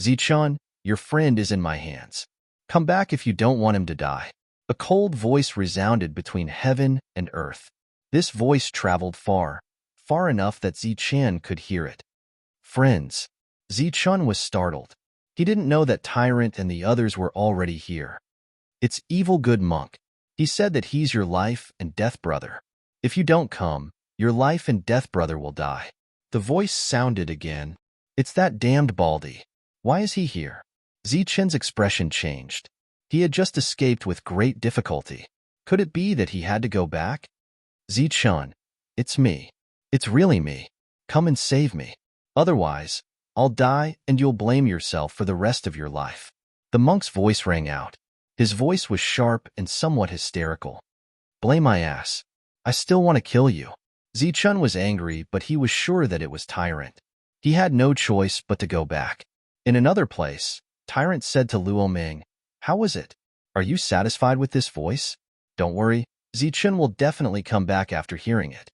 Zichun, your friend is in my hands. Come back if you don't want him to die. A cold voice resounded between heaven and earth. This voice traveled far, far enough that Zichun could hear it. Friends. Zichun was startled. He didn't know that Tyrant and the others were already here. It's Evil Good Monk. He said that he's your life and death brother. If you don't come, your life and death brother will die. The voice sounded again. It's that damned Baldy. Why is he here? Zichun's expression changed. He had just escaped with great difficulty. Could it be that he had to go back? Zichun, it's me. It's really me. Come and save me. Otherwise, I'll die and you'll blame yourself for the rest of your life. The monk's voice rang out. His voice was sharp and somewhat hysterical. Blame my ass. I still want to kill you. Zichun was angry, but he was sure that it was Tyrant. He had no choice but to go back. In another place, Tyrant said to Luo Ming, "How was it? Are you satisfied with this voice? Don't worry, Zichun will definitely come back after hearing it."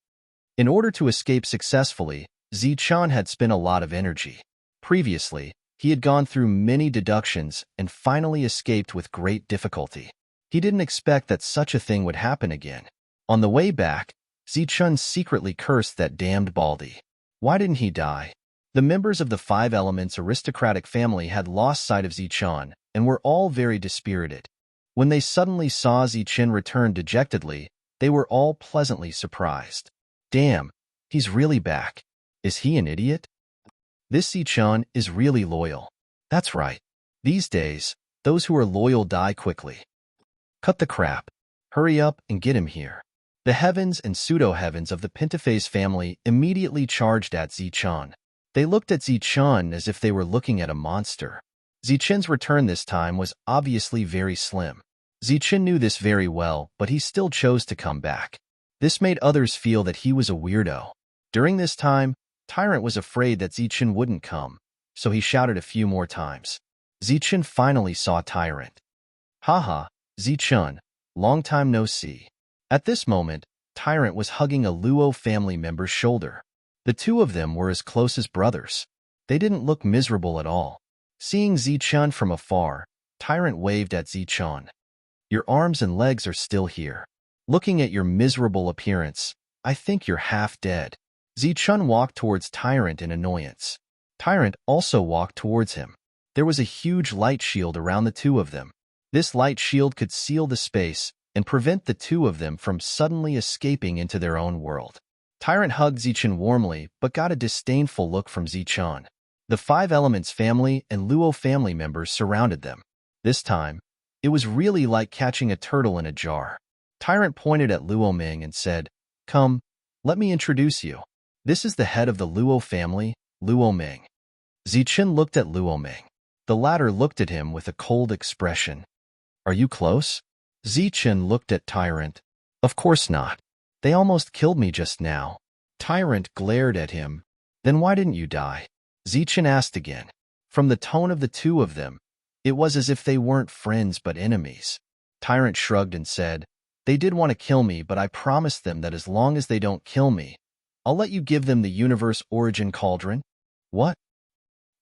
In order to escape successfully, Zichun had spent a lot of energy. Previously, he had gone through many deductions and finally escaped with great difficulty. He didn't expect that such a thing would happen again. On the way back, Zichun secretly cursed that damned Baldy. Why didn't he die? The members of the Five Elements aristocratic family had lost sight of Zichun and were all very dispirited. When they suddenly saw Zichun return dejectedly, they were all pleasantly surprised. Damn, he's really back. Is he an idiot? This Zichun is really loyal. That's right. These days, those who are loyal die quickly. Cut the crap. Hurry up and get him here. The heavens and pseudo-heavens of the Pentaphase family immediately charged at Zichun. They looked at Zichun as if they were looking at a monster. Zichun's return this time was obviously very slim. Zichun knew this very well, but he still chose to come back. This made others feel that he was a weirdo. During this time, Tyrant was afraid that Zichun wouldn't come, so he shouted a few more times. Zichun finally saw Tyrant. Haha, Zichun, long time no see. At this moment, Tyrant was hugging a Luo family member's shoulder. The two of them were as close as brothers. They didn't look miserable at all. Seeing Zichun from afar, Tyrant waved at Zichun. Your arms and legs are still here. Looking at your miserable appearance, I think you're half dead. Zichun walked towards Tyrant in annoyance. Tyrant also walked towards him. There was a huge light shield around the two of them. This light shield could seal the space and prevent the two of them from suddenly escaping into their own world. Tyrant hugged Zichun warmly but got a disdainful look from Zichun. The Five Elements family and Luo family members surrounded them. This time, it was really like catching a turtle in a jar. Tyrant pointed at Luo Ming and said, "Come, let me introduce you. This is the head of the Luo family, Luo Ming." Zichun looked at Luo Ming. The latter looked at him with a cold expression. "Are you close?" Zichun looked at Tyrant. "Of course not. They almost killed me just now." Tyrant glared at him. "Then why didn't you die?" Zichun asked again. From the tone of the two of them, it was as if they weren't friends but enemies. Tyrant shrugged and said, "They did want to kill me, but I promised them that as long as they don't kill me, I'll let you give them the universe origin cauldron." "What?"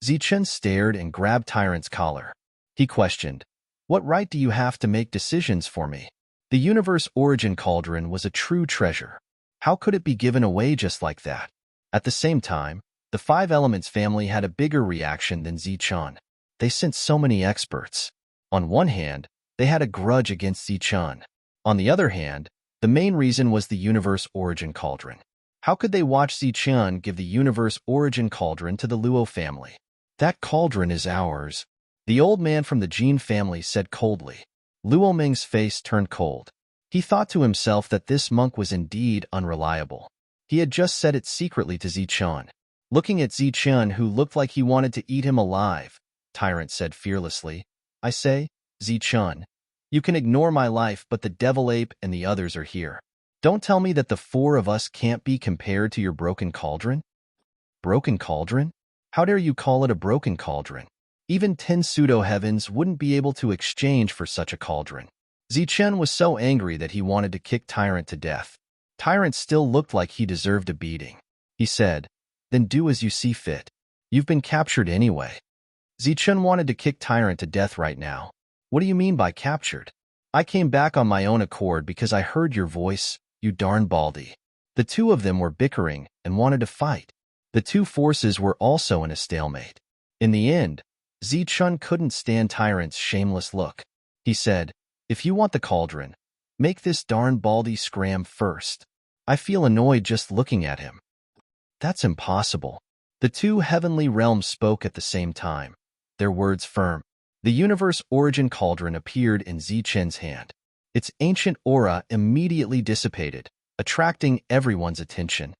Zichun stared and grabbed Tyrant's collar. He questioned, "What right do you have to make decisions for me?" The universe origin cauldron was a true treasure. How could it be given away just like that? At the same time, the Five Elements family had a bigger reaction than Zichun. They sent so many experts. On one hand, they had a grudge against Zichun. On the other hand, the main reason was the universe origin cauldron. How could they watch Zichun give the universe origin cauldron to the Luo family? "That cauldron is ours," the old man from the Jin family said coldly. Luo Ming's face turned cold. He thought to himself that this monk was indeed unreliable. He had just said it secretly to Zichun. Looking at Zichun, who looked like he wanted to eat him alive, Tyrant said fearlessly, "I say, Zichun, you can ignore my life, but the devil ape and the others are here. Don't tell me that the four of us can't be compared to your broken cauldron." "Broken cauldron? How dare you call it a broken cauldron? Even 10 pseudo-heavens wouldn't be able to exchange for such a cauldron." Zichun was so angry that he wanted to kick Tyrant to death. Tyrant still looked like he deserved a beating. He said, "Then do as you see fit. You've been captured anyway." Zichun wanted to kick Tyrant to death right now. "What do you mean by captured? I came back on my own accord because I heard your voice, you darn baldy." The two of them were bickering and wanted to fight. The two forces were also in a stalemate. In the end, Zichun couldn't stand Tyrant's shameless look. He said, "If you want the cauldron, make this darn baldy scram first. I feel annoyed just looking at him." "That's impossible." The two heavenly realms spoke at the same time, their words firm. The universe origin cauldron appeared in Zichun's hand. Its ancient aura immediately dissipated, attracting everyone's attention.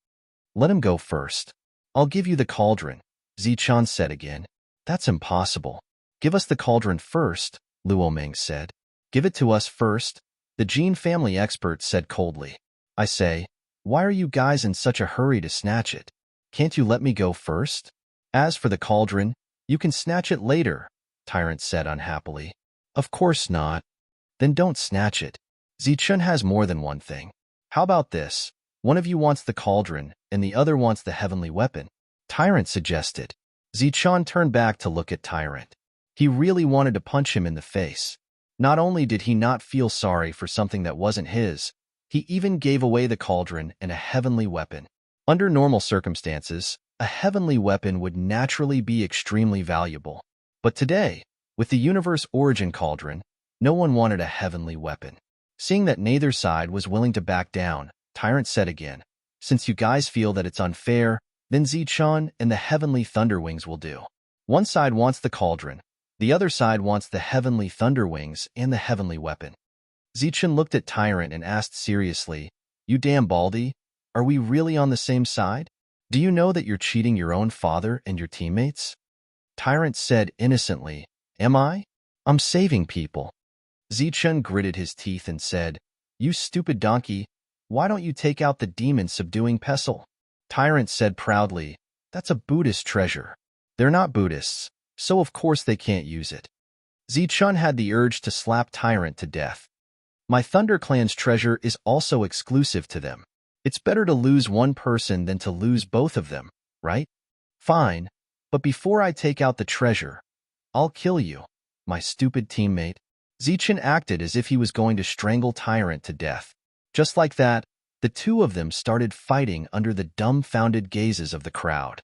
"Let him go first. I'll give you the cauldron," Zichun said again. "That's impossible." "Give us the cauldron first," Luo Ming said. "Give it to us first," the Jin family expert said coldly. "I say, why are you guys in such a hurry to snatch it? Can't you let me go first?" "As for the cauldron, you can snatch it later," Tyrant said unhappily. "Of course not." "Then don't snatch it. Zichun has more than one thing. How about this? One of you wants the cauldron, and the other wants the heavenly weapon," Tyrant suggested. Zichun turned back to look at Tyrant. He really wanted to punch him in the face. Not only did he not feel sorry for something that wasn't his, he even gave away the cauldron and a heavenly weapon. Under normal circumstances, a heavenly weapon would naturally be extremely valuable. But today, with the universe origin cauldron, no one wanted a heavenly weapon. Seeing that neither side was willing to back down, Tyrant said again, "Since you guys feel that it's unfair, then Zichun and the heavenly Thunderwings will do. One side wants the cauldron, the other side wants the heavenly Thunderwings and the heavenly weapon." Zichun looked at Tyrant and asked seriously, "You damn baldy, are we really on the same side? Do you know that you're cheating your own father and your teammates?" Tyrant said innocently, "Am I? I'm saving people." Zichun gritted his teeth and said, "You stupid donkey, why don't you take out the demon-subduing pestle?" Tyrant said proudly, "That's a Buddhist treasure. They're not Buddhists, so of course they can't use it." Zichun had the urge to slap Tyrant to death. "My Thunder Clan's treasure is also exclusive to them. It's better to lose one person than to lose both of them, right? Fine, but before I take out the treasure, I'll kill you, my stupid teammate." Zichun acted as if he was going to strangle Tyrant to death. Just like that, the two of them started fighting under the dumbfounded gazes of the crowd.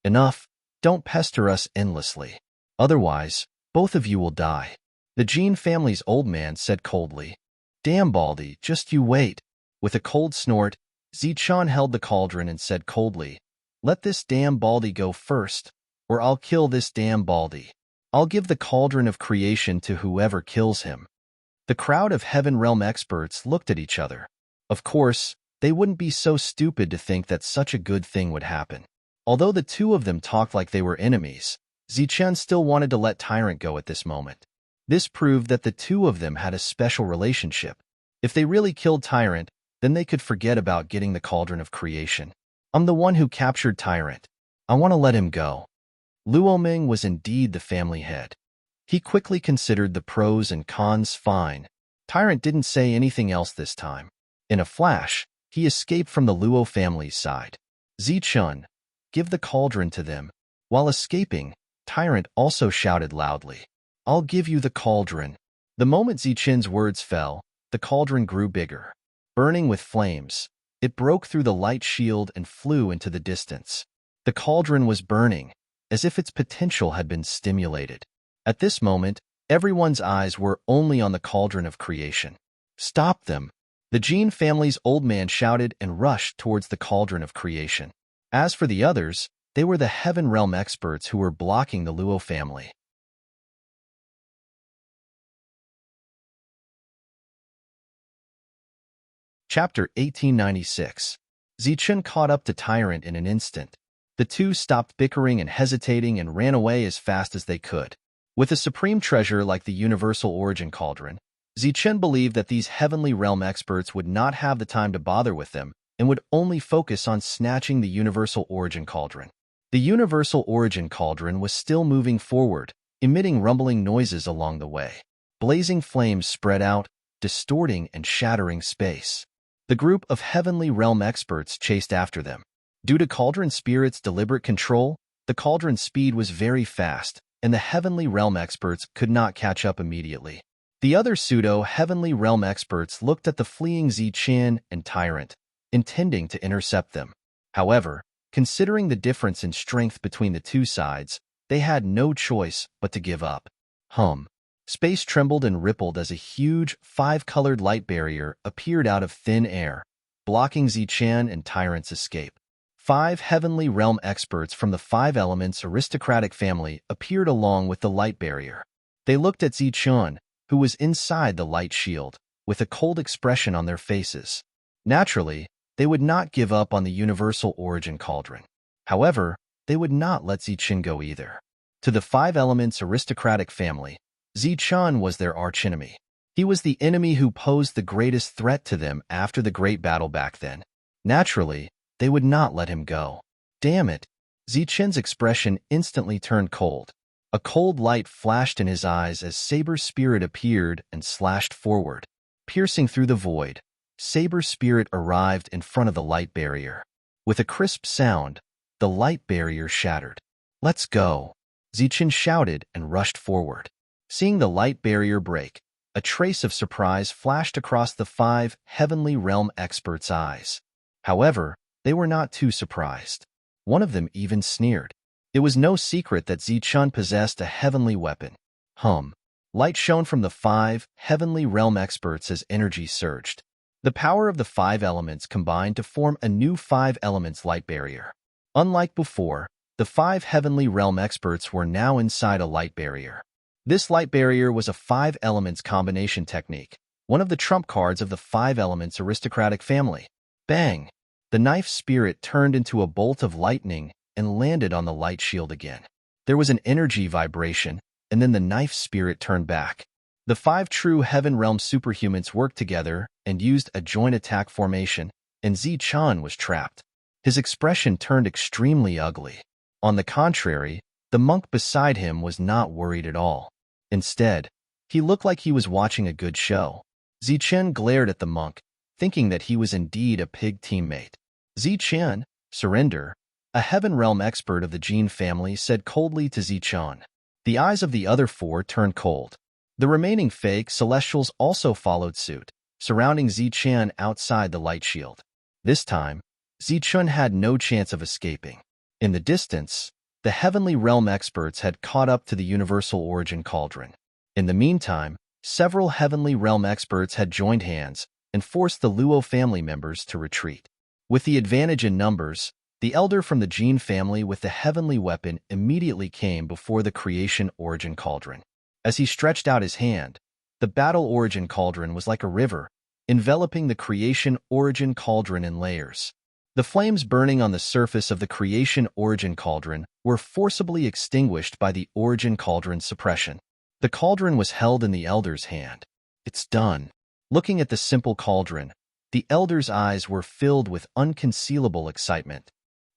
"Enough, don't pester us endlessly. Otherwise, both of you will die," the Jean family's old man said coldly. "Damn Baldy, just you wait." With a cold snort, Zichun held the cauldron and said coldly, "Let this damn Baldy go first, or I'll kill this damn Baldy. I'll give the cauldron of creation to whoever kills him." The crowd of Heaven Realm experts looked at each other. Of course, they wouldn't be so stupid to think that such a good thing would happen. Although the two of them talked like they were enemies, Zichun still wanted to let Tyrant go at this moment. This proved that the two of them had a special relationship. If they really killed Tyrant, then they could forget about getting the cauldron of creation. "I'm the one who captured Tyrant. I want to let him go." Luoming was indeed the family head. He quickly considered the pros and cons. Fine. Tyrant didn't say anything else this time. In a flash, he escaped from the Luo family's side. "Zichun, give the cauldron to them." While escaping, Tyrant also shouted loudly, "I'll give you the cauldron." The moment Zichun's words fell, the cauldron grew bigger. Burning with flames, it broke through the light shield and flew into the distance. The cauldron was burning, as if its potential had been stimulated. At this moment, everyone's eyes were only on the cauldron of creation. "Stop them!" The Jean family's old man shouted and rushed towards the cauldron of creation. As for the others, they were the Heaven Realm experts who were blocking the Luo family. Chapter 1896. Zichun caught up to Tyrant in an instant. The two stopped bickering and hesitating and ran away as fast as they could. With a supreme treasure like the Universal Origin Cauldron, Zichun believed that these Heavenly Realm experts would not have the time to bother with them and would only focus on snatching the Universal Origin Cauldron. The Universal Origin Cauldron was still moving forward, emitting rumbling noises along the way. Blazing flames spread out, distorting and shattering space. The group of Heavenly Realm experts chased after them. Due to Cauldron Spirit's deliberate control, the cauldron's speed was very fast, and the Heavenly Realm experts could not catch up immediately. The other pseudo-Heavenly Realm experts looked at the fleeing Zichun and Tyrant, intending to intercept them. However, considering the difference in strength between the two sides, they had no choice but to give up. Space trembled and rippled as a huge, five-colored light barrier appeared out of thin air, blocking Zichun and Tyrant's escape. 5 Heavenly Realm experts from the 5 Elements aristocratic family appeared along with the light barrier. They looked at Zichun, who was inside the light shield, with a cold expression on their faces. Naturally, they would not give up on the Universal Origin Cauldron. However, they would not let Zichun go either. To the 5 Elements aristocratic family, Zichun was their archenemy. He was the enemy who posed the greatest threat to them after the Great Battle back then. Naturally, they would not let him go. Damn it! Zichun's expression instantly turned cold. A cold light flashed in his eyes as Saber's spirit appeared and slashed forward. Piercing through the void, Saber's spirit arrived in front of the light barrier. With a crisp sound, the light barrier shattered. "Let's go!" Zichun shouted and rushed forward. Seeing the light barrier break, a trace of surprise flashed across the 5 Heavenly Realm experts' eyes. However, they were not too surprised. One of them even sneered. It was no secret that Zichun possessed a heavenly weapon. Light shone from the 5 heavenly realm experts as energy surged. The power of the 5 elements combined to form a new 5 elements light barrier. Unlike before, the 5 heavenly realm experts were now inside a light barrier. This light barrier was a 5 elements combination technique, one of the trump cards of the 5 elements aristocratic family. Bang! The knife spirit turned into a bolt of lightning and landed on the light shield again. There was an energy vibration, and then the knife spirit turned back. The 5 true Heaven Realm superhumans worked together and used a joint attack formation, and Zichun was trapped. His expression turned extremely ugly. On the contrary, the monk beside him was not worried at all. Instead, he looked like he was watching a good show. Zichun glared at the monk, thinking that he was indeed a pig teammate. Zichun, surrender, a Heaven Realm expert of the Jin family, said coldly to Zichun. The eyes of the other 4 turned cold. The remaining fake Celestials also followed suit, surrounding Zichun outside the light shield. This time, Zichun had no chance of escaping. In the distance, the Heavenly Realm experts had caught up to the Universal Origin Cauldron. In the meantime, several Heavenly Realm experts had joined hands and forced the Luo family members to retreat. With the advantage in numbers, the elder from the Jin family with the heavenly weapon immediately came before the Creation Origin Cauldron. As he stretched out his hand, the Battle Origin Cauldron was like a river, enveloping the Creation Origin Cauldron in layers. The flames burning on the surface of the Creation Origin Cauldron were forcibly extinguished by the Origin Cauldron's suppression. The cauldron was held in the elder's hand. It's done. Looking at the simple cauldron, the elder's eyes were filled with unconcealable excitement.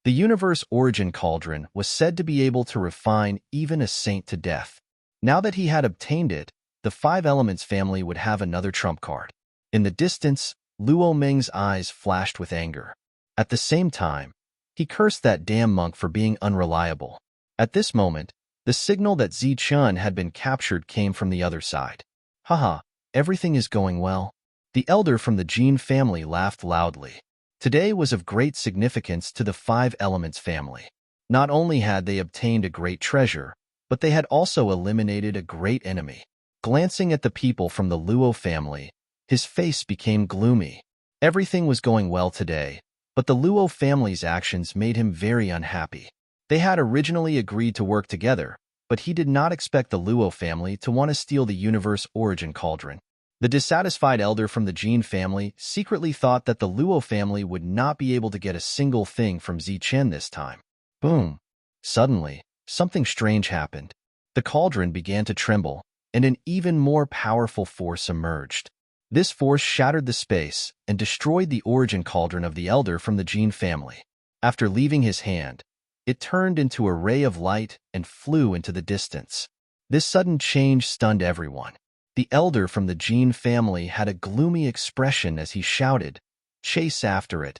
The Universe Origin Cauldron was said to be able to refine even a saint to death. Now that he had obtained it, the 5 Elements family would have another trump card. In the distance, Luo Ming's eyes flashed with anger. At the same time, he cursed that damn monk for being unreliable. At this moment, the signal that Zichun had been captured came from the other side. Haha, everything is going well. The elder from the Jin family laughed loudly. Today was of great significance to the 5 Elements family. Not only had they obtained a great treasure, but they had also eliminated a great enemy. Glancing at the people from the Luo family, his face became gloomy. Everything was going well today, but the Luo family's actions made him very unhappy. They had originally agreed to work together, but he did not expect the Luo family to want to steal the Universe Origin Cauldron. The dissatisfied elder from the Jin family secretly thought that the Luo family would not be able to get a single thing from Zichun this time. Boom! Suddenly, something strange happened. The cauldron began to tremble, and an even more powerful force emerged. This force shattered the space and destroyed the origin cauldron of the elder from the Jin family. After leaving his hand, it turned into a ray of light and flew into the distance. This sudden change stunned everyone. The elder from the Jin family had a gloomy expression as he shouted, "Chase after it."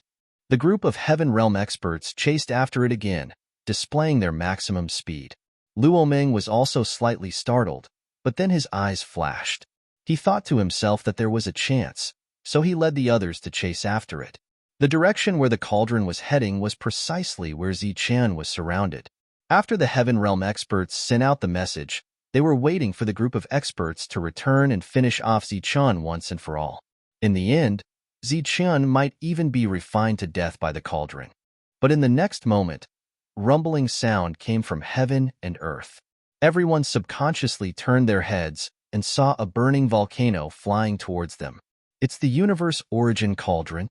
The group of Heaven Realm experts chased after it again, displaying their maximum speed. Luo Ming was also slightly startled, but then his eyes flashed. He thought to himself that there was a chance, so he led the others to chase after it. The direction where the cauldron was heading was precisely where Zichun was surrounded. After the Heaven Realm experts sent out the message, they were waiting for the group of experts to return and finish off Zichun once and for all. In the end, Zichun might even be refined to death by the cauldron. But in the next moment, rumbling sound came from heaven and earth. Everyone subconsciously turned their heads and saw a burning volcano flying towards them. It's the Universe Origin Cauldron.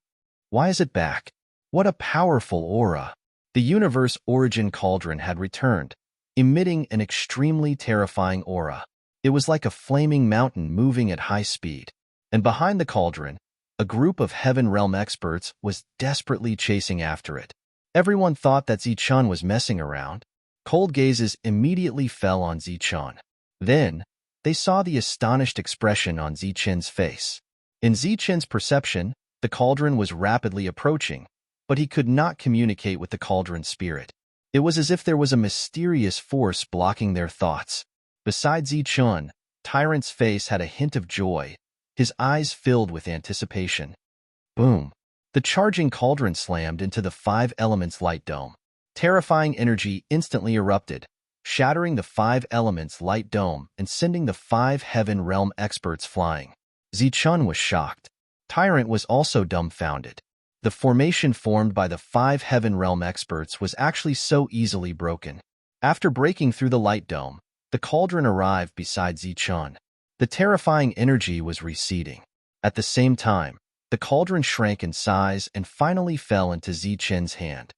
Why is it back? What a powerful aura! The Universe Origin Cauldron had returned, emitting an extremely terrifying aura. It was like a flaming mountain moving at high speed. And behind the cauldron, a group of Heaven Realm experts was desperately chasing after it. Everyone thought that Zichun was messing around. Cold gazes immediately fell on Zichun. Then, they saw the astonished expression on Zichun's face. In Zichun's perception, the cauldron was rapidly approaching, but he could not communicate with the cauldron's spirit. It was as if there was a mysterious force blocking their thoughts. Besides Zichun, Tyrant's face had a hint of joy, his eyes filled with anticipation. Boom! The charging cauldron slammed into the 5 Elements light dome. Terrifying energy instantly erupted, shattering the five elements light dome and sending the five heaven realm experts flying. Zichun was shocked. Tyrant was also dumbfounded. The formation formed by the five heaven realm experts was actually so easily broken. After breaking through the light dome, the cauldron arrived beside Zichun. The terrifying energy was receding. At the same time, the cauldron shrank in size and finally fell into Zichun's hand.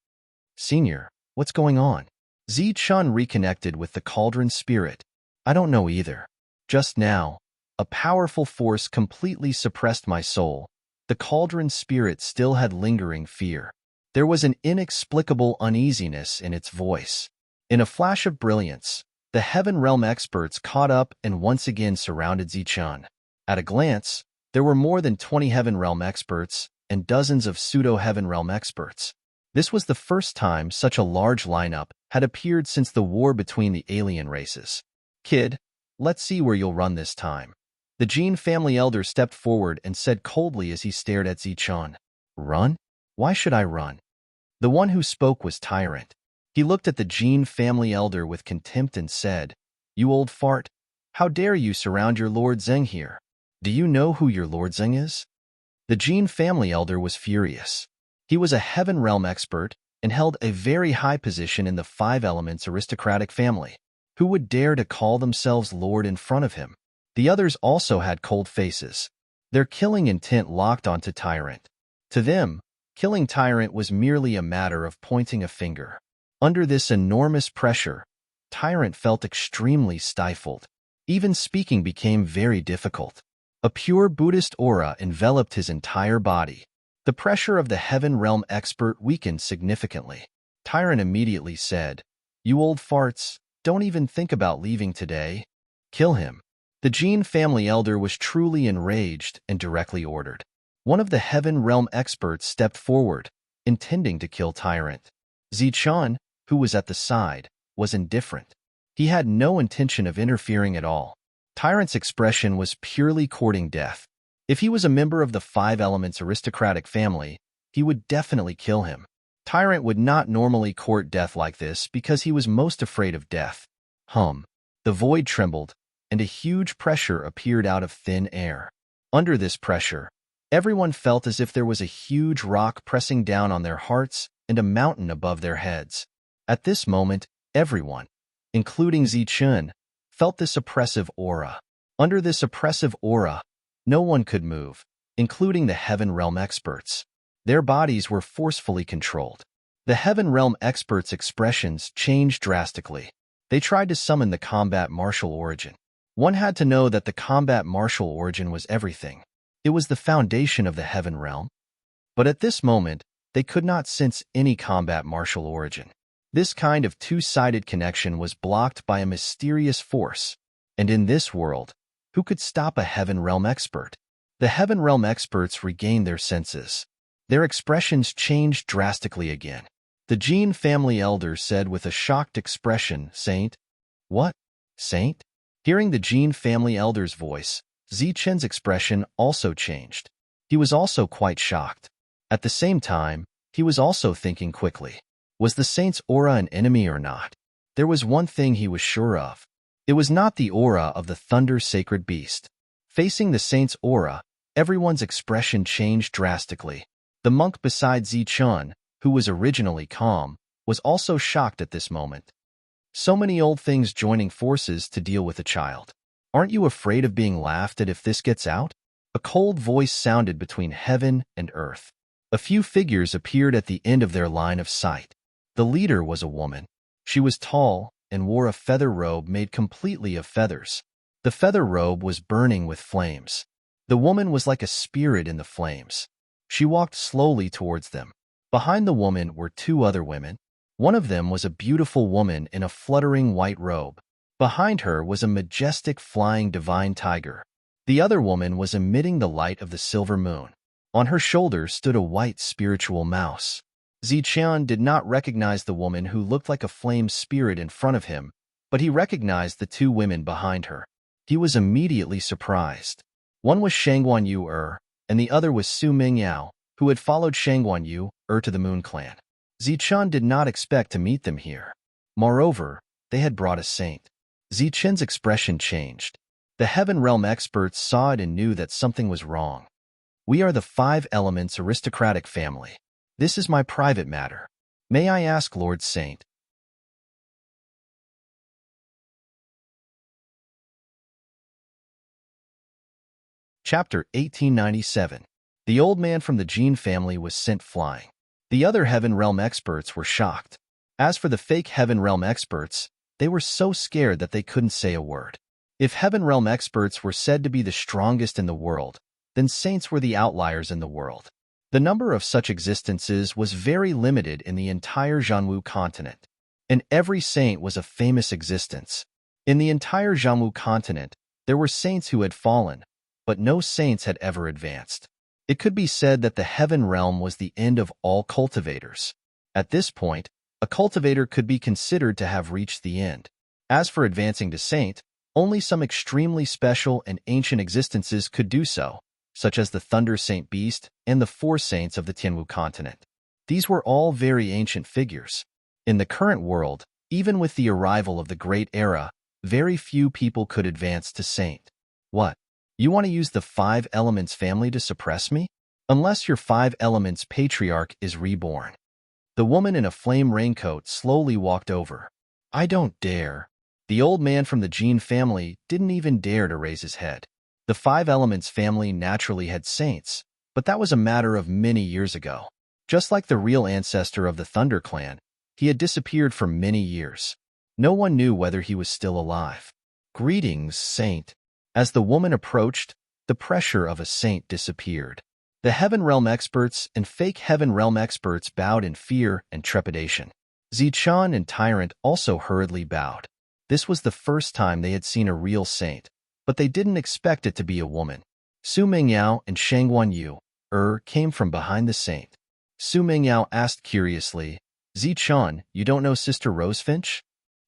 Senior, what's going on? Zichun reconnected with the cauldron spirit. I don't know either. Just now, a powerful force completely suppressed my soul. The cauldron spirit still had lingering fear. There was an inexplicable uneasiness in its voice. In a flash of brilliance, the Heaven Realm experts caught up and once again surrounded Zichun. At a glance, there were more than 20 Heaven Realm experts and dozens of pseudo-Heaven Realm experts. This was the first time such a large lineup had appeared since the war between the alien races. Kid, let's see where you'll run this time. The Jean family elder stepped forward and said coldly as he stared at Zichun. Run? Why should I run? The one who spoke was Tyrant. He looked at the Jean family elder with contempt and said, You old fart, how dare you surround your Lord Zeng here? Do you know who your Lord Zeng is? The Jean family elder was furious. He was a Heaven Realm expert and held a very high position in the Five Elements aristocratic family. Who would dare to call themselves Lord in front of him? The others also had cold faces. Their killing intent locked onto Tyrant. To them, killing Tyrant was merely a matter of pointing a finger. Under this enormous pressure, Tyrant felt extremely stifled. Even speaking became very difficult. A pure Buddhist aura enveloped his entire body. The pressure of the Heaven Realm expert weakened significantly. Tyrant immediately said, You old farts, don't even think about leaving today. Kill him. The Jean family elder was truly enraged and directly ordered. One of the Heaven Realm experts stepped forward, intending to kill Tyrant. Zichun, who was at the side, was indifferent. He had no intention of interfering at all. Tyrant's expression was purely courting death. If he was a member of the Five Elements aristocratic family, he would definitely kill him. Tyrant would not normally court death like this because he was most afraid of death. The void trembled, and a huge pressure appeared out of thin air. Under this pressure, everyone felt as if there was a huge rock pressing down on their hearts and a mountain above their heads. At this moment, everyone, including Zichun, felt this oppressive aura. Under this oppressive aura, no one could move, including the Heaven Realm experts. Their bodies were forcefully controlled. The Heaven Realm experts' expressions changed drastically. They tried to summon the combat martial origin. One had to know that the combat martial origin was everything. It was the foundation of the Heaven Realm. But at this moment, they could not sense any combat martial origin. This kind of two-sided connection was blocked by a mysterious force. And in this world, who could stop a Heaven Realm expert? The Heaven Realm experts regained their senses. Their expressions changed drastically again. The Jean family elder said with a shocked expression, Saint? What? Saint? Hearing the Jean family elder's voice, Zichun's expression also changed. He was also quite shocked. At the same time, he was also thinking quickly. Was the Saint's aura an enemy or not? There was one thing he was sure of. It was not the aura of the Thunder Sacred Beast. Facing the Saint's aura, everyone's expression changed drastically. The monk beside Zichun, who was originally calm, was also shocked at this moment. So many old things joining forces to deal with a child. Aren't you afraid of being laughed at if this gets out? A cold voice sounded between heaven and earth. A few figures appeared at the end of their line of sight. The leader was a woman. She was tall and wore a feather robe made completely of feathers. The feather robe was burning with flames. The woman was like a spirit in the flames. She walked slowly towards them. Behind the woman were two other women. One of them was a beautiful woman in a fluttering white robe. Behind her was a majestic flying divine tiger. The other woman was emitting the light of the silver moon. On her shoulder stood a white spiritual mouse. Zichun did not recognize the woman who looked like a flame spirit in front of him, but he recognized the two women behind her. He was immediately surprised. One was Shangguan Yu and the other was Su Mingyao, who had followed Shangguan Yu to the Moon Clan. Zichun did not expect to meet them here. Moreover, they had brought a saint. Zichun's expression changed. The Heaven Realm experts saw it and knew that something was wrong. We are the Five Elements aristocratic family. This is my private matter. May I ask, Lord Saint? Chapter 1897. The old man from the Jean family was sent flying. The other Heaven Realm experts were shocked. As for the fake Heaven Realm experts, they were so scared that they couldn't say a word. If Heaven Realm experts were said to be the strongest in the world, then saints were the outliers in the world. The number of such existences was very limited in the entire Zhanwu continent, and every saint was a famous existence. In the entire Zhanwu continent, there were saints who had fallen, but no saints had ever advanced. It could be said that the Heaven Realm was the end of all cultivators. At this point, a cultivator could be considered to have reached the end. As for advancing to saint, only some extremely special and ancient existences could do so, such as the Thunder Saint Beast and the four saints of the Tianwu continent. These were all very ancient figures. In the current world, even with the arrival of the Great Era, very few people could advance to saint. What? You want to use the Five Elements family to suppress me? Unless your Five Elements patriarch is reborn. The woman in a flame raincoat slowly walked over. I don't dare. The old man from the Jean family didn't even dare to raise his head. The Five Elements family naturally had saints, but that was a matter of many years ago. Just like the real ancestor of the Thunder clan, he had disappeared for many years. No one knew whether he was still alive. Greetings, Saint. As the woman approached, the pressure of a saint disappeared. The Heaven Realm experts and fake Heaven Realm experts bowed in fear and trepidation. Zichun and Tyrant also hurriedly bowed. This was the first time they had seen a real saint, but they didn't expect it to be a woman. Su Mingyao and Shangguan Yu came from behind the saint. Su Mingyao asked curiously, Zichun, you don't know Sister Rosefinch?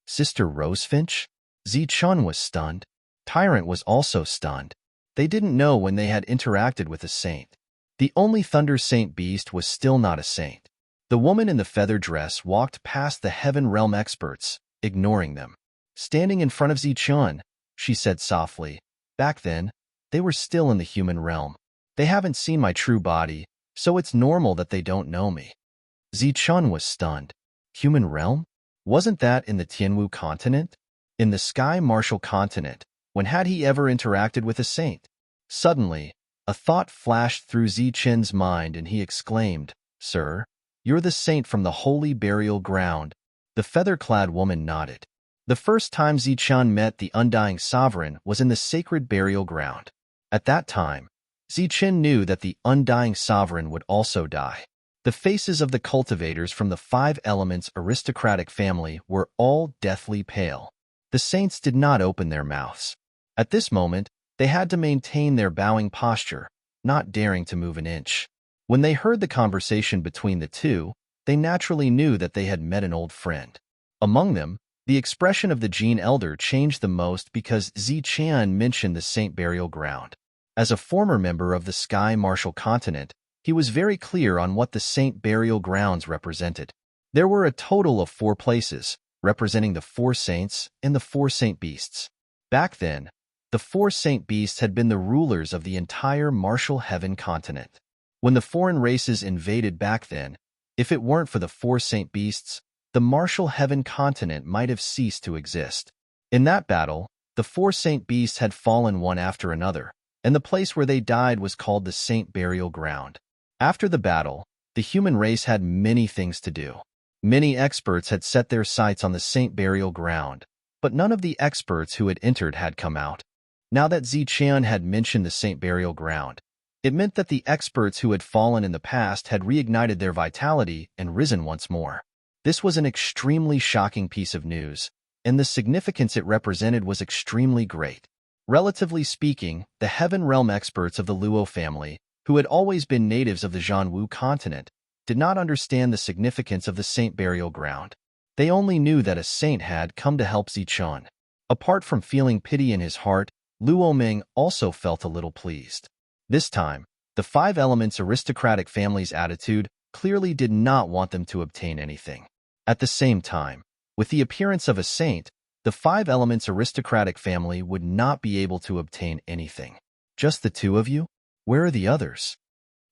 Sister Rosefinch? Zichun was stunned. Tyrant was also stunned. They didn't know when they had interacted with a saint. The only Thunder Saint Beast was still not a saint. The woman in the feather dress walked past the Heaven Realm experts, ignoring them. Standing in front of Zichun, she said softly, back then, they were still in the human realm. They haven't seen my true body, so it's normal that they don't know me. Zichun was stunned. Human realm? Wasn't that in the Tianwu continent? In the Sky Martial continent? When had he ever interacted with a saint? Suddenly, a thought flashed through Zichun's mind and he exclaimed, Sir, you're the saint from the holy burial ground. The feather-clad woman nodded. The first time Zichun met the Undying Sovereign was in the sacred burial ground. At that time, Zichun knew that the Undying Sovereign would also die. The faces of the cultivators from the Five Elements aristocratic family were all deathly pale. The saints did not open their mouths. At this moment, they had to maintain their bowing posture, not daring to move an inch. When they heard the conversation between the two, they naturally knew that they had met an old friend. Among them, the expression of the Jean Elder changed the most because Zichun mentioned the Saint Burial Ground. As a former member of the Sky Martial continent, he was very clear on what the Saint Burial Grounds represented. There were a total of 4 places, representing the 4 saints and the 4 saint beasts. Back then, the 4 saint beasts had been the rulers of the entire Martial Heaven continent. When the foreign races invaded back then, if it weren't for the 4 saint beasts, the Martial Heaven continent might have ceased to exist. In that battle, the 4 saint beasts had fallen one after another, and the place where they died was called the Saint Burial Ground. After the battle, the human race had many things to do. Many experts had set their sights on the Saint Burial Ground, but none of the experts who had entered had come out. Now that Zichun had mentioned the Saint Burial Ground, it meant that the experts who had fallen in the past had reignited their vitality and risen once more. This was an extremely shocking piece of news, and the significance it represented was extremely great. Relatively speaking, the Heaven Realm experts of the Luo family, who had always been natives of the Zhanwu continent, did not understand the significance of the Saint Burial Ground. They only knew that a saint had come to help Zichun. Apart from feeling pity in his heart, Luo Ming also felt a little pleased. This time, the Five Elements aristocratic family's attitude clearly did not want them to obtain anything. At the same time, with the appearance of a saint, the five elements aristocratic family would not be able to obtain anything. Just the two of you? Where are the others?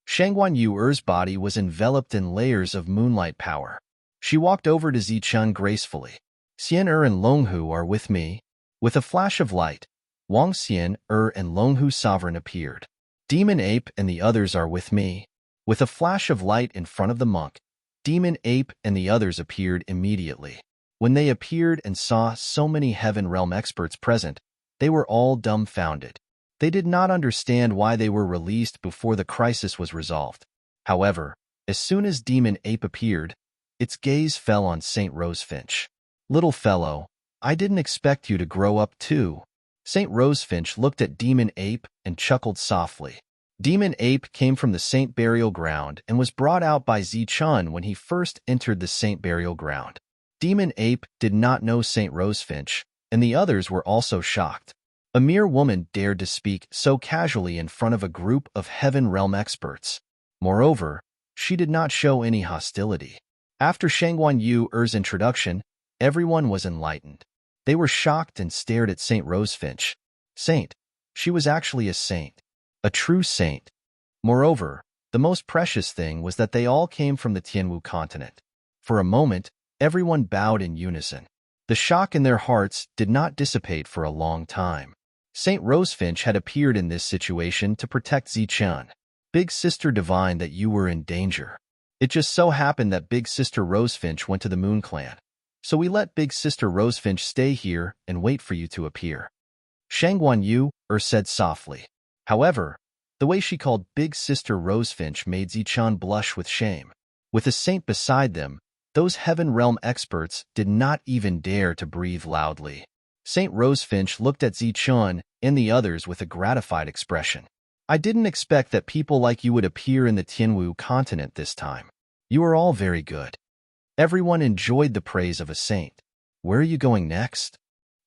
Shangguan Yu's body was enveloped in layers of moonlight power. She walked over to Zichun gracefully. Xian and Longhu are with me. With a flash of light, Wang Xian and Longhu Sovereign appeared. Demon Ape and the others are with me. With a flash of light in front of the monk, Demon Ape and the others appeared immediately. When they appeared and saw so many Heaven Realm experts present, they were all dumbfounded. They did not understand why they were released before the crisis was resolved. However, as soon as Demon Ape appeared, its gaze fell on Saint Rosefinch. Little fellow, I didn't expect you to grow up too. Saint Rosefinch looked at Demon Ape and chuckled softly. Demon Ape came from the Saint Burial Ground and was brought out by Zichun when he first entered the Saint Burial Ground. Demon Ape did not know Saint Rosefinch, and the others were also shocked. A mere woman dared to speak so casually in front of a group of Heaven Realm experts. Moreover, she did not show any hostility. After Shangguan Yu's introduction, everyone was enlightened. They were shocked and stared at Saint Rosefinch. Saint. She was actually a saint. A true saint. Moreover, the most precious thing was that they all came from the Tianwu continent. For a moment, everyone bowed in unison. The shock in their hearts did not dissipate for a long time. Saint Rosefinch had appeared in this situation to protect Zichun. Big Sister divined that you were in danger. It just so happened that Big Sister Rosefinch went to the Moon Clan. So we let Big Sister Rosefinch stay here and wait for you to appear. Shangguan Yu said softly. However, the way she called Big Sister Rosefinch made Zichun blush with shame. With a saint beside them, those Heaven Realm experts did not even dare to breathe loudly. Saint Rosefinch looked at Zichun and the others with a gratified expression. I didn't expect that people like you would appear in the Tianwu continent this time. You are all very good. Everyone enjoyed the praise of a saint. Where are you going next?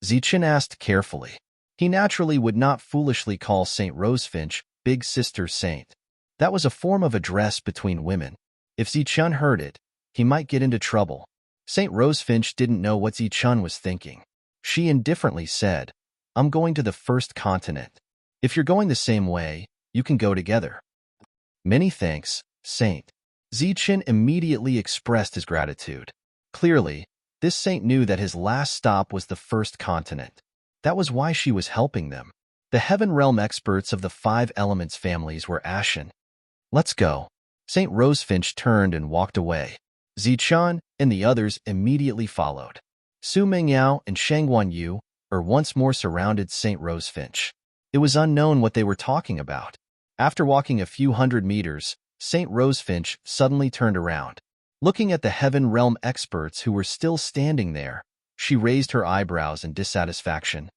Zichun asked carefully. He naturally would not foolishly call Saint Rosefinch Big Sister Saint. That was a form of address between women. If Zichun heard it, he might get into trouble. Saint Rosefinch didn't know what Zichun was thinking. She indifferently said, I'm going to the first continent. If you're going the same way, you can go together. Many thanks, Saint. Zichun immediately expressed his gratitude. Clearly, this saint knew that his last stop was the first continent. That was why she was helping them. The Heaven Realm experts of the five elements families were ashen. Let's go. Saint Rosefinch turned and walked away. Zichun and the others immediately followed. Su Mingyao and Shangguan Yu once more surrounded Saint Rosefinch. It was unknown what they were talking about. After walking a few hundred meters, Saint Rosefinch suddenly turned around. Looking at the Heaven Realm experts who were still standing there, she raised her eyebrows in dissatisfaction.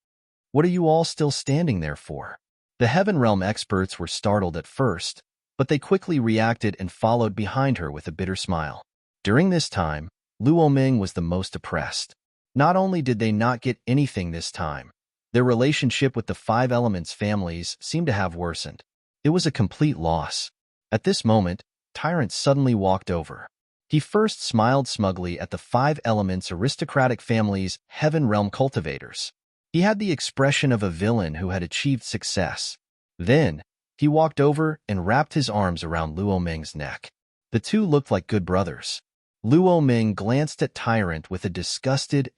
What are you all still standing there for? The Heaven Realm experts were startled at first, but they quickly reacted and followed behind her with a bitter smile. During this time, Luo Ming was the most oppressed. Not only did they not get anything this time, their relationship with the five elements families seemed to have worsened. It was a complete loss. At this moment, Tyrant suddenly walked over. He first smiled smugly at the five elements aristocratic family's Heaven Realm cultivators. He had the expression of a villain who had achieved success. Then, he walked over and wrapped his arms around Luo Ming's neck. The two looked like good brothers. Luo Ming glanced at Tyrant with a disgusted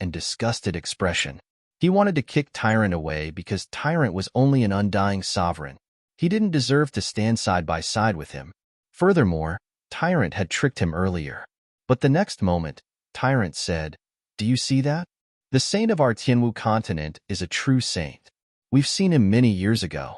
expression. He wanted to kick Tyrant away because Tyrant was only an undying sovereign. He didn't deserve to stand side by side with him. Furthermore, Tyrant had tricked him earlier. But the next moment, Tyrant said, Do you see that? The saint of our Tianwu continent is a true saint. We've seen him many years ago.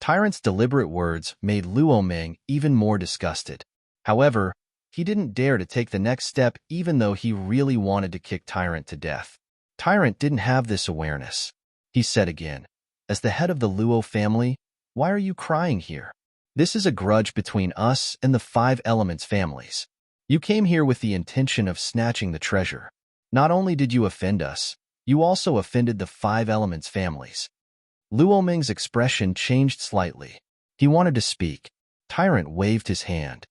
Tyrant's deliberate words made Luo Ming even more disgusted. However, he didn't dare to take the next step even though he really wanted to kick Tyrant to death. Tyrant didn't have this awareness. He said again, As the head of the Luo family, why are you crying here? This is a grudge between us and the five elements families. You came here with the intention of snatching the treasure. Not only did you offend us, you also offended the five elements families. Luo Ming's expression changed slightly. He wanted to speak. Tyrant waved his hand.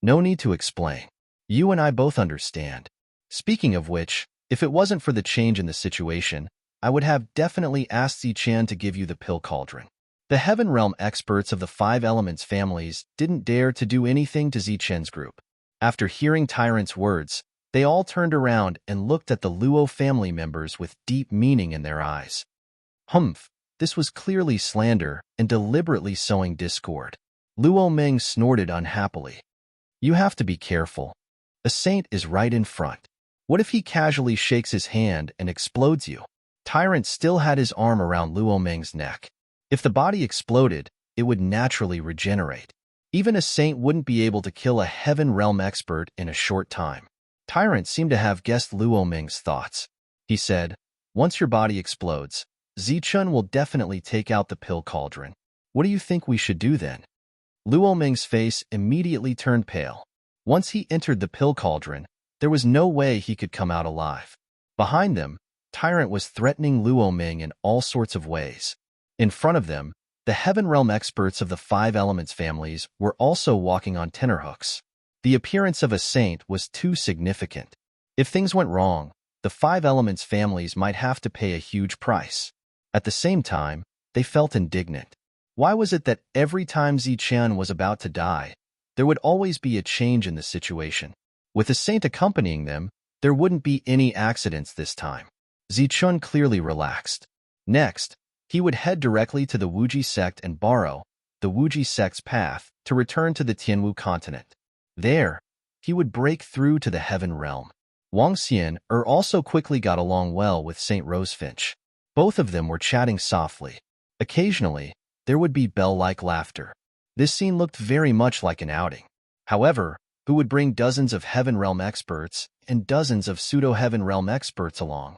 No need to explain. You and I both understand. Speaking of which, if it wasn't for the change in the situation, I would have definitely asked Zichen to give you the pill cauldron. The Heaven Realm experts of the Five Elements families didn't dare to do anything to Zichen's group. After hearing Tyrant's words, they all turned around and looked at the Luo family members with deep meaning in their eyes. Humph, this was clearly slander and deliberately sowing discord. Luo Meng snorted unhappily. You have to be careful. A saint is right in front. What if he casually shakes his hand and explodes you? Tyrant still had his arm around Luo Meng's neck. If the body exploded, it would naturally regenerate. Even a saint wouldn't be able to kill a Heaven Realm expert in a short time. Tyrant seemed to have guessed Luo Meng's thoughts. He said, once your body explodes, Zichen will definitely take out the pill cauldron. What do you think we should do then? Luo Meng's face immediately turned pale. Once he entered the pill cauldron, there was no way he could come out alive. Behind them, Tyrant was threatening Luo Meng in all sorts of ways. In front of them, the Heaven Realm experts of the Five Elements families were also walking on tenterhooks. The appearance of a saint was too significant. If things went wrong, the Five Elements families might have to pay a huge price. At the same time, they felt indignant. Why was it that every time Zichen was about to die, there would always be a change in the situation? With a saint accompanying them, there wouldn't be any accidents this time. Zichen clearly relaxed. Next, he would head directly to the Wuji sect and borrow the Wuji sect's path to return to the Tianwu continent. There, he would break through to the Heaven Realm. Wang Xian also quickly got along well with Saint Rosefinch. Both of them were chatting softly. Occasionally, there would be bell-like laughter. This scene looked very much like an outing. However, who would bring dozens of Heaven Realm experts and dozens of pseudo-Heaven Realm experts along?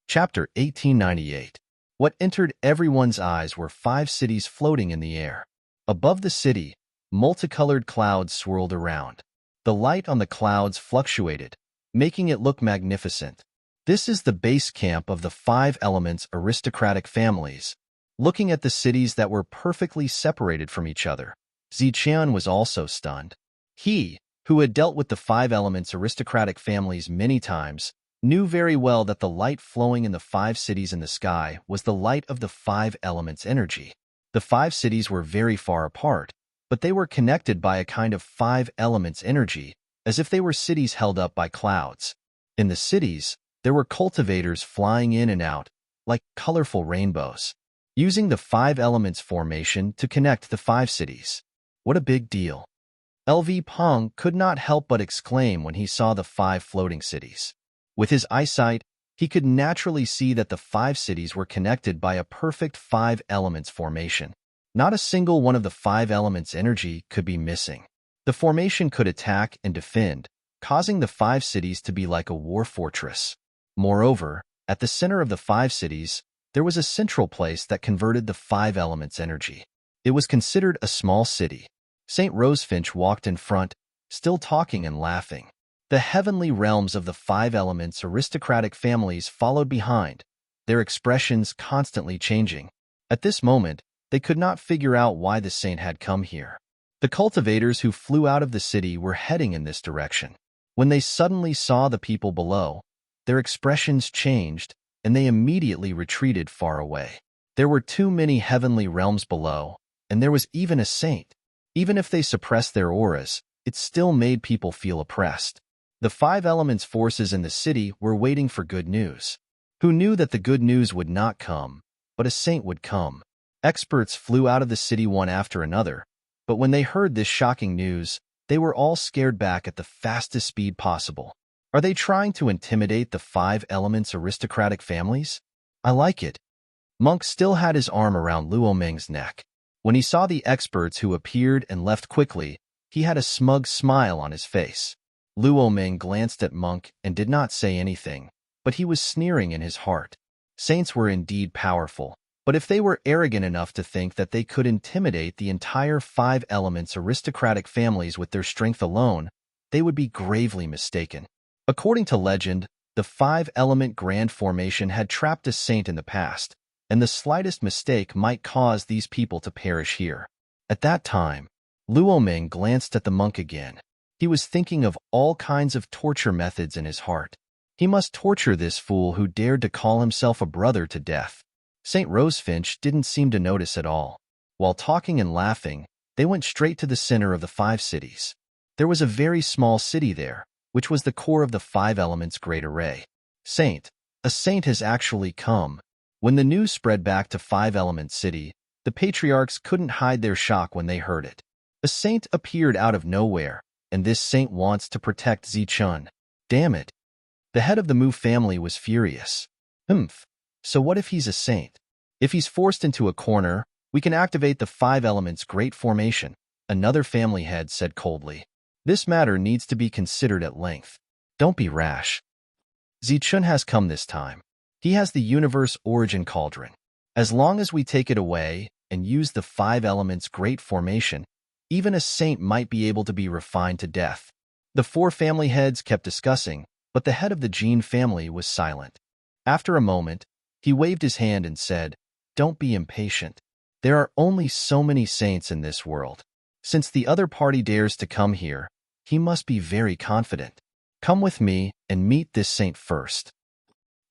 Chapter 1898. What entered everyone's eyes were 5 cities floating in the air. Above the city, multicolored clouds swirled around. The light on the clouds fluctuated, making it look magnificent. This is the base camp of the Five Elements aristocratic families. Looking at the cities that were perfectly separated from each other, Zichen was also stunned. He, who had dealt with the Five Elements aristocratic families many times, knew very well that the light flowing in the 5 cities in the sky was the light of the Five Elements energy. The 5 cities were very far apart, but they were connected by a kind of 5 Elements energy, as if they were cities held up by clouds. In the cities, there were cultivators flying in and out, like colorful rainbows, using the 5 Elements formation to connect the 5 cities. What a big deal. LV Peng could not help but exclaim when he saw the 5 floating cities. With his eyesight, he could naturally see that the 5 cities were connected by a perfect 5 Elements formation. Not a single one of the 5 Elements energy could be missing. The formation could attack and defend, causing the 5 cities to be like a war fortress. Moreover, at the center of the 5 cities, there was a central place that converted the 5 Elements energy. It was considered a small city. Saint Rosefinch walked in front, still talking and laughing. The heavenly realms of the 5 Elements aristocratic families followed behind, their expressions constantly changing. At this moment, they could not figure out why the saint had come here. The cultivators who flew out of the city were heading in this direction. When they suddenly saw the people below, their expressions changed, and they immediately retreated far away. There were too many heavenly realms below, and there was even a saint. Even if they suppressed their auras, it still made people feel oppressed. The 5 Elements forces in the city were waiting for good news. Who knew that the good news would not come, but a saint would come? Experts flew out of the city one after another, but when they heard this shocking news, they were all scared back at the fastest speed possible. Are they trying to intimidate the 5 Elements aristocratic families? I like it. Monk still had his arm around Luo Meng's neck. When he saw the experts who appeared and left quickly, he had a smug smile on his face. Luo Meng glanced at Monk and did not say anything, but he was sneering in his heart. Saints were indeed powerful, but if they were arrogant enough to think that they could intimidate the entire 5 Elements aristocratic families with their strength alone, they would be gravely mistaken. According to legend, the 5 Element Grand Formation had trapped a saint in the past, and the slightest mistake might cause these people to perish here. At that time, Luoming glanced at the monk again. He was thinking of all kinds of torture methods in his heart. He must torture this fool who dared to call himself a brother to death. St. Rosefinch didn't seem to notice at all. While talking and laughing, they went straight to the center of the 5 cities. There was a very small city there, which was the core of the 5 elements' great array. A saint has actually come. When the news spread back to 5 Element City, the patriarchs couldn't hide their shock when they heard it. A saint appeared out of nowhere, and this saint wants to protect Zichun. Damn it. The head of the Mu family was furious. So what if he's a saint? If he's forced into a corner, we can activate the 5 Elements' Great Formation, another family head said coldly. This matter needs to be considered at length. Don't be rash. Zichun has come this time. He has the universe origin cauldron. As long as we take it away and use the 5 Elements' Great Formation, even a saint might be able to be refined to death. The 4 family heads kept discussing, but the head of the Jean family was silent. After a moment, he waved his hand and said, "Don't be impatient. There are only so many saints in this world. Since the other party dares to come here, he must be very confident. Come with me and meet this saint first."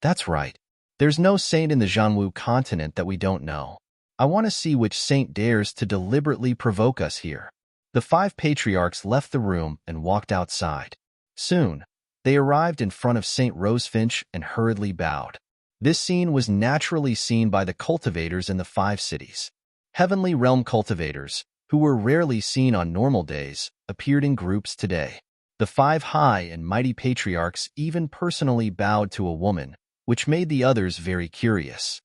That's right. There's no saint in the Jianwu continent that we don't know. I want to see which saint dares to deliberately provoke us here. The 5 patriarchs left the room and walked outside. Soon, they arrived in front of St. Rosefinch and hurriedly bowed. This scene was naturally seen by the cultivators in the 5 cities. Heavenly realm cultivators, who were rarely seen on normal days, appeared in groups today. The 5 high and mighty patriarchs even personally bowed to a woman, which made the others very curious.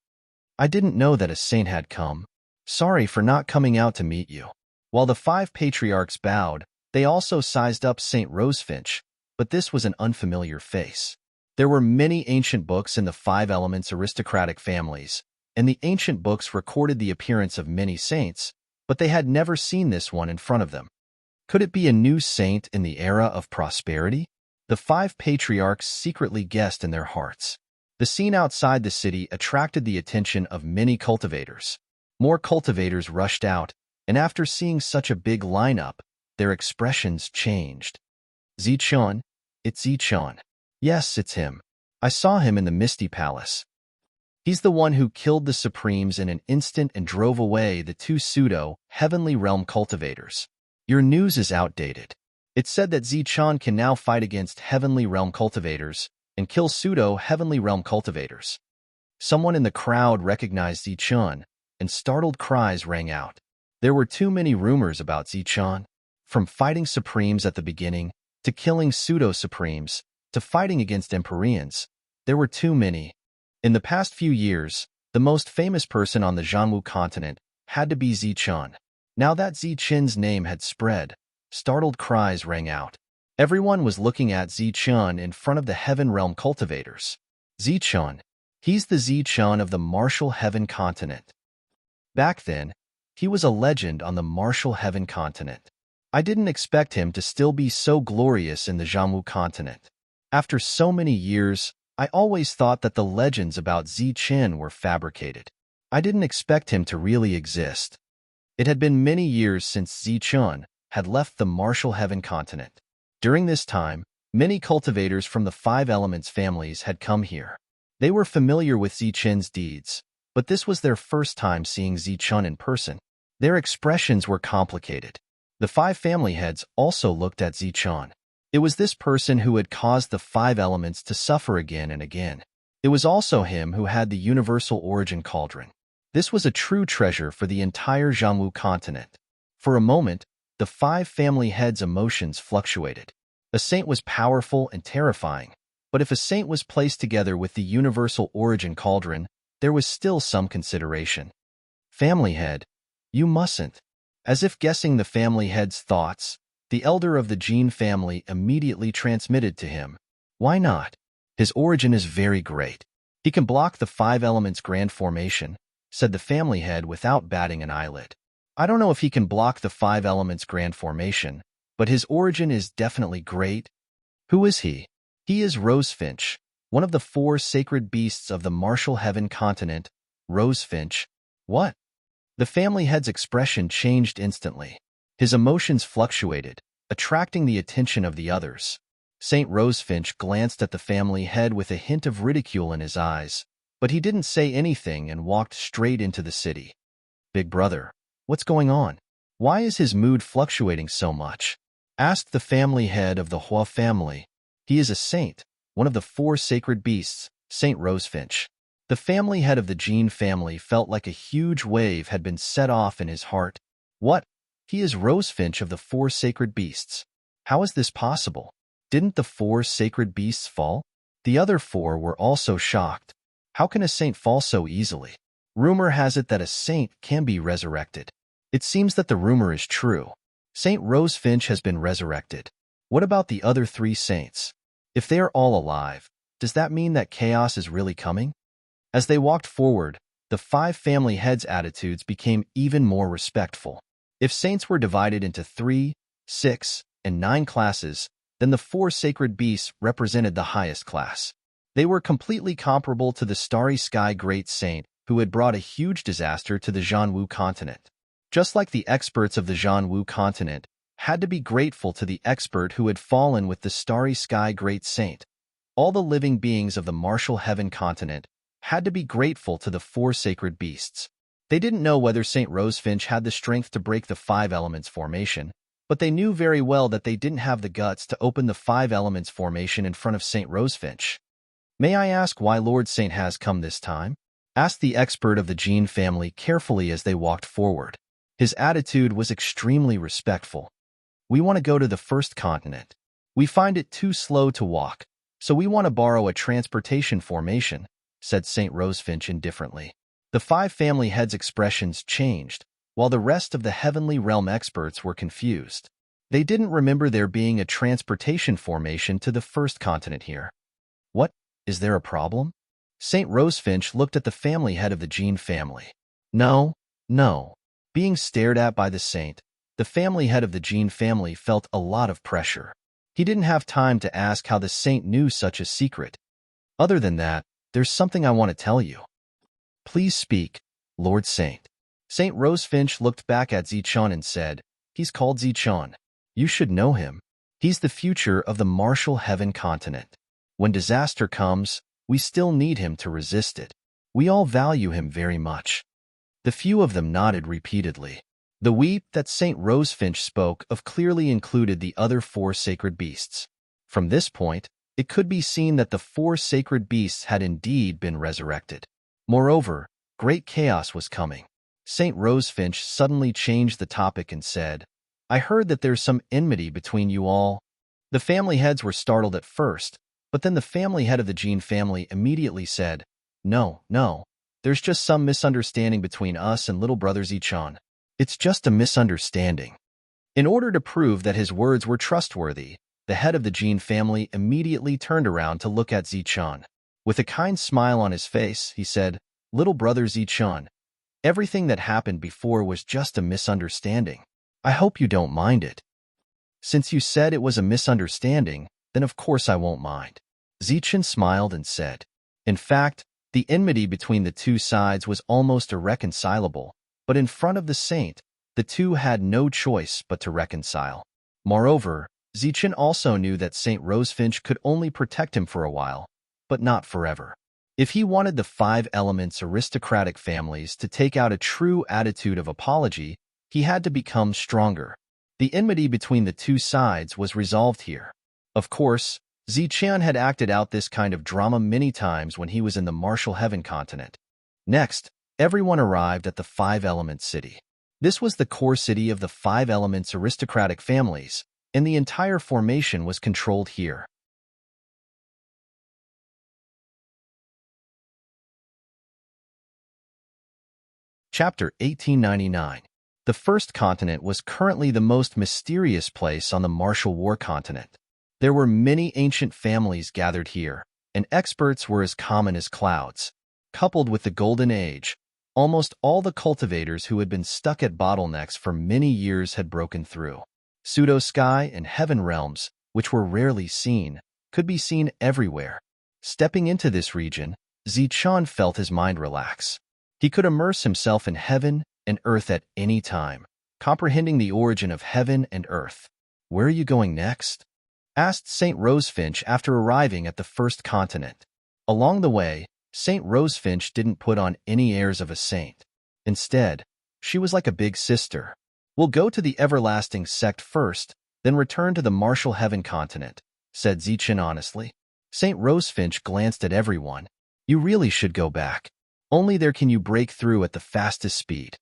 "I didn't know that a saint had come. Sorry for not coming out to meet you." While the 5 patriarchs bowed, they also sized up St. Rosefinch, but this was an unfamiliar face. There were many ancient books in the 5 Elements aristocratic families, and the ancient books recorded the appearance of many saints, but they had never seen this one in front of them. Could it be a new saint in the era of prosperity? The 5 patriarchs secretly guessed in their hearts. The scene outside the city attracted the attention of many cultivators. More cultivators rushed out, and after seeing such a big lineup, their expressions changed. "Zichun? It's Zichun. Yes, it's him. I saw him in the Misty Palace. He's the one who killed the Supremes in an instant and drove away the 2 pseudo-heavenly realm cultivators. Your news is outdated. It said that Zichun can now fight against heavenly realm cultivators and kill pseudo-heavenly realm cultivators." Someone in the crowd recognized Zichun, and startled cries rang out. There were too many rumors about Zichun. From fighting Supremes at the beginning, to killing pseudo-Supremes, to fighting against Empyreans, there were too many. In the past few years, the most famous person on the Jianwu continent had to be Zichun. Now that Zichun's name had spread, startled cries rang out. Everyone was looking at Zichun in front of the Heaven Realm cultivators. Zichun. He's the Zichun of the Martial Heaven continent. Back then, he was a legend on the Martial Heaven continent. I didn't expect him to still be so glorious in the Jianwu continent. After so many years, I always thought that the legends about Zichun were fabricated. I didn't expect him to really exist. It had been many years since Zichun had left the Martial Heaven continent. During this time, many cultivators from the 5 Elements families had come here. They were familiar with Zichun's deeds, but this was their first time seeing Zichun in person. Their expressions were complicated. The 5 family heads also looked at Zichun. It was this person who had caused the 5 Elements to suffer again and again. It was also him who had the universal origin cauldron. This was a true treasure for the entire Jianwu continent. For a moment, the 5 family heads' emotions fluctuated. A saint was powerful and terrifying, but if a saint was placed together with the universal origin cauldron, there was still some consideration. "Family head, you mustn't." As if guessing the family head's thoughts, the elder of the Jean family immediately transmitted to him, "Why not? His origin is very great. He can block the 5 Elements Grand Formation," said the family head without batting an eyelid. "I don't know if he can block the 5 Elements Grand Formation, but his origin is definitely great." "Who is he?" "He is Rosefinch, one of the 4 sacred beasts of the Martial Heaven continent, Rosefinch. What? The family head's expression changed instantly. His emotions fluctuated, attracting the attention of the others. St. Rosefinch glanced at the family head with a hint of ridicule in his eyes, but he didn't say anything and walked straight into the city. Big brother, what's going on? Why is his mood fluctuating so much? Asked the family head of the Hua family. He is a saint, one of the 4 sacred beasts, St. Rosefinch. The family head of the Jean family felt like a huge wave had been set off in his heart. What? He is Rosefinch of the 4 sacred beasts. How is this possible? Didn't the 4 sacred beasts fall? The other 4 were also shocked. How can a saint fall so easily? Rumor has it that a saint can be resurrected. It seems that the rumor is true. St. Rosefinch has been resurrected. What about the other 3 saints? If they are all alive, does that mean that chaos is really coming? As they walked forward, the 5 family heads' attitudes became even more respectful. If saints were divided into 3, 6, and 9 classes, then the 4 sacred beasts represented the highest class. They were completely comparable to the Starry Sky Great Saint who had brought a huge disaster to the Zhanwu continent. Just like the experts of the Zhanwu continent had to be grateful to the expert who had fallen with the Starry Sky Great Saint, all the living beings of the Martial Heaven continent had to be grateful to the 4 sacred beasts. They didn't know whether St. Rosefinch had the strength to break the 5 elements formation, but they knew very well that they didn't have the guts to open the 5 elements formation in front of St. Rosefinch. May I ask why Lord Saint has come this time? Asked the expert of the Jean family carefully as they walked forward. His attitude was extremely respectful. We want to go to the first continent. We find it too slow to walk, so we want to borrow a transportation formation, said St. Rosefinch indifferently. The 5 family heads' expressions changed, while the rest of the Heavenly Realm experts were confused. They didn't remember there being a transportation formation to the first continent here. What? Is there a problem? St. Rosefinch looked at the family head of the Jean family. No. Being stared at by the saint, the family head of the Jean family felt a lot of pressure. He didn't have time to ask how the saint knew such a secret. Other than that, there's something I want to tell you. Please speak, Lord Saint. St. Rosefinch looked back at Zichun and said, He's called Zichun. You should know him. He's the future of the Martial Heaven continent. When disaster comes, we still need him to resist it. We all value him very much. The few of them nodded repeatedly. The we that St. Rosefinch spoke of clearly included the other 4 sacred beasts. From this point, it could be seen that the 4 sacred beasts had indeed been resurrected. Moreover, great chaos was coming. St. Rosefinch suddenly changed the topic and said, I heard that there's some enmity between you all. The family heads were startled at first, but then the family head of the Jean family immediately said, No, there's just some misunderstanding between us and little brother Zichun. It's just a misunderstanding. In order to prove that his words were trustworthy, the head of the Jean family immediately turned around to look at Zichun. With a kind smile on his face, he said, Little brother Zichun, everything that happened before was just a misunderstanding. I hope you don't mind it. Since you said it was a misunderstanding, then of course I won't mind. Zichun smiled and said, In fact, the enmity between the 2 sides was almost irreconcilable, but in front of the saint, the 2 had no choice but to reconcile. Moreover, Zichun also knew that St. Rosefinch could only protect him for a while, but not forever. If he wanted the 5 elements aristocratic families to take out a true attitude of apology, he had to become stronger. The enmity between the 2 sides was resolved here. Of course, Zichun had acted out this kind of drama many times when he was in the Martial Heaven continent. Next, everyone arrived at the 5-element city. This was the core city of the 5 elements aristocratic families, and the entire formation was controlled here. Chapter 1899. The first continent was currently the most mysterious place on the Martial War continent. There were many ancient families gathered here, and experts were as common as clouds. Coupled with the Golden Age, almost all the cultivators who had been stuck at bottlenecks for many years had broken through. Pseudo-sky and heaven realms, which were rarely seen, could be seen everywhere. Stepping into this region, Zichun felt his mind relax. He could immerse himself in heaven and earth at any time, comprehending the origin of heaven and earth. "Where are you going next?" asked St. Rosefinch after arriving at the first continent. Along the way, St. Rosefinch didn't put on any airs of a saint. Instead, she was like a big sister. "We'll go to the everlasting sect first, then return to the martial heaven continent," said Zichen honestly. St. Rosefinch glanced at everyone. "You really should go back. Only there can you break through at the fastest speed."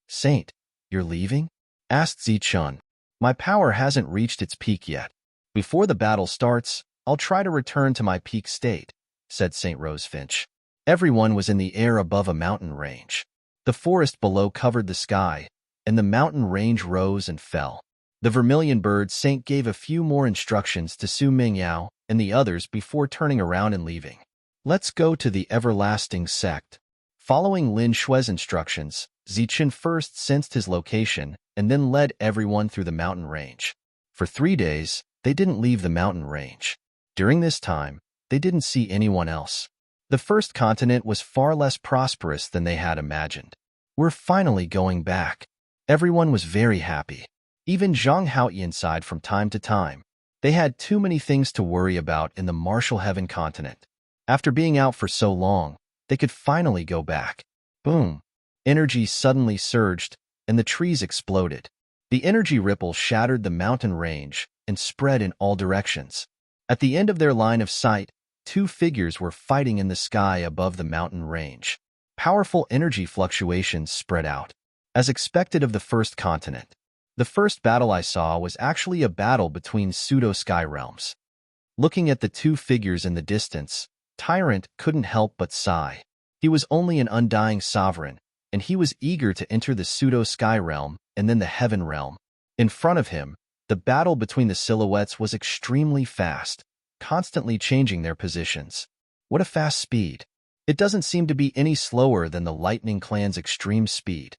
"Saint, you're leaving?" asked Zichen. "My power hasn't reached its peak yet. Before the battle starts, I'll try to return to my peak state," said St. Rosefinch. Everyone was in the air above a mountain range. The forest below covered the sky, and the mountain range rose and fell. The vermilion bird saint gave a few more instructions to Su Mingyao and the others before turning around and leaving. "Let's go to the everlasting sect." Following Lin Shui's instructions, Zichen first sensed his location and then led everyone through the mountain range. For 3 days, they didn't leave the mountain range. During this time, they didn't see anyone else. The first continent was far less prosperous than they had imagined. "We're finally going back." Everyone was very happy. Even Zhang Haoyan sighed from time to time. They had too many things to worry about in the martial heaven continent. After being out for so long, they could finally go back. Boom! Energy suddenly surged, and the trees exploded. The energy ripple shattered the mountain range and spread in all directions. At the end of their line of sight, 2 figures were fighting in the sky above the mountain range. Powerful energy fluctuations spread out. As expected of the first continent, the first battle I saw was actually a battle between pseudo-sky realms. Looking at the 2 figures in the distance, Tyrant couldn't help but sigh. He was only an undying sovereign, and he was eager to enter the pseudo-sky realm and then the heaven realm. In front of him, the battle between the silhouettes was extremely fast, constantly changing their positions. What a fast speed! It doesn't seem to be any slower than the Lightning Clan's extreme speed.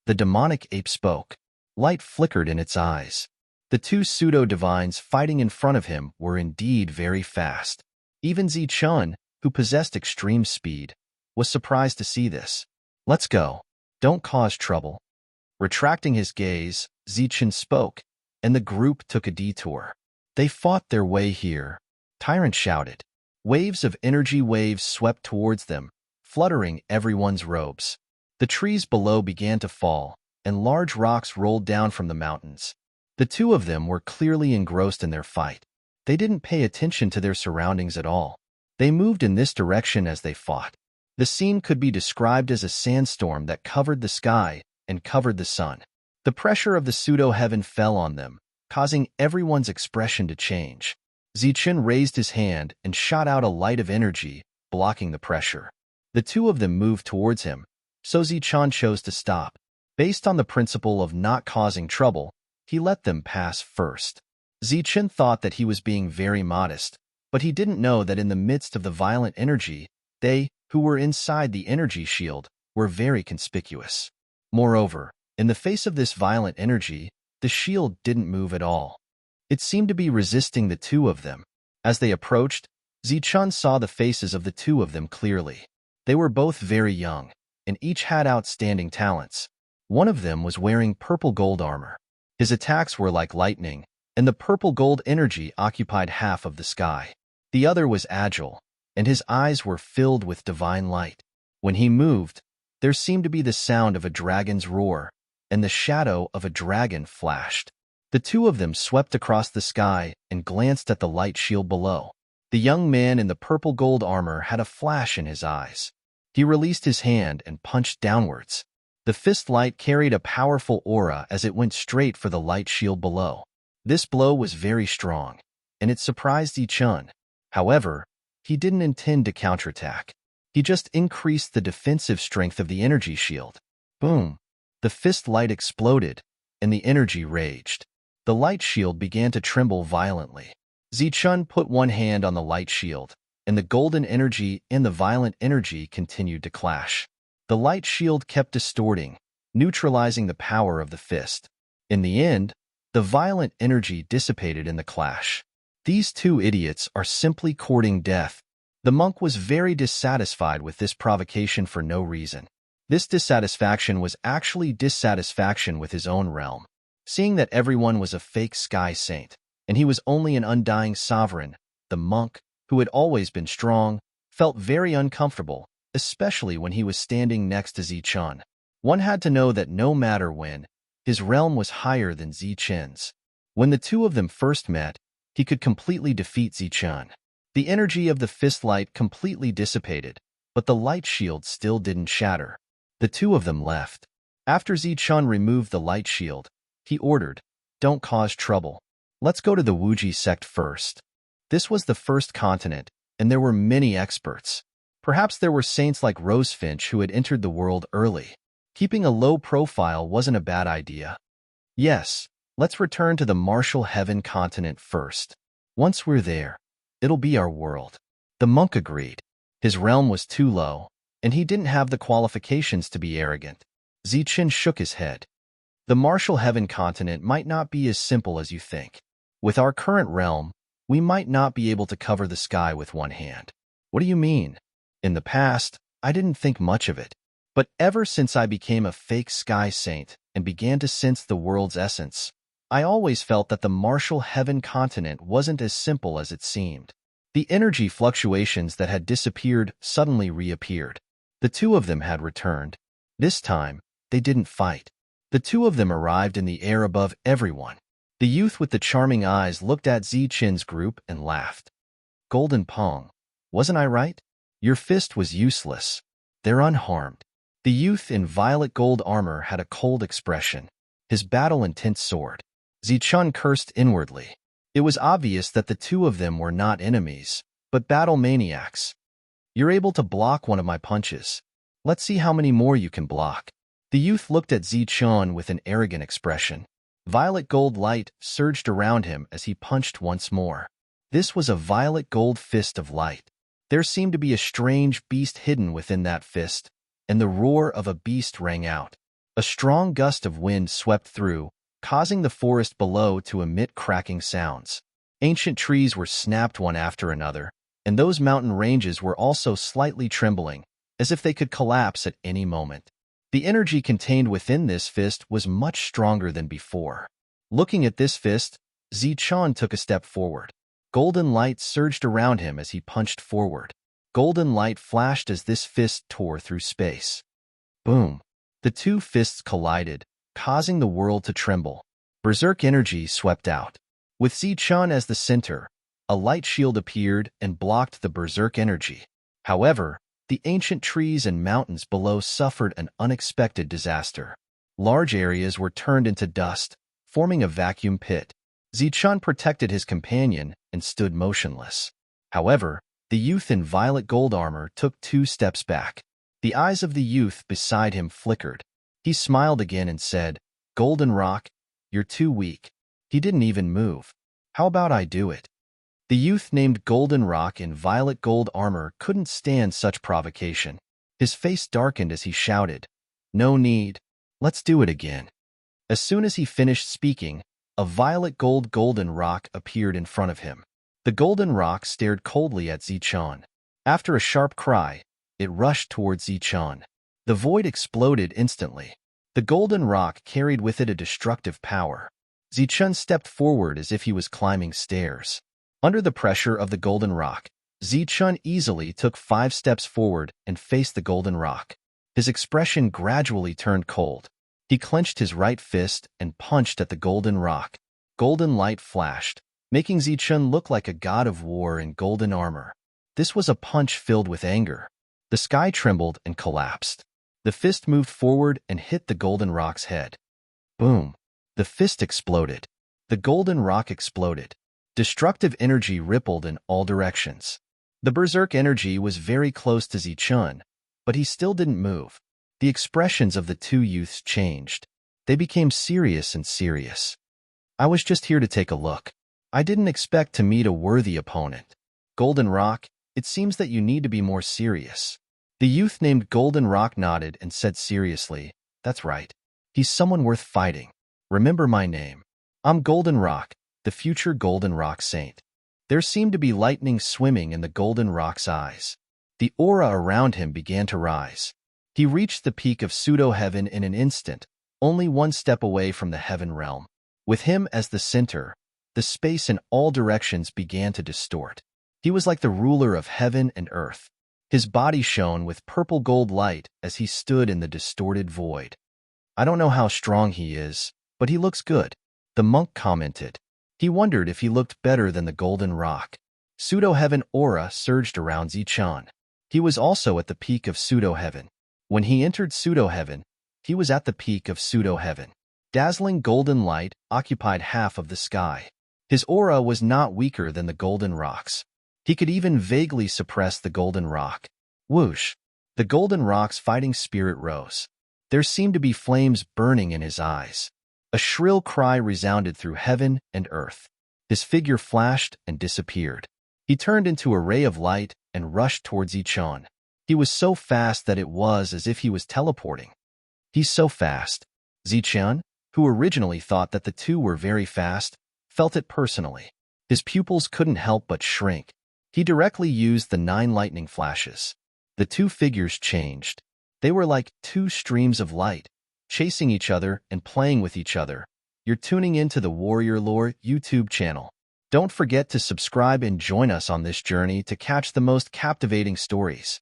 The demonic ape spoke. Light flickered in its eyes. The 2 pseudo-divines fighting in front of him were indeed very fast. Even Zichen, who possessed extreme speed, was surprised to see this. "Let's go. Don't cause trouble." Retracting his gaze, Zichen spoke, and the group took a detour. "They fought their way here," Tyrant shouted. Waves of energy waves swept towards them, fluttering everyone's robes. The trees below began to fall, and large rocks rolled down from the mountains. The 2 of them were clearly engrossed in their fight. They didn't pay attention to their surroundings at all. They moved in this direction as they fought. The scene could be described as a sandstorm that covered the sky and covered the sun. The pressure of the pseudo-heaven fell on them, causing everyone's expression to change. Zichen raised his hand and shot out a light of energy, blocking the pressure. The 2 of them moved towards him, so Zichen chose to stop. Based on the principle of not causing trouble, he let them pass first. Zichen thought that he was being very modest, but he didn't know that in the midst of the violent energy, they, who were inside the energy shield, were very conspicuous. Moreover, in the face of this violent energy, the shield didn't move at all. It seemed to be resisting the 2 of them. As they approached, Zichen saw the faces of the 2 of them clearly. They were both very young, and each had outstanding talents. One of them was wearing purple gold armor. His attacks were like lightning, and the purple gold energy occupied half of the sky. The other was agile, and his eyes were filled with divine light. When he moved, there seemed to be the sound of a dragon's roar, and the shadow of a dragon flashed. The 2 of them swept across the sky and glanced at the light shield below. The young man in the purple gold armor had a flash in his eyes. He released his hand and punched downwards. The fist light carried a powerful aura as it went straight for the light shield below. This blow was very strong, and it surprised Zichen. However, he didn't intend to counterattack. He just increased the defensive strength of the energy shield. Boom! The fist light exploded, and the energy raged. The light shield began to tremble violently. Zichen put one hand on the light shield, and the golden energy and the violent energy continued to clash. The light shield kept distorting, neutralizing the power of the fist. In the end, the violent energy dissipated in the clash. "These 2 idiots are simply courting death." The monk was very dissatisfied with this provocation for no reason. This dissatisfaction was actually dissatisfaction with his own realm. Seeing that everyone was a fake sky saint, and he was only an undying sovereign, the monk, who had always been strong, felt very uncomfortable, especially when he was standing next to Zichun. One had to know that no matter when, his realm was higher than Zichen's. When the two of them first met, he could completely defeat Zichun. The energy of the fist light completely dissipated, but the light shield still didn't shatter. The two of them left. After Zichun removed the light shield, he ordered, "Don't cause trouble. Let's go to the Wuji sect first." This was the first continent, and there were many experts. Perhaps there were saints like Rosefinch who had entered the world early. Keeping a low profile wasn't a bad idea. Yes, let's return to the martial heaven continent first. Once we're there, it'll be our world. The monk agreed. His realm was too low, and he didn't have the qualifications to be arrogant. Zichen shook his head. The martial heaven continent might not be as simple as you think. With our current realm, we might not be able to cover the sky with one hand. What do you mean? In the past, I didn't think much of it. But ever since I became a fake sky saint and began to sense the world's essence, I always felt that the martial heaven continent wasn't as simple as it seemed. The energy fluctuations that had disappeared suddenly reappeared. The two of them had returned. This time, they didn't fight. The two of them arrived in the air above everyone. The youth with the charming eyes looked at Zichen's group and laughed. "Golden Pong, wasn't I right? Your fist was useless. They're unharmed." The youth in violet gold armor had a cold expression, his battle-intent sword. Zichun cursed inwardly. It was obvious that the two of them were not enemies, but battle maniacs. "You're able to block one of my punches. Let's see how many more you can block." The youth looked at Zichun with an arrogant expression. Violet gold light surged around him as he punched once more. This was a violet gold fist of light. There seemed to be a strange beast hidden within that fist, and the roar of a beast rang out. A strong gust of wind swept through, causing the forest below to emit cracking sounds. Ancient trees were snapped one after another, and those mountain ranges were also slightly trembling, as if they could collapse at any moment. The energy contained within this fist was much stronger than before. Looking at this fist, Zichun took a step forward. Golden light surged around him as he punched forward. Golden light flashed as this fist tore through space. Boom! The two fists collided, causing the world to tremble. Berserk energy swept out. With Zichun as the center, a light shield appeared and blocked the berserk energy. However, the ancient trees and mountains below suffered an unexpected disaster. Large areas were turned into dust, forming a vacuum pit. Zichun protected his companion and stood motionless. However, the youth in violet gold armor took 2 steps back. The eyes of the youth beside him flickered. He smiled again and said, "Golden Rock, you're too weak." He didn't even move. "How about I do it?" The youth named Golden Rock in violet gold armor couldn't stand such provocation. His face darkened as he shouted, "No need. Let's do it again." As soon as he finished speaking, a violet golden rock appeared in front of him. The golden rock stared coldly at Zichun. After a sharp cry, it rushed towards Zichun. The void exploded instantly. The golden rock carried with it a destructive power. Zichun stepped forward as if he was climbing stairs. Under the pressure of the golden rock, Zichun easily took 5 steps forward and faced the golden rock. His expression gradually turned cold. He clenched his right fist and punched at the golden rock. Golden light flashed, making Zichun look like a god of war in golden armor. This was a punch filled with anger. The sky trembled and collapsed. The fist moved forward and hit the golden rock's head. Boom! The fist exploded. The golden rock exploded. Destructive energy rippled in all directions. The berserk energy was very close to Zichun, but he still didn't move. The expressions of the two youths changed. They became serious and serious. "I was just here to take a look. I didn't expect to meet a worthy opponent. Golden Rock, it seems that you need to be more serious." The youth named Golden Rock nodded and said seriously, "That's right. He's someone worth fighting. Remember my name. I'm Golden Rock, the future Golden Rock Saint." There seemed to be lightning swimming in the Golden Rock's eyes. The aura around him began to rise. He reached the peak of pseudo-heaven in an instant, only one step away from the heaven realm. With him as the center, the space in all directions began to distort. He was like the ruler of heaven and earth. His body shone with purple gold light as he stood in the distorted void. "I don't know how strong he is, but he looks good," the monk commented. He wondered if he looked better than the golden rock. Pseudo-heaven aura surged around Zichun. He was also at the peak of pseudo-heaven. When he entered pseudo-heaven, he was at the peak of pseudo-heaven. Dazzling golden light occupied half of the sky. His aura was not weaker than the golden rocks. He could even vaguely suppress the golden rock. Whoosh! The golden rock's fighting spirit rose. There seemed to be flames burning in his eyes. A shrill cry resounded through heaven and earth. His figure flashed and disappeared. He turned into a ray of light and rushed towards Zichun. He was so fast that it was as if he was teleporting. "He's so fast." Zichun, who originally thought that the two were very fast, felt it personally. His pupils couldn't help but shrink. He directly used the 9 lightning flashes. The two figures changed. They were like 2 streams of light, chasing each other and playing with each other. You're tuning into the Warrior Lore YouTube channel. Don't forget to subscribe and join us on this journey to catch the most captivating stories.